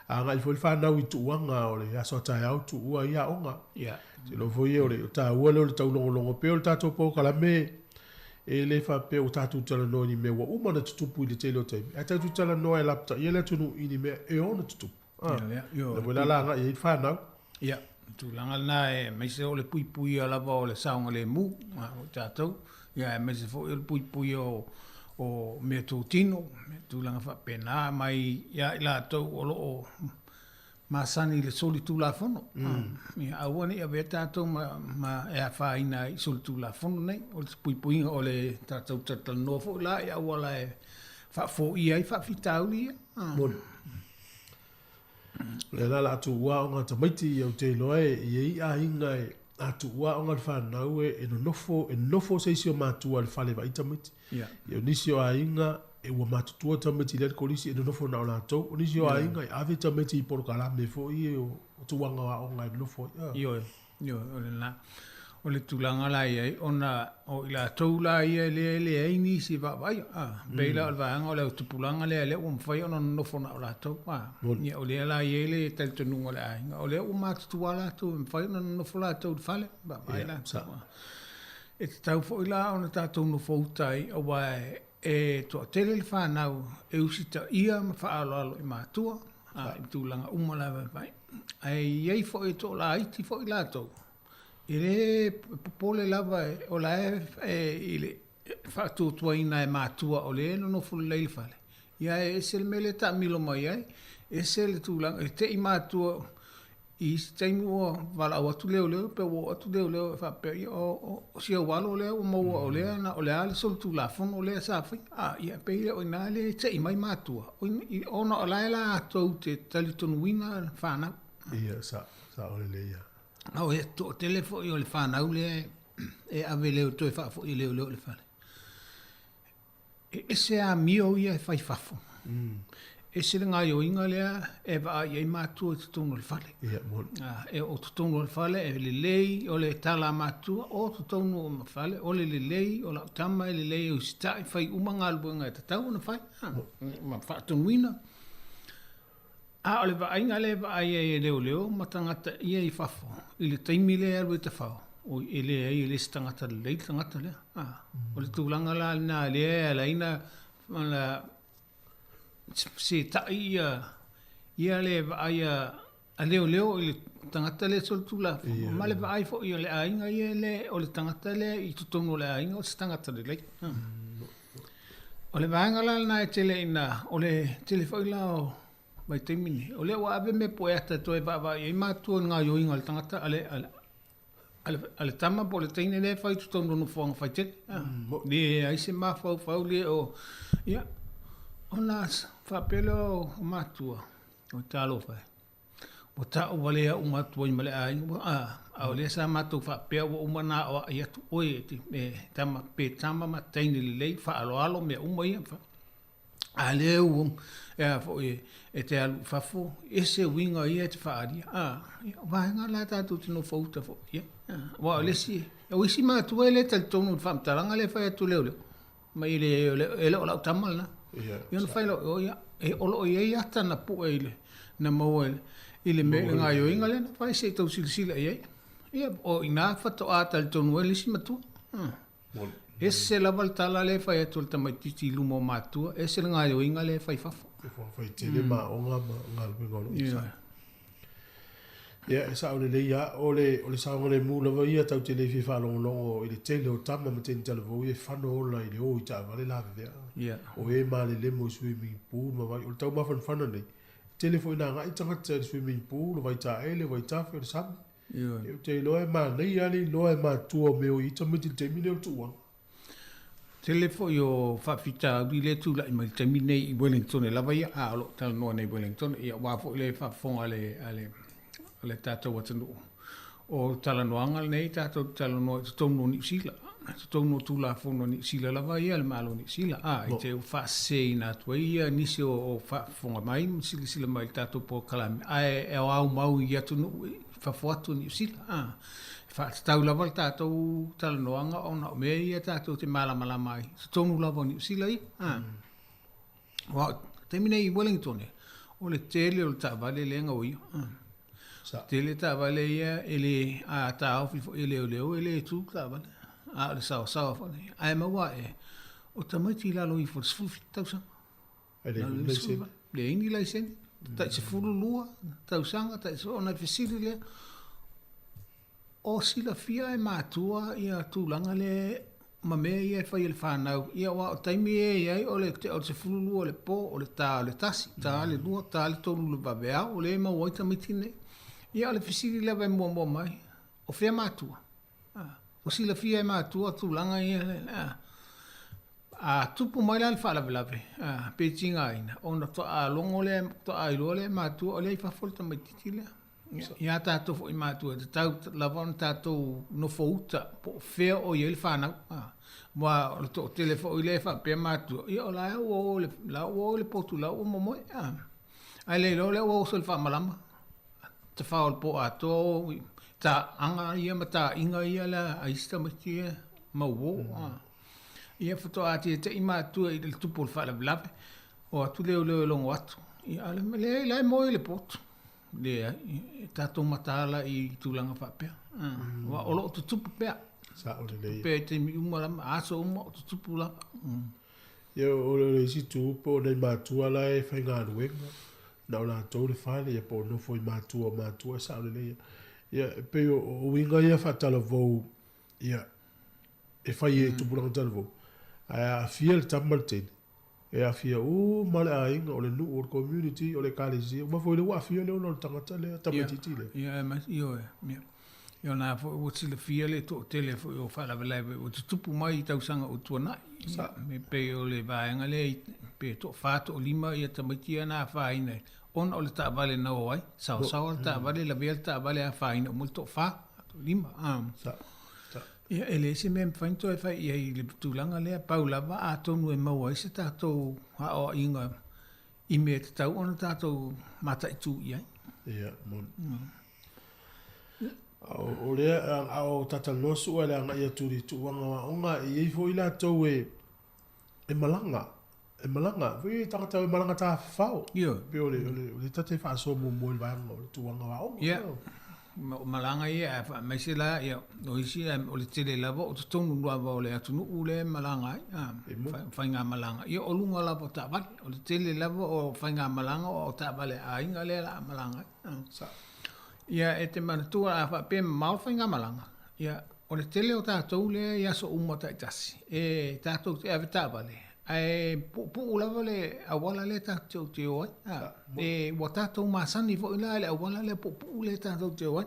A ngai foi fa na witu wanga o le aso tai au tu ua ia onga. Ia. Te lo foi o le ta ua le tau longo pe o tato po kala me e le fa pe o tatu tala no ni me wa uma na tutupu I le telo tai. A tatu tala no e lapta ia le tunu ini me e ona tutupu. Ia. Na wela la nga i fa na. Ia. Tu langa na e me se o le pui ala va o le saunga le mu o tatu. Ia me se fo il pui o me tu tino tu langa fa pena mai ia ila to o lo masani le soli tu la fono ia awani ia beta to ma e fa ina I soli tu la fono nei o pui o le tatu no fo la ia wala e fa fo ia fa fitauli mon le la tu wa nga tamaiti o te loe ia ia inga atu wa o fa na e no fo se si o matu al fale va itamiti ia nisi o inga e wa matutua tameti le kolisi e no fo na la to nisi o inga ave tameti por kala me fo I o tuanga wa o ngai no fo yo o le tulanga la ia ona o ila toula ia le ai si va vai beila al va nga le tupulanga le o fai ona no fo na la to ia o le la ia le tel tonu la ai o le o matutua la to fai ona no fo la to fale va vai la e tau fo ila ona tatou no fo tai o vai e to tele le whanau e usita ia ma whaalo I mātua I tūlanga umala vai ai ei fo e to la iti fo I lātou I le popole lava o la I le whātua ina e mātua o le no fulu leil whale ia e se le mele ta milo mai ai e se le tūlanga e te I mātua I taimu o wala o atu leo pe o atu leo fa pe o si o walo leo o mo o le na o le ale sol tu la fon o le sa fa ia pe o na le te mai matua o no la to te taliton wina fa na ia sa o le ia o e to telefo o le fa na le e ave leo to fa fo I leo le fa e se a mio ia fa fafo e se nga yo inga lea e va ai matua te tonu le fale. Ia, mon. E o te tonu le fale e le lei o le tala matua o te tonu o fale o le lei o la tama e le lei o sitai fai umanga albuanga e tatau na fai. Ma fa tonuina. O le va inga le va ai e leo ma tangata ia I fafo. I le taimi le albu e te fao. O e le ai le tangata le lei tangata lea. O le tūlanga la na lea la ina la se ta ia le vai a leo I le tangata le sol tula ma le vai fo ia le ainga ia le o le tangata le I tutongo le ainga o se tangata le lei o le vanga la na tele ina o le telefoi la o mai temini o le wa ave me poeta to e va I matu nga yo inga le tangata ale tama po le teine le fai tutongo no fonga fai te ni ai se ma fau le o ia ona whapelo o matua o talo whai. O ta o walea o matua I male ai. O lea sa matua whapea o umana o ai atu oe tama pe tama ma teine li lei whaaloalo mea uma ia wha. A lea uom e te alu whafo e se winga ia te whaaria. Wahenga la tātou tino whauta fo. Wa o lesi. O isi matua e le tal tonu whamtaranga le whai atu leo leo. Ma I le o lau tamal na. Ia no fai lo ia e olo ia ata na pu ele na mo ele me nga yo inga le na fai se tau silsila ia o ina fato ata le tonu ele si matu ese la valtala le fai atu ta mai titi lumo matu ese nga yo inga le fai fafo fai tele ma o nga ngalo ia Ia, sa o le leia, o le saonga le mū lava ia tau te lefi whalongo i le tele o tama ma teni talavo i e whano ola i le o i ta vale la vea. Ia. O e ma le lemo i swimming pool, ma vai, o le tau ma whana nei. Telefo ina ngai tangata i swimming pool, o vai ta ele, vai ta whi o le sami. Ia. E o te loe ma nei ali, loe ma tua meo i tamiti te mine o tuanga. Telefo yo whawhita ui le tūla i mai tamine i Wellington e lava ia a alo tala noa nei Wellington ia wafo le whawhonga le tātou atanu. O tala noanga nei tātou tala noa i tōno ni sila. Tōno tūla whono ni sila lava ia le malo ni sila. I te o whaasei nā tua ia nisi o whawhonga mai sila mai tātou po kalami. E o au mau i atunu whawhatu ni sila. Whaatau lava le tātou tala noanga o na mea ia tātou te malama mai. Tōnu lava ni sila i. Te mine i Wellington e. O le tele o le tāwale le anga o ia. Tele tāwale ia ele a tāo fifo ele o leo ele tū tāwale. A le sawa whane. Ai maua e. O tamaiti lalo i for sfulfitausanga. Ele i leisen. Le ini leisen. Tai se fulu lua. Tausanga. Tai se ona fesiri lea. O sila fia e mātua ia tūlanga le mamea ia e whai le whanau. Ia wa o taimi e iai o le se fululu o le po o le tā o le tasi. Tā le lua, tā le tonu le vavea o le mawaita mitine. Ia o le fisiri lewa e mua mai. O fia mātua. O sila fia e mātua tūlanga ia. A tupu mai la le whalavelave. Pētinga aina. O na to a longo le, to a ilo le mātua o le i whafolta mai titi lea. Ia tātou fo i mātua, te tau lavon tātou no fouta, po whea o i ele whanau. Mua o to telefo i le whapea mātua, ia o la o le potu la o momoe. Ai le lo le o so le whamalama. Te whao le po ato, ta anga ia ma ta inga ia la aista mati ia mauo. Ia whato ati e te i mātua i le tupo le whalavelave, o atu leo longo atu. Ia le lai moe le potu. Le tātou matala i tūlanga whapea. Wa olo o tutupu pea. Sa o le lei. Pea te mi umarama, aso uma o tutupu la. Ia o le si tūpo nei mātua la e whai ngā ruenga. Na o la tau le whale ia po no foi mātua sa o le lei. Ia pe o winga ia whatala vau. Ia e whai e tupuranga tala vau. A fia le tamartene. E a fia male a inga o le nu o community o le kalesi ma foi le wa fia le o tangata le tamatiti le ia mas io io na fo o le fia le to tele fo o fala vela o tupu mai tausanga o tuana me pe o le vaenga le pe to fato o lima ia tamatia na faina on o le ta vale na oi sa ta vale la velta vale a faina o molto fa lima ia ele se me fainto e fai ia i le tūlanga lea paulava a tonu e maua i se tātou o inga i me te tau ona tātou mata i tū iai. Ia, mon. O lea o tata nosu ele anga ia tūri tūwanga wa onga i ei fo i la tau e malanga. E malanga. Fui tangata e malanga tā whao. Ia. Pe o le tate wha so mo mo i vanga o le tūwanga wa onga. Ia. Malanga ia mai se la ia o isi o le tele lava o tonu lava o le atunu u le malanga fainga malanga ia o lunga lava ta vale o le tele lava o fainga malanga o ta vale a inga le la malanga ia e te manatua a fa pe mal fainga malanga ia o le tele o tatou le ia so uma ta tasi e tatou te ave ta vale ai pu lava le awala le tatou te oi e wa tatou masani fo ila le awala le pu le tatou te oi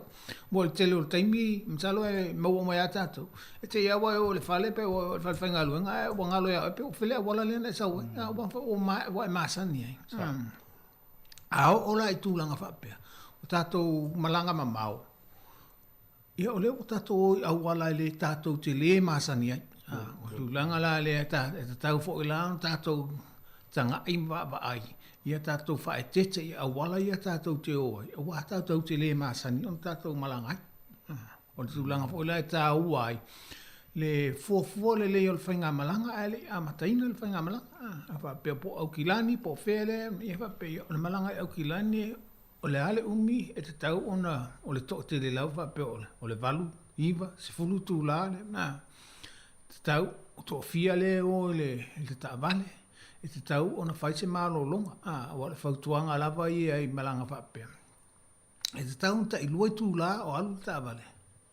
mo le tele o taimi msalo e mau mai tatou e te ia o le fale pe o fal fanga luenga o ngalo ia pe o fele awala le na sa oi o wa masani ai o la itu langa fa pe o tatou malanga mamau ia o le o tatou awala le tatou te le masani ai o tūlanga la le e tau fo i la tātou tanga i wa ai ia tātou wha e tete i awala ia tātou te oai o wa tātou te le masani o tātou malangai o tūlanga fo i la e tāu ai le fuafua le le o le whainga malanga ale a mataina le whainga malanga a wha pia po au kilani po whele ia wha pia o le malanga au kilani o le ale umi e te tau ona o le to te le lau wha pia o le valu iwa se fulu tūlale tau o to fia le o le ta vale e te tau ona fai se malo longa o le fautuanga lava i ai malanga fa pe E te taun ta ilua tu la o alu ta vale.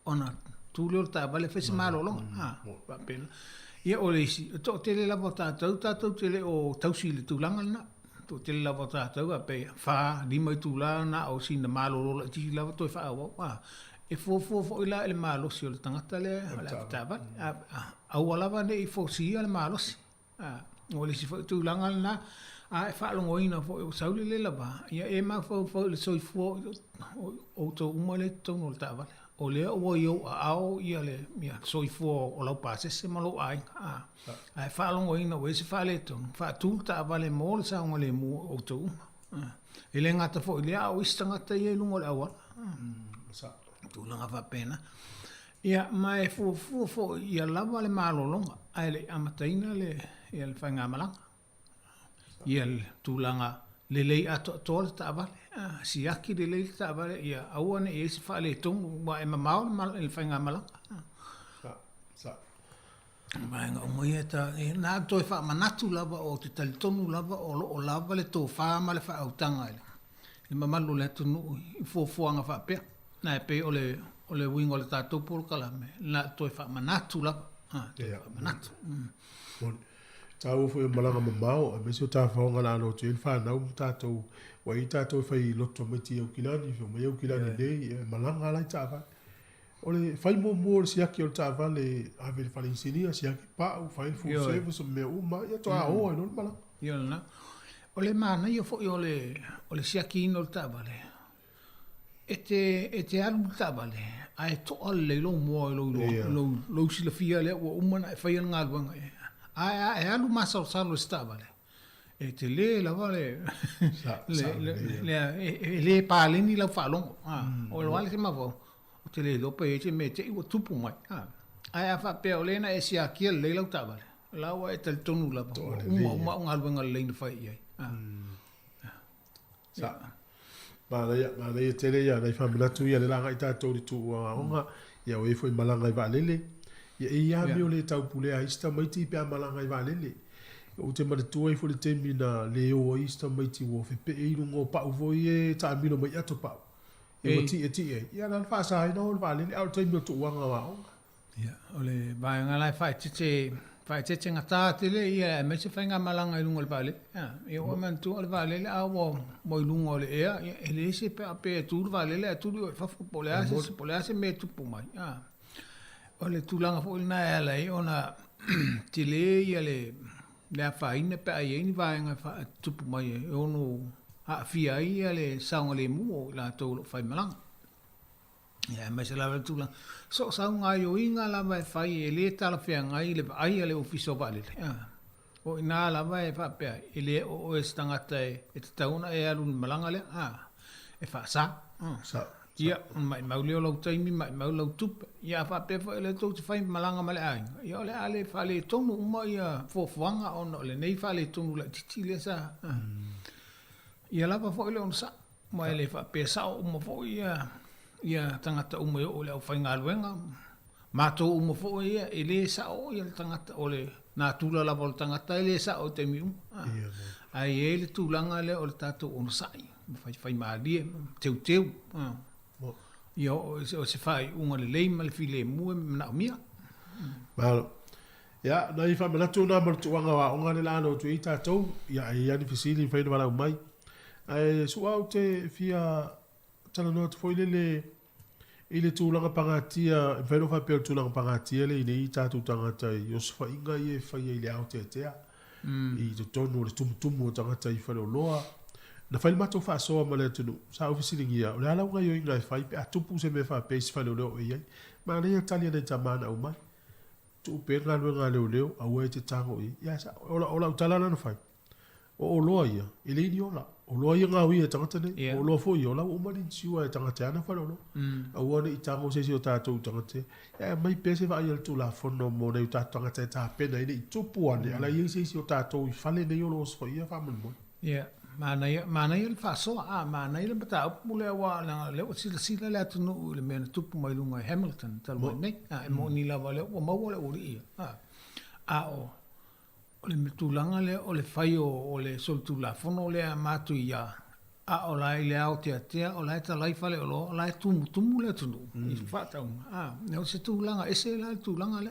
Ona tu leo ta vale fese malo longa. Pa pena. Ia o leisi, to te le lava tātou te le o tausi le tūlanga na. To te le lava tātou a pe wha, lima i tūlanga na o sina malo rola tiki lava toi wha awa. E fo ila ele malo si o le tangata le tāwa. Au alava ne i fo si le malo si. O leisi fo i tūlanga na. E wha longo ina fo i sauli le lava. Ia e ma fo le soi fo o tō umale tono le tāwa. O lea ua iau a ao ia le soifua o lau pasese malo ai. Ai whaalongo ina o ese whaale tonu. Whaatū ta avale mo le saunga le mua o tō uma. E le ngata fo i lea o istangata ia lungo le awala. Tūlanga whapena. Ia mai fo ia lava le malolonga. Ai le amataina le ia le whainga malanga. Ia le tūlanga le lei ato le ta avale. Si aki le lei ta avale ia aua ne e se whaale tongu wa e mamao le whainga malanga. Maenga o moi e ta, nā toi wha manatu lava o te talitonu lava o lava le tō whaama le wha autanga ele. Le mamalu le tunu i fuafuanga wha pia. Nā e pe o le wingo le tātou polo kalame. Nā toi wha manatu lava. Manatu. Tau fo malanga mamao, a meso ta faonga la no te fa na tātou wa i tātou fai loto mai ti au kilani, fo mai au kilani nei, malanga lai ta fa. Ole fai mo si aki o ta va le ave fa l'insinia si aki pa o fai fu service o me uma ia to a o no mala. Ia na. Ole mana io fo ole si aki no ta vale. E te alu ta vale. Ai to alle lo mo lo si la fia le o uma e fai nga luanga. Ai alu masa salo stabale. E te le la vale. Le palini la falong. O lo vale se ma vo. O te le dope e te me te iwa tupu mai. Ai a fa pe o lena e si aki le la tabale. La wa e tel tonu la. Uma unga luanga le ni fai ai. Sa. Ma ia te le ia nei fa minatu ia le langa i tātou di tu onga. Ia o e foi malanga i valele. Ia meo le tau pule a ista maiti pe a malanga i valele. O te maratua i fole te mina le o ista maiti wo fe pe e rungo pa uvoi e ta mino mai ato pa. E mati e ti e. Ia nan whaasa hai no valele au te mio tu wanga wa onga. Ia, ole vai ngalai whai te ngata te le ia e me se whainga malanga i rungo le valele. Ia o man tu le valele a o mo i rungo le ea. E le se pe a pe e tu le valele a tu le o fafu pole ase me tupu mai. O le tūlanga fo ilina e alai, ona te le ia le a whaina pe ai eini vāenga tupu mai e ono a fia ia le saunga le mu o la tōlo whai malanga. Ia mai se lawa le tūlanga. So saunga i o inga lava e whai e le tala whea ngai le ai ale ofiso valele. O ina lava e whapea e le o e stangata e te tauna e alun malanga le. E wha sa. Sa. Ia, mai mauleo lau taimi, mai maulau tupe. Ia, whapefa ele tau te whai malanga male ai. Ia, ole ale whale tonu uma ia fuafuanga ona, ole nei whale tonu la titi le sa. Ia lava fo ele ona sa. Mai ele whapea sao uma fo ia tangata uma ia ole au whai ngā luenga. Mātou uma fo ia, ele sao ia le tangata ole nā tūla lava ole tangata, ele sao te mi uma. Ai ele tūlanga le ole tātou ona sai. Whai maalie, teu. Ia o se whai unga le leima le file mua na o mia. Malo. Ia, na i wha manatu nā maratuanga wa onga le lāno tu i tātou. Ia, i ani fisili whai na walau mai. Ai, sua au te fia tala noa te whai le i le tūlanga pangatia, whai no whai pēr tūlanga pangatia le i ne i tātou tangata i osfa inga i e whai i le au te tea. I te tonu o le tumutumu o tangata i whai o loa. Na fai mato fa so ma le tunu sa ofisili ngia o le ala nga yo inga fai pe atupu se me fa pe si fa le o ye ma le tali le tamana o mai tu pe nga le a we te tango i ya sa ola utala na fai o lo ia ile ni ola o lo ia nga wi e tangata ne o lo fo yo la o ma ni siwa e tangata na fa lo a wo ni tango se si o tatou tangata ya mai pe se va ia tu la fono mo ne tangata ta pe na ni tupu ane ala ia se si o tatou i fale ne yo lo so ia fa mo yeah. Mana ia le whasoa, mana ia le bata upu le awa, leo sila le atunu le mea tupu mai lunga i Hamilton, talo mai nei, e mo ni lawa leo, o maua le uri ia. O le mitulanga le, o le whai o le soltu la fono le a mātu ia, A o lai le au tea, o lai ta lai fale o lo, o lai tumu le tunu. I whatau. Neu se tūlanga, ese lai tūlanga le.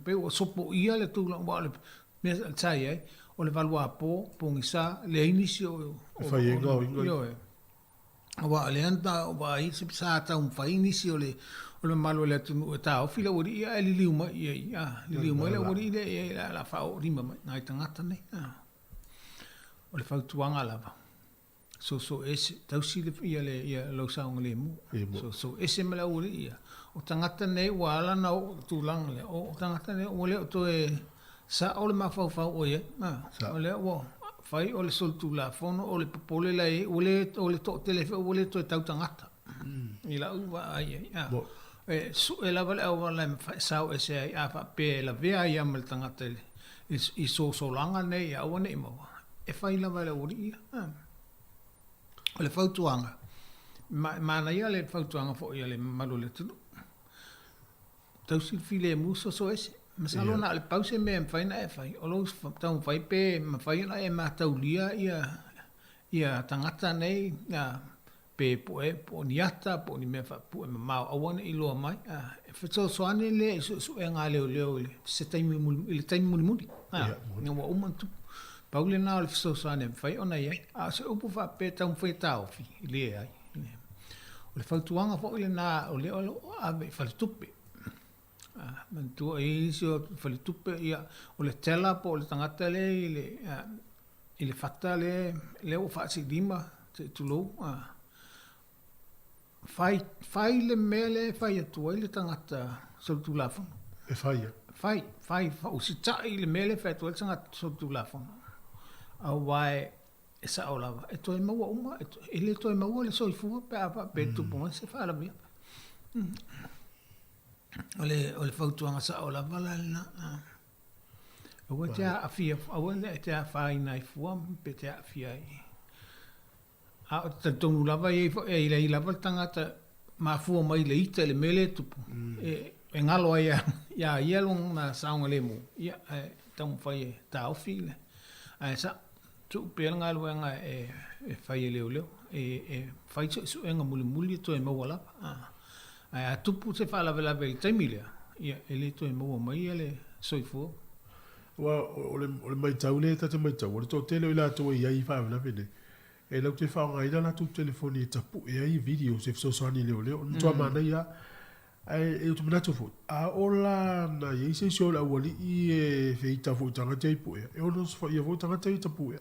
Pe o sopo ia le tūlanga, wa le mea tai ai, o le valua po ngisa, le inisi o... Whai e ngau ingai. Io e. Wa le anta, wa i se sa tau mwhai inisi o le malo le tunu e tau. Fila ori ia e li liu mai ia. Li liu mai le ori ia e la whao rima mai. Ngai tangata nei. O le whautuanga lava. So ese tausi le ia lo saunga le mu. So ese mala uri ia. O tangata nei wala na o tūlanga le. O tangata nei o le o to e sa o le mawhau o ye. O le o fai o le soltu la fono o le popole la e o le to telefe o le to e tau tangata. I la uwa ai ai. E su e lava le awa la sa o ese ai a fa pe la vea ia mal tangata le. I so langa nei awa nei mawa. E fai lava le uri ia. O le whautuanga. Mana ia le whautuanga fo ia le malu le tunu. Tausi file muso so ese. Masalo na le pause me mwhaina e whai. O lo tau whai pe mwhaina e mātaulia ia tangata nei. Pe po niata, po ni mea po e mamau awane i loa mai. E whetau soane le su e ngā leo le. Se taimi muni. Nga wa umantu. Paule na le fiso sane fai ona ye a se upu fa pe tau fai tau fi le ai o le fautuanga fo ile na o le a be fa tupe man tu e so fa tupe ia o le tela po le tangata le ile fatta le o fa si lima tu lo fai le mele fai tu ile tangata so tu la fo e fai o si tai le mele fai tu ile tangata so tu la fo a wai e sa o lava e toi maua uma e le toi maua le soifua pe apa pe tupu se fa la mia o le fautuanga sa o lava la na o wa tia afia o wa tia fai nai fua pe tia afia a o tonu lava e le lava tangata ma fua mai le ita le mele tupu e ngalo ia long na saunga le mu ia tamu fai ta ofile a sa tu pelanga luenga e fai leo e fai su enga muli to e mawala a tupu se fa la vela vel temilia ia ele to e mawa mai ele soifo wa ole mai taule ta te mai taule to tele ila to ia I fa la vele e lo te fa ngai la tu telefoni tapu e ai video se so so ani leo to mana ia e tu manato fo a ola na ye se so la wali e feita fo tanga te pu e ono so ia fo tanga te pu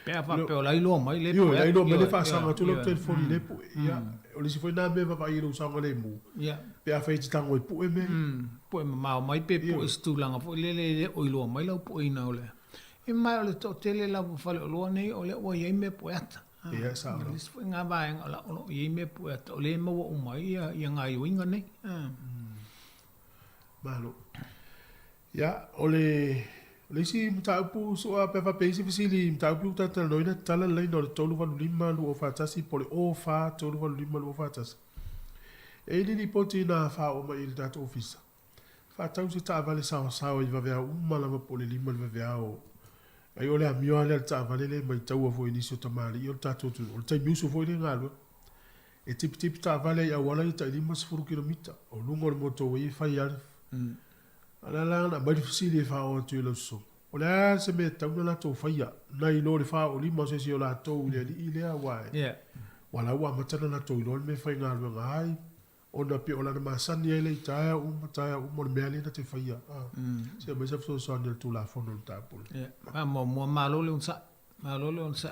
pe fa pe ola ilo mai le pu e ilo me le fa sa ma tu lo telefoni le pu ia o le si foi na me va ilo sa ngale mu ia pe a feita tanga pu e me pu e ma mai pe pu stu langa fo le o ilo mai lo pu ina ole e mai ole to tele la fa lo nei ole o ye me pu ata ia sa le si foi nga ba ala o ye me pu ata ole mo o mai ia nga i winga nei malo ya ole si mtaupu so a pefa pesi fisili mtaupu tata loina tala leino le tolu valu lima lu o fatasi pole o fa tolu valu lima lu o fatasi e ni poti na fa o mai data office fa tau si ta vale sa I va vea uma lava pole lima le vea o ai ole a mio ale ta vale le mai tau vo inisio tamali io tato tu o tai miuso vo ni ngalo e tip ta vale ya wala ta lima sfuru kilomita o lungo le moto we fa ya ala la na mai fisili fa o tu lo so o la se me tau na to fa ya na I lo le fa o lima se si o la to le ile a wa wala wa matana na to lo me fa ngalo ngai ona pe ola ma sani ele taia mo meli na te fa ya se me se so na tu la fono ta pul mo malo le unsa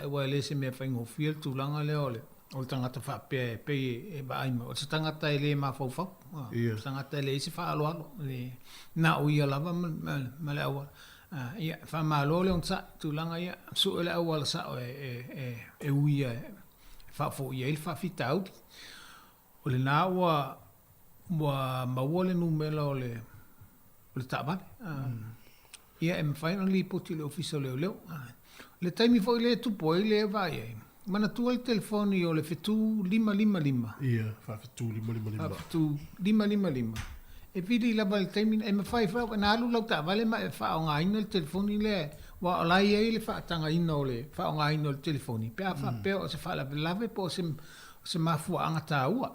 e wa le se me fa ngo fiel tu langa le ole o tanga ta fa pe e ba ai mo se tanga ta ele ma fa fa tanga ta ele se fa alo le na o ia lava ma le awa ia fa malo le unsa tu langa ia su ele awa sa e uia fa fo ia il fa fitau o le nā wa maua le numela o le tāpane. Ia e mwhaina li poti le ofisa leo. Le taimi fo le tupo i le vai e. Mana tua le telefoni o le fetu 555. Ia, fa fetu 555. Fetu 555. E vidi la le taimi e mwhai whau na alu lau tāpane ma e whao ngā ina le telefoni le wa la ye le fa tanga ino le fa nga ino le telefoni pe fa pe o se fa la lave po se mafu anga ta ua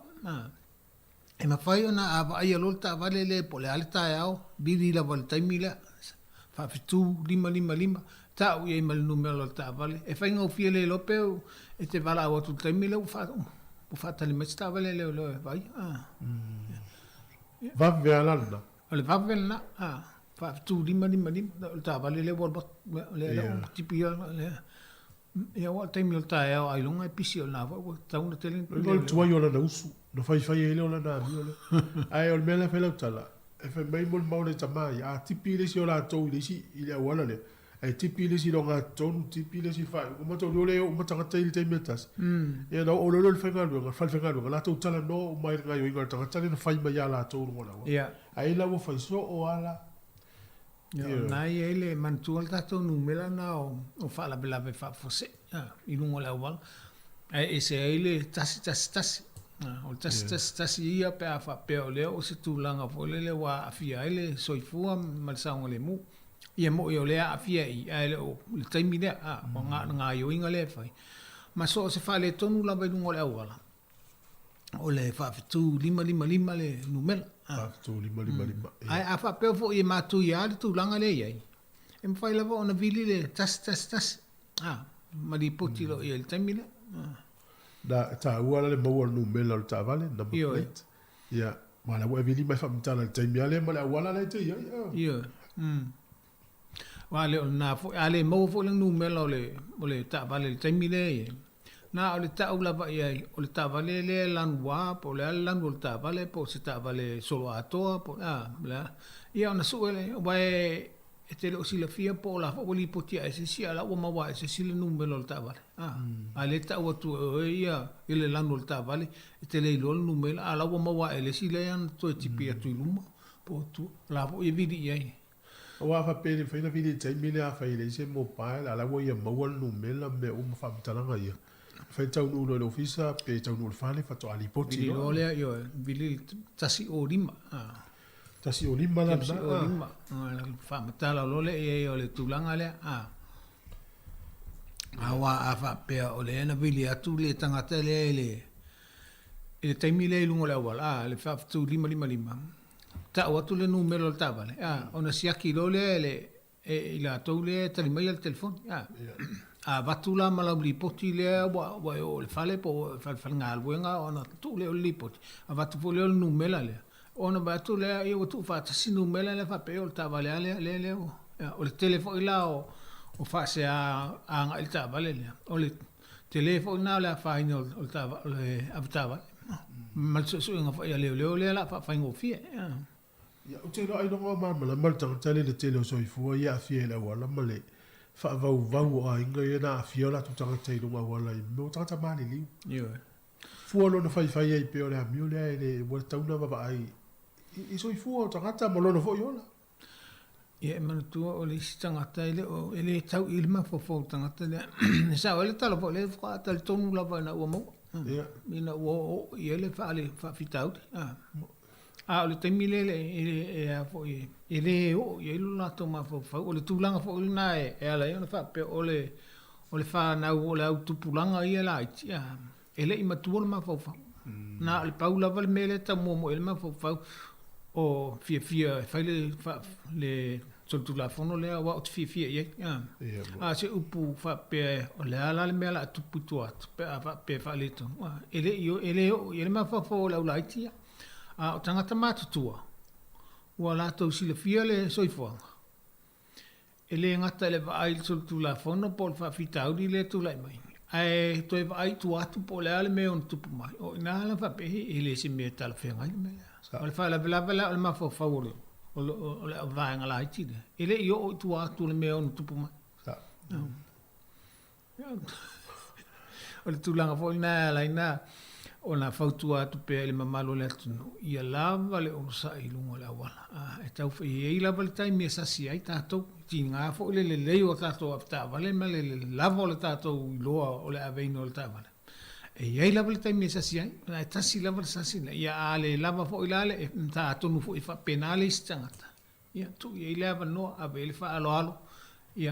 e ma fai ona ava ai lo ta vale le po le ale ta ao bili la vol taimila fa fitu lima ta u ye mal numero ta vale e fai ngo fiele lo pe e te vala o tu taimila u fa tali ma sta vale le vai va velana ole va velana fa fitu lima ta vale le vol le tipia le ia wa taimila ta ao ai longa episio na va ta una tele lo tua yo la usu no fai ele ola na mi ole ai ol mela fela tala e fa mai mol maule tamai a tipi le si ola to le si ile wala le ai tipi le si longa ton tipi le si fa o mato le o matanga tail te metas e no o lo fa ngalo la to tala no mai nga yo inga tanga tala no fai mai ala to ngona ia ai la wo fa so o ala na ele mantual ta to numela na o fa la bela fa fose i lungo la wal e se ele tas o tas ia pe a fa pe o le o se tulanga fo le wa afia ele soifua mal saunga le mu ia mo yo le afia i ele o le taimi le o nga yo inga le fai ma so se fa le tonu la vai lungo le wala o le fa tu lima le numela tu lima ai a fa pe fo i ma tu ia le tulanga le ia e fai la ona vili le tas ma di poti lo ia le taimi le da ta ua le mo no mela ta vale na plate ya mala wa vili mai fa mtala te mi ale mala wala le te ya wale na fo ale mo fo le no mela le ta vale te mi le na o le ta ula va ia o le ta vale le lan wa po le lan ta vale po se ta vale solo ato po la ia ona suele wa e te lo sila fia po la fo li potia e si ala o ma wa e si le numero ta vale ale ta o tu ia ele lanu ta vale e te le lo numero ala o ma wa e le sila yan to ti pia tu luma po tu la fo e vidi ia o fa pe le fina vidi te mile a fa ile se mo pa ala wo ia mo wal numero me o fa mtala nga ia fa tau no lo ofisa pe tau no fa le fa to ali poti lo le yo vili tasi o lima tasi o lima la fa matala lo le e o le tulanga le awa afa pe o le na vili atu le tangata le taimi le lungo le wala le fa tu lima ta o tu le numero ta vale ona sia ki lo le e la to le tali mai al telefon va tu la mala li poti le wa o le fale po fa ngal wenga ona tu le li poti va tu le numero le ona va tu le io tu fa si numero le fa pe o ta vale le o le telefono la o fa se a il ta vale le o le telefono na la fa ino o ta le avtava mal so nga fa le la fa ngo fie ya o te ai no ma mal tang tele le tele so fu ya fie la wala male fa va a inga na fie la tu tang tele no wala mo tang ma li yo fu lo no fa ai pe o le mi le wo tau na va ai i so fu o tanga mo lo no fo yo la ia man tu o le tangata ele o ele tau ilma fo tangata le sa o le talo po le fa tal tonu la va na o mo ina o ele fa fitau o le taimile e a fo ele o ye lu na to ma fo o le tulanga fo na e ala ia fa pe o le fa na o le auto pulanga ia la ia ele i matu ma fo na le paula val mele ta mo ele ma fo o fia fa le soltu la fono le wa o fia ia se upu fa pe o le ala le mela tu putu at pe fa le to ele ma fa fo la ulaitia o tangata matutua ua latou silafia le soifoaga e lē gata le vaai le solotula fono po le faafitauli le tulai mai ae toe vaai tu atu po le a le mea ona tupu mai o ina la faapehi e lē se mea talafeagai le mea o le faalavelave la o le mafaufau o le vaega laiti le e leʻi oo i tu atu le mea ona tupu mai o le tulaga foʻi na alaina ona fautua atu pe le mamalo le atunu ia lava le ona saʻiluga le auala e taufai ai lava le taimi e sasi ai tatou tinigā foʻi le lelei o tatou afataavale ma le lava o le tatou iloa o le aveina o le taavale e iai lava le taimi e sasi ai e tasi lava le sasi na ia a le lava foʻi la le e taatonu foʻi faapena le isi tagata ia tuʻi ai le avanoa ave le faaaloalo ia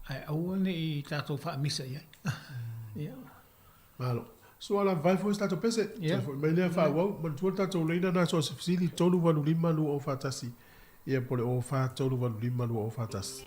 Ai au ne I tātou wha misa ia. Ia. Malo. So ala vai fo stato pese. So mai le fa wau, man tu tātou leina na so sili tolu vanu lima lu o fatasi. Ia pole o fa tolu vanu lima lu o fatasi.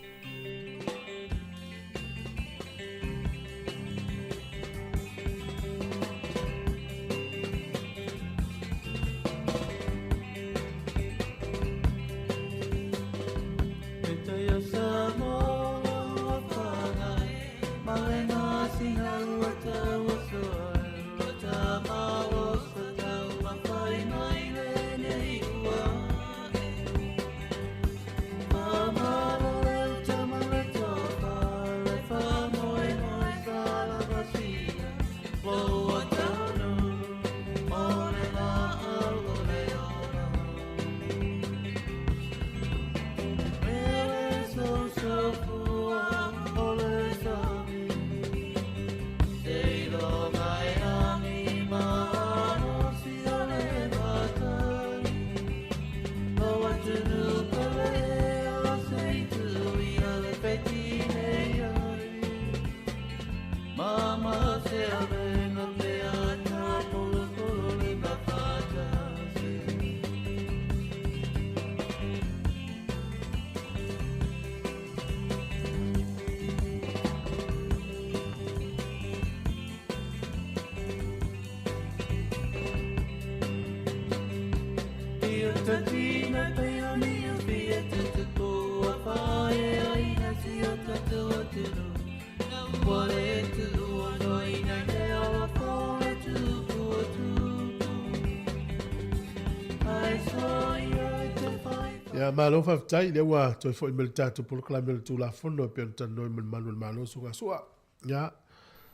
Malo fa tai le wa to fo mel tatu por clamel tu la fondo per tanno mel malo suga sua ya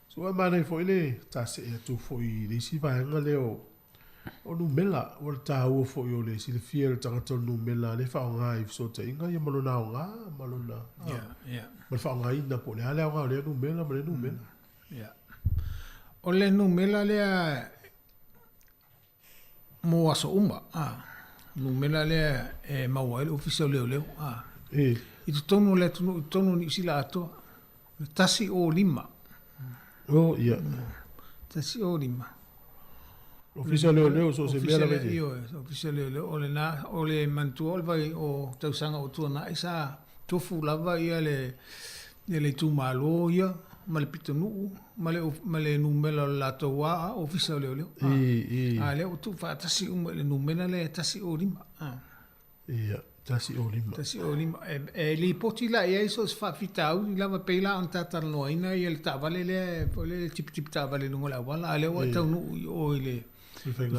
sua mana fo ile ta se tu fo I le si va nga le o nu mela o ta o fo yo le si le fiel ta to nu mela le fa nga I so te nga ye malo na nga malo na ya mal fa nga ina po le ale nga le nu mela le nu mela ya o le nu mela le mo aso umba no mena le maua ele official leo I tu tonu le tonu ni sila ato tasi o lima tasi o lima official leo so se mea la vete official leo o le mantua o vai o tausanga o tuana isa tofu lava ia le tu malo ia ma le pitonu ma le numela la toa official leo le o tu fa tasi le numela le tasi o lima ia tasi o lima li poti la ia so fa fitau ni lava pela on tata no ina ia le tavale le tip tavale no la wala le o tau o ile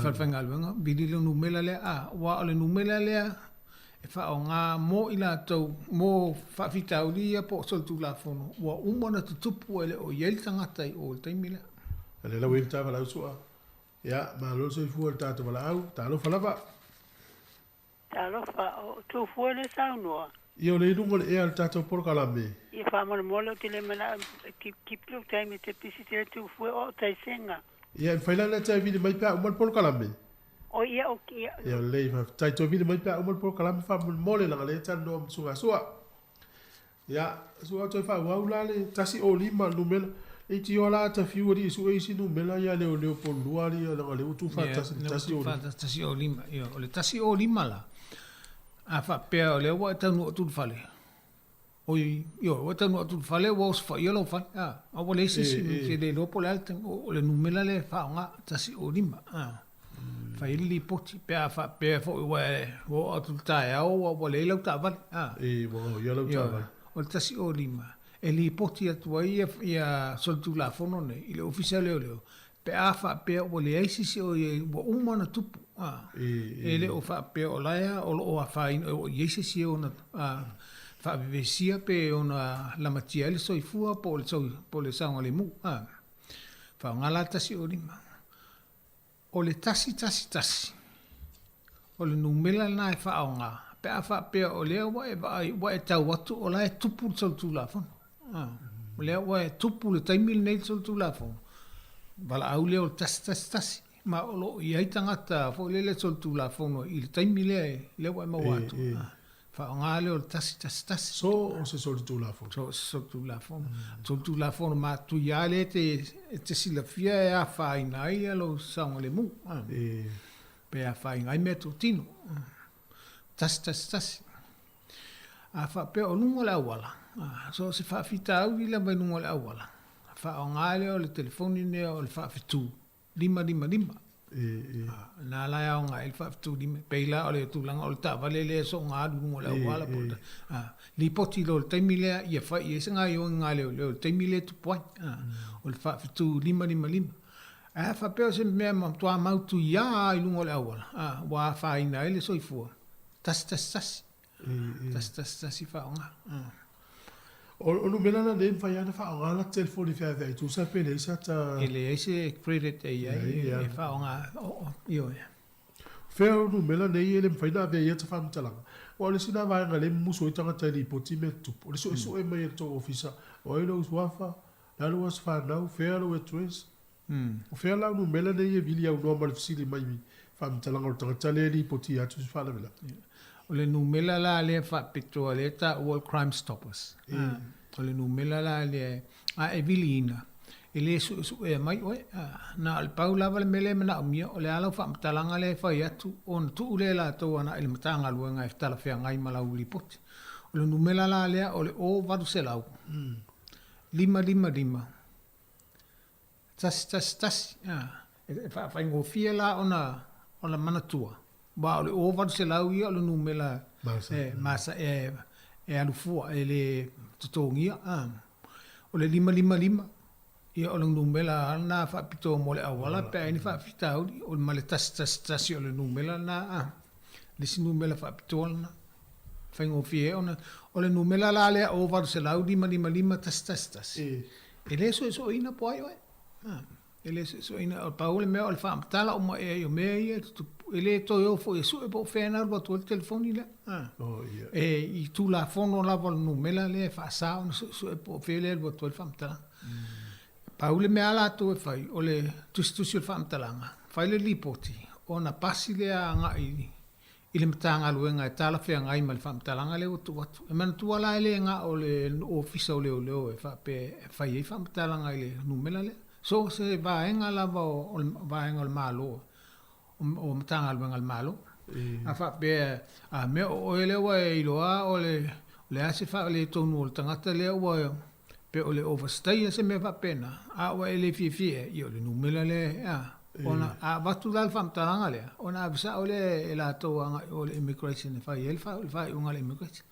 falfanga luenga bili le numela le wa le numela le e fa o ngā mō I lātou mō whawhitau lia po sol tu la fono wa umana tutupu ele o iel tangata I o le taimila ale la wil ta wala usua ya ma lo so fu ta to wala au ta lo falava talo fa o tu fu le saunoa io le dungo le al tato por kalame I fa mo molo te le mena keep lo time te pisi te tu fu o tai senga ia faila le tai vidi mai pa mo por kalame o ia o kia ia le fa tai to vidi mai pa mo por kalame fa mo mole la le tan no suga sua ia sua to fa wa ula le tasi o lima numela e ti ola ta fiuri su e si numela ia le o por luari la le tu fa tasi o lima ia o le tasi o lima la a fa pe o le wa tanu tu fale oi io wa tanu tu fale wa os fa io lo fa a o le si se le no po l'alto o le numela le fa nga tasi o lima fa ili poti pe a fa pe fo wa tu ta o le lo ta va e wo io lo ta va o tasi o lima e li poti atu ia sol tu la fono ne ile official leo pe a fa pe o le isi si o wo umana tupu ele o fa pe o laia o fa o yesi si ona fa vivesia pe ona la matia le soifua po le sanga le mu fa ngala tasi o lima o le tasi o le numela na e fa nga pe a fa pe o le wa e tau watu o la e tupu sol tu la fono o le wa e tupu le taimil nei sol tu la fono bala au le o tasi ma o lo ia tangata fo le sol tu la fono il taimile le wa ma watu Whaonga leo tasi. So o se soli tu la fo. So tu la fo. So tu la fo ma tu ia le te sila fia e a whaina ai alo saunga le mu. Pe a whainga ai mea tu tino. Tasi. A whape o nungo le awala. So se whawhita au ila mai nungo le awala. Whaonga leo le telefoni ne o le whawhitu. Lima. Nā lai au ngā il whaftu di me peila o le tūlanga o le tāwale le so ngā dungo le wala pota. Li poti lo le taimi lea ia whai e se ngā i o ngā leo le taimi lea tu poai. O le whaftu lima. A whapeo se mea ma tua mautu ia i lungo le awala. Wa whaina ele so i fua. Tas. Tas whaonga. O no mena na nem fai ana fa ngala telefoni fa fa tu sa pele sa ta ele ese credit e fa nga io fe no mena nei ele fai na ve ta fa mtala o le sina va ngale muso i tanga tali poti me tu o le so e mai to ofisa o ele us wafa la lo was fa now fe lo e tres o fe la no mena nei e vilia o normal fisili mai fa mtala o tanga tali li poti atu fa la vela o le numela la le fa petroleta World Crime Stoppers. O le numela la le a evilina. Ele su e mai oi na al pau lava le mele na mia o le ala fa mtalanga le fa yatu on tu le la to ana il mtanga luenga e tala fe ngai mala uli pot. O le numela la le o le o vadu se lau. Lima. Tas. Fa ngo fiela ona manatua. Ba le o vadu se lau ia le numela masa alu fua ele tutongia o le lima ia o le numela na fa pito mo le awala pe ni fa fitau o le male tas o le numela na le si numela fa pito na fa ngo fie ona o le numela la le o vadu se lau lima tas ele so ina poi ele so ina o paule me o le fa tala o mo e o me ele to yo fo so e po fena lo to telefoni le i tu la fono la vol numela le fa sa so e po fele lo to fa tala paule me ala to e fai o le tu sil fa tala fai le lipoti ona pasi le nga i le mtanga luenga e tala fe nga i mal fa tala le o tu e man tu ala le nga o le ofisa o le e fa pe fai e fa tala le numela le so se va en ala va en al malo o mtanga al malo a fa be a me o ele wa i loa o le ase fa le tonu o tangata le wa pe o le overstay se me va pena a wa ele fie io le numela le ona a va tu dal fam tanga le ona avisa o le la to o le immigration fa il fa un le immigration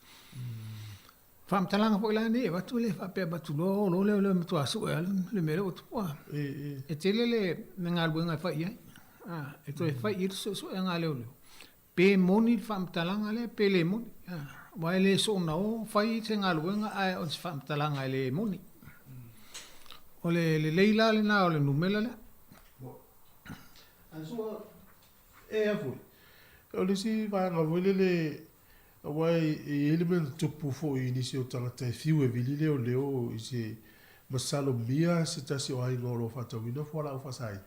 fam talanga po la ne va tu le fa pe ba tu lo le tu asu le mere o tu e tele le ngal buenga fa ia e to fa ir so nga le pe moni fam talanga le pe le moni wa le so na o fa i te ngal buenga ai o fam talanga le moni o le leila le na o le numela le aso e afu o le si va nga le wai element tupu fo inisio tangata fiu e vilile o leo i se masalo mia se tasi o ai ngoro fata wina fola o fasai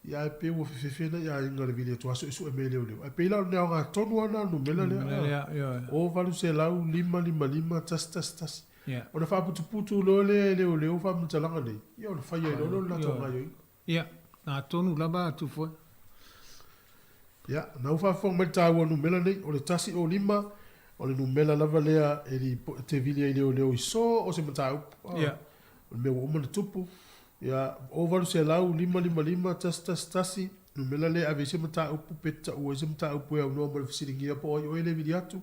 ia e pe wo fefena ia i ngare vile to aso isu e mele o leo e pe la ne nga tonu ana no mela le o valu se lau lima tas o na fa putu lo leo fa mtalanga le ia o fa ia lo na to ngai ia na tonu laba tu fo ya na ufa fo meta wo no mela nei o le tasi o lima o le no mela lava lea e li te vilia i leo i so o se meta ya me wo mo tupu ya over se lau lima tasi no mela le ave se meta upu peta o se meta upu e no mo fisiringia po o ele vidiatu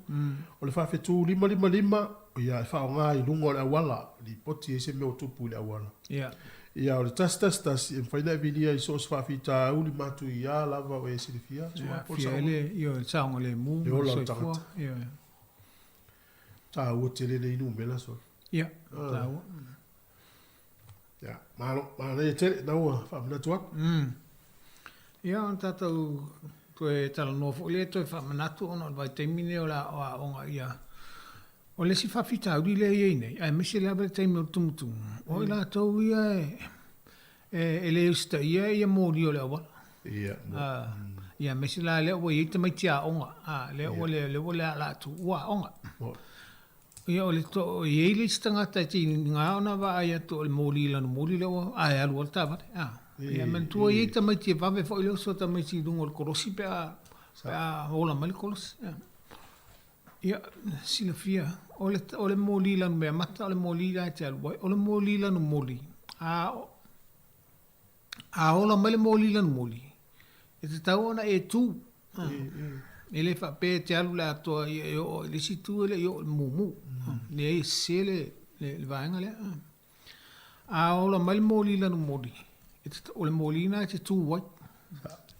o le fa fe tu lima ya fa nga i lungo le wala li poti se me o tupu le wala ia o le tas e faina vilia i so sfa fita uli matu ia lava o e silifia so fiele io ciao le mu so fo ia ta o tele le inu mela so ia ta o ia ma le tele na o fa na tu ia on tata tu e tala no fo le to fa manatu on vai termine o la o nga ia o le si fa fita uli le ye nei ai mi se la be te mo tum o la to ia e le sta ia mo dio le wa Ia mesi la le o i te mai tia onga. Le o le la tu ua onga. Ia o le to i le stangata ti nga ona va ia to le moli la moli le o ai alu o tava. Ia men tu i te mai tia va fo ile so ta mai ti dungo korosi pe a ola mai kolos. Ia silafia o le moli la me mata o le moli la te alu o le moli la moli. A ola mai le moli la moli. E te tau ona e tu. E le fa pe te alu la to le si tu le yo mumu. Le e se le vaenga le. A ola mai le moli la moli. E te o le moli na te tu wai.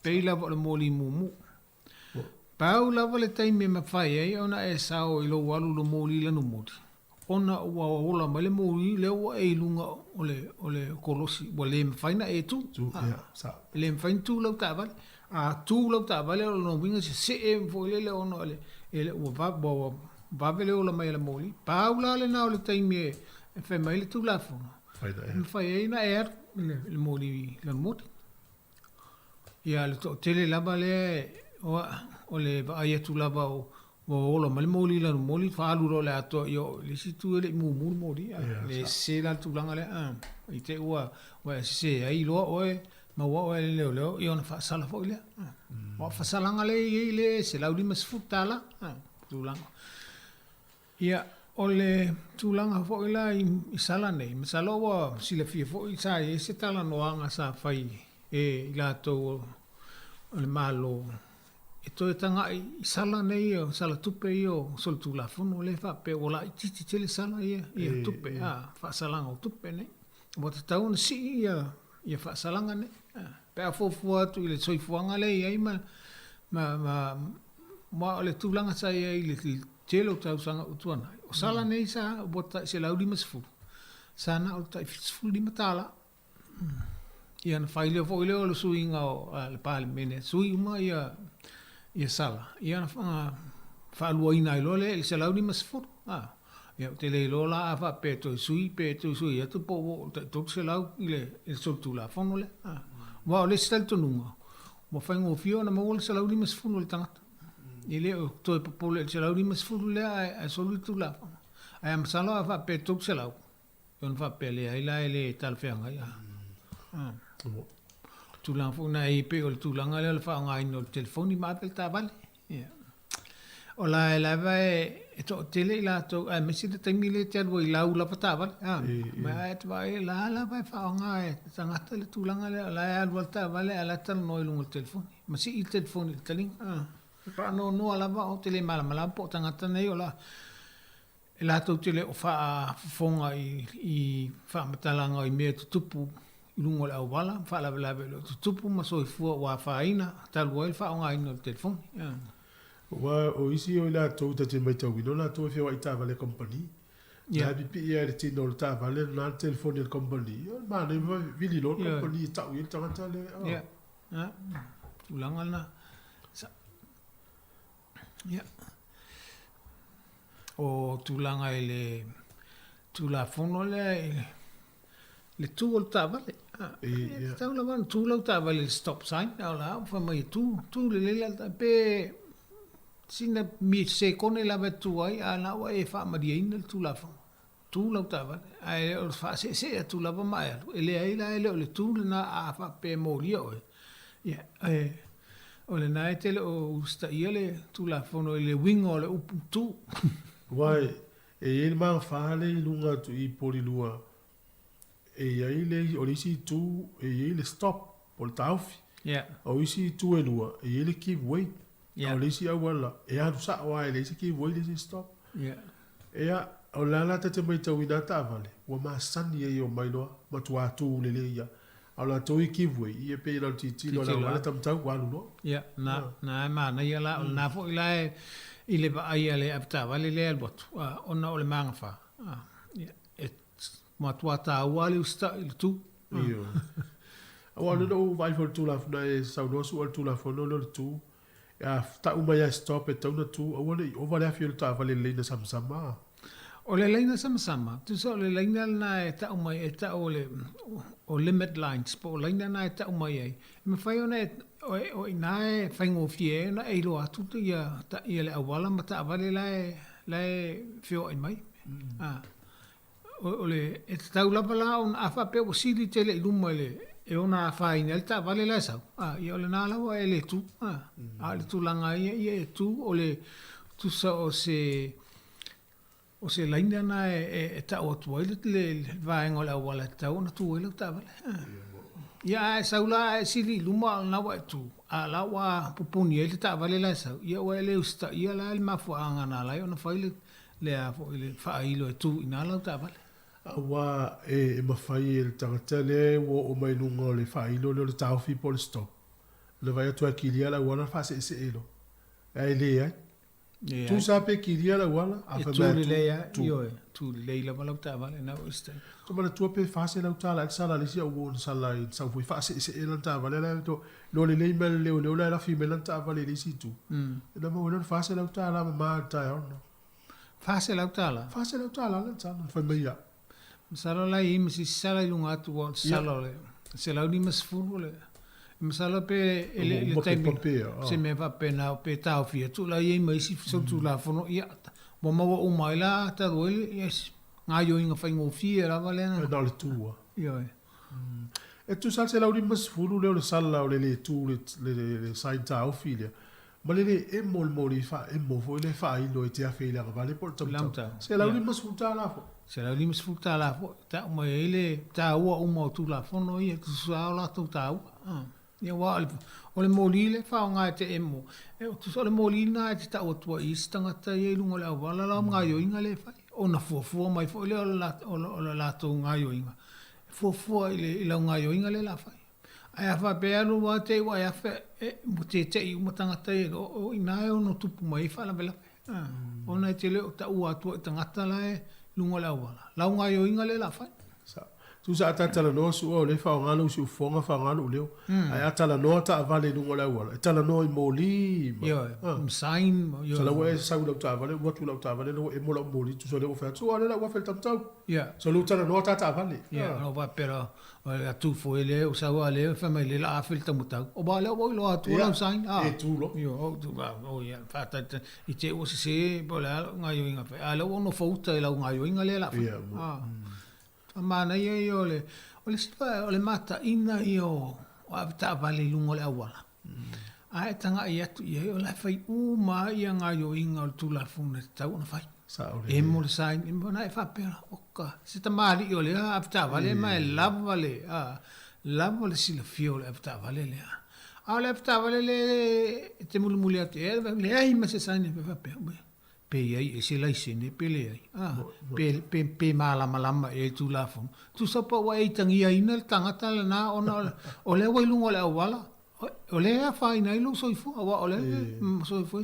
Pei lava o le moli mumu. Pau lava le taimi me fai e ona e sao i lo walu lo moli la moli. Ona ua ola mai le moli le ua e lunga o le kolosi. Wa le mfaina e tu. Le mfaina tu lau tawale. A tu lau tawale o no winga se e mfoile le ono ele ua vavele o la mai le moli. Pau la le nao le taimi e fai mai le tu la fona. Me fai e na er le moli la moli. Ia le to tele lava le o le vaia tu lava o ola mai le moli la moli falu ro le ato yo le situ le mumu moli le se la tu langa le i te ua se ai lo oe ma wa le yo na fa sala fo le wa fa salanga le se la udi mas futala tu langa ia o le tu langa fo la i sala nei ma sala wa si le fie fo i sa e se tala no anga sa fai e la to le malo e to e tanga i sala nei o sala tupe io sol tu la fono le fa pe ola i titi tele sala ia tupe fa salanga o tupe nei mo te tau na si ia fa salanga nei pe a fofu atu i le soifuanga le ia ma le tulanga sa ia i le telo tau sanga utuana o sala nei sa bota se laudi masfu sana o tai fisfu di matala ia na faile fo ile o le suinga o le pale mene suinga ia sala ia na fa luina i lole il se laudi masfu ia te le lola fa pe to sui ia tu po to se lau ile il soltu la fono le wa le stel to nunga mo fa ngo fio na mo se laudi masfu le tangata ile to po le se laudi masfu le a solitu la ai am sala fa pe to se lau yon fa pe le ai la ele tal fe nga ia tu la fo na i pe o tu la nga le fa nga no telefoni ma pel ta vale ia o la va e to tele la to a me si te mi le te vo i la ula pa ta vale ma et va la va fa nga e tanga le tu la nga le la al volta vale ala tal no i lungo telefoni ma si il telefoni il telin pa no ala va o tele mala po tanga nei o la la to tele o fa fonga i fa matalanga i me tupu lungo la wala fa la lo tupu ma so fu wa fa ina tal wo fa nga ina telefoni wa o isi o la to te mai tau no la to fe wa ita vale company ya bi pi ya ti no ta vale na telefoni il company ma ne vili lo company ta wi ta ta le tulanga na ya o tulanga ele tula fono le tu volta vale sta la van tu la ta vale stop sign la fa mai tu le pe sina mi se con la vetu ai ala wa e fa ma di in tu la fono tu la ta vale ai o fa se tu la va mai ele ai la le tu na a fa pe morio ya o le nai tele o sta iele tu la fono le wingo le tu wai e il man fale lunga tu i polilua e ai le o le si tu e le stop pol taufi o isi tu e lua e le give way o le si awala e adu sa wa le si give way le si stop e a o la te mai tau ina ta vale wa ma sani e o mai loa ma tu atu le ia o la tu i give way e pe la ti lo la wala tam tau walu no na ma na ia la na fo ila i le vai ale apta vale le al bot ona o le manga fa ma tua ta wale usta il tu io awala no vai for tu la na e sa no su tu la for no tu ya ta uma ya stop e tau na tu awala o vale afio ta vale le na samsama O le leina sama. Tu so le leina na e ta mai e ta o limit lines po leina na e ta mai ai. Me fai ona o ina e fai ngo fie na e lo atu tu ia ta ia le awala ma ta vale lai fio ai mai. O le e tau lava la on afa pe o sili tele iluma e ona afa ina ta vale lai sau. Ia o le na lawa e le tu. Le tu langa ia e tu o le tu sa o se laina na e ta o tuaile le vaenga la wala tau na tuaile ta vale. Ia e saula e sili luma na wa tu. A la wa pupuni e ta vale la sau. Ia wa le usta ia la el mafuanga na la ona faile le a fo ile failo e tu ina la ta vale. Wa e mafai e tangata le o mai lunga le failo le tau fi pol stop. Le vai tu akilia la wana fa se elo. Ai le ai. Tu sape kiria la wala a fa tu le ya io tu le la wala ta vale na usta. Tu mana tu pe fase la uta la sala le sia o sala i sa foi fase se ela ta vale la to lo le mel le la fi mel ta vale le si tu. Na mo no fase la uta la ma ta yo no. Fase la uta la. Fase la uta la ta fa me ya. Sala la i si sala i lunga tu o sala le. Se la ni mas furu le. Masala pe le time se me va pena pe tau fia tu la ye mai si so tu la fono ia mo mo o mai la ta roel yes nga yo inga fa ngo fia la vale na dal tua yo e tu sal se la mas fulu le sala le tu le sai tau filia ma le e mol mori fa e mo fo le fa i lo te a filia vale por tu se la mas futa la fo se la mas futa la fo ta mo ele ta o mo tu la fono ia tu sa la tu ta ia wa o le molile fa nga te emo e tu so le molina te ta o tua istanga ta ye lungo le wala la nga yo inga le fa o na fo mai fo le o la to nga yo inga fo ile nga yo inga le la fa ai fa pe alu wa te wa ya fa mo te i mo tanga ta o ina e no tupu mai fa la bela o na te le o ta ua tua tanga ta la lungo le wala la nga yo inga le la fa tu sa tala no su o le fa ngalo su fonga fa ngalo leo ai tala no ta vale lungo la wala tala no i moli yo sign yo so la we sa u ta vale what u ta vale no e mo la moli tu so le o fa so ala la wa fel tam tau so lu tala no ta vale no va pero a tu fo ele o sa wa le fa mai le la fel tam tau o ba le o lo tu la sign e tu lo yo tu va o ya fa ta i te o se bo la nga yo inga fa ala o no fo ta la nga yo inga le la fa Amana ia i o le sipa o le mata ina i o avita vale lungo le awala. Ai tanga i atu i o le fai uma i a ngā yo inga o le tula funa te tau na fai. E mo le sain, e mo na e whapera oka. Se ta maari i o le avita vale ma e lava le sila fio le avita vale le a. A le avita vale le te muli atu e le ai ma se sain e whapera. Pe ai e se lai sene pe le ai pe malama e tu la fon tu sa pa wa e tangi ai na tangata la na ona o le wai lungo le awala o le a fa ina ilu soifu wa o le soifu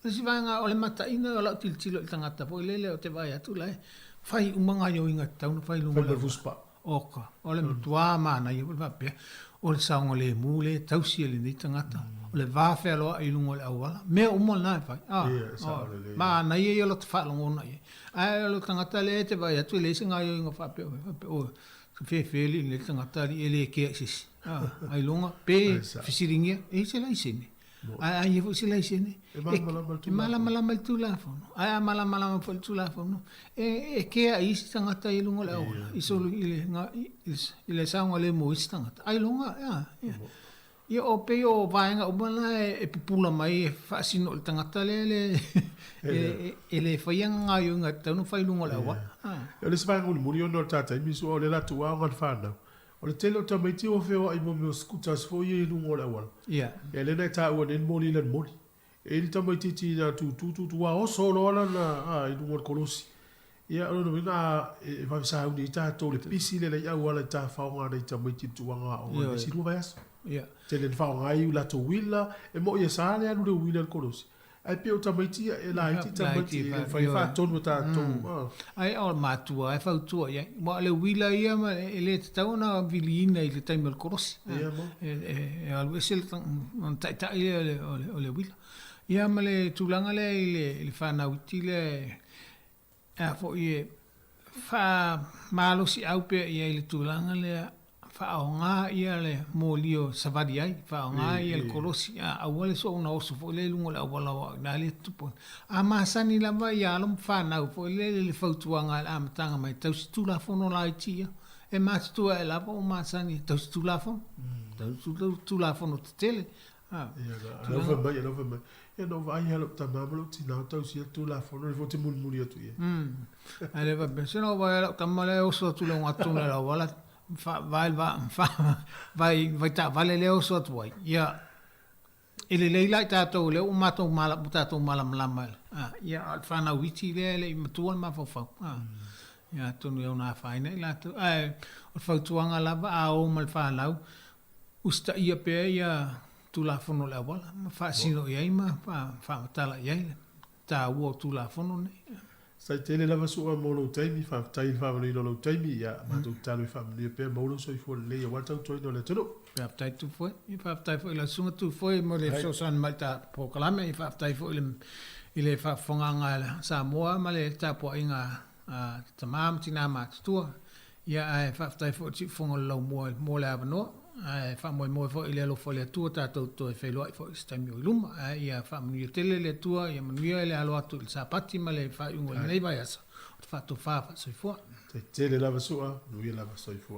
le si vanga o le mata ina o la tilo tangata po le o te vai atu lai fai umanga yo inga tau no fai lungo le fuspa oka o le tua mana i va pe o le saunga le mule tausi le ni tangata o le vafe aloa i lungo le awala me o mo na fai ma na ye lo te fa longo na ye ai lo tangata le te vai atu le singa yo inga fa pe o fe le tangata li ele ke sis ai longa pe fisiringia e se lai sene ai e se lai sene malama tu la fono ai malama tu la fono e ke ai tangata i lungo le awala i solo ile saunga le mo tangata ai longa ia o pe o vaenga o mana e pupula mai e whaasino le tangata le whaianga ngā iunga tau fai lungo le awa. E le svaenga uli muri ono tata i miso o le latu wa ngan whanau. O le tele o tamaiti o whewa i mo meo skuta sfo i lungo le awa. E le nei tā ua nen mori len mori. E li tamaiti ti na tu wa o solo ala na i lungo le kolosi. Ia o no vinga e whawisa hau ni tā tō le pisi le le au ala tā whaonga nei tamaiti tuanga o le siru vai aso. Te le whaonga i la to wila e mo ia sāne anu le wila le kolosi. Ai pe o tamaiti e la iti tamaiti e whai whaatonu tā tō. Ai o mātua e whautua ia. Mo le wila ia ma e le te tauna vili ina i le taima le kolosi. E alu e sele taitai o le wila. Ia ma le tūlanga le whanau iti le fo i fa malo si au pe ia le tulanga le fa onga ia le molio savadi ai fa onga ia le kolosi a wale so na oso fo le lungo la wala na le tupo a masani la va ia lo fa na fo le fautuanga a matanga mai tau tu la fono la itia e mas tu e la po masani tau tu la fono tu la fono tele no fa mai e no vai halo tamamalo tina tau si tu la fono le fote mulmuli atu ia ale va ben se no vai halo tamale oso tu le ngatu la wala vai ta vale le oso tu ai ia ele leila tato le o mato mala tato mala mala ia fa na witi le matua ma fa ia tonu una faina la tu o fautuanga lava a o mal fa lau usta ia pe ia tu la fono la wala ma fa sino ia ma fa tala ia ta wo tu la fono ne sai tele lava su a molo taimi fa tai fa vali no taimi ia ma tu talo fa le pe molo so fo le ia wata to no le tolo pe tai tu foi i fa tai foi la sunga tu foi mo le so san malta proclame i fa tai foi ile fa fonga nga Samoa ma le ta po inga tamam tina ma tu ia ai fa tai foi ti fonga lo mo la no ai fa mo fo ile lo fo le tu ta to fe lo fo sta mi luma ia fa mi tele le tu ia manuia le alo atu sa pati ma le fa ungo nei vai asa fa to fa so fo tele lava sua no ia lava so fo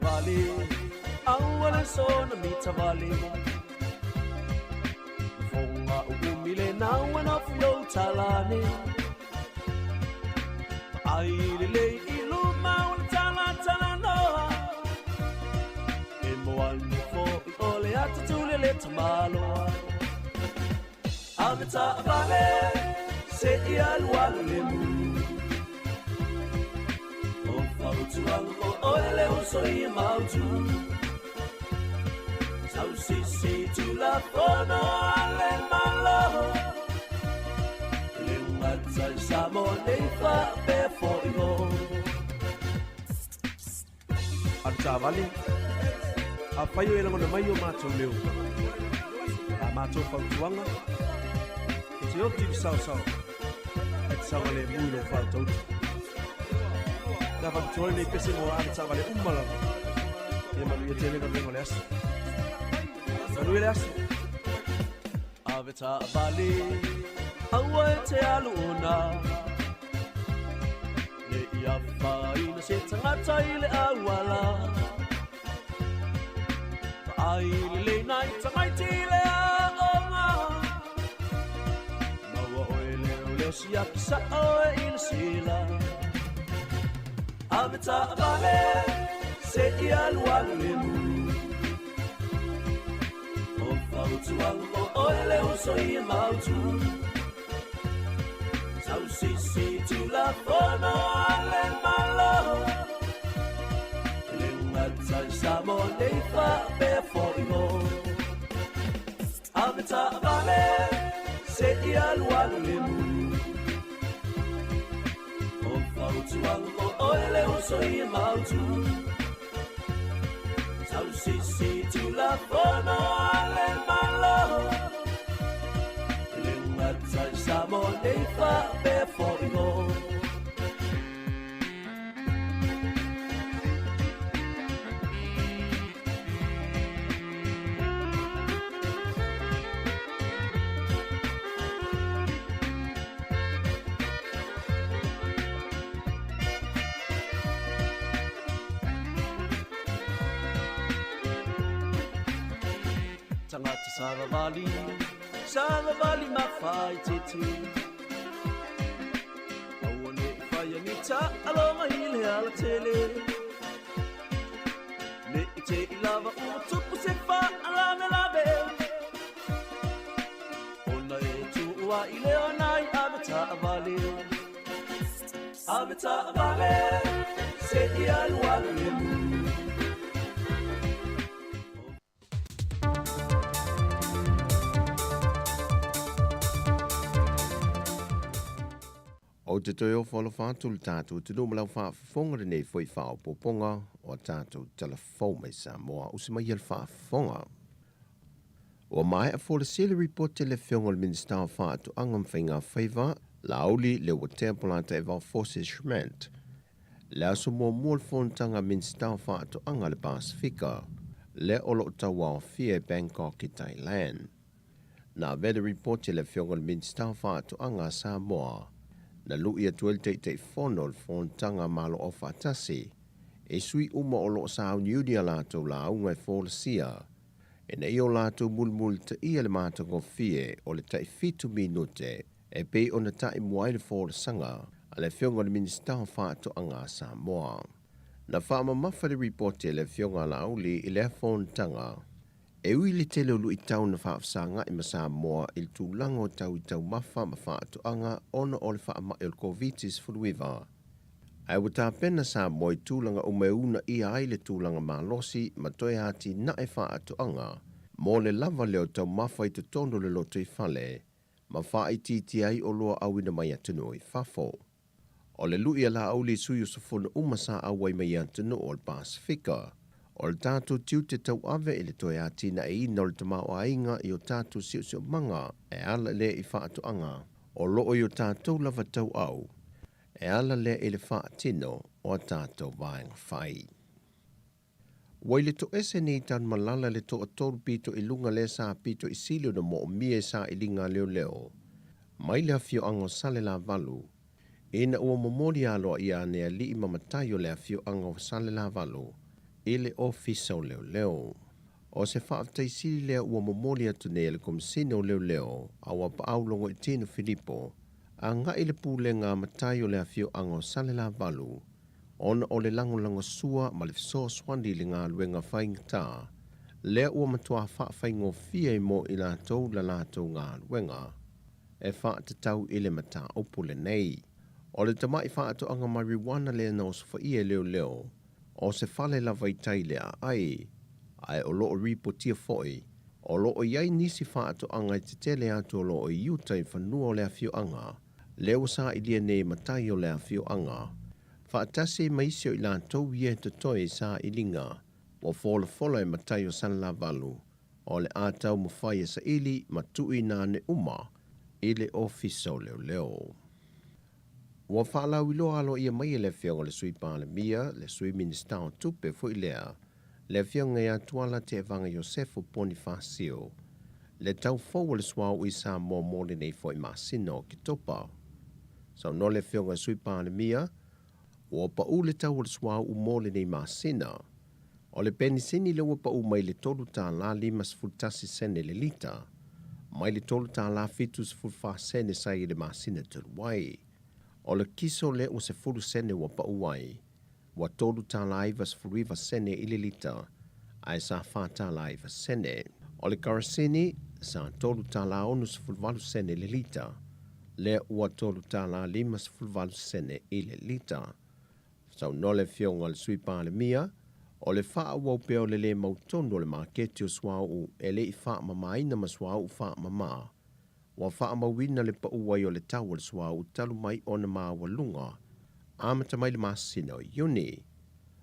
Valley, awala sona mita valley. Fonga umile na wana flow talane. Aile iluma wana talano. Emo almufo ole atutule le tamalo. Avita valley, se ialwalu lemu. Ole usoi mautu Tau sisi tu la fono ale malo Le ngata samo neifa befo ino Arta vale A paio ela ngona mai o mato leo A mato fautuanga E te oti di sao sao E te sao ale mui no fautautu Dava tole nei pese mo arta vale umala. E ma lui tele non le asso. Ma lui le asso. Aveta vale. Awa te aluna. Le ia fai na se tangata ile awala. Ai le nai tamaiti le aonga. Mawa oile ole sia kisa oe il sila. Avita vale, se ialwalu lemu. O fautu almo oele uso i mautu. Tau sisi tu la fono ale malo. Le ngata samo neifa befo ino. Avita vale, se ialwalu lemu. Tu almo oile uso i mautu Tau sisi tu la fono ale malo Le ngata samo neifa befo ino Sava vali mafai titi Awane fayanita aloma ile ala tele Ne ite ilava utupu sefa alame labe Ona etu ua ile onai abeta avale Abeta avale Se ialu alemu O te toi o whala whātulu tātou te no malau whaafonga nei foi whao poponga o tātou telefou mai Samoa usi mai al whaafonga. O mai a fōra celery po telefionga le minister whaatu angam whainga whaiva lauli le wa tempolanta e wau forces shment. Le aso mua mua le whontanga minister whaatu anga le Pasifika le olo tawa o fia Bangkok i Thailand. Na veda report telefionga le minister whaatu anga Samoa na lui atuel te whono le whontanga malo o whatasi, e sui uma o lo sao niudia lato la unga e wholasia, e na io lato mulmul te ia le mātango fie o le tai fitu minute, e pe o na tai muai le wholasanga, a le whionga le minister whaato anga Samoa. Na whaama mawha le reporte le whionga la uli i le whontanga, e ui le tele ulu i tau na whaafsanga i masa moa il tūlango tau i tau mawha ma whaatu anga ona o le whaama il COVID-19 furuiva. Ai wata pena sa moa i tūlanga o meuna i ai le tūlanga malosi ma toi hati na e whaatu anga mo le lava leo tau mawha i te tono le loto i whale ma wha i titi ai o loa awina mai atunu i whafo. O le lui ala auli suyu safuna umasa awai mai atunu o le Pasifika. O le tātou tiu te tau ave i le toi atina e ina o le tamao a inga i o tātou siu manga e ala le i whaatu anga. O loo i o tātou lava tau au e ala le i le whaatino o tātou vaenga whai. Wai le to ese ni tan malala le to atoru pito i lunga le sa pito i silio na mo o mie sa i linga leo leo. Mai le afio ango sale la valu. Ina ua momori aloa i ane a li i mamatayo le afio ango sale la valu. Ile ofisa o leo leo. O se whaaftai sili lea ua momoli atu ne le komisine o leo leo, a wapa au longo i tino Filipo, a nga ile pūle ngā matai o lea fio ango sale la valu, ona o le lango sua ma le fiso swandi le ngā luenga whaingata, lea ua matua whaafai fia i mo i lātou la lātou ngā luenga, e whaatatau ile mata opule nei. O le tamai whaato anga marijuana lea na o sofa ia leo leo, o se fale la vaitai lea ai o loo ripotia foi, o loo iai nisi whaato anga i te tele atu o loo i utai whanua o lea fio anga, leo sa i lia ne matai o lea fio anga, whaatase maisio i lātou ie te toi sa i linga, o fola e matai o san la valu, o le ātau mawhai e sa ili matui nā ne uma, i le ofiso leo leo. Wa whaalau i loa alo ia mai le whionga le sui pāle mia, le sui minister o tupe fu i lea, le whionga ia tuala te evanga Josefo Bonifacio, le tau fau le swau i sa mō mōle nei fo i masino ki topa. Sau no le whionga sui pāle mia, o pa u le tau le swau u mōle nei masina, o le penisini le pa u mai le tolu tā la 5 sene le lita, mai le tolu tā la 7 sene sa i le masina turuai. O le kiso le o se furu sene wa pa uai, wa tolu tā laiva sfuriva sene ili lita, ai sa whātā laiva sene. O le karasini, sa tolu tā la onu sfurvalu sene ili lita, le ua tolu tā la 5 sfurvalu sene ili lita. Sau no le whionga le sui pāle mia, o le wha wau peo le mautono le maketi o swau e le I wha mamaina ma swau wha mamaa. Wa wha mawina le pa uai o le tau le swau talu mai o na maa walunga, amata mai le masina o Iuni.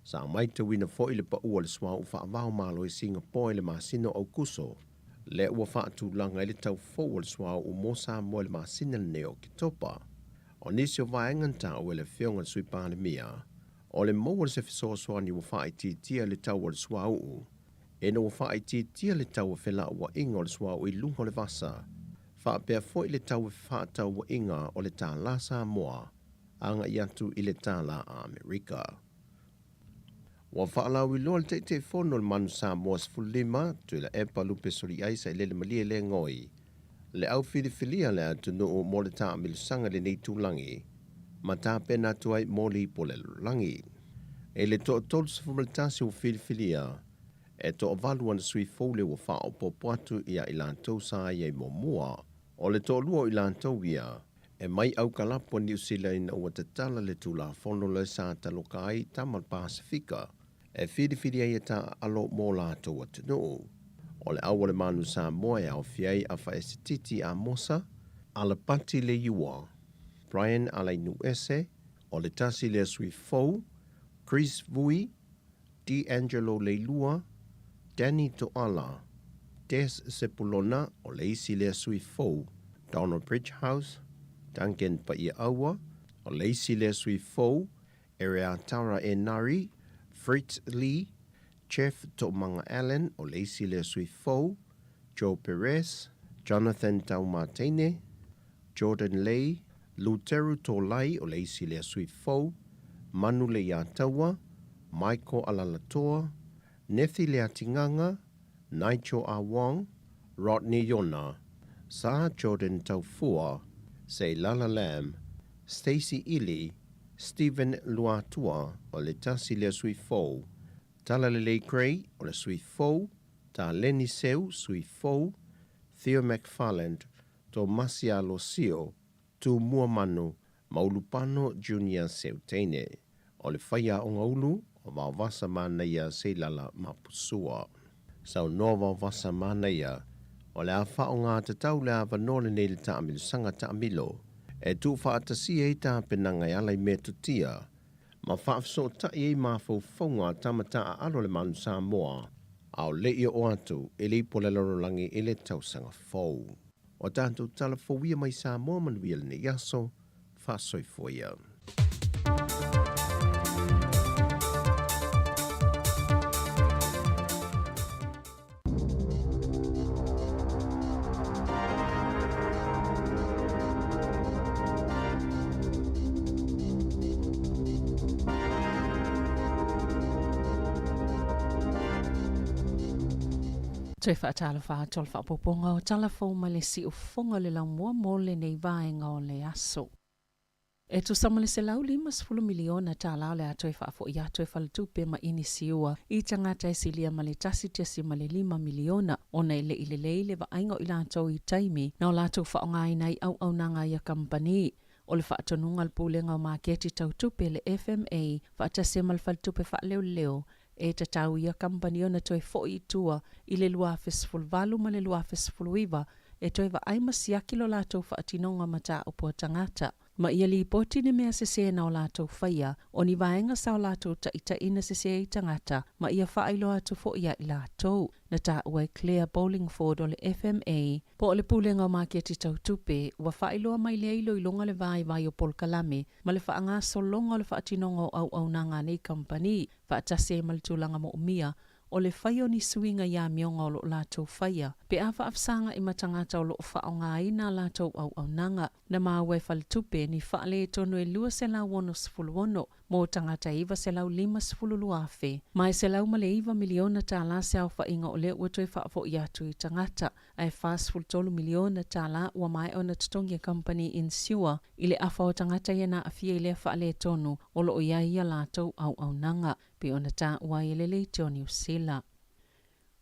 Sa mai te wina fo I le pa ua le swau wha vau malo I Singapore le masina o kuso, le ua wha atu langa le tau fo le swau o mosa mo le masina le neo ki topa. O nisi o vaengan tau e le whionga sui pāne mia, o le maua le se fisosoani wa wha I titia le tau le swau u, e no wa wha I titia le tau whela ua inga o le swau I lungo le vasa, wha pia fo I le tau whaatau wa inga o le tā la Samoa, anga I atu I le tā la Amerika. Wa whaalau I loa te whono le manu Samoa sfulima tu la epa lupe sori aisa I lele malia le ngoi. Le au whiriwhiria le atu no o mo le taa milusanga le nei tūlangi. Ma tā pena tuai mo li po le langi. E le to tolu sfumaltasi o whiriwhiria. E to avalu ana sui fole wa whao popo atu ia I lantou sa ia I momua. O le to lua I lantou ia. E mai au kalapo ni usila ina ua tatala le tula fono le sa talokai tamal Pasifika. E whiriwhiria ia ta alo mo latou atu no. O le awale manu Samoa e au fiai a whaesititi a Mosa, ala pati le iua, Brian Alainu Ese, o le tasi le sui fau, Chris Vui, D'Angelo Leilua, Danny Toala, Des Sepulona o le isi le sui fau, Donald Bridgehouse, Duncan Paia Aua, o le isi le sui fau, Area Tara e Nari, Fritz Lee, Chef Tomanga Allen o Lacey Le Sui Fou, Joe Perez, Jonathan Taumatene, Jordan Lay, Luteru Tolai o Lacey Le Sui Fou, Manu Le Yatawa, Michael Alalatoa, Nethi Le Atinganga, Nigel Awang, Rodney Yona, Sa Jordan Taufua, Say Lala Lam, Stacy Ili, Stephen Luatua o Le Tasi Le Sui Fou, Talalele Gray o le sui fou, ta Lenny Seu sui fou, Theo McFarland, to Masia Losio, tu mua manu, Maulupano Junior Seutene, o le whaia o ngaulu, o wawasa manaia seilala mapusua. Sau no wawasa manaia, o le awha o ngā tatau le awa nole nei le taamilu sanga taamilo, e tu whaatasi e ta penangai alai me tutia, ma whaafso ta i ma faufonga tamata a alo le manu Samoa, au le i o atu e le po le lorolangi e le tausanga fau. O tanto tala fauia mai Samoa manuia le ne yaso, whaasoi foia. Toi whaatala whaatol whaapoponga o talafo ma le si ufonga le lau mua mo le nei vaenga o le aso. E tu samale se lau 5 miliona ta lau le atoi whaafo I atoi whalatupe ma ini siua I tangata e silia ma le tasi tesi ma le 5 miliona o nei le ilelei va aingo I lantou I taimi na o latou whaongai nei au nanga ia kampani. O le whaatonunga le pūlenga o maketi tautupe le FMA whaatase ma le whalatupe whaaleo leo e te tau ia kampani ona toi foi tua I le lua fesfulvalu ma le lua fesfuluiva e toi va aima siakilo latou whaatinonga mata o po tangata. Ma ia li poti ni mea sese na o latou whaia o ni vaenga sa o latou ta ita ina sese I tangata ma ia whaailo atu fo ia I latou. Na ta ue Claire Bowlingford o le FMA po o le pūlenga o maketi tautupe wa whailoa mai le ilo I longa le vai o polkalame ma le whaanga solonga o le whaatinonga o au nanga nei kampani whaatase ma le tūlanga mo umia o le whaio ni suinga ia mionga o lo latou whaia. Pe a whaafsanga I matangata o lo whaonga ina latou au nanga na maa ue whalitupe ni whaale tonu e lua se lau wono sifulu wono mo tangata iwa se lau 5 sifulu luafe. Mai se lau male iwa miliona ta la se au whainga o le ua toi whaafo I atu I tangata ai whaasfulu tolu miliona ta la ua mai o na tutongia company insure I le afa o tangata ia na afia I le whaale tonu o lo ia ia latou au nanga. Pe ona ta ua I lele te o New Zealand.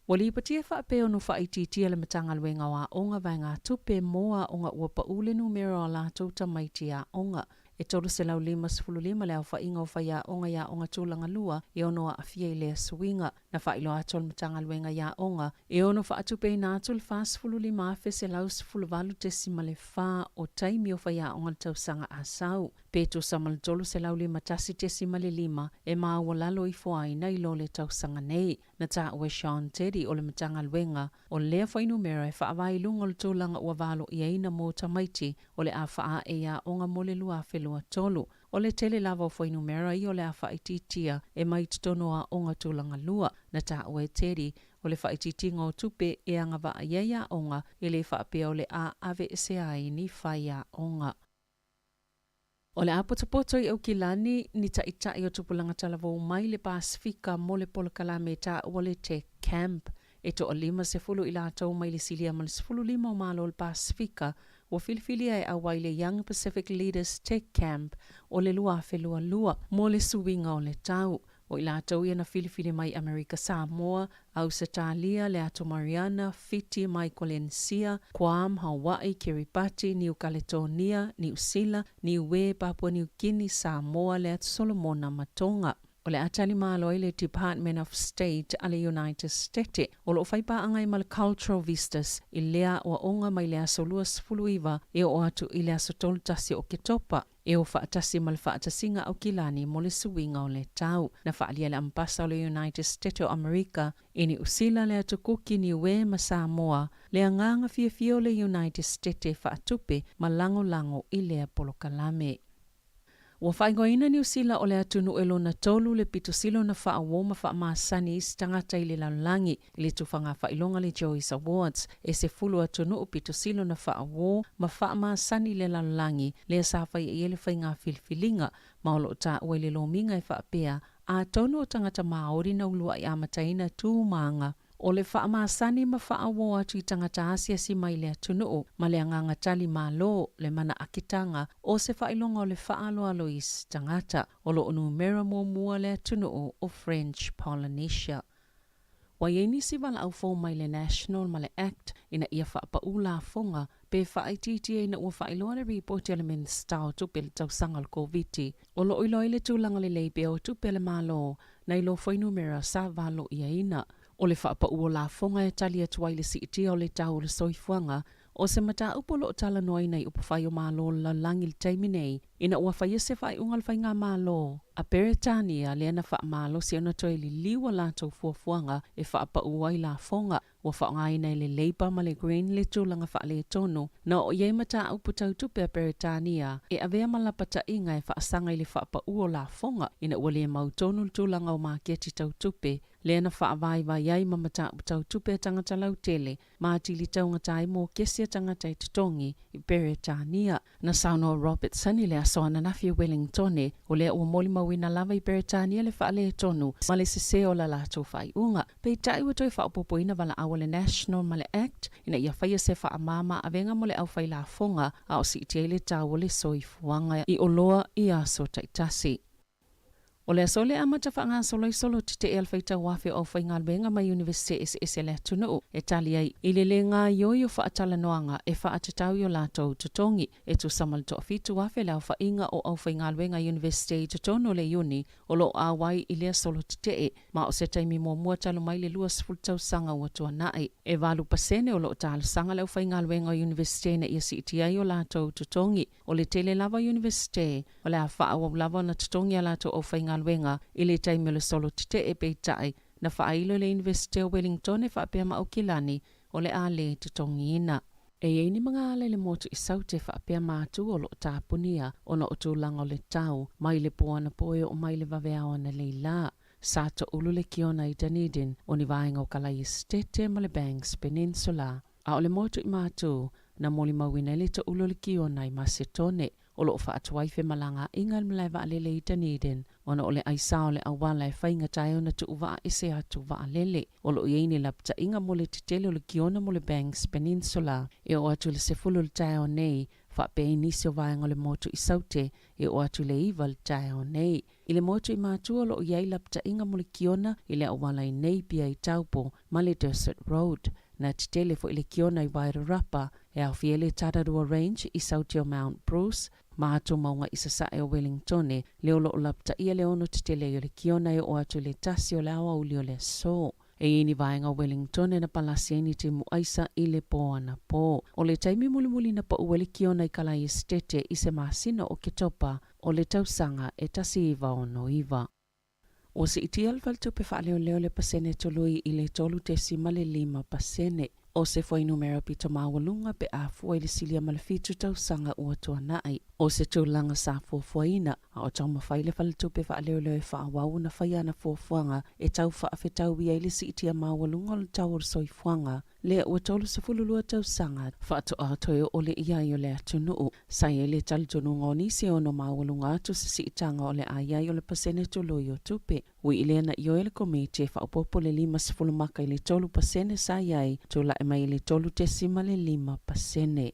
Wali patia whaape onu whaititia le matanga luenga wa onga vai ngā tupe moa o ngā ua paule numero a lātou tamaiti a onga. E tolu se lau 5 le au whainga o whaia onga ia onga tūlanga lua e ono a awhia I lea suinga. Na whailo atol matanga luenga ia onga e ono whaatupe I nātul 5 afe se lau 10 te simale wha o taimi o whaia onga tausanga a sau. Peto samal tolu se lau 5 tasi te simale 5 e maa ua lalo I whaina I lo le tausanga nei. Na ta ue Sean Teddy o le matanga luenga o lea whainumera e whaawai lunga le tūlanga ua valo I eina mō tamaiti o le a whaa e a onga mole lua whelua tolu. O le tele lava o whainumera I o le a whaititia e mai tutono a onga tūlanga lua. Na ta ue Teddy o le whaititinga o tupe e anga wa a iaia onga e le whaapea o le a ave se ai ni whaia onga. O le apoto i au kilani ni ta i o tupulanga talavou mai le Pasifika mo le polokalame ta wale te camp. E to o 50 i lātou mai le silia ma le 15 o malo le Pasifika o filifilia e awai le Young Pacific Leaders Tech Camp o le lua mo le suinga o le tau. O i lātou ia na filifili mai Amerika Samoa, Ausitalia, le ato Mariana, Fiti, mai Kolensia, Guam, Hawaii, Kiribati, New Caledonia, New Zealand, New Wea, Papua New Guinea, Samoa, le ato Solomona, Matonga. O le atali malo i le Department of State a le United States. O lo whaipa angai ma le Cultural Vistas i lea o onga mai le aso lua sfuluiva e o atu i le aso tolutasi o ke topa. E o whaatasi ma le whaatasinga au kilani mo le suinga o le tau. Na whaalia le ambasa o le United States o Amerika i ni usila le atu kuki ni ue ma Samoa le anganga fia o le United States whaatupe ma lango i lea polokalame. Ua whaingoina ni usila o le atunu elo na tolu le pitosilo na whaawo ma whaamaasani isi tangata i le lalangi i le tufanga whailonga le Joyce Awards e se fulu atunu o pitosilo na whaawo ma whaamaasani le lalangi le asawhai e ele whainga filfilinga ma olo ta ue le lominga e whaapea a tonu o tangata Māori na ulua i amataina tūmanga. O le whaamasani ma whaawo atu i tangata Asia si mai le atunuu, ma le anganga tali malo le mana akitanga o se whailonga o le whaaloalo i tangata o lo onu mera mua le atunuu o French Polynesia. Wa yeni si wala au fo mai le National ma le Act ina ia whaapaula fonga pe whaaititi e na ua whailoa le report ele minister o tupe le tausanga le COVID. O lo iloi le tūlanga le leibe o tupe le malo na ilo whainumera sa valo ia ina. O le whaapa ua la fonga e tali atuai le siitia o le tau le soifuanga, o se mata upolo o tala noai nei upawhai o malo la langi le taimi nei, ina ua whaia se whai ungal whai ngā malo. A Peretania le ana wha malo si ana toi li liwa la tau fuafuanga e whaapa ua i la fonga, ua whaongai nei le Labour ma le Green le tūlanga wha le tonu, na o iei mata uputau tupe a Peretania e avea malapata inga e whaasanga i le whaapa ua la fonga, ina ua le mautonu le tūlanga o māketi tau tupe, le ana whaavai vai ai mamata uputau tupe tangata lau tele, mātili taunga tai mō kesia tangata i tutongi i Peretania. Na Sauno Robertson i le asoana nafi Wellingtone, o le ua moli mawina lava i Peretania le wha le tonu, ma le sese o la lato whai unga. Pei tai ua toi whaapopoina wala awa le National ma le Act, ina ia whaia se wha amama a venga mo le au whai la fonga, a o si itia le tau le soifuanga i oloa i aso taitasi. O le asole amata whaanga solo te e alwhaita wafe o whainga albenga mai Universite SS le atunu e tali ai i le ngā ioi o whaatala noanga e whaatatau i o lātou tutongi e tu samal to afitu wafe le au whainga o au whainga albenga Universite i tutono le uni o lo awai i le solo te e ma o se taimi mua talo mai le luas fultau sanga ua tua nai e valu pasene o lo tala sanga le au whainga albenga Universite na ia si iti ai o lātou tutongi o le tele lava Universite o le a wha lava na tutongi a lātou au whainga alwenga i le taimi le solo te e peitai na whaailo le Universite o Wellington e whaapea maukilani o le ale tutongi ina. E eini mga ale le motu i saute whaapea mātu o lo tāpunia o na otulanga o le tau, mai le poana poe o mai le vaveawa na leila. Sato ulu le kiona i Dunedin o ni vaenga o Kalai Estete ma le Banks Peninsula. A o le motu i mātu na moli mawina le to ulu le kiona i Macedone. O lo whaatuai whe malanga ingal mlai wa alele i Dunedin, ona o le aisao le awala e whainga tai ona tu uwa e se atu wa alele. O lo iei lapta inga mo le titele o le kiona mo le Banks Peninsula, e o atu le sefulu le tai o nei, whaapea inisi o vaenga le motu i saute, e o atu le iwa le tai o nei. I le motu i mātua lo iei lapta inga mo le kiona, i le awala i nei pia i taupo, ma le Desert Road. Na titele fo i le kiona i Wairarapa, e au fiele Tararua Range i sauti o Mount Bruce, Mātou maunga i sasae o Wellingtone, leo lo lapta ia le ono titele o le kiona e o atu le tasi o le awa uli o le so. E ini vaenga Wellingtone na palasi ni te muaisa i le poana po. O le taimi mulimuli na pa ue le kiona i Kalai Estete i se masina o ke topa o le tausanga e tasi iwa ono iwa. O se iti alfal tupe whaaleo leo le pasene tolui i le tolu te simale 5%. O se foi numero pito mawalunga pe a foi le silia malafitu tau sanga ua tua nai. O se tūlanga sa fuafuaina, a o tau mawhaile falatupe wha leo leo e wha wau na whaiana fuafuanga e tau wha awhetau ia ili si itia mawalunga le tau o soifuanga le ua tolu se fululua tausanga whaatoa atoe o le iai o le atunuu. Sai e le talitonu ngonisi o no mawalunga atu se siitanga o le aiai o le pasene tului o tupe. Ui ile na io le komiti e whaopopo le 5 i le tolu pasene sai ai tula e mai le tolu tesima le 5%.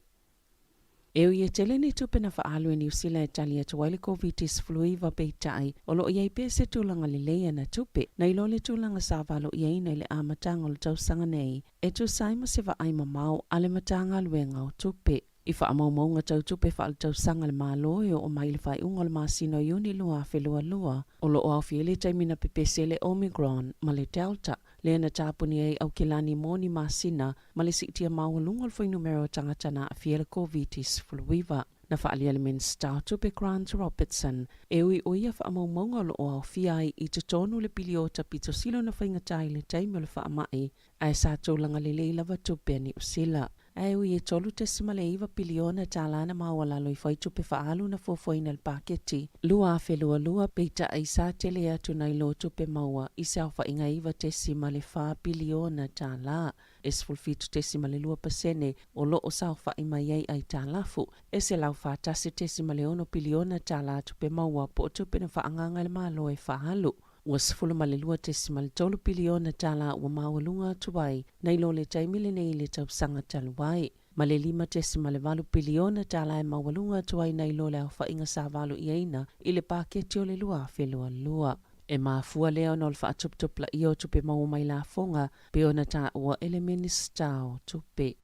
Eo ia tele ni tupe na whaalu e New Zealand e tali atu waile COVID-19 fluiva peitai o lo iai pese tūlanga le leia na tupe na ilo le tūlanga sāwalo iai nei le āmatanga o le tausanga nei e tu saima se wa aima mau ale matanga luenga o tupe. I whaamaumaunga tau tupe wha le tausanga le māloe o mai le whai unga le māsino iuni lua whelua lua o lo o awhi ele taimina pepese le Omicron ma le Delta le na tāpuni ei au kilani moni māsina ma le sitia mawalunga le whai numero tangatana a fiele COVID-19 fuluiva. Na whaalia le Minster tupe Grant Robertson e ui oia whaamaumaunga lo o awhi ai i te tonu le piliota pito silo na whaingatai le taimi o le whaamai a e sā tūlanga le leilava tupe ni usila. Ai ui e tolu tesima le iwa piliona tālana mawalalo i whai tupe whaalu na fofoina le paketi. Lua whelua peita ai sā tele atu nai lo tupe maua i sao whainga iwa tesima le 4 piliona tāla. Es fulfitu tesima le 2% o lo o sao whaima iei ai tālafu. E se lau whātasi tesima le 1 piliona tāla tupe maua po tupe na whaanganga le malo e whaalu. Ua sifuluma le 2.3 piliona tala ua mawalunga tuwai na ilo le taimile nei le tausanga taluai. Ma le 5.8 piliona tala e mawalunga tuwai na ilo le au whainga sa walu iaina i le paketi o le lua whelua lua. E maafua leo no le whaatuptupla i o tupe mau mai la fonga pe ona ta ua ele minister o tupe.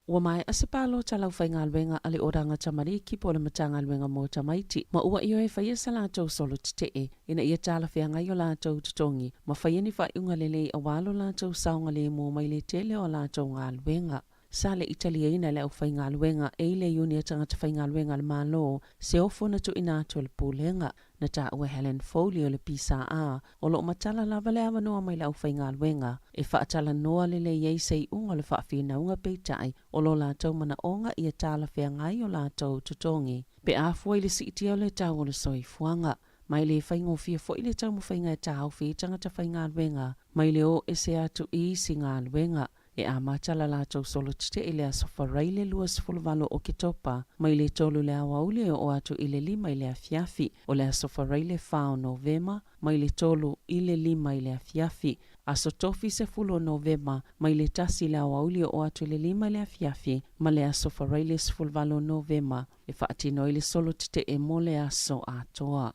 Ua mai asapalo talau whainga alwenga ale oranga tamariki po le matanga alwenga mo tamaiti. Ma ua iyo e whaia sa lātou solo titee. Ina ia tala whianga i o lātou tutongi. Ma whaia ni whaiunga lelei awalo lātou saunga le mo mai le tele o lātou ngā alwenga. Sa le Italia ina le au whainga alwenga e le iuni tangata whainga alwenga le malo se ofo na tu inatu le pūlenga. Na ta ua Helen Foley o le pisa a o lo matala lava le awa noa mai le au whainga alwenga. E whaatala noa le le iei sei unga le whaafina unga peitai o lo lātou mana onga ia tala whiangai o lātou tutongi. Pe a fua i le siiti o le tau o le soifuanga. Mai le whaingo fia fo i le tau mo whainga e tau whi tangata whainga alwenga. Mai le o e se atu i singa alwenga. E a matala lātou solo tite i le asofa raile luas fulvalo o kitopa, mai le tolu le awaule o atu i le 5 i le afiafi, o le asofa raile whao Novema, mai le tolu i le 5 i le afiafi, aso tofi se fulo Novema, mai le tasi le awaule o atu i le 5 i le afiafi, ma le asofa raile fulvalo Novema, e whaatino i le solo tite e mo le aso atoa.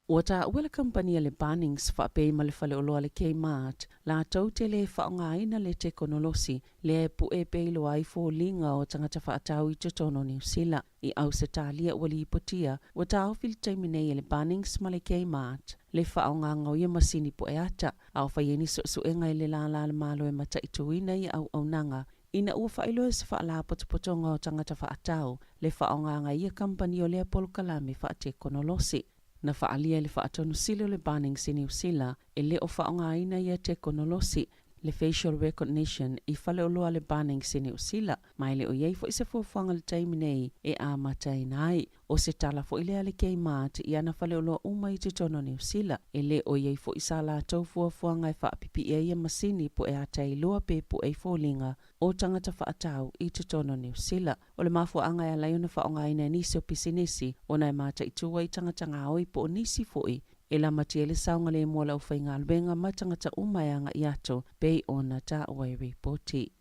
Ua ta ua le kampania le Bunnings whaapei ma le whale oloa le Kmart, la tau te le whaongaina le teknolosi le pu e peilo ai fō linga o tangata whaatau i tutono New Zealand. I au se talia ua li ipotia, ua ta au fili taiminei le Bunnings ma le Kmart, le whaonganga o ia masini po e ata, au whaieni suenga i le la le malo e mata i tuina i au nanga. Ina ua whailo e se whaala potopotonga o tangata whaatau, le whaonganga ia kampani o le apolokalame whaatekonolosi. Na whaalia le whaatonu silo le Bunnings i New Zealand e le o whaongaina ia teknolosi le facial recognition i whale o loa le Bunnings i New Zealand mai le o iei fo i se fuafanga le taiminei e a matai nai o se tala fo i le ale Kmart i ana whale o loa uma i te tono New Zealand e le o iei fo i sa la tau fuafanga e whaapipi e ia masini po e atai loa pe po e fōlinga o tangata whaatau i te tono New Zealand. O le mafuanga e lai ona whaongaina nisi o pisinisi o nai mata i tua i tangata ngā oi po o nisi fo i. E la matia le saunga le mua lau whainga alwenga matangata umayanga i ato bei ona ta oi reporti.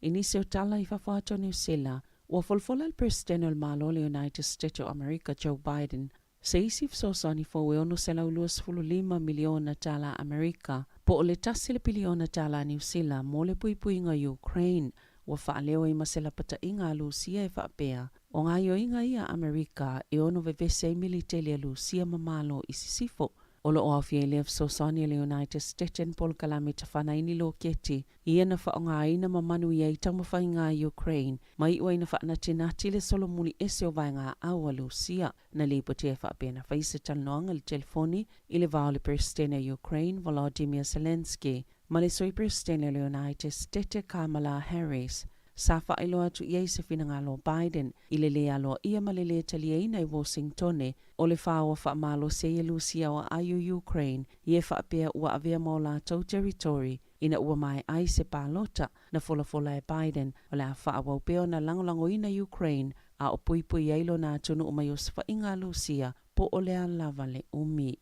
Inisi o tala i whawhato New Zealand, ua folfola le presidente o malo le United States of America Joe Biden, se isi fsosani fo e ono se lau 25 miliona tala Amerika, po o le tasi le piliona tala New Zealand mo le puipuinga Ukraine, ua whaaleo i masela pata inga Lucia e whaapea, o ngā ioinga ia Amerika e ono vevese i militele Lucia mamalo i sisifo. O lo oafi e lef sosani le United States en pol kalame ta whanaini lo keti, i ena whaonga ina ma manuia i tamawhai ngā Ukraine, mai ua ina whaana tinati le solomuni ese o vai ngā aua Lucia, na lipo te whaapea na whaise talnoanga le telefoni i le vao le presidente Ukraine Volodymyr Zelensky, ma le soi presidente le United States Kamala Harris, sa whaelo atu iei se whinangalo Biden i le le aloa ia ma le le taliaina i Washingtone o le whaoa whaamalo se ia Lucia o ayu Ukraine i e whaapea ua avea mo lātou territory ina ua mai ai se pālota na fola e Biden o le a whaawau peo na langolango ina Ukraine a o pui eilo na tunu o mai o se whainga Lucia po o le a lava le umi.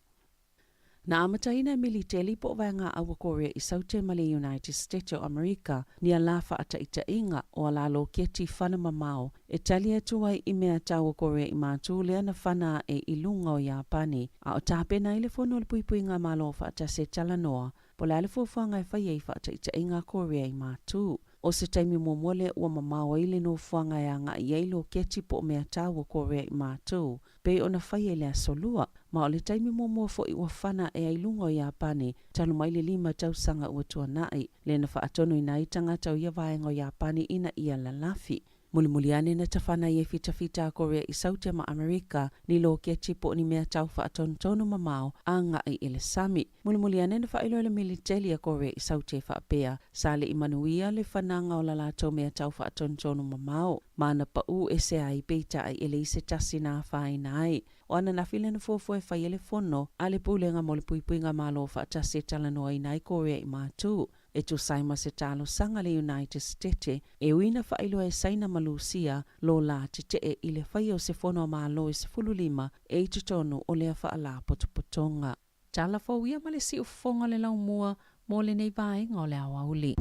Na amataina militeli po vanga awa Korea i saute ma le United States o Amerika ni a lafa ata ita inga o ala lo keti whana mamao e tali atuai i mea tawa Korea i mātu lea na whana e ilunga o Japani a o tāpena i le whono le pui ngā malo wha ata se talanoa po le ale fuafanga e whai ei wha ata ita inga Korea i mātu. O se taimi mwole ua mamao i le no whanga e anga i eilo keti po mea tawa Korea i mātu pe o na whai e lea solua ma o le taimi mua fo i ua whana e ailunga o Japani tanu mai le 5 tausanga ua tuanai le na whaatono i nai tangata o ia vaenga o Japani ina ia lalafi. Mulimuli ane na tawhana i e fita a Korea i saute ma Amerika ni lo keti po ni mea tau whaatono mamao a nga i ele sami. Mulimuli ane na whailo le militeli a Korea i saute whaapea sa le i manuia le whananga o lalato mea tau whaatono mamao. Mana pa u e se ai peita ai ele i se tasi na whaina ai. O ana na file na fuafu e whai ele fono a le pulenga mo le puipuinga malo whaatase talanoa i nai Korea i mātu. E tu saima se talo sanga le United States e uina whailo e saina malusia lo la te e ile whai o se fono malo e se fululima e i tutonu o lea whaala potopotonga. Tala whauia ma le si ufonga le laumua mo le nei vaenga o le awauli.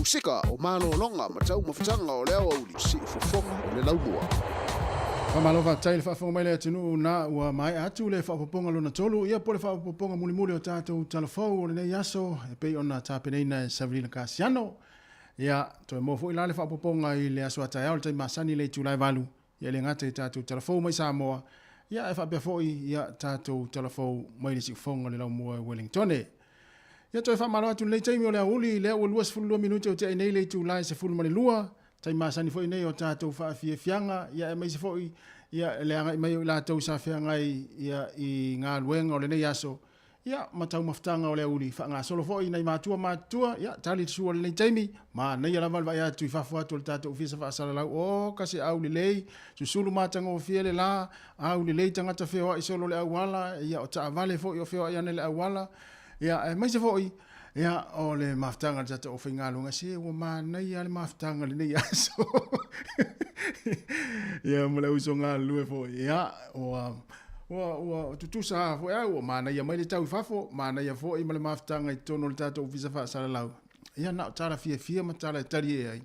Musika o malo longa ma tau mawhitanga o leo auli si ufofonga o le laumua. Whamalo whatai le whafonga mai le atinu na ua mai atu le whapoponga lona tolu ia po le whapoponga mulimuli o tātou talafou o le nei aso e pei ona tāpeneina e Savrina Kasiano ia to e mofo i la le whapoponga i le aso atai au le tai masani le tulai valu ia le ngata i tātou talafou mai Samoa ia e whapea foi ia tātou talafou mai le si ufonga le laumua Wellingtone. Ia toi whamaro atu nei taimi o lea uli, lea ua 22 minuti o te ai nei le tu lai se fulu mani lua, tai masani foi nei o tātou whaafia fianga, ia e mai se foi, ia leanga i mai o lātou sa fianga ia i ngā luenga o le nei aso, ia matau maftanga o lea uli, wha ngā solo foi nei mātua, ia tali tusua le nei taimi, ma nei alamal vai atu i whafu atu le tātou ufisa whaasala lau, o kasi au li lei, susulu mātanga o fia le la, au li lei tangata whioa i solo le awala, ia o taa vale foi o whioa i ane le awala, ia mai se foi ia o le maftanga tata o whaingalunga se o mānei a le maftanga le nei aso ia mala uso ngā lue foi ia o tutusa foi au o mānei a mai le tau i whafo mānei a foi ma le maftanga i tono le tata o visa whaasara lau ia na o tala fia ma tala e tari e ai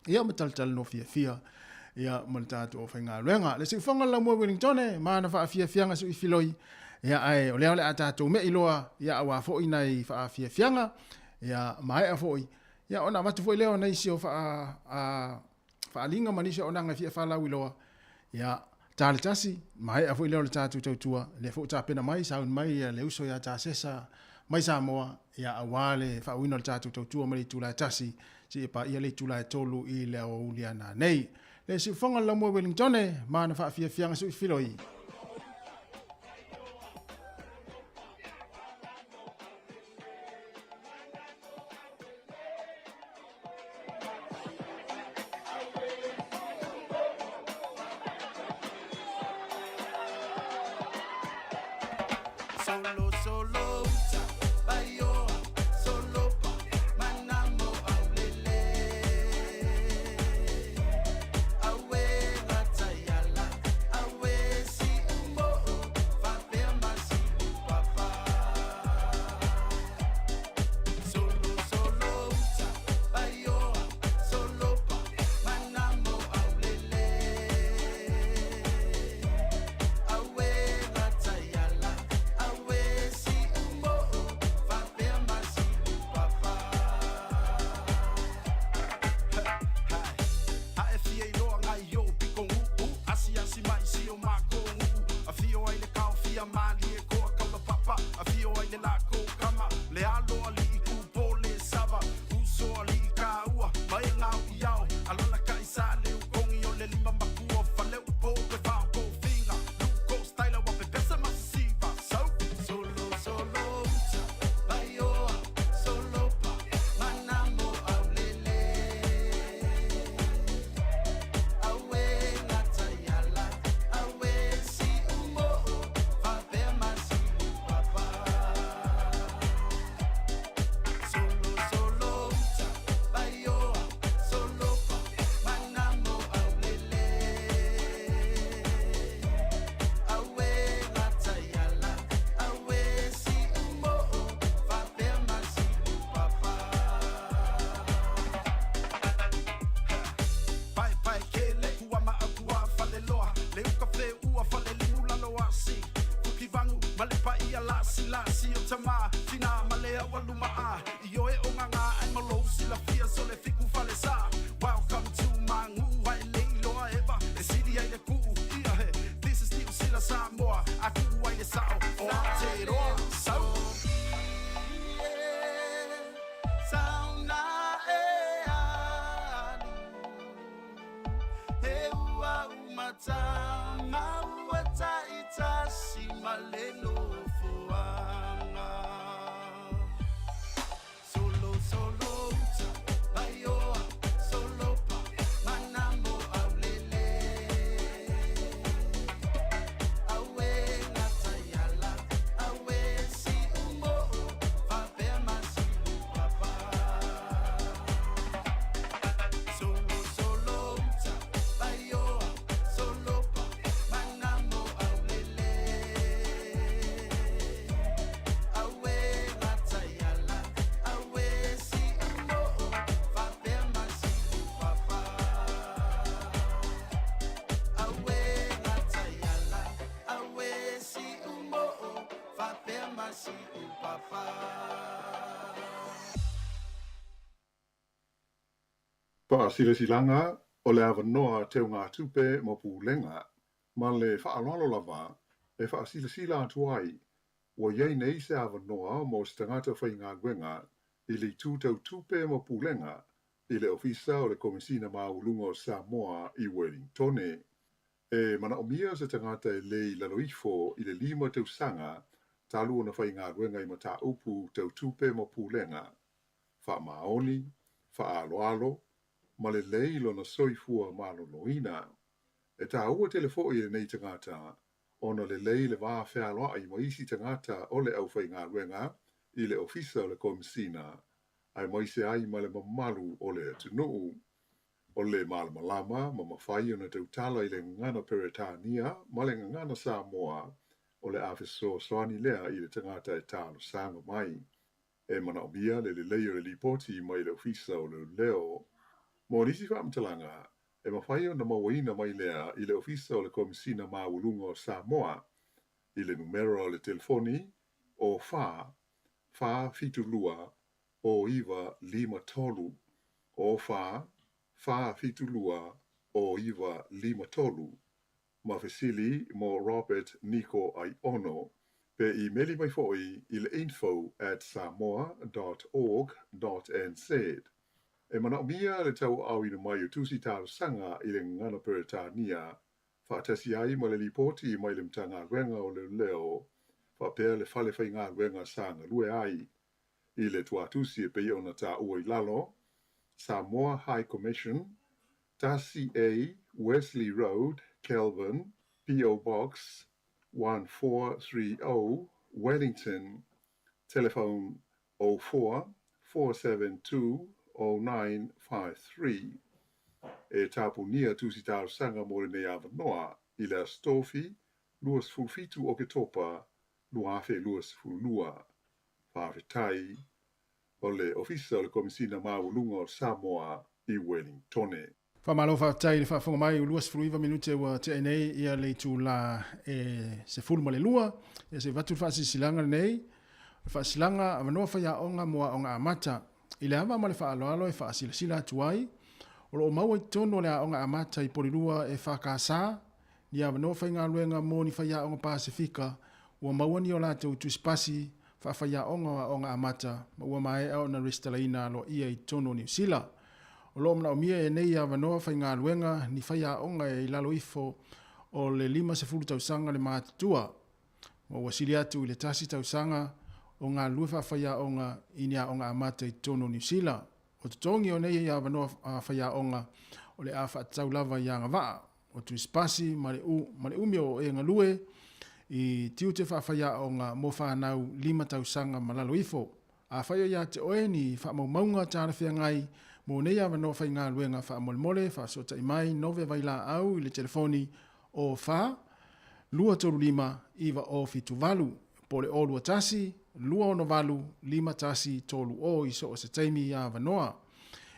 ia ma tala no fia ia ma le tata o whaingalunga le si whanga lau mua Wellingtone maana wha fia su i filoi ia ai o lea atatou me iloa ia awa fo'i nei whaafia fianga ia mai a fo'i ia ona matu fo'i leo nei sio whaalinga manisi o nanga fia whalau iloa ia tāle tasi mai a fo'i leo le tātou tautua le fo'i tāpena mai saun mai ia le uso ia tāsesa mai Samoa ia awale whauina le tātou tautua mai le tūlai tasi si pa ia le tūlai tolu i leo uliana nei le si whanga lamua Wellingtone maana whaafia fianga su i filoi. la si o tama tina malea waluma a io e onganga ai malo si la fia so le fiku fale sa welcome to mangu ai leilo eva e sidi ai ku ia he this is new sila Samoa aku ai le sao o te roa sao sauna e ani he ua umata mauata itasi malelo fuanga solo solo uta baioa solo pa manamo aulele awe natayala awe si umo fapema si papa solo solo uta baioa solo pa manamo aulele awe natayala awe si umo fapema si papa awe natayala awe si umo fapema si papa Pa silanga o le avanoa te ngā tupe mo pūlenga, ma le whaalalo lava e whaasila atuai, wa iei nei se avanoa mo stangata whai ngā gwenga i le tūtau tupe mo pūlenga i le ofisa o le komisina maulunga o Samoa i Wellingtone. E mana o mia se tangata e lei laloifo i le 5 tausanga talu ona whai ngā gwenga i mata upu tau tupe mo pūlenga. Wha maoni, wha aloalo, ma le leilo na soifua maloloina. E tā ua telefoi e nei tangata, ona le leile wā whealoa i mo isi tangata o le au whai ngā ruenga i le ofisa o le komisina, ai moise ai ma le mamalu o le atunuu. O le malamalama ma mawhai ona tautala i le ngana Peretania ma le ngana Samoa o le awhiso soani lea i le tangata e tālo sanga mai. E mana o mia le leio le lipoti mai le ofisa o le leo. Mo nisi whaamtalanga, e mawhai o na mawaina mai lea i le ofisa o le komisina maulunga o Samoa, i le numero o le telefoni o wha fitulua o iwa 53, o wha fitulua o iwa 53, ma fesili mo Robert Nico ai ono, pe i meli mai foi i le info@samoa.org.nz. E mana o mia le tau au ina mai o tusi tāru sanga i le ngana Peretania, whaatasi ai ma le lipoti mai le mtanga ruenga o le leo, whapea le whale whai ngā ruenga sanga lue ai, i le tuatusi e pei ona tā ua i lalo, Samoa High Commission, Tasi A, Wesley Road, Kelvin, P.O. Box 1430, Wellington, telephone 04-472-0953. E tapunia tusi tāru sanga mo le nei avanoa i le astofi, luas fulfitu o ke topa, luafe luas fulua. Whawhetai o le ofisa o le komisina maulunga o Samoa i Wellingtone. Whamalo whaatai le whaafonga mai o luas fruiva minute wa te nei ia le tū la se fulma le lua, e se vatu whaasisilanga nei, whaasilanga avanoa whaia onga mua onga amata, i le awa ma le whaaloalo e whaasilasila atuai, o lo maua i tono le onga amata i porirua e whakasa, ni avanoa whainga luenga mo ni whaia onga Pasifika, ua maua ni o la te utuspasi, whaia onga amata, ma ua mai au na restalaina lo ia i tono New Zealand. O lo mna o mia e nei a wanoa whai ngā luenga ni whaia onga e lalo ifo o le 5 tausanga le mātua. Mo wasili atu i le tasi tausanga o ngā luefa whaia onga i nia onga amata i tono New Zealand. O tutongi o nei a wanoa whaia onga o le a whaatau lava i anga waa. O tu spasi ma le umi o e ngalue i tiu te whaia onga mo whanau 5 tausanga ma lalo ifo. A whaia ia te oe ni whaamaumaunga tārawhia ngai mo nei awa no whai ngā luenga wha mole wha sota i mai nove vaila au i le telefoni o wha lua toru lima iwa o fitu valu. Po le o lua tasi, lua ono valu, 5 tasi tolu o i so o se taimi i awa noa.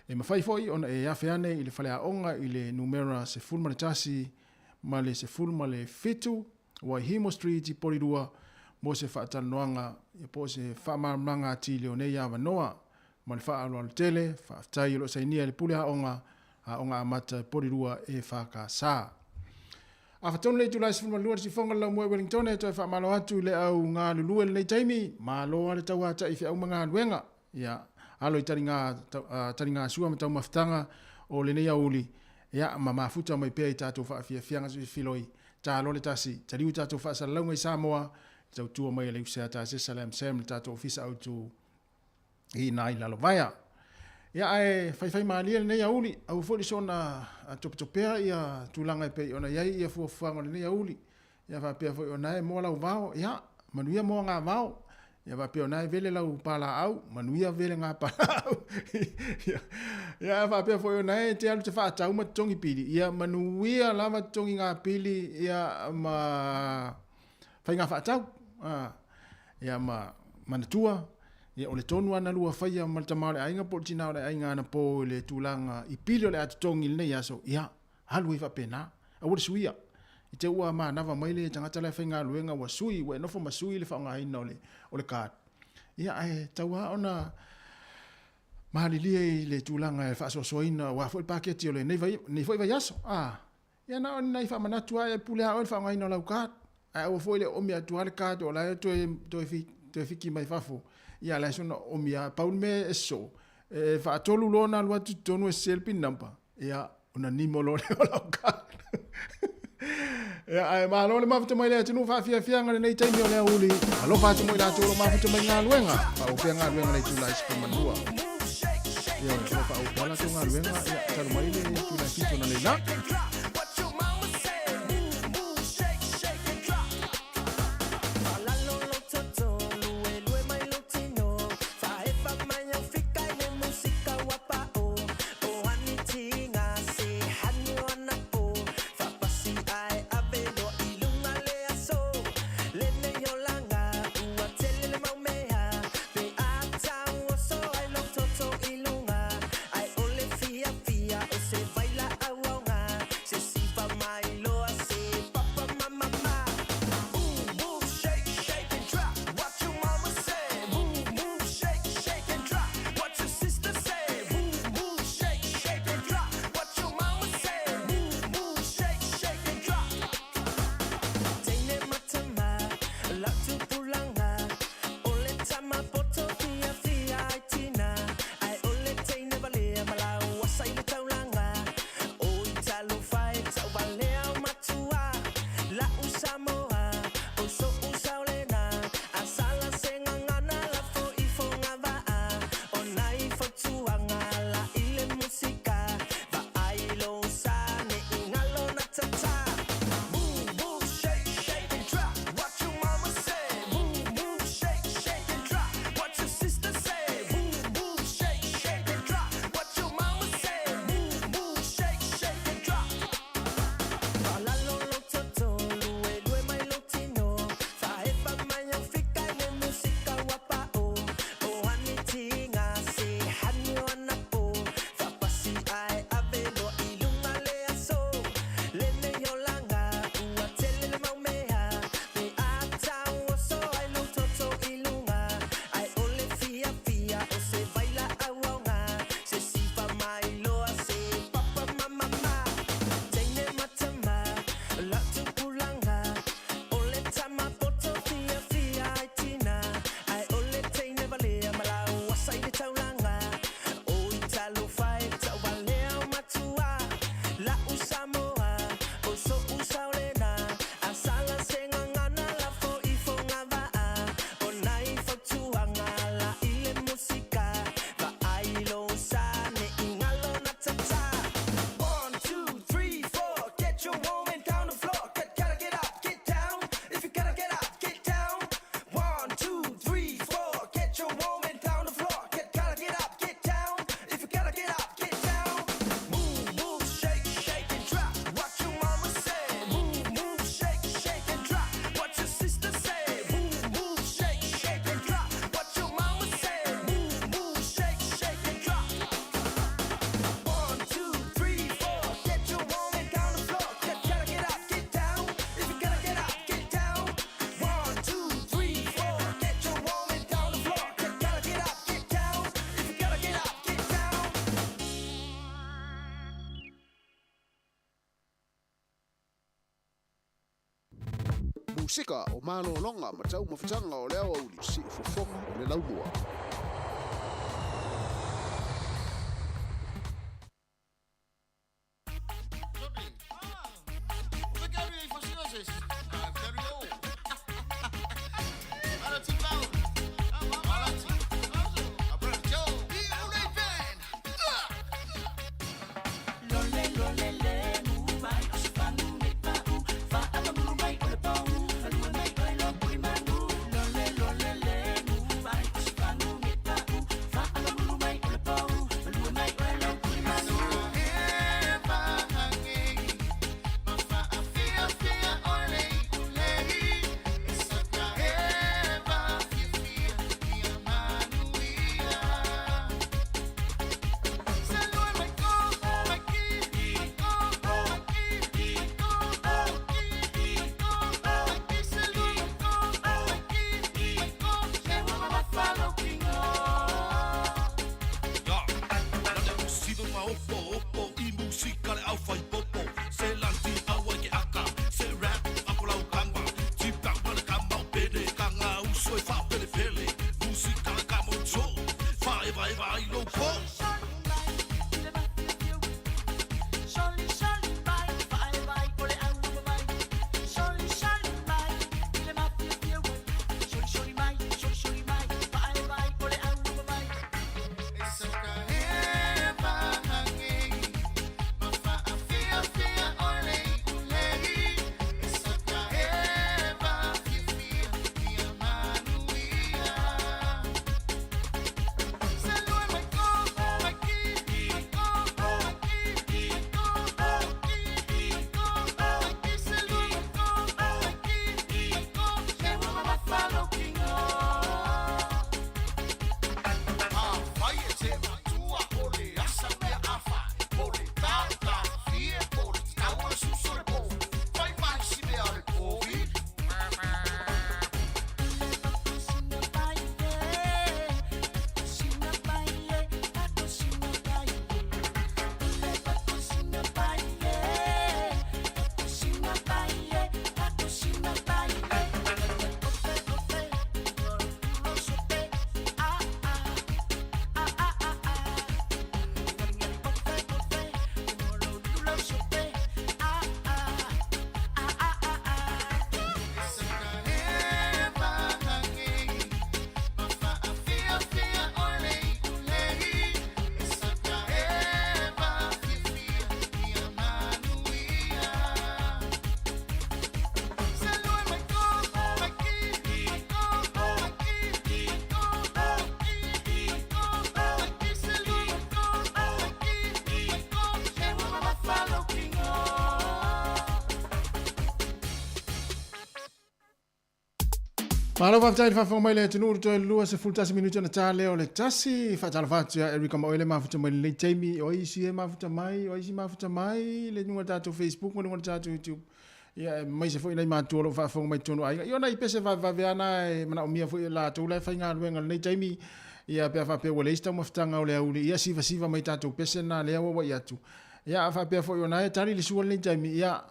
E mawhai foi ona e awhi ane i le whalea onga i le numera se fulma le tasi ma le se fulma le fitu wa Himo Street i Porirua mo se whaatanoanga, ia po se whaamamanga tili o nei awa noa, ma le whaalo al tele, whaatai lo sainia le pule haonga amata porirua e whaka sā. A whatonu le tulai sifuna lua si whonga lau mua Wellington e toi whaamalo atu le au ngā lulua le nei taimi, ma loa le tau hata i whiau mga anuenga, ia alo i tari ngā sua ma tau mawhitanga o le nei auli, ia ma mafuta mai pēi tātou whaafia whianga si filoi, tā lo le tasi, tariu tātou whaasa launga i Samoa, tau tua mai le usea tā se Salam Sam le tātou ofisa au tu i nai lalo vaya. Ia e whai maalia le nei auli, au foli sona a topetopea ia tūlanga e pei ona iai ia fuafuanga le nei auli, ia whapea foi ona e moa lau vao, ia manuia moa ngā vao, ia whapea ona e vele lau pala au, manuia vele ngā pala au, ia whapea foi ona e te alu te whaatau ma tongi pili, ia manuia lava tongi ngā pili, ia ma whai ngā whaatau, ia ma manatua, ia o le tonu ana lua whaia maltamau le ainga po tina o le ainga ana po le tūlanga i pili o le atu tongi le nei aso, ia, halu i whapena, a wale suia, i te ua maa nawa maile e tangata le whainga luenga wa sui, wa nofo ma sui le whaonga haina o le kāt. Ia e taua ona mahalilia i le tūlanga e whaasosoina wa fo i paketi o le nei fo i vai aso, ia na ona i whamanatu ai e pule hao le whaonga haina o lau kāt, a ua fo i le omi atu hale kāt o lai toi fiki mai whafo, ia la sona o mia paul me eso e fa tolu lona lua tu tonu e selfie number ia ona ni molo le ola ka ia ai ma lo le mafuta mai le tunu fa fia ngale nei taimi o le uli alo fa tu mai la tolo mafuta mai nga luenga fa o penga luenga le tu la ispa manua ia fa o pala tu nga luenga ia talu mai le tu la fito na le la musika o malolonga ma tau mawhitanga o leo au li si ufofonga o le laumua. Malo waftai fa mai le tunu to lua se fulta minuto na tale o le tasi fa tala fatia Erika mo ele mafuta mai le Jamie o isi e mafuta mai o isi mafuta mai le nunga tato Facebook mo nunga tato YouTube ya mai se foi nei matu lo fa mai tonu ai yo nei pese va veana e mana o mia foi la to le fa nga luenga le Jamie ya pe fa pe o le ista mafutanga o le au ya siva mai tato pese na le wa ya tu ya fa pe foi ona e tari le suo le Jamie ya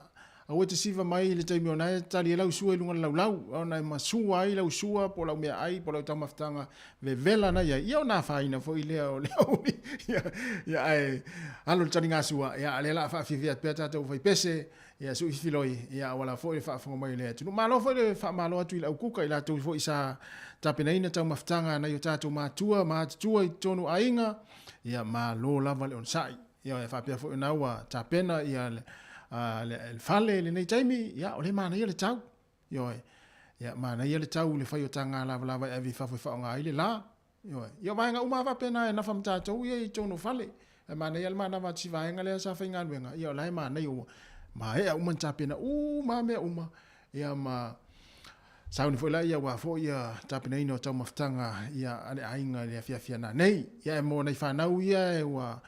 a te siva mai le taimi o nai tali e lau sua i lunga lau o nai masua ai lau sua po lau mea ai po lau tamaftanga ve vela na ia ia o na whaina fo i lea o leo ia ai alo tani ngā sua ia ale la wha whiwhia pia tātou whai pese ia sui filoi ia wala fo i wha whanga mai lea tunu malo fo i le wha malo atu i lau kuka i la tau fo i sa tapena ina tau maftanga na i o tātou mātua i tonu ainga ia malo lava le on sai ia e wha pia fo i naua tapena ia le fale le nei taimi ya o le mana ia le tau yo ya mana ia le tau le fai o tanga lava e vi fa nga ile la yo vai nga uma va pena na fam ta tau ia i tono fale e mana ia le mana va tsi vai nga le sa fa nga wenga yo lai mana yo ma e uma ta pena ma me uma ya ma sauni foi la ia wa fo ia ta pena ino tau maftanga ia ale ainga le fia na nei ya mo nei fa na ia e wa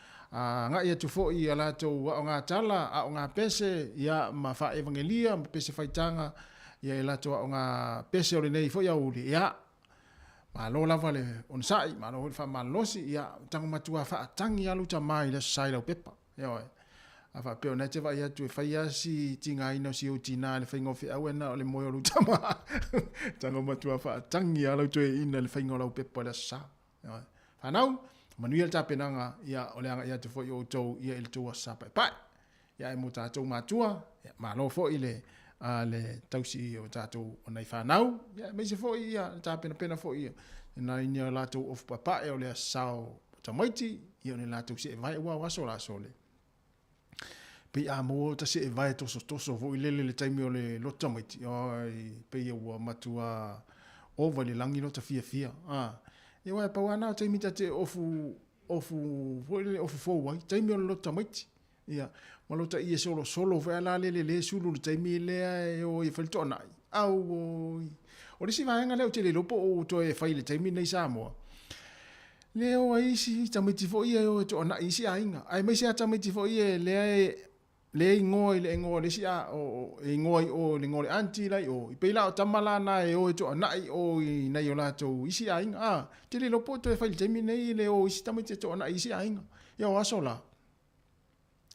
nga ia tu fo ia la to o nga tala a nga pese ia ma fa evangelia pese faitanga ia la to o nga pese o nei fo ia uli ia ma lo la vale on sai ma lo fa ma lo si ia tang matua fa tangi alu ta mai le sai lo pepa ia Afa pe ona te vai atu e whaia si tinga ina si o tina le whaingo whi au ena o le moe o lutama. Tanga matua wha tangi alau tu e ina le whaingo lau pepa le sa. Whanau, manuia le tapenanga ia o le anga ia te fo i o tau ia il tua sa pai pai. Ia e mo tātou matua, ma lo fo i le tausi o tātou o nei whanau. Ia me se fo i ia tāpena pena fo i na inia lātou of papae o le sao tamaiti ia o le lātou se e vai ua waso la sole. Pe a mo ta se e vai toso fo i lele le taimi o le lota maiti. Pe ia ua matua ova le langi lota fia. Ia wai pau ana o taimi ta te ofu fo wai, taimi o le lota maiti. Ia, malota ia solo fa la le sulu le taimi le o e falto na. Au o le si vaenga le o te le lopo o to e fai le taimi nei Samoa. Le o ai si tamiti fo ia o to na isi ainga. Ai mai se tamiti fo ia le ngoi le si a o e ngoi o le ngoi anti lai o i peila o tamala na e o to na o i na yo la to isi ainga. Te le lopo to e fai le taimi nei le o isi tamiti to na isi ainga. Ia o asola.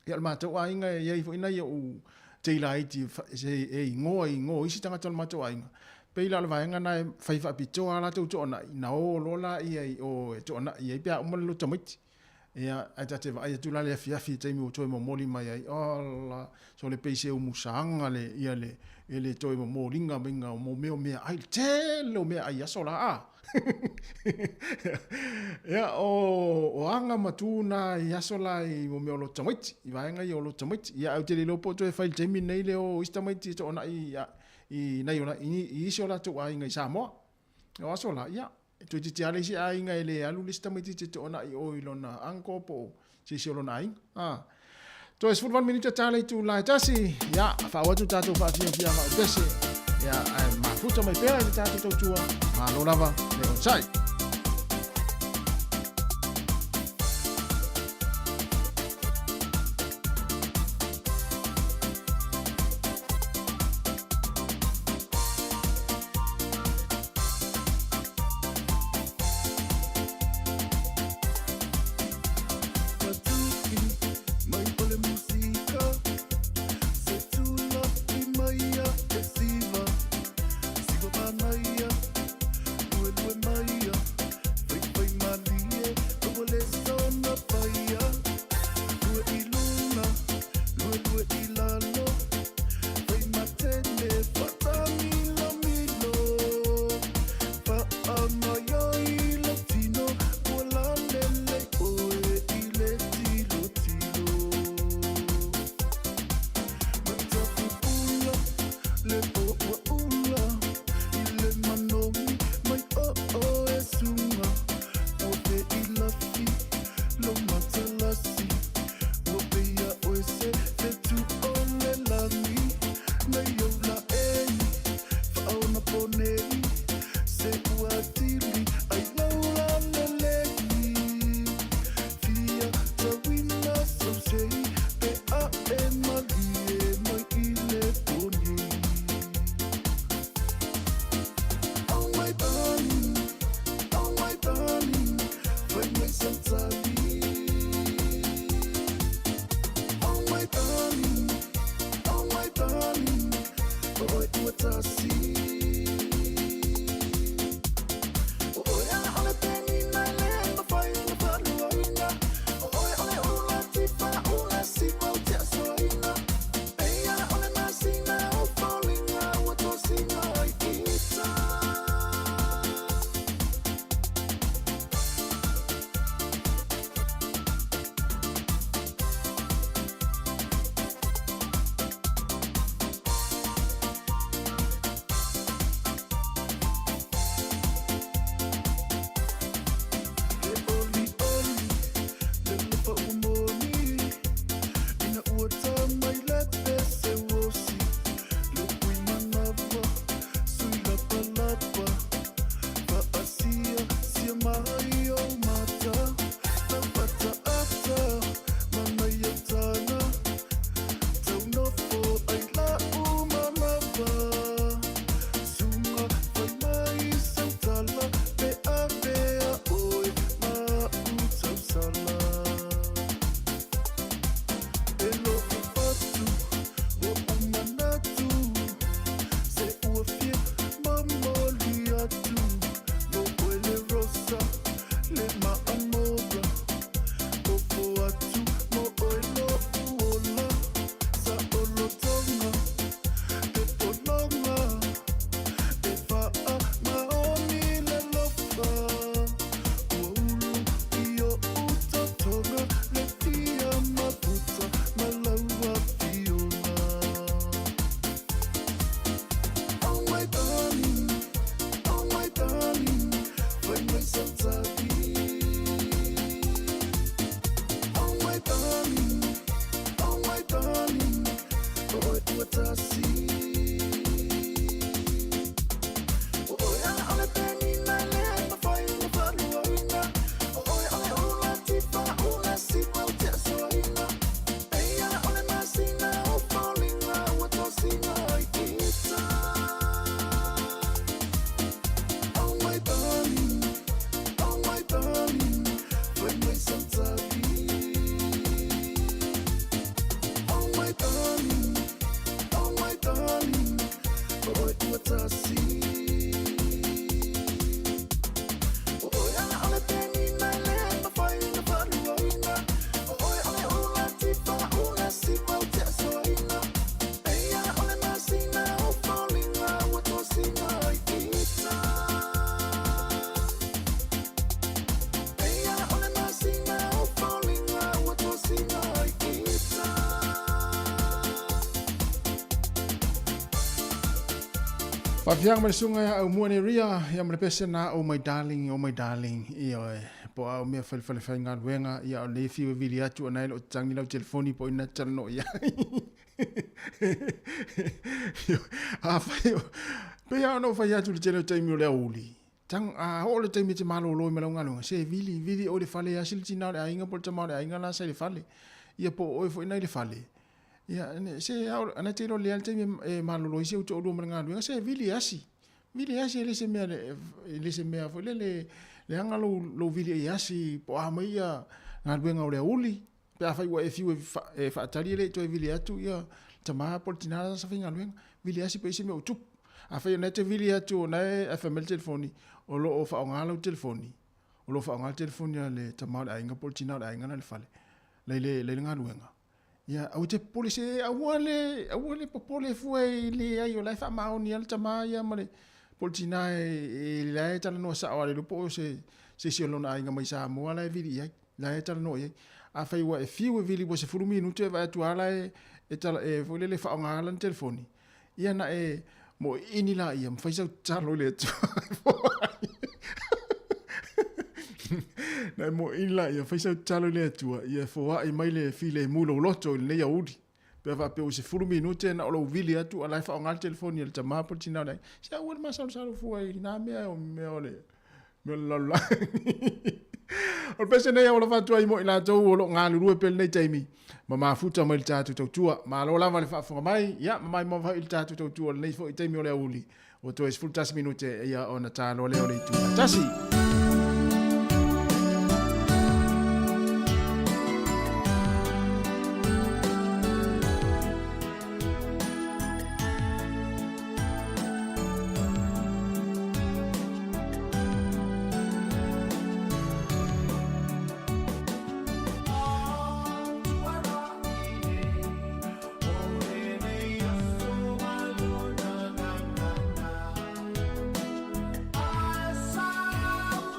Ia le mātou ainga e iei fo ina ia u te ila iti e ngoi isi tangata le mātou ainga. Pe ila le vaenga na e whai whapitoa la tau toona i na o lola ia i o e toona i e pia umale lo tamiti. Ia ai tate vai atu la le afiafi taimi o toi mo moli mai ai. Ola, so le peise o musanga le ia le toi mo molinga minga o mo meo mea ai tele o mea ai aso la a. Ia o anga matuna i aso la i mo meo lo tamiti. I vaenga i o lo tamiti. Ia au te le lopo toi whai taimi nei le o istamiti toona i nei ona i isi o la tu ai ngai Samoa. O aso la, ia. Tu te ale si ai ngai le alu lista mai te ona i o ilona anko po si si olona ai. To es 1 minute tale tu la tasi. Ya, fa watu tatu fa fia fa pese. Ya, ma futa mai pera i tatu tua. Ma lo lava le on sai. Pafiang marisunga ya umuane ria ya mrepese na oh my darling iyo po au mea fal nga wenga ya le fi vili atu na lo tangi lo telefoni po ina chano ya afayo pe ya no fa ya tu chelo taimi le uli tang a ho le taimi te malo lo me lo ngalo se vili o le fale ya sil tina le inga po tama le inga na se le fale ya po o fo ina le fale ya se ana te lo le al taimi malo lo se o to lo me ngalo se vili asi le se mea fo le anga lo vili asi po a mai ya ngalo le uli pe a fai wa e fiu e fa tali le to vili atu ya tama portinara sa finga luenga vili asi pe se me utup a fai na te vili atu na e FML telefoni o lo o fa ngalo telefoni o lo fa ngalo telefoni le tama a inga portinara a inga na le fale le nga luenga ya au te polisi awale popole foi le ayo la fa ma oni al tama ya male portinara e la tala no sa wale lo po se lo na inga mai sa mo la vili ya la tala no ye a fai wa e fiu vili bo se furu minuto e va tu ala e tala e foi le fa ngala telefoni ia na e mo inila ia fai sa talo le tu na mo inila ia fai sa talo le tu ia fo wa e mai le file mulo loto le ya udi pe va pe o se furu minuto na lo vili atu ala fa ngala telefoni le tama portina dai sa wal ma sa foi na me ole me la o pese nei o la fatua i mo ina tau o lo ngā luru e pele nei taimi. Ma mafuta mai il tātu tau tua. Ma lo lava le whaafonga mai. Ia, ma mai mawa il tātu tau tua nei fo i taimi o lea uli. O to es fultas minute ia o na tālo leo le tua. Tasi! I saw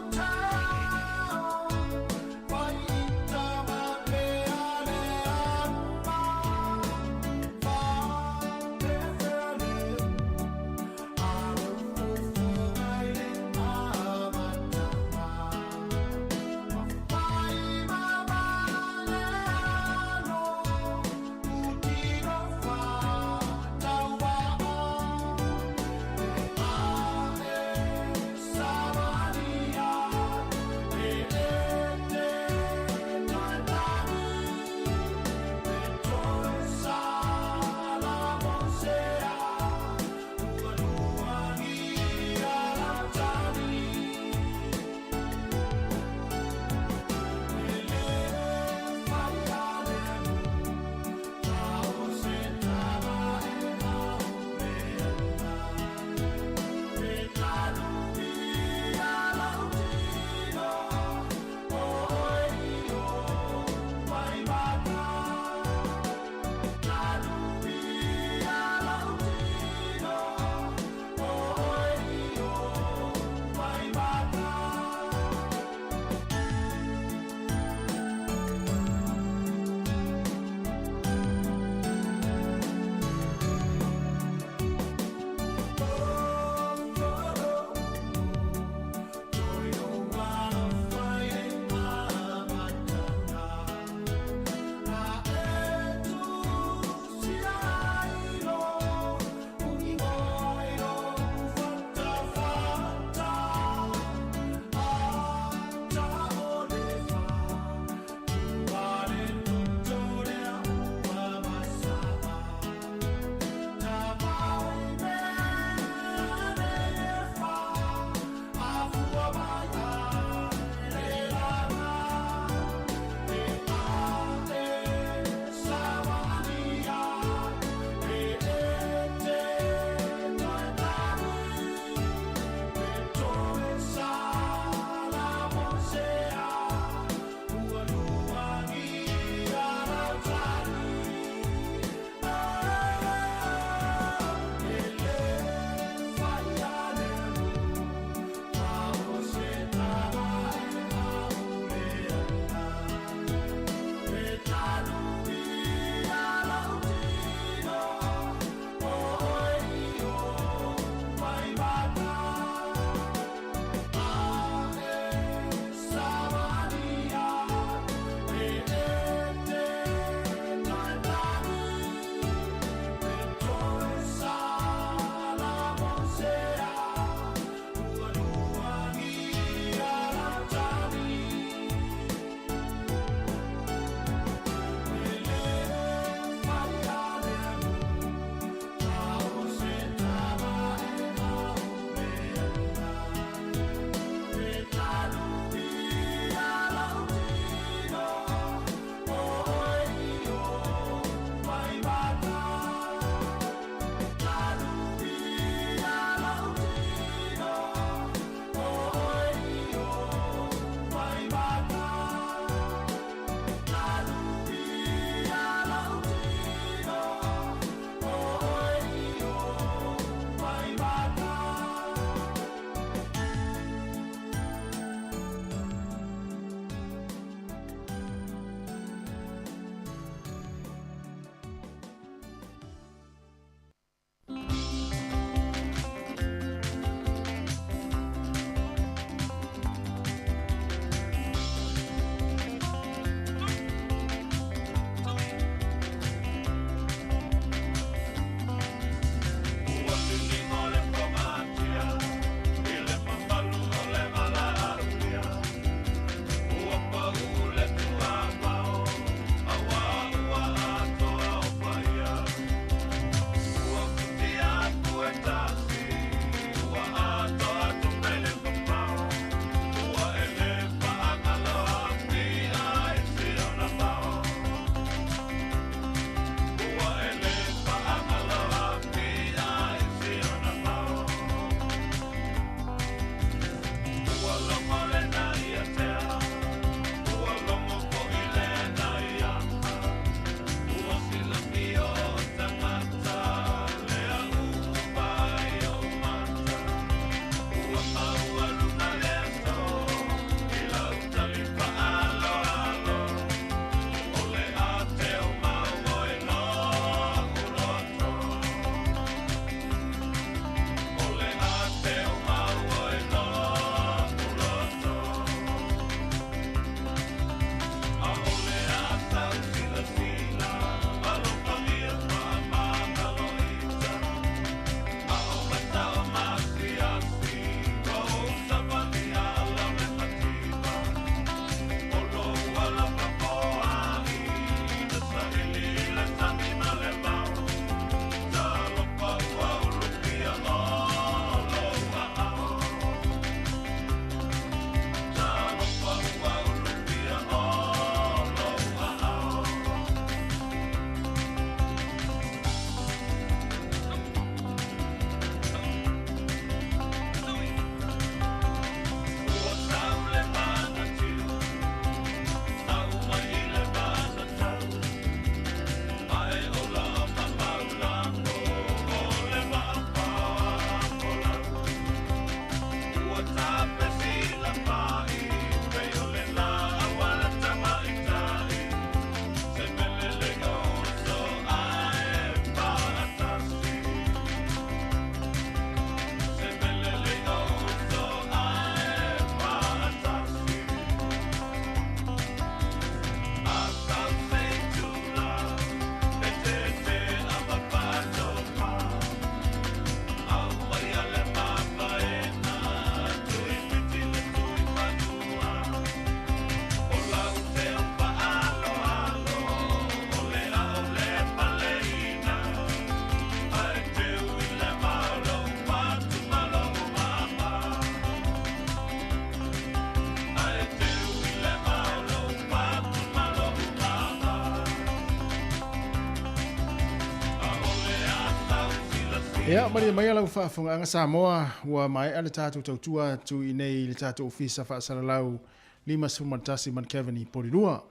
Ia, mai ala whaafonga anga Samoa, ua mai ala tātou tautua tu i nei le tātou ofisa whaasalalau 5 man Kevin Porirua,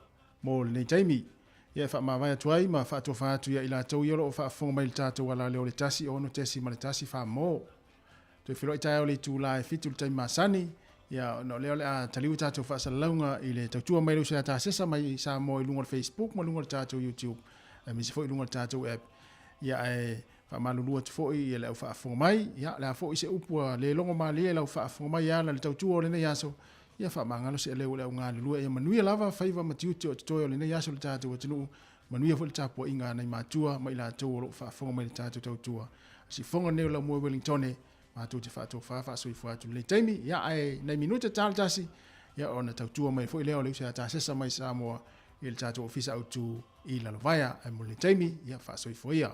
mō le nei taimi. Ia wha mawai atuai, ma whaatua whaatu ia ila tau iolo o whaafonga mai le tātou ala leo le tasi o no tesi ma le tasi wha mō. Toi whiro i tai au le tū lai fitu le taimi masani, ia no leo le a taliu tātou whaasalaunga i le tautua mai leo se a tāsesa mai Samoa i lunga le Facebook, ma lunga le tātou YouTube, misi fo i lunga le tātou app. Ia fa malulua te foi e lau whaafonga mai, ia la foi se upua le longo mali e lau whaafonga mai ia le tautua o le nei aso, ia wha mangalo se leo leo ngā lulua e manuia lava whaiva matiuti o te toi o le nei aso le tātou atinu, manuia fo le tāpua inga nei mātua mai la tau o lo whaafonga mai le tātou tautua. Si fonga neo lau mua Wellingtone, mātua te whaatua whaafasoi fuatu le taimi, ia nei minuta tāle tasi, ia o na tautua mai foi leo leo se a tāsesa mai Samoa i le tātou ofisa autu i lalovaya e mo le taimi, ia whaasoi fuia.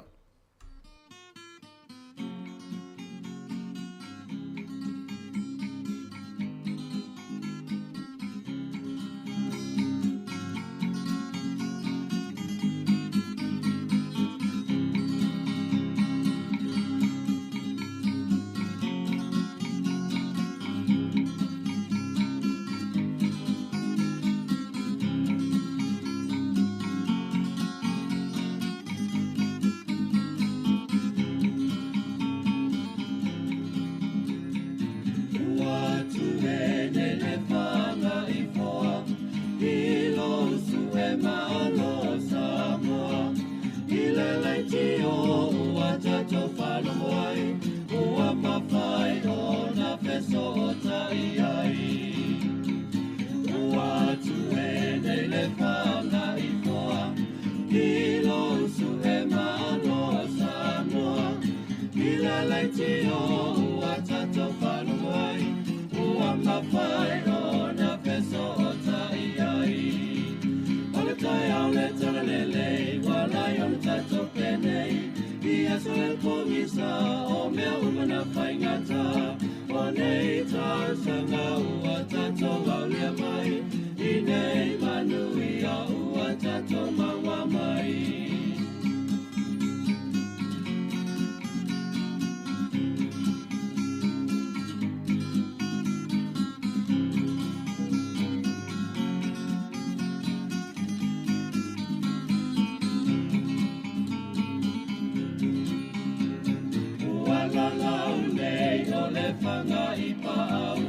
Fanga i pau,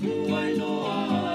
uai noa